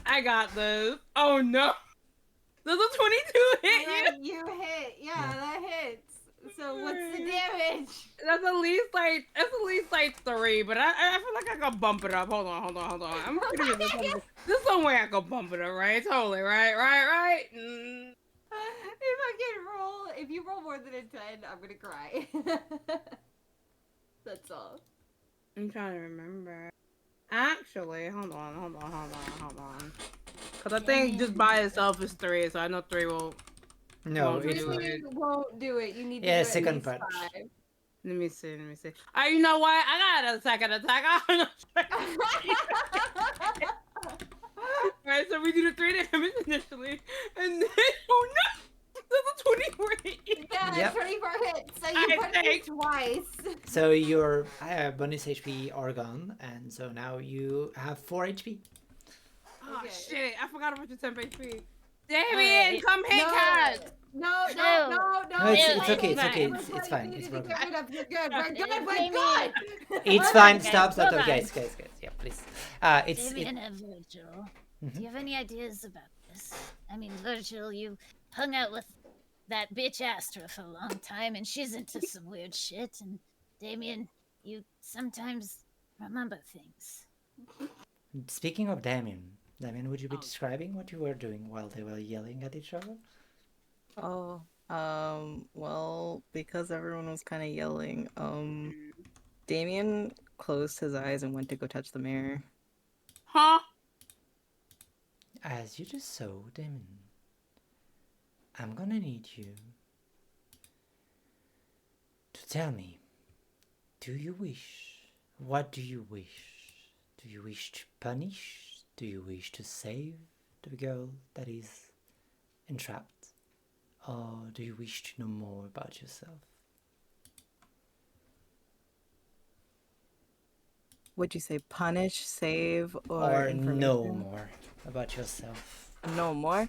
I got this. Oh no. Does a 22 hit you? You hit. Yeah, that hits. So what's the damage? That's at least like 3, but I feel like I could bump it up. Hold on. I'm gonna get this. There's some way I could bump it up, right? Totally, right. If I can roll, if you roll more than a 10, I'm gonna cry. That's all. I'm trying to remember. Actually, hold on. Cause I think just by itself is 3, so I know 3 will. No, Won't it's do not. it. Won't do it. You need to Yeah, do second at least punch. 5. Let me see. You know what? I got a second attack. Alright, so we do the 3 damage initially, and then oh no, that's a 24 hit. Yeah, Yep. 24 hits. So you I punch me think- twice. So your bonus HP are gone, and so now you have 4 HP. Oh Okay. shit! I forgot about your 10 HP. Damien, Alright. come hit cat. No, No, it's okay, it's fine. it's fine, it's broken. You're good. We're good. Jamie. We're good. It's fine, Okay, stop, hold on. guys, yeah, please. It's Damien and Virgil, Mhm. do you have any ideas about this? I mean, Virgil, you hung out with that bitch Astra for a long time, and she's into some weird shit. And Damien, you sometimes remember things. Speaking of Damien, would you be Oh. describing what you were doing while they were yelling at each other? Oh, well, because everyone was kind of yelling, Damien closed his eyes and went to go touch the mirror. Huh? As you just saw, Damien, I'm gonna need you to tell me, what do you wish? Do you wish to punish? Do you wish to save the girl that is entrapped? Or do you wish to know more about yourself? Would you say punish, save, Or information? know more about yourself? No more?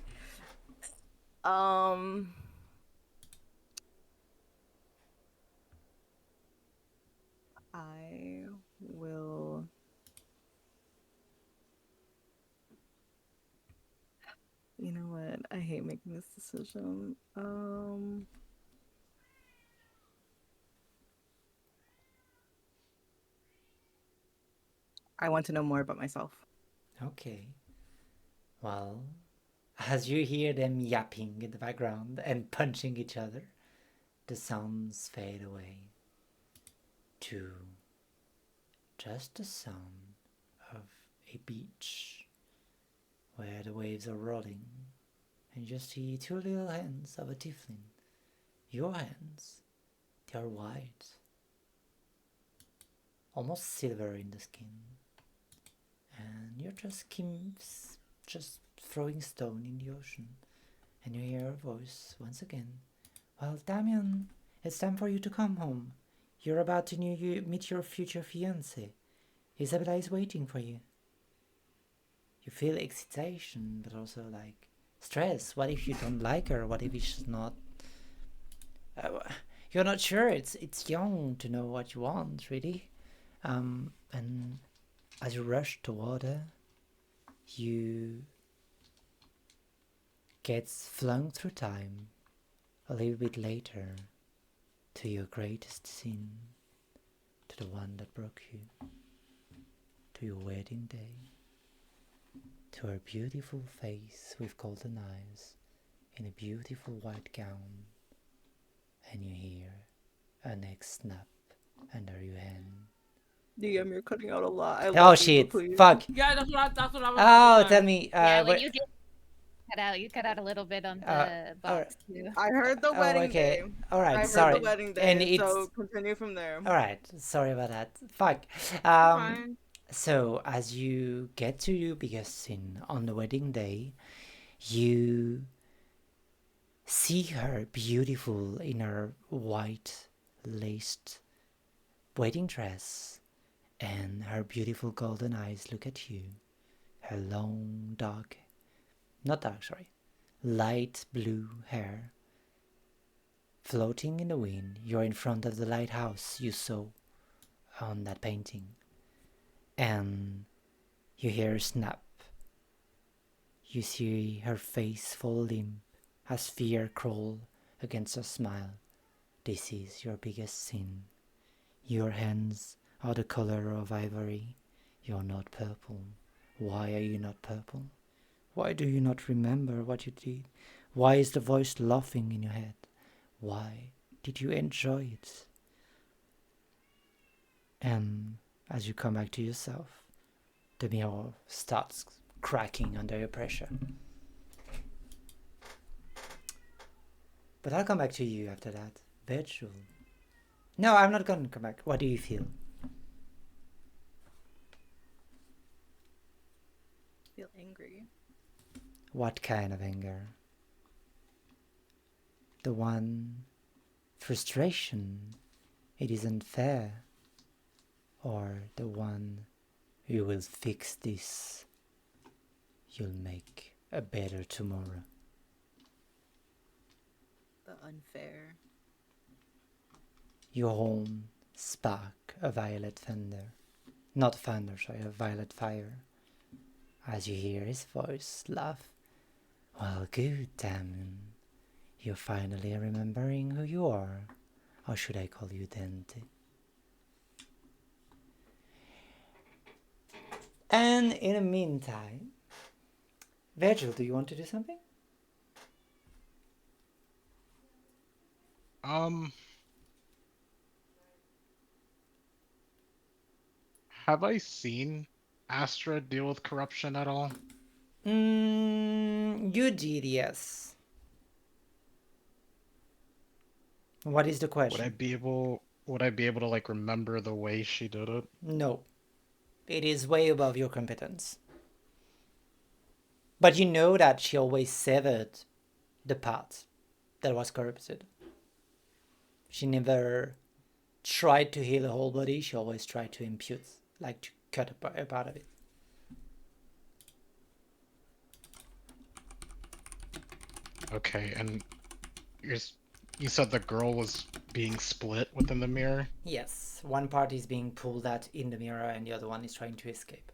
I will. You know what? I hate making this decision. I want to know more about myself. Okay. Well, as you hear them yapping in the background and punching each other, the sounds fade away to just the sound of a beach where the waves are rolling, and you just see 2 little hands of a tiefling. Your hands, they are white, almost silver in the skin, and you're just throwing stone in the ocean, and you hear a voice once again. Well, Damien, it's time for you to come home. You're about to meet your future fiancé. Isabella is waiting for you. You feel excitation, but also like stress. What if you don't like her? What if she's not? You're not sure. It's young to know what you want, really. And as you rush toward her, you get flung through time a little bit later to your greatest sin, to the one that broke you, to your wedding day, to her beautiful face with golden eyes in a beautiful white gown, and you hear a neck snap under your hand. DM, you're cutting out a lot. I Oh love you, shit! but please. Fuck! Yeah, that's what I was. Oh, tell me. Yeah, when wait- you get cut out, you cut out a little bit on the alright. box too. I heard the Oh, wedding okay. day. All I right. heard Sorry. the wedding day. And it's So continue from there. all right. Sorry about that. Fuck. Fine. So, as you get to your biggest sin on the wedding day, you see her beautiful in her white laced wedding dress, and her beautiful golden eyes look at you. Her long, light blue hair floating in the wind. You're in front of the lighthouse you saw on that painting, and you hear her snap. You see her face fall limp as fear crawl against her smile. This is your biggest sin. Your hands are the color of ivory. You're not purple. Why are you not purple? Why do you not remember what you did? Why is the voice laughing in your head? Why did you enjoy it? And as you come back to yourself, the mirror starts cracking under your pressure. But I'll come back to you after that. Virtual. No, I'm not gonna come back. What do you feel? Feel angry. What kind of anger? The one frustration, it isn't fair, or the one you will fix this, you'll make a better tomorrow. The unfair. Your horn spark a violet thunder. Not thunder, sorry, a violet fire. As you hear his voice laugh. Well, good, Damon. You're finally remembering who you are. Or should I call you Dante? And in the meantime, Virgil, do you want to do something? Have I seen Astra deal with corruption at all? You did, yes. What is the question? Would I be able to like remember the way she did it? No. It is way above your competence. But you know that she always severed the part that was corrupted. She never tried to heal the whole body, she always tried to impute, like to cut a part of it. Okay, and you said the girl was being split within the mirror? Yes, one part is being pulled out in the mirror and the other one is trying to escape.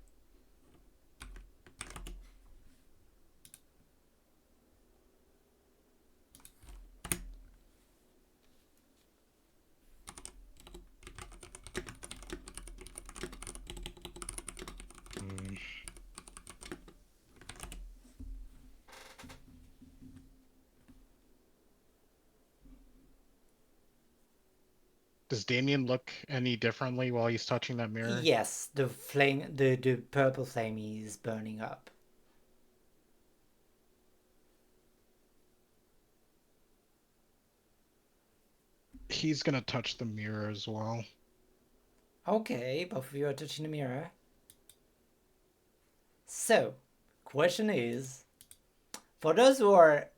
Does Damien look any differently while he's touching that mirror? Yes, the flame, the purple flame is burning up. He's gonna touch the mirror as well. Okay, both of you are touching the mirror. So, question is, for those who are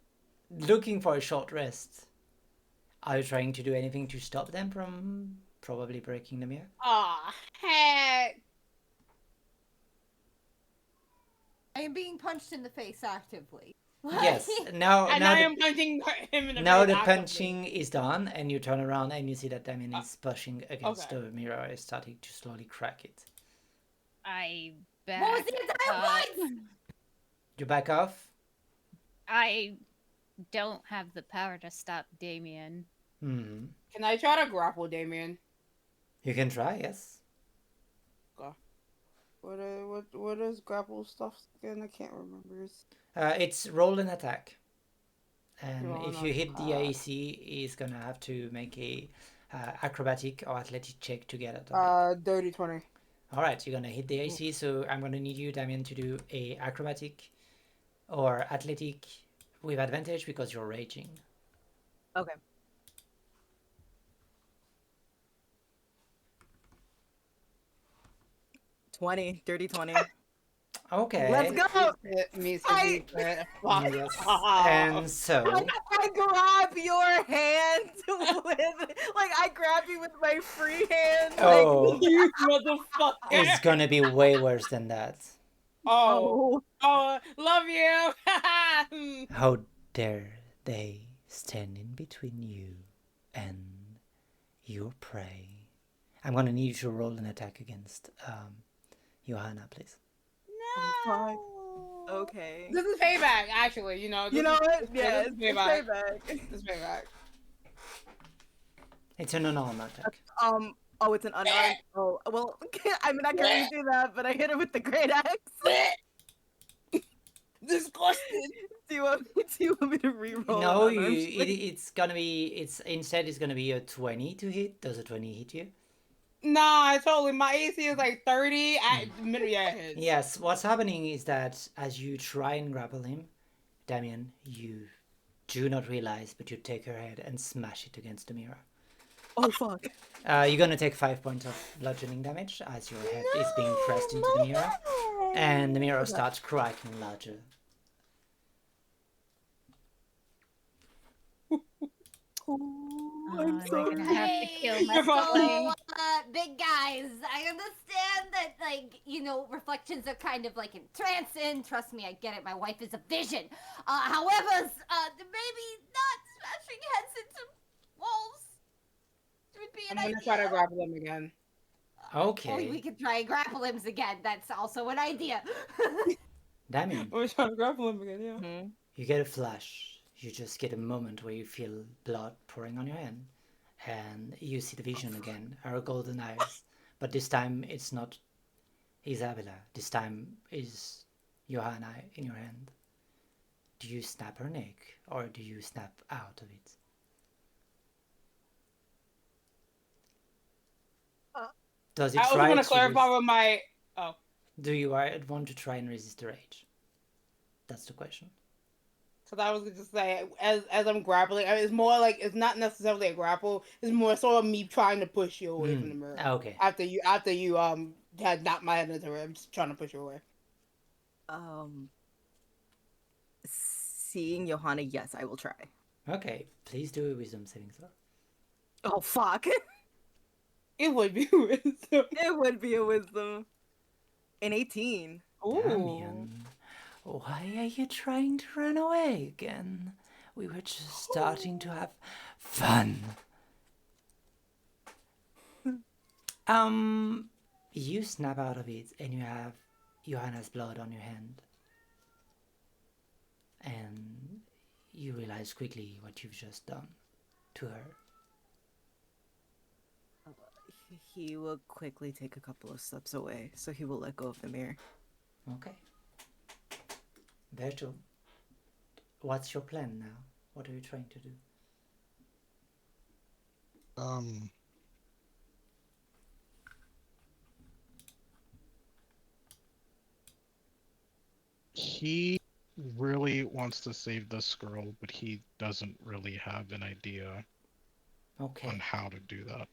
looking for a short rest, are you trying to do anything to stop them from probably breaking the mirror? Aw, heck. I am being punched in the face actively. Yes. Now And I am punching him in the now face the actively. punching is done, and you turn around and you see that Damien is pushing against the mirror, is starting to slowly crack it. I What was back the entire up. point? You back off? I don't have the power to stop Damien. Hmm. Can I try to grapple Damien? You can try, yes. What is grapple stuff again? I can't remember. It's roll an attack. And Roll if an you hit the attack. AC, he's gonna have to make a acrobatic or athletic check to get it. Dirty 20. Alright, you're gonna hit the AC, so I'm gonna need you, Damien, to do a acrobatic or athletic with advantage because you're raging. Okay. 20, dirty 20. Okay. Let's go. Me Fight! Yes. And so I grab your hand with, like, I grab you with my free hand. Like, Oh, You motherfucker! it's gonna be way worse than that. Oh, love you. How dare they stand in between you and your prey? I'm gonna need you to roll an attack against Johanna, please. oh, fuck. Okay. This is payback, actually. You know what? Yeah, this is it's payback. payback. This is payback. It's an unarmed attack. Oh, it's an unarmed. Oh, well, I mean, I can really do that, but I hit it with the great axe. Disgusted. Do you want me to re-roll? No, an unarmed strike? it's gonna be. It's gonna be a 20 to hit. Does a 20 hit you? Nah, totally. My AC is like 30 at middle. Yeah, it hits. Yes. What's happening is that as you try and grapple him, Damien, you do not realize, but you take her head and smash it against the mirror. Oh, fuck. You're gonna take 5 points of bludgeoning damage as your head is being pressed into the mirror, and the mirror starts cracking larger. I'm I'm sorry. gonna have to kill You're myself. fine. Big guys, I understand that, like, you know, reflections are kind of like entrancing. Trust me, I get it. My wife is a vision. However, maybe not smashing heads into walls would be an I'm gonna idea. try to grapple him again. Okay. Or we could try and grapple him again. That's also an idea. Damien, I'm gonna try to grapple him again. Yeah. Mhm. you get a flash. You just get a moment where you feel blood pouring on your hand, and you see the vision again, her golden eyes. But this time it's not Isabella. This time is Johanna in your hand. Do you snap her neck, or do you snap out of it? Does it I also try want to to clarify with my. Oh. Do you want to try and resist the rage? That's the question. Because I was gonna just say, as I'm grappling, I mean, it's more like it's not necessarily a grapple. It's more sort of me trying to push you away from the mirror. Okay. After you had knocked my head into it, I'm just trying to push you away. Seeing Johanna, yes, I will try. Okay. Please do a wisdom saving throw. Oh, fuck. It would be wisdom. It would be a wisdom. An 18. Damien, why are you trying to run away again? We were just starting to have fun. You snap out of it and you have Johanna's blood on your hand. And you realize quickly what you've just done to her. He will quickly take a couple of steps away, so he will let go of the mirror. Okay. Virgil, what's your plan now? What are you trying to do? He really wants to save this girl, but he doesn't really have an idea Okay. on how to do that.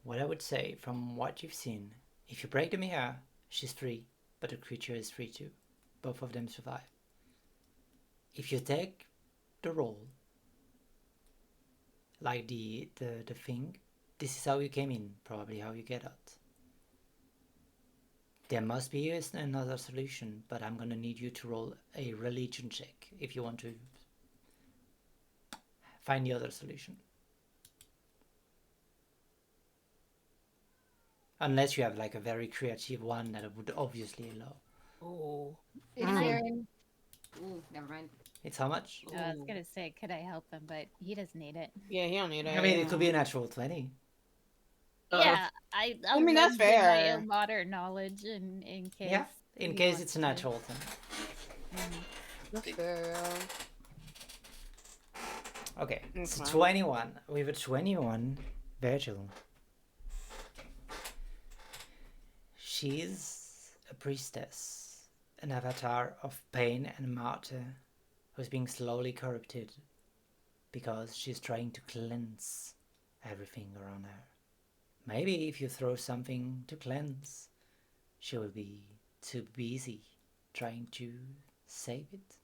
What I would say, from what you've seen, if you break the mirror, she's free, but the creature is free too. Both of them survive. If you take the roll, like the thing, this is how you came in, probably how you get out. There must be another solution, but I'm gonna need you to roll a religion check if you want to find the other solution. Unless you have like a very creative one that would obviously allow. Oh. Is there an... Ooh, never mind. It's how much? I was gonna say, could I help him? But he doesn't need it. Yeah, he don't need it. I mean, it could be a natural 20. Yeah, I'll mean, that's lend him fair. my modern knowledge in case. Yeah, in he case wants it's a to. natural thing. That's fair. Okay, so Okay. 21. We have a 21, Virgil. She's a priestess, an avatar of pain and martyr, who's being slowly corrupted because she's trying to cleanse everything around her. Maybe if you throw something to cleanse, she will be too busy trying to save it.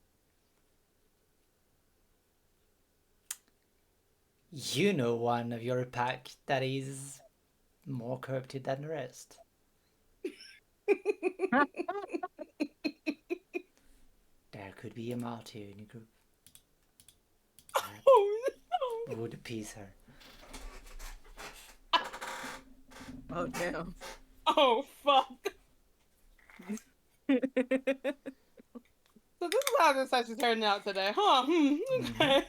You know one of your pack that is more corrupted than the rest. There could be a martyr in your group. That would appease her. Oh damn. Oh fuck. So this is how the session turned out today, huh? Okay.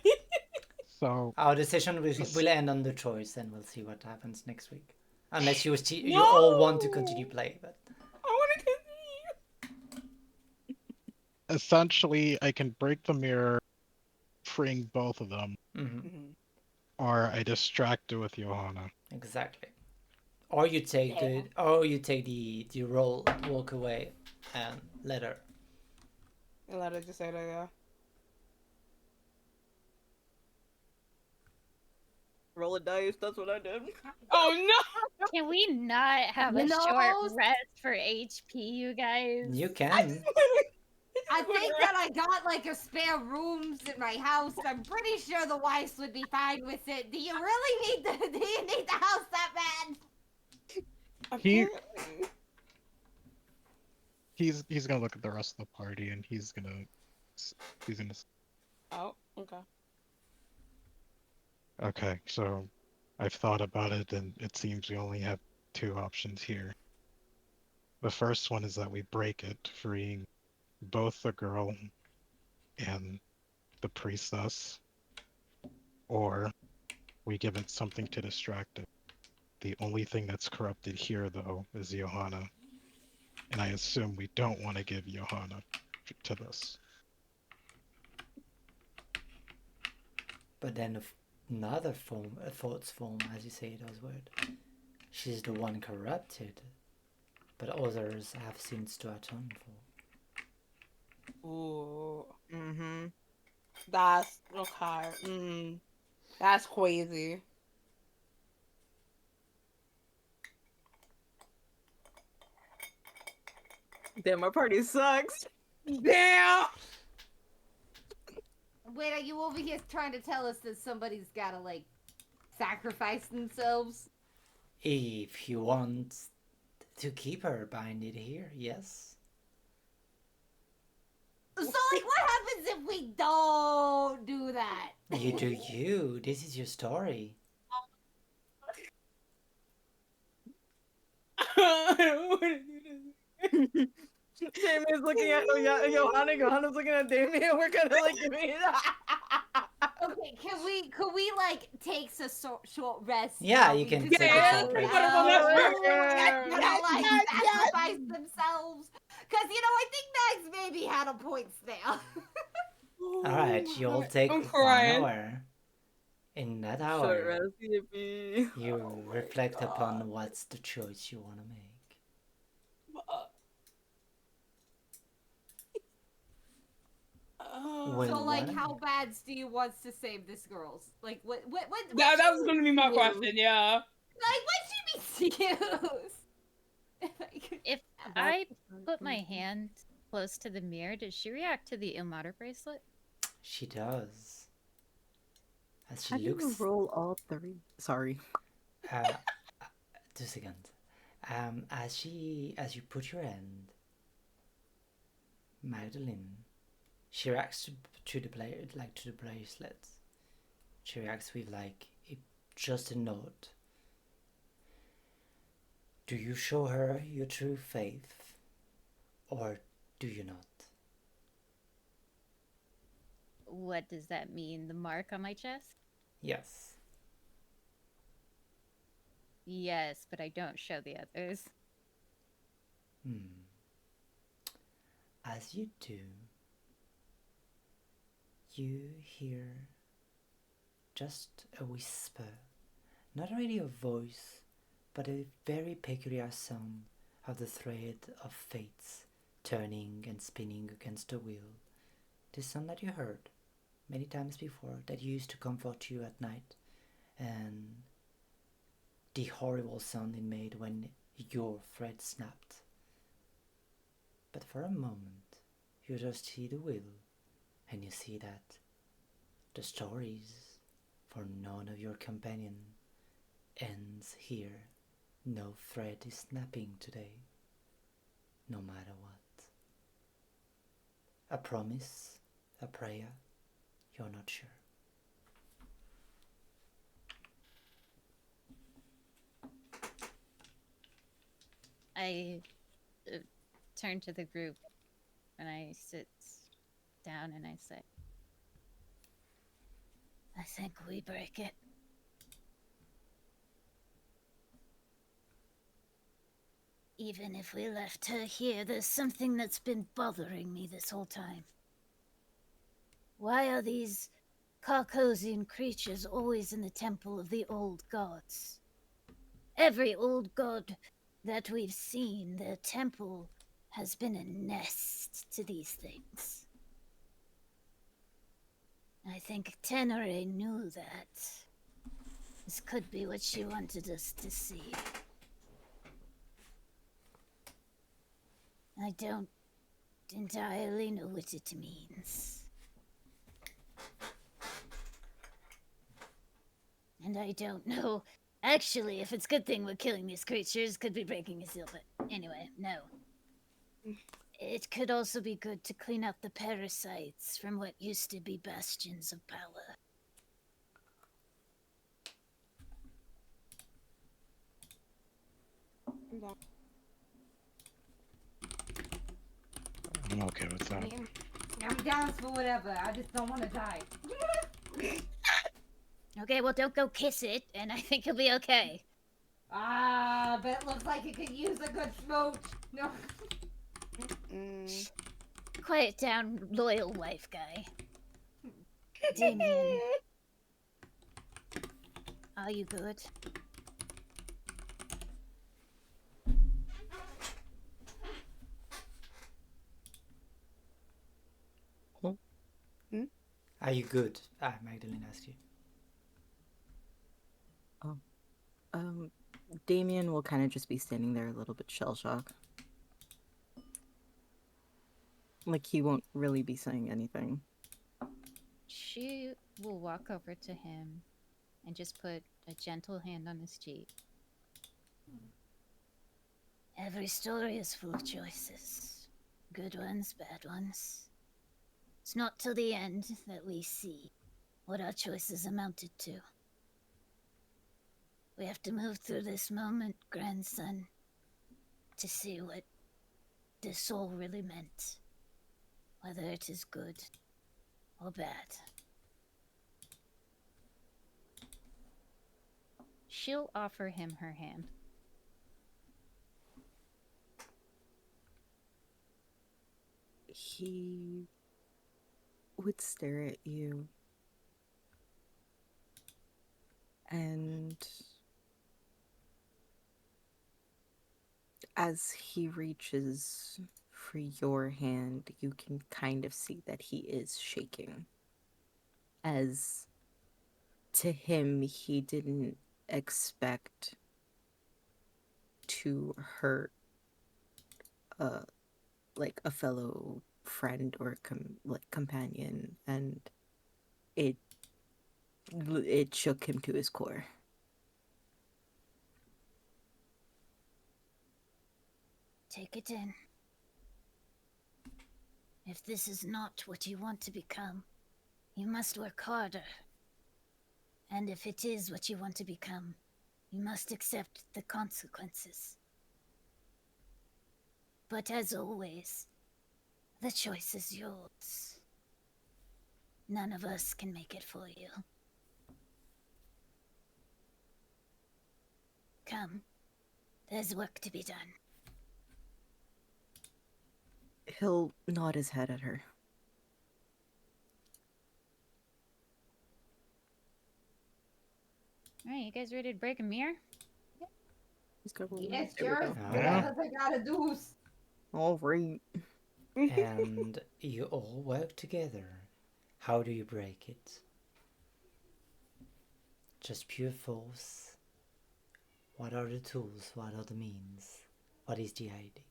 So Our decision will end on the choice, and we'll see what happens next week. Unless you No! all want to continue play, but I want to continue. essentially, I can break the mirror, freeing both of them, or I distract it with Johanna. exactly. Or you take the roll, walk away, and let her. And let her just say that, yeah. Roll a dice, that's what I did. Oh no! Can we not have a short rest for HP, you guys? You can. I think that I got like a spare rooms in my house. I'm pretty sure the wife would be fine with it. Do you really need the house that bad? He's gonna look at the rest of the party and he's gonna. Oh, okay. Okay, so I've thought about it, and it seems we only have two options here. The first one is that we break it, freeing both the girl and the priestess, or we give it something to distract it. The only thing that's corrupted here, though, is Johanna, and I assume we don't want to give Johanna to this. But then another form, a thoughts form, as you say those words. She's the one corrupted, but others have sins to atone for. Ooh. That's okay. That's crazy. Damn, my party sucks. Damn! Wait, are you over here trying to tell us that somebody's gotta, like, sacrifice themselves? If you want to keep her binded here, yes. So, like, what happens if we don't do that? You do you. This is your story. I don't want to do this. Damien's looking at Johanna. Johanna's looking at Damien. We're kind of like giving it. Okay, could we like take a short rest? Yeah, you can take a short rest. Like sacrifice themselves, because I think Max maybe had a point there. All right, you'll take 1 hour. In that hour, you reflect upon what's the choice you want to make. So, like, how bad do you want to save this girl's? Like, what Yeah, that was gonna be my question. Yeah. Like, what should we use? If I put my hand close to the mirror, does she react to the Ilmater bracelet? She does. As she How do you looks. roll all three? Sorry. 2 seconds. As you put your hand, Magdalene, she reacts to the bracelet. She reacts with just a nod. Do you show her your true faith, or do you not? What does that mean? The mark on my chest? Yes. Yes, but I don't show the others. As you do, you hear just a whisper, not really a voice, but a very peculiar sound of the thread of fates turning and spinning against the wheel. The sound that you heard many times before, that used to comfort you at night, and the horrible sound it made when your thread snapped But for a moment, you just see the wheel, and you see that the stories for none of your companion ends here. No thread is snapping today, no matter what. A promise, a prayer, you're not sure. I turn to the group and I sit down and I say, I think we break it. Even if we left her here, there's something that's been bothering me this whole time. Why are these Caucasian creatures always in the temple of the old gods? Every old god that we've seen, their temple has been a nest to these things. I think Tenere knew that. This could be what she wanted us to see. I don't entirely know what it means. And I don't know, actually, if it's a good thing we're killing these creatures, could be breaking a seal, but anyway, no. It could also be good to clean up the parasites from what used to be bastions of power. I'm okay with that. I'm down for whatever. I just don't want to die. Okay, well, don't go kiss it, and I think you'll be okay. But it looks like it could use a good smooch. No. Quiet down, loyal wife guy. Damien, are you good? Are you good? Magdalene asked you. Damien will kind of just be standing there a little bit shell-shocked. Like, he won't really be saying anything. she will walk over to him and just put a gentle hand on his cheek. Every story is full of choices. Good ones, bad ones. It's not till the end that we see what our choices amounted to. We have to move through this moment, grandson, to see what this all really meant. Whether it is good or bad. She'll offer him her hand. He would stare at you, and as he reaches for your hand, you can kind of see that he is shaking. As to him, he didn't expect to hurt like a fellow friend or companion, and it shook him to his core. Take it in. If this is not what you want to become, you must work harder. And if it is what you want to become, you must accept the consequences. But as always, the choice is yours. None of us can make it for you. Come, there's work to be done. He'll nod his head at her. Alright, you guys ready to break a mirror? He's got one. Yes, There we sure. go. Whatever they gotta do. All right. And you all work together. How do you break it? Just pure force? What are the tools? What are the means? What is the idea?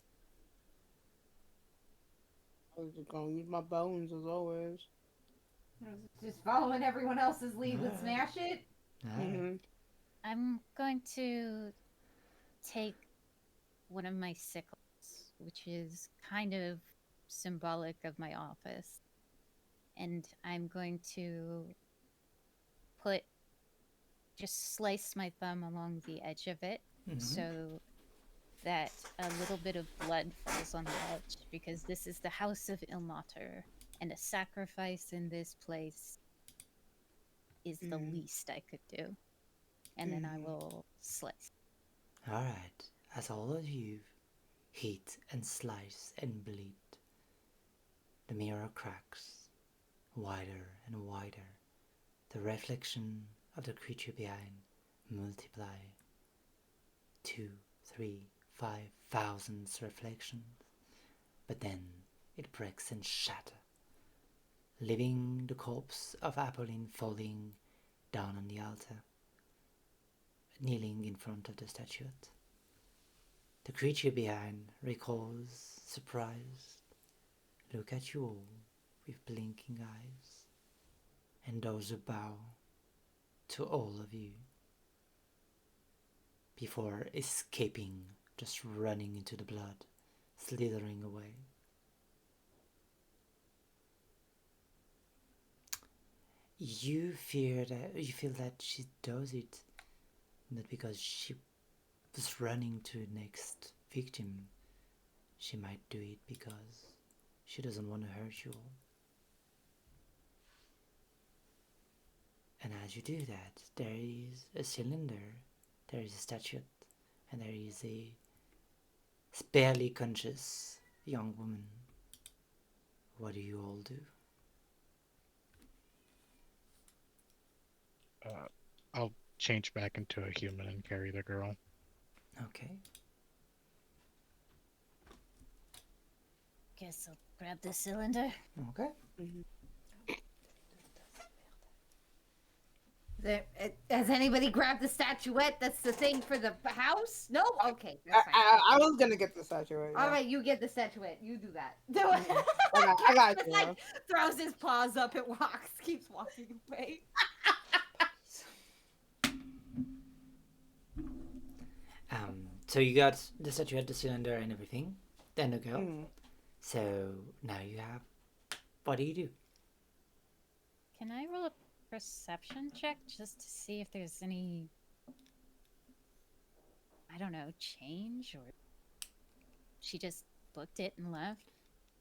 I'm just gonna use my bones as always. Just following everyone else's lead with smash it. Mm-hmm. I'm going to take one of my sickles, which is kind of symbolic of my office, and I'm going to just slice my thumb along the edge of it so that a little bit of blood falls on the edge, because this is the house of Ilmater, and a sacrifice in this place is the least I could do. And then I will slice. Alright, as all of you hit and slice and bleed, the mirror cracks wider and wider. The reflection of the creature behind multiply 2, 3, 5,000 reflections, but then it breaks and shatters, leaving the corpse of Apolline falling down on the altar, kneeling in front of the statuette. The creature behind recalls, surprised, look at you all with blinking eyes, and does a bow to all of you before escaping, just running into the blood, slithering away. You feel that she does it not because she was running to the next victim. She might do it because she doesn't want to hurt you all. And as you do that, there is a cylinder, there is a statuette, and there is a barely conscious young woman. What do you all do? I'll change back into a human and carry the girl. Okay. Guess I'll grab the cylinder. Okay. Has anybody grabbed the statuette? That's the thing for the house? No? Okay. I, That's fine. I, I was gonna get the statuette. All right, you get the statuette. You do that. Do it. I got you. Like, throws his paws up and walks, keeps walking away. So you got the statuette, the cylinder, and everything. Then the girl. So now you have. What do you do? Can I roll a perception check just to see if there's any, I don't know, change, or she just booked it and left?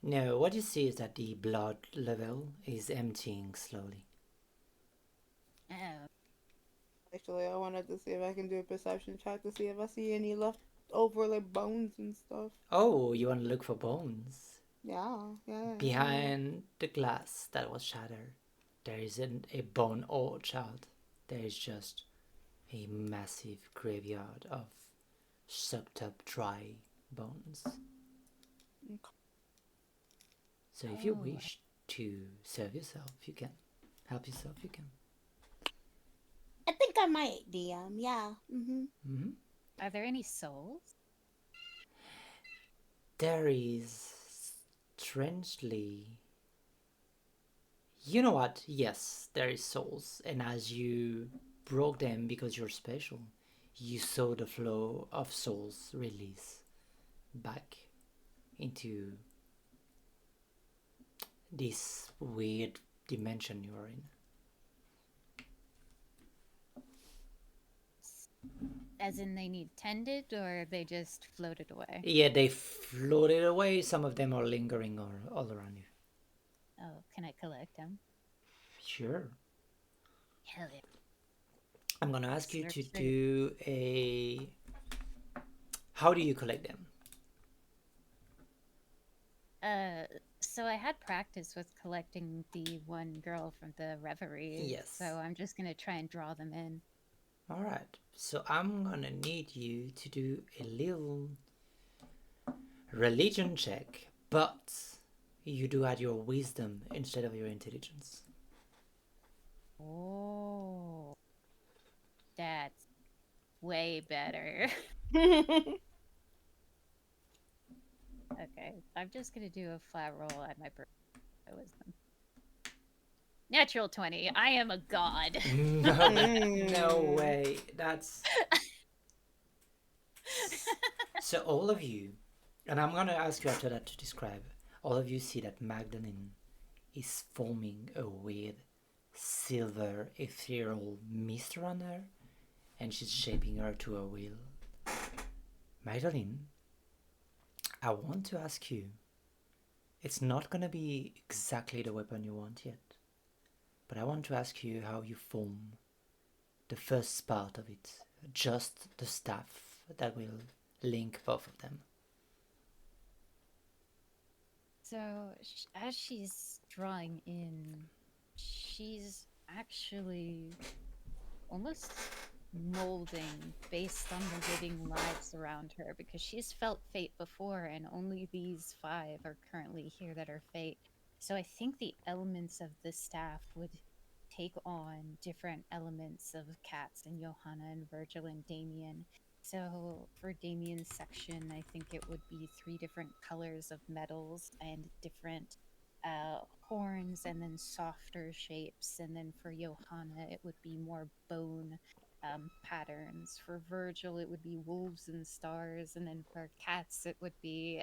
No, what you see is that the blood level is emptying slowly. Oh, Actually, I wanted to see if I can do a perception check to see if I see any leftover like bones and stuff. Oh, you want to look for bones? Yeah. Behind the glass that was shattered, there isn't a bone orchard. There is just a massive graveyard of sucked up dry bones. So if you wish to serve yourself, you can. Help yourself, you can. I think I might, DM. Yeah. are there any souls? There is strangely. You know what? Yes, there is souls, and as you broke them because you're special, you saw the flow of souls release back into this weird dimension you're in. As in they need tended, or they just floated away? Yeah, they floated away. Some of them are lingering all around you. Oh, can I collect them? Sure. Hell yeah. I'm gonna ask you to Search for- do a. How do you collect them? So I had practice with collecting the one girl from the reverie. Yes. So I'm just gonna try and draw them in. All right. So I'm gonna need you to do a little religion check, but you do add your wisdom instead of your intelligence. Oh, that's way better. Okay, I'm just gonna do a flat roll at my wisdom. Natural 20. I am a god. No way. That's so all of you, and I'm gonna ask you after that to describe. All of you see that Magdalene is forming a weird silver ethereal mist around her, and she's shaping her to a wheel. Magdalene, I want to ask you. It's not gonna be exactly the weapon you want yet, but I want to ask you how you form the first part of it, just the staff that will link both of them. So, as she's drawing in, she's actually almost molding based on the living lives around her, because she's felt fate before, and only these 5 are currently here that are fate. So I think the elements of the staff would take on different elements of Katz and Johanna and Virgil and Damien. So for Damien's section, I think it would be 3 different colors of metals and different horns, and then softer shapes. And then for Johanna, it would be more bone patterns. For Virgil, it would be wolves and stars. And then for Katz, it would be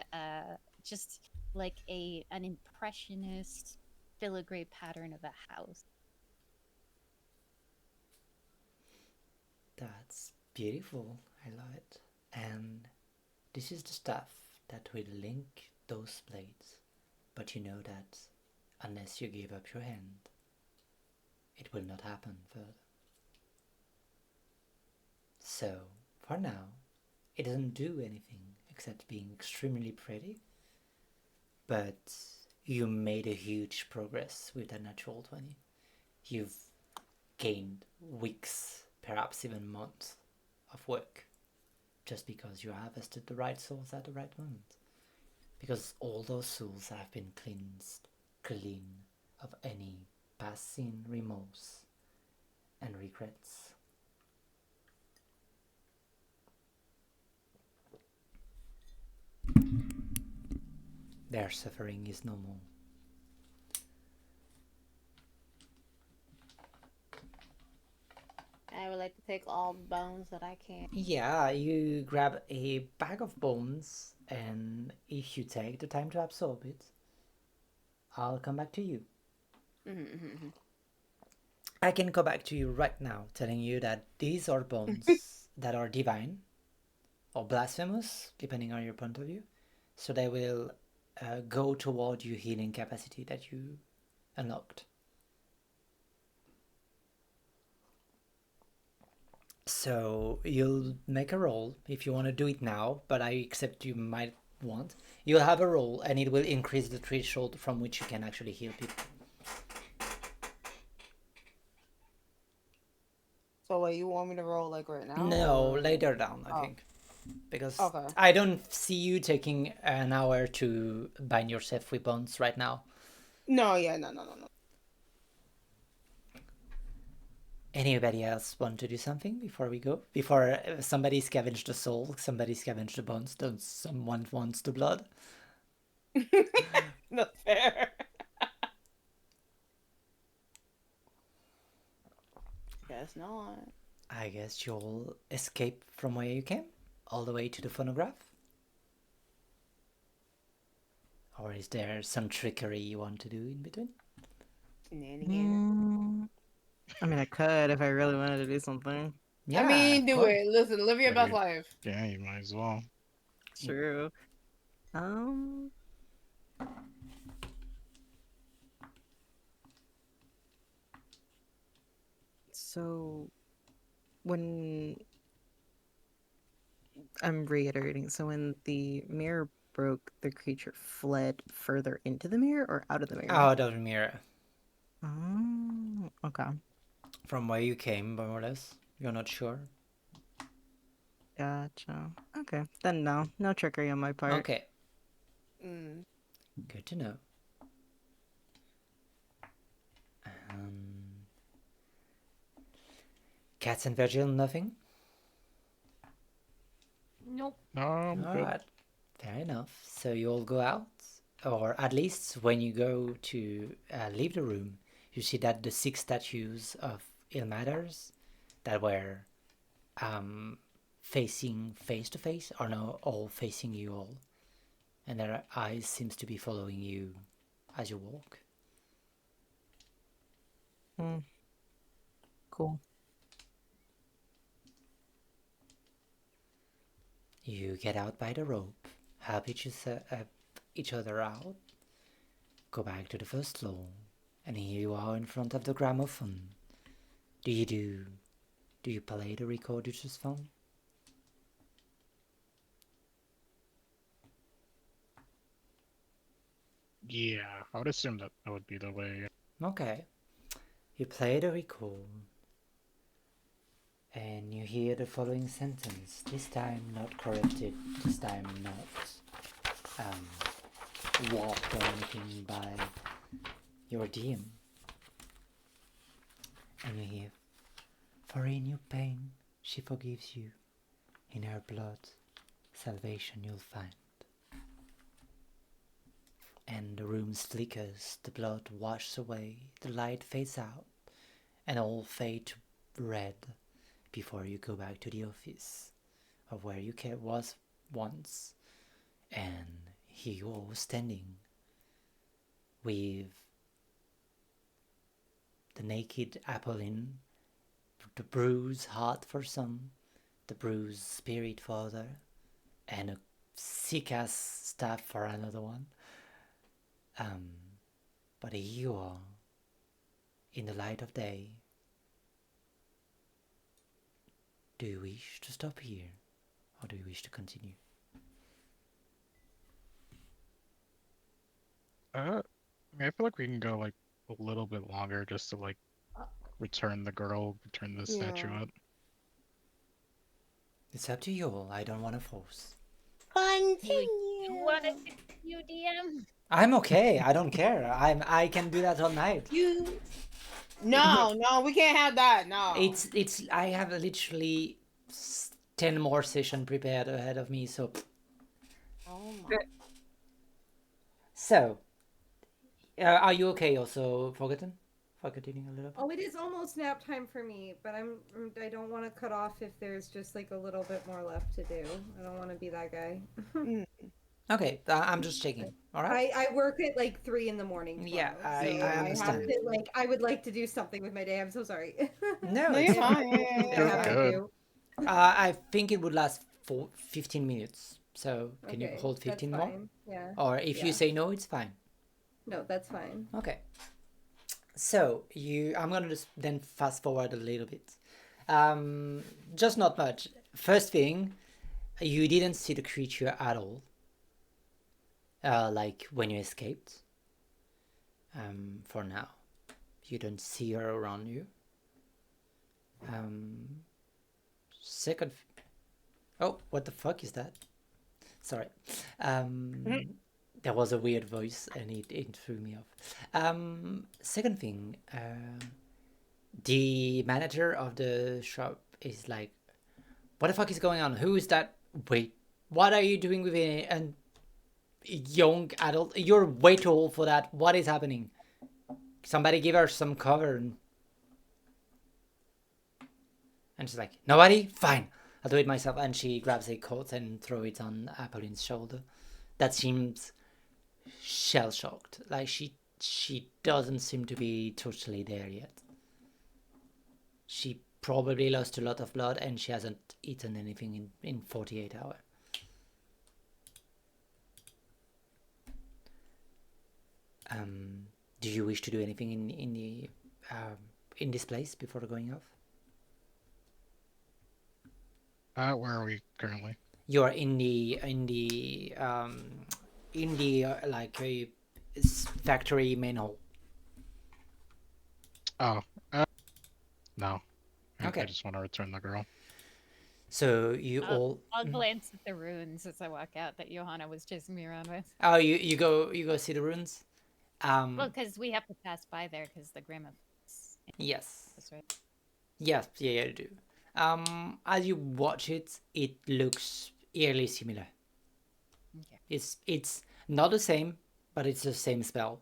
just like an impressionist filigree pattern of a house. That's beautiful. I love it. And this is the stuff that will link those blades. But you know that unless you give up your hand, it will not happen further. So, for now, it doesn't do anything except being extremely pretty. But you made a huge progress with that natural 20. You've gained weeks, perhaps even months of work, just because you harvested the right souls at the right moment. Because all those souls have been cleansed clean of any passing remorse and regrets. Their suffering is no more. I would like to take all the bones that I can. Yeah, you grab a bag of bones, and if you take the time to absorb it, I'll come back to you. I can go back to you right now, telling you that these are bones that are divine or blasphemous, depending on your point of view. So they will go toward your healing capacity that you unlocked. So you'll make a roll if you want to do it now, but I accept you might want. You'll have a roll, and it will increase the threshold from which you can actually heal people. So wait, you want me to roll like right now? No, or- later down, I think. Because Okay. I don't see you taking an hour to bind yourself with bones right now. No, no. Anybody else want to do something before we go? Before somebody scavenged the soul, somebody scavenged the bones, don't someone wants the blood? Not fair. Guess not. I guess you'll escape from where you came, all the way to the phonograph? Or is there some trickery you want to do in between? I mean, I could if I really wanted to do something. Yeah, I mean, of do course. it. Listen, live your Live best your- life. Yeah, you might as well. True. So when I'm reiterating, so when the mirror broke, the creature fled further into the mirror or out of the mirror? Out of the mirror. Oh, okay. From where you came, more or less. You're not sure? Gotcha. Okay, then no trickery on my part. Okay, Mm. good to know. Cats and Virgil, nothing? Nope. No, I'm good. Alright, fair Fair enough. So you all go out, or at least when you go to leave the room, you see that the 6 statues of Ilmatters that were facing face to face are now all facing you all, and their eyes seems to be following you as you walk. Cool. You get out by the rope, help each other out, go back to the first floor, and here you are in front of the gramophone. Do you play the record you just found? Yeah, I would assume that would be the way. Okay. You play the record, and you hear the following sentence. This time not corrupted, this time not warped or anything by your DM. And you hear, for in your pain she forgives you, in her blood salvation you'll find. And the room flickers, the blood washes away, the light fades out, and all fade to red before you go back to the office of where you was once. And here you are standing with the naked Apollyon, the bruised heart for some, the bruised spirit for other, and a sick-ass staff for another one. But here you are, in the light of day. Do you wish to stop here, or do you wish to continue? I feel like we can go like a little bit longer just to like return the statue up. It's up to you all. I don't want to force. Continue. You want to continue, DM? I'm okay. I don't care. I can do that all night. No, we can't have that. No. It's. I have literally 10 more sessions prepared ahead of me. So. Oh my. So. Are you okay? Also, forgotten a little bit. Oh, it is almost nap time for me, but I don't want to cut off if there's just like a little bit more left to do. I don't want to be that guy. Okay, I'm just checking. All right. I work at like 3 in the morning. Yeah, tomorrow, I so understand. have to, I would like to do something with my day. I'm so sorry. No, No, it's you're fine. Yeah, You're You're fine. good. I think it would last for 15 minutes. So can you Okay, hold 15 that's more? fine. Yeah. Or if you Yeah. say no, it's fine. No, that's fine. Okay. So I'm gonna just then fast forward a little bit. Just not much. First thing, you didn't see the creature at all. Like when you escaped. For now, you don't see her around you. Second. Oh, what the fuck is that? Sorry. There was a weird voice and it threw me off. Second thing, the manager of the shop is like, what the fuck is going on? Who is that? Wait, what are you doing with a young adult? You're way too old for that. What is happening? Somebody give her some cover. And she's like, nobody? Fine, I'll do it myself. And she grabs a coat and throws it on Apolline's shoulder. That seems shell-shocked. Like she doesn't seem to be totally there yet. She probably lost a lot of blood and she hasn't eaten anything in 48 hours. Do you wish to do anything in this place before going off? Where are we currently? You are in the like a factory main hall. Oh, no. Okay. I just want to return the girl. So you all. I'll glance at the runes as I walk out that Johanna was chasing me around with. Oh, you go see the runes. Well, because we have to pass by there because the grandma. Yes. That's right. Yes, yeah, you do. As you watch it, it looks eerily similar. Okay. It's not the same, but it's the same spell.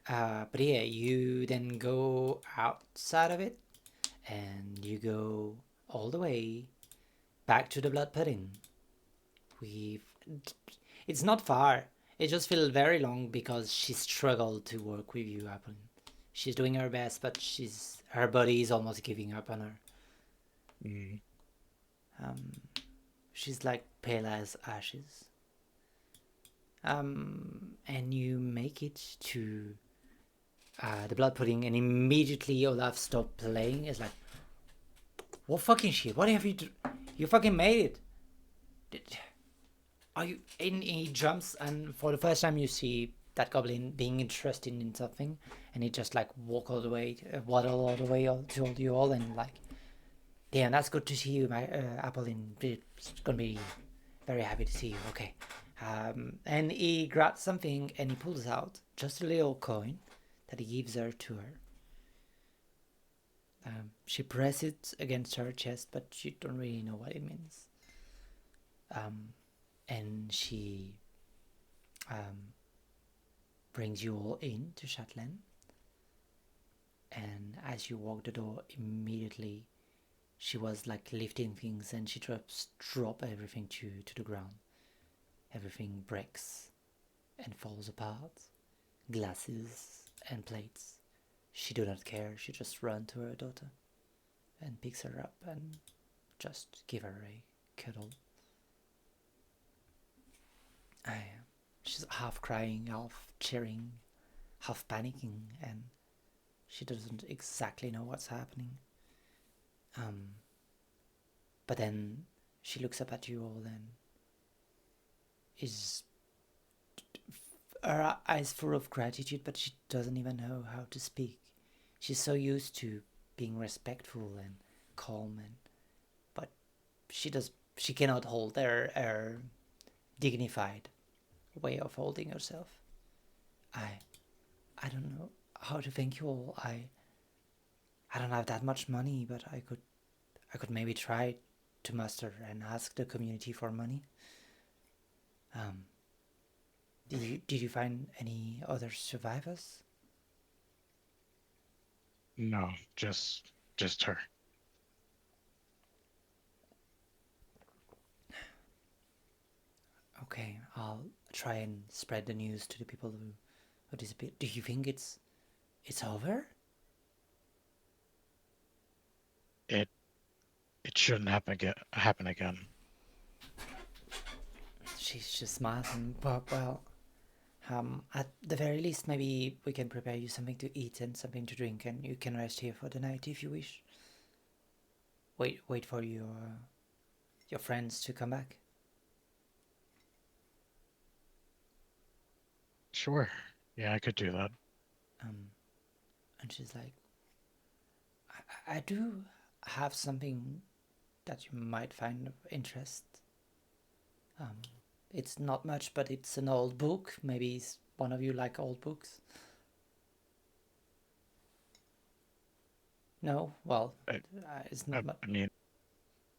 But yeah, you then go outside of it, and you go all the way back to the blood pudding. It's not far. It just feels very long because she struggled to work with you, Apple. She's doing her best, but her body is almost giving up on her. Mm. She's like pale as ashes. And you make it to the blood pudding, and immediately Olaf stopped playing. It's like, what fucking shit? What have you do? You fucking made it. Are you? And he jumps, and for the first time you see that goblin being interested in something, and he just like waddle all the way to you all, and like, damn, that's good to see you, my Apple. And it's gonna be very happy to see you. Okay. And he grabs something and he pulls out just a little coin that he gives her to her. She presses it against her chest, but she don't really know what it means. And she brings you all in to Chatelaine. And as you walk the door, immediately she was like lifting things, and she drop everything to the ground. Everything breaks and falls apart. Glasses and plates. She do not care. She just run to her daughter and picks her up and just give her a cuddle. She's half crying, half cheering, half panicking, and she doesn't exactly know what's happening. But then she looks up at you all and is her eyes full of gratitude, but she doesn't even know how to speak. She's so used to being respectful and calm, but she cannot hold her dignified way of holding herself. I don't know how to thank you all. I don't have that much money, but I could maybe try to muster and ask the community for money. Did you find any other survivors? No, just her. Okay, I'll try and spread the news to the people who disappeared. Do you think it's over? It shouldn't happen again. She's just smiling. Well, at the very least, maybe we can prepare you something to eat and something to drink, and you can rest here for the night if you wish. Wait for your friends to come back. Sure. Yeah, I could do that. And she's like, I do have something that you might find of interest. It's not much, but it's an old book. Maybe one of you like old books. No, well, it's not. I mean,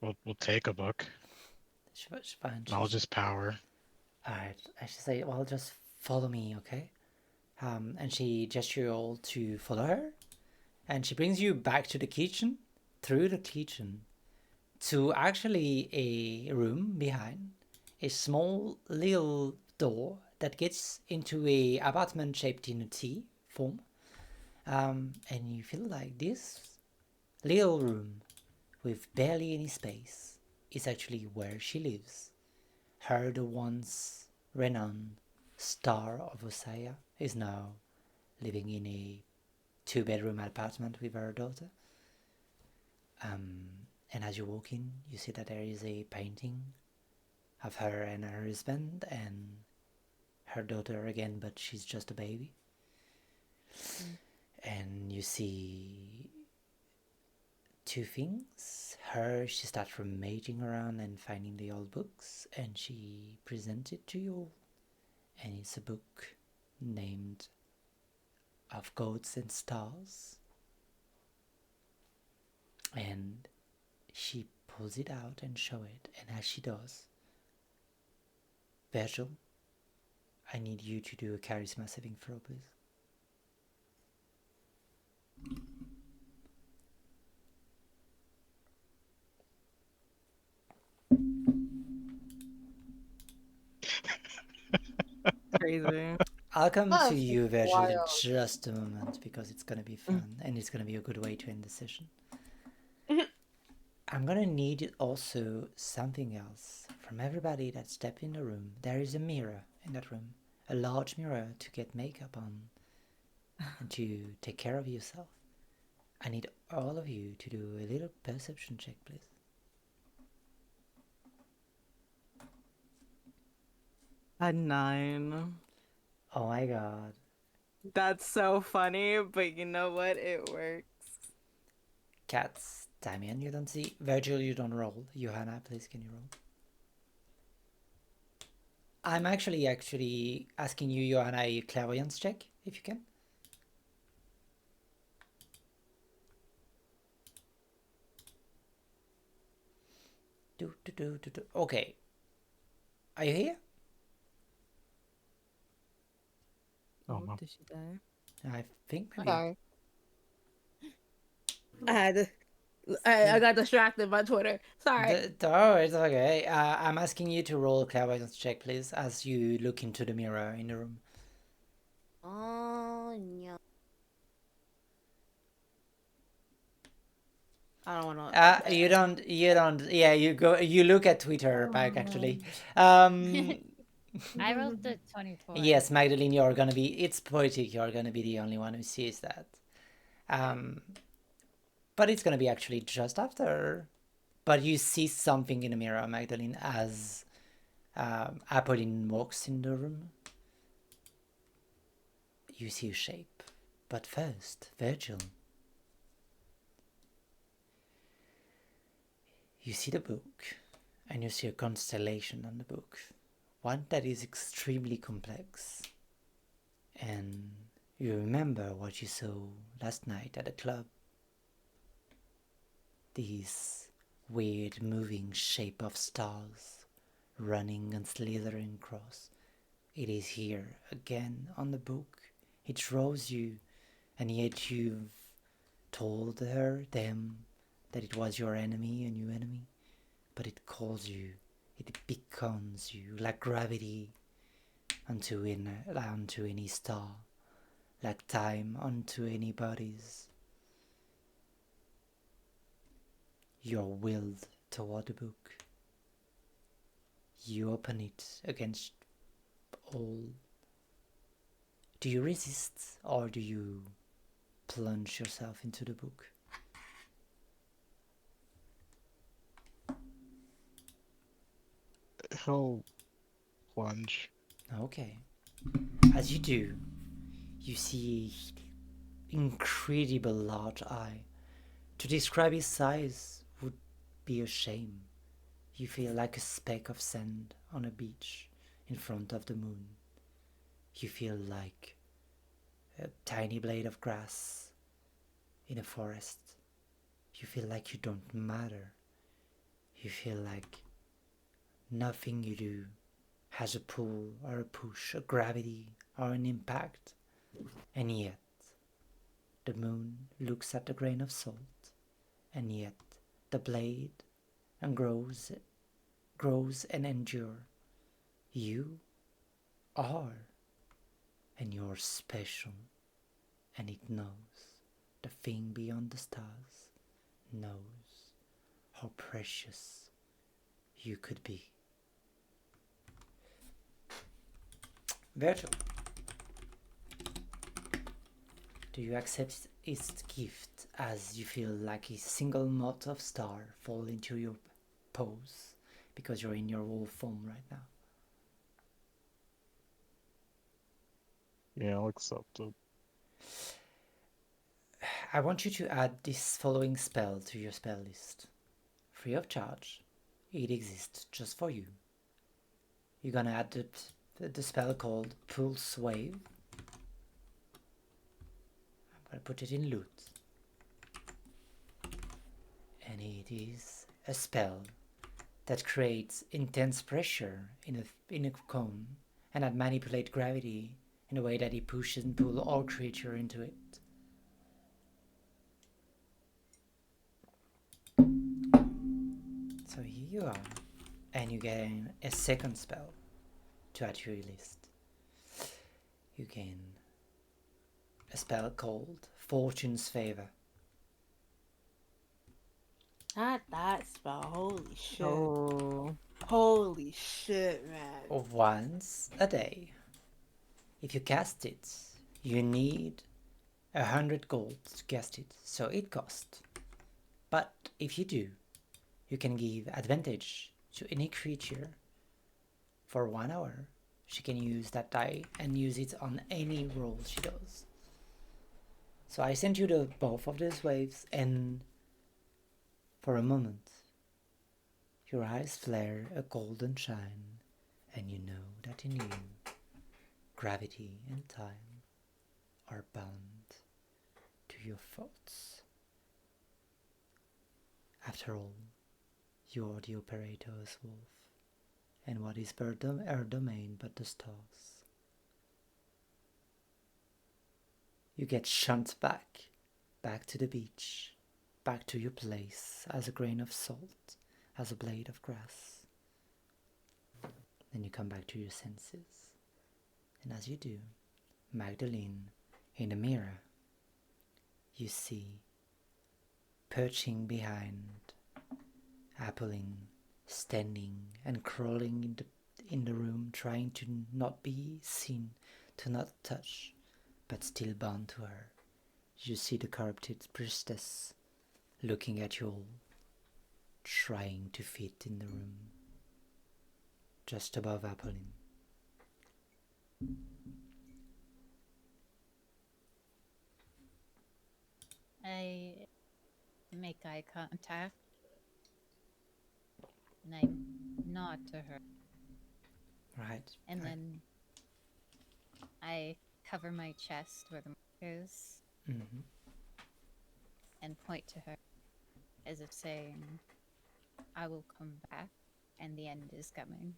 we'll take a book. Fine. Knowledge is power. Alright, I should say, well, just follow me, okay? And she gestures you all to follow her, and she brings you back to the kitchen, through the kitchen, to actually a room behind, a small little door that gets into a apartment shaped in a T form. And you feel like this little room with barely any space is actually where she lives. Her, the once renowned star of Ossaïa, is now living in a 2-bedroom apartment with her daughter. And as you walk in, you see that there is a painting of her and her husband and her daughter again, but she's just a baby. And you see two things. Her, she starts rummaging around and finding the old books, and she presents it to you all. And it's a book named Of Goats and Stars. And she pulls it out and show it. And as she does, Virgil, I need you to do a charisma saving throw, please. Crazy. I'll come Oh, to it's you, Virgil, in wild. just a moment because it's gonna be fun and it's gonna be a good way to end the session. I'm gonna need also something else from everybody that stepped in the room. There is a mirror in that room, a large mirror to get makeup on and to take care of yourself. I need all of you to do a little perception check, please. A 9. Oh my god. That's so funny, but you know what? It works. Cats, Damien, you don't see. Virgil, you don't roll. Johanna, please, can you roll? I'm actually asking you, Johanna, a clairvoyance check, if you can. Okay. Are you here? Oh, no. Did she die? I think maybe. Sorry. I got distracted by Twitter. Sorry. Oh, it's okay. I'm asking you to roll a clairvoyance check, please, as you look into the mirror in the room. Oh no. I don't want to. You don't. Yeah, you look at Twitter back, actually. I rolled the 24. Yes, Magdalene, you're gonna be. It's poetic. You're gonna be the only one who sees that. But it's gonna be actually just after. But you see something in the mirror, Magdalene, as Apolline walks in the room. You see a shape. But first, Virgil. You see the book, and you see a constellation on the book. One that is extremely complex. And you remember what you saw last night at the club. These weird moving shape of stars running and slithering across. It is here again on the book. It draws you, and yet you've told them, that it was your enemy, a new enemy. But it calls you, it beckons you like gravity onto any star, like time onto any bodies. You're willed toward the book. You open it against all. Do you resist, or do you plunge yourself into the book? He'll plunge. Okay. As you do, you see incredible large eye. To describe his size would be a shame. You feel like a speck of sand on a beach in front of the moon. You feel like a tiny blade of grass in a forest. You feel like you don't matter. You feel like nothing you do has a pull or a push, a gravity or an impact. And yet, the moon looks at the grain of salt, and yet the blade and grows and endure. You are, and you're special, and it knows. The thing beyond the stars knows how precious you could be. Virgil, do you accept his gift as you feel like a single knot of star fall into your pose because you're in your wolf form right now? Yeah, I'll accept it. I want you to add this following spell to your spell list. Free of charge. It exists just for you. You're gonna add the spell called Pulse Wave. I'm gonna put it in loot. And it is a spell that creates intense pressure in a cone and that manipulate gravity in a way that it pushes and pulls all creature into it. So here you are, and you gain a second spell to add to your list. You gain a spell called Fortune's Favor. Not that spell. Holy shit. Oh. Holy shit, man. Once a day. If you cast it, you need 100 gold to cast it, so it costs. But if you do, you can give advantage to any creature for 1 hour. She can use that die and use it on any roll she does. So I sent you both of those waves, and for a moment, your eyes flare a golden shine, and you know that in you, gravity and time are bound to your thoughts. After all, you are the operator's wolf, and what is her domain but the stars? You get shunt back to the beach, back to your place as a grain of salt, as a blade of grass. Then you come back to your senses, and as you do, Magdalene, in the mirror, you see, perching behind Apolline, standing and crawling in the room, trying to not be seen, to not touch, but still bound to her. You see the corrupted priestess looking at you all, trying to fit in the room, just above Apolline. I make eye contact and I nod to her. Right. And then I cover my chest where the mark is and point to her as if saying, I will come back and the end is coming.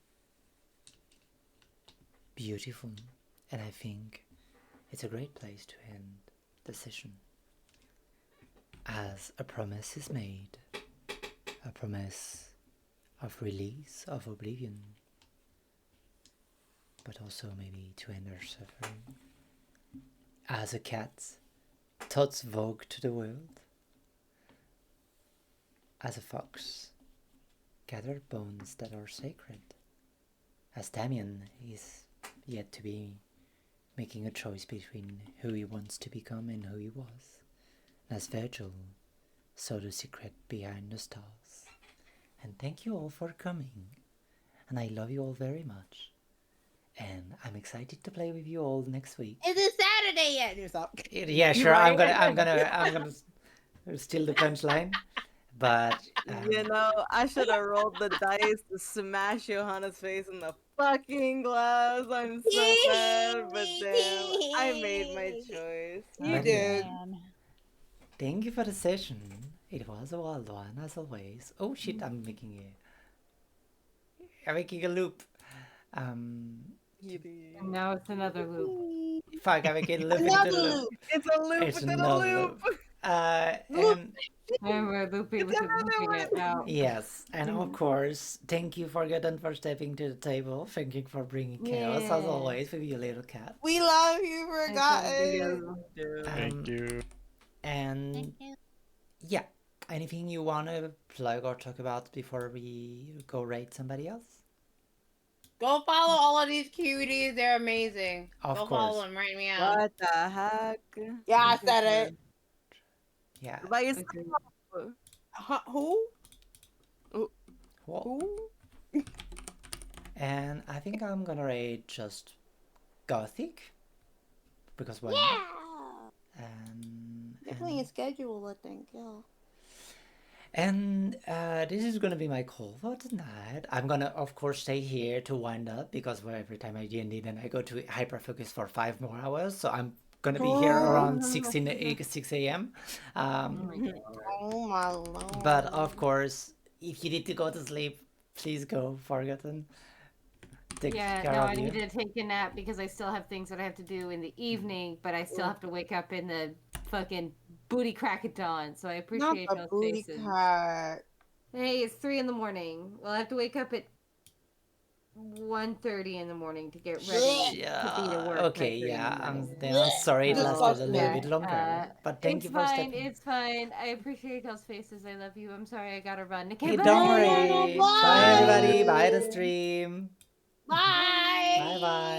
Beautiful. And I think it's a great place to end the session. As a promise is made, a promise of release, of oblivion, but also maybe to end our suffering. As a cat tots vogue to the world, as a fox gathered bones that are sacred, as Damien is yet to be making a choice between who he wants to become and who he was, and as Virgil saw the secret behind the stars. And thank you all for coming, and I love you all very much, and I'm excited to play with you all next week. Is it Saturday yet? You're so... Yeah, sure. I'm gonna steal the punchline, but You know, I should have rolled the dice to smash Johanna's face in the fucking glass. I'm so mad, but damn, I made my choice. You But did. thank you for the session. It was a wild one, as always. Oh shit! I'm making a loop. No, it's another loop. Fuck! I'm making a loop into Another the loop. loop. It's a loop It's within a another loop. And And we're looping with looping it out. yes, and of course, thank you for Forgotten for stepping to the table. Thank you for bringing chaos, as always, with your little cat. We love you, Forgotten. Thank you. And Thank you. yeah, anything you want to plug or talk about before we go rate somebody else? Go follow all of these cuties. They're amazing. Of Go course. follow them right now. What the heck? Yeah, I said it. Yeah. By yourself. Who? What? Who? And I think I'm gonna rate just Gothic because why Yeah. not? They're playing a schedule, I think. Yeah. And this is gonna be my call for tonight. I'm gonna, of course, stay here to wind up because every time I D&D, then I go to hyperfocus for 5 more hours. So I'm gonna be here around 6 a.m. Oh my lord. But of course, if you need to go to sleep, please go, Forgotten. Take Yeah, care no, of I you. need to take a nap because I still have things that I have to do in the evening, but I still have to wake up in the fucking booty crack of dawn. So I Not appreciate the those booty faces. cat. Hey, it's 3 in the morning. Well, I have to wake up at 1:30 in the morning to get ready to be to Yeah. work Okay. by 3 in the Yeah. morning. I'm sorry it lasted a little Yeah, bit longer, but thank it's you for fine. stepping. It's fine. I appreciate those faces. I love you. I'm sorry I gotta run. Okay, Hey, bye. don't No, worry. Bye, bye. everybody. Bye, the stream. Bye. Bye, bye.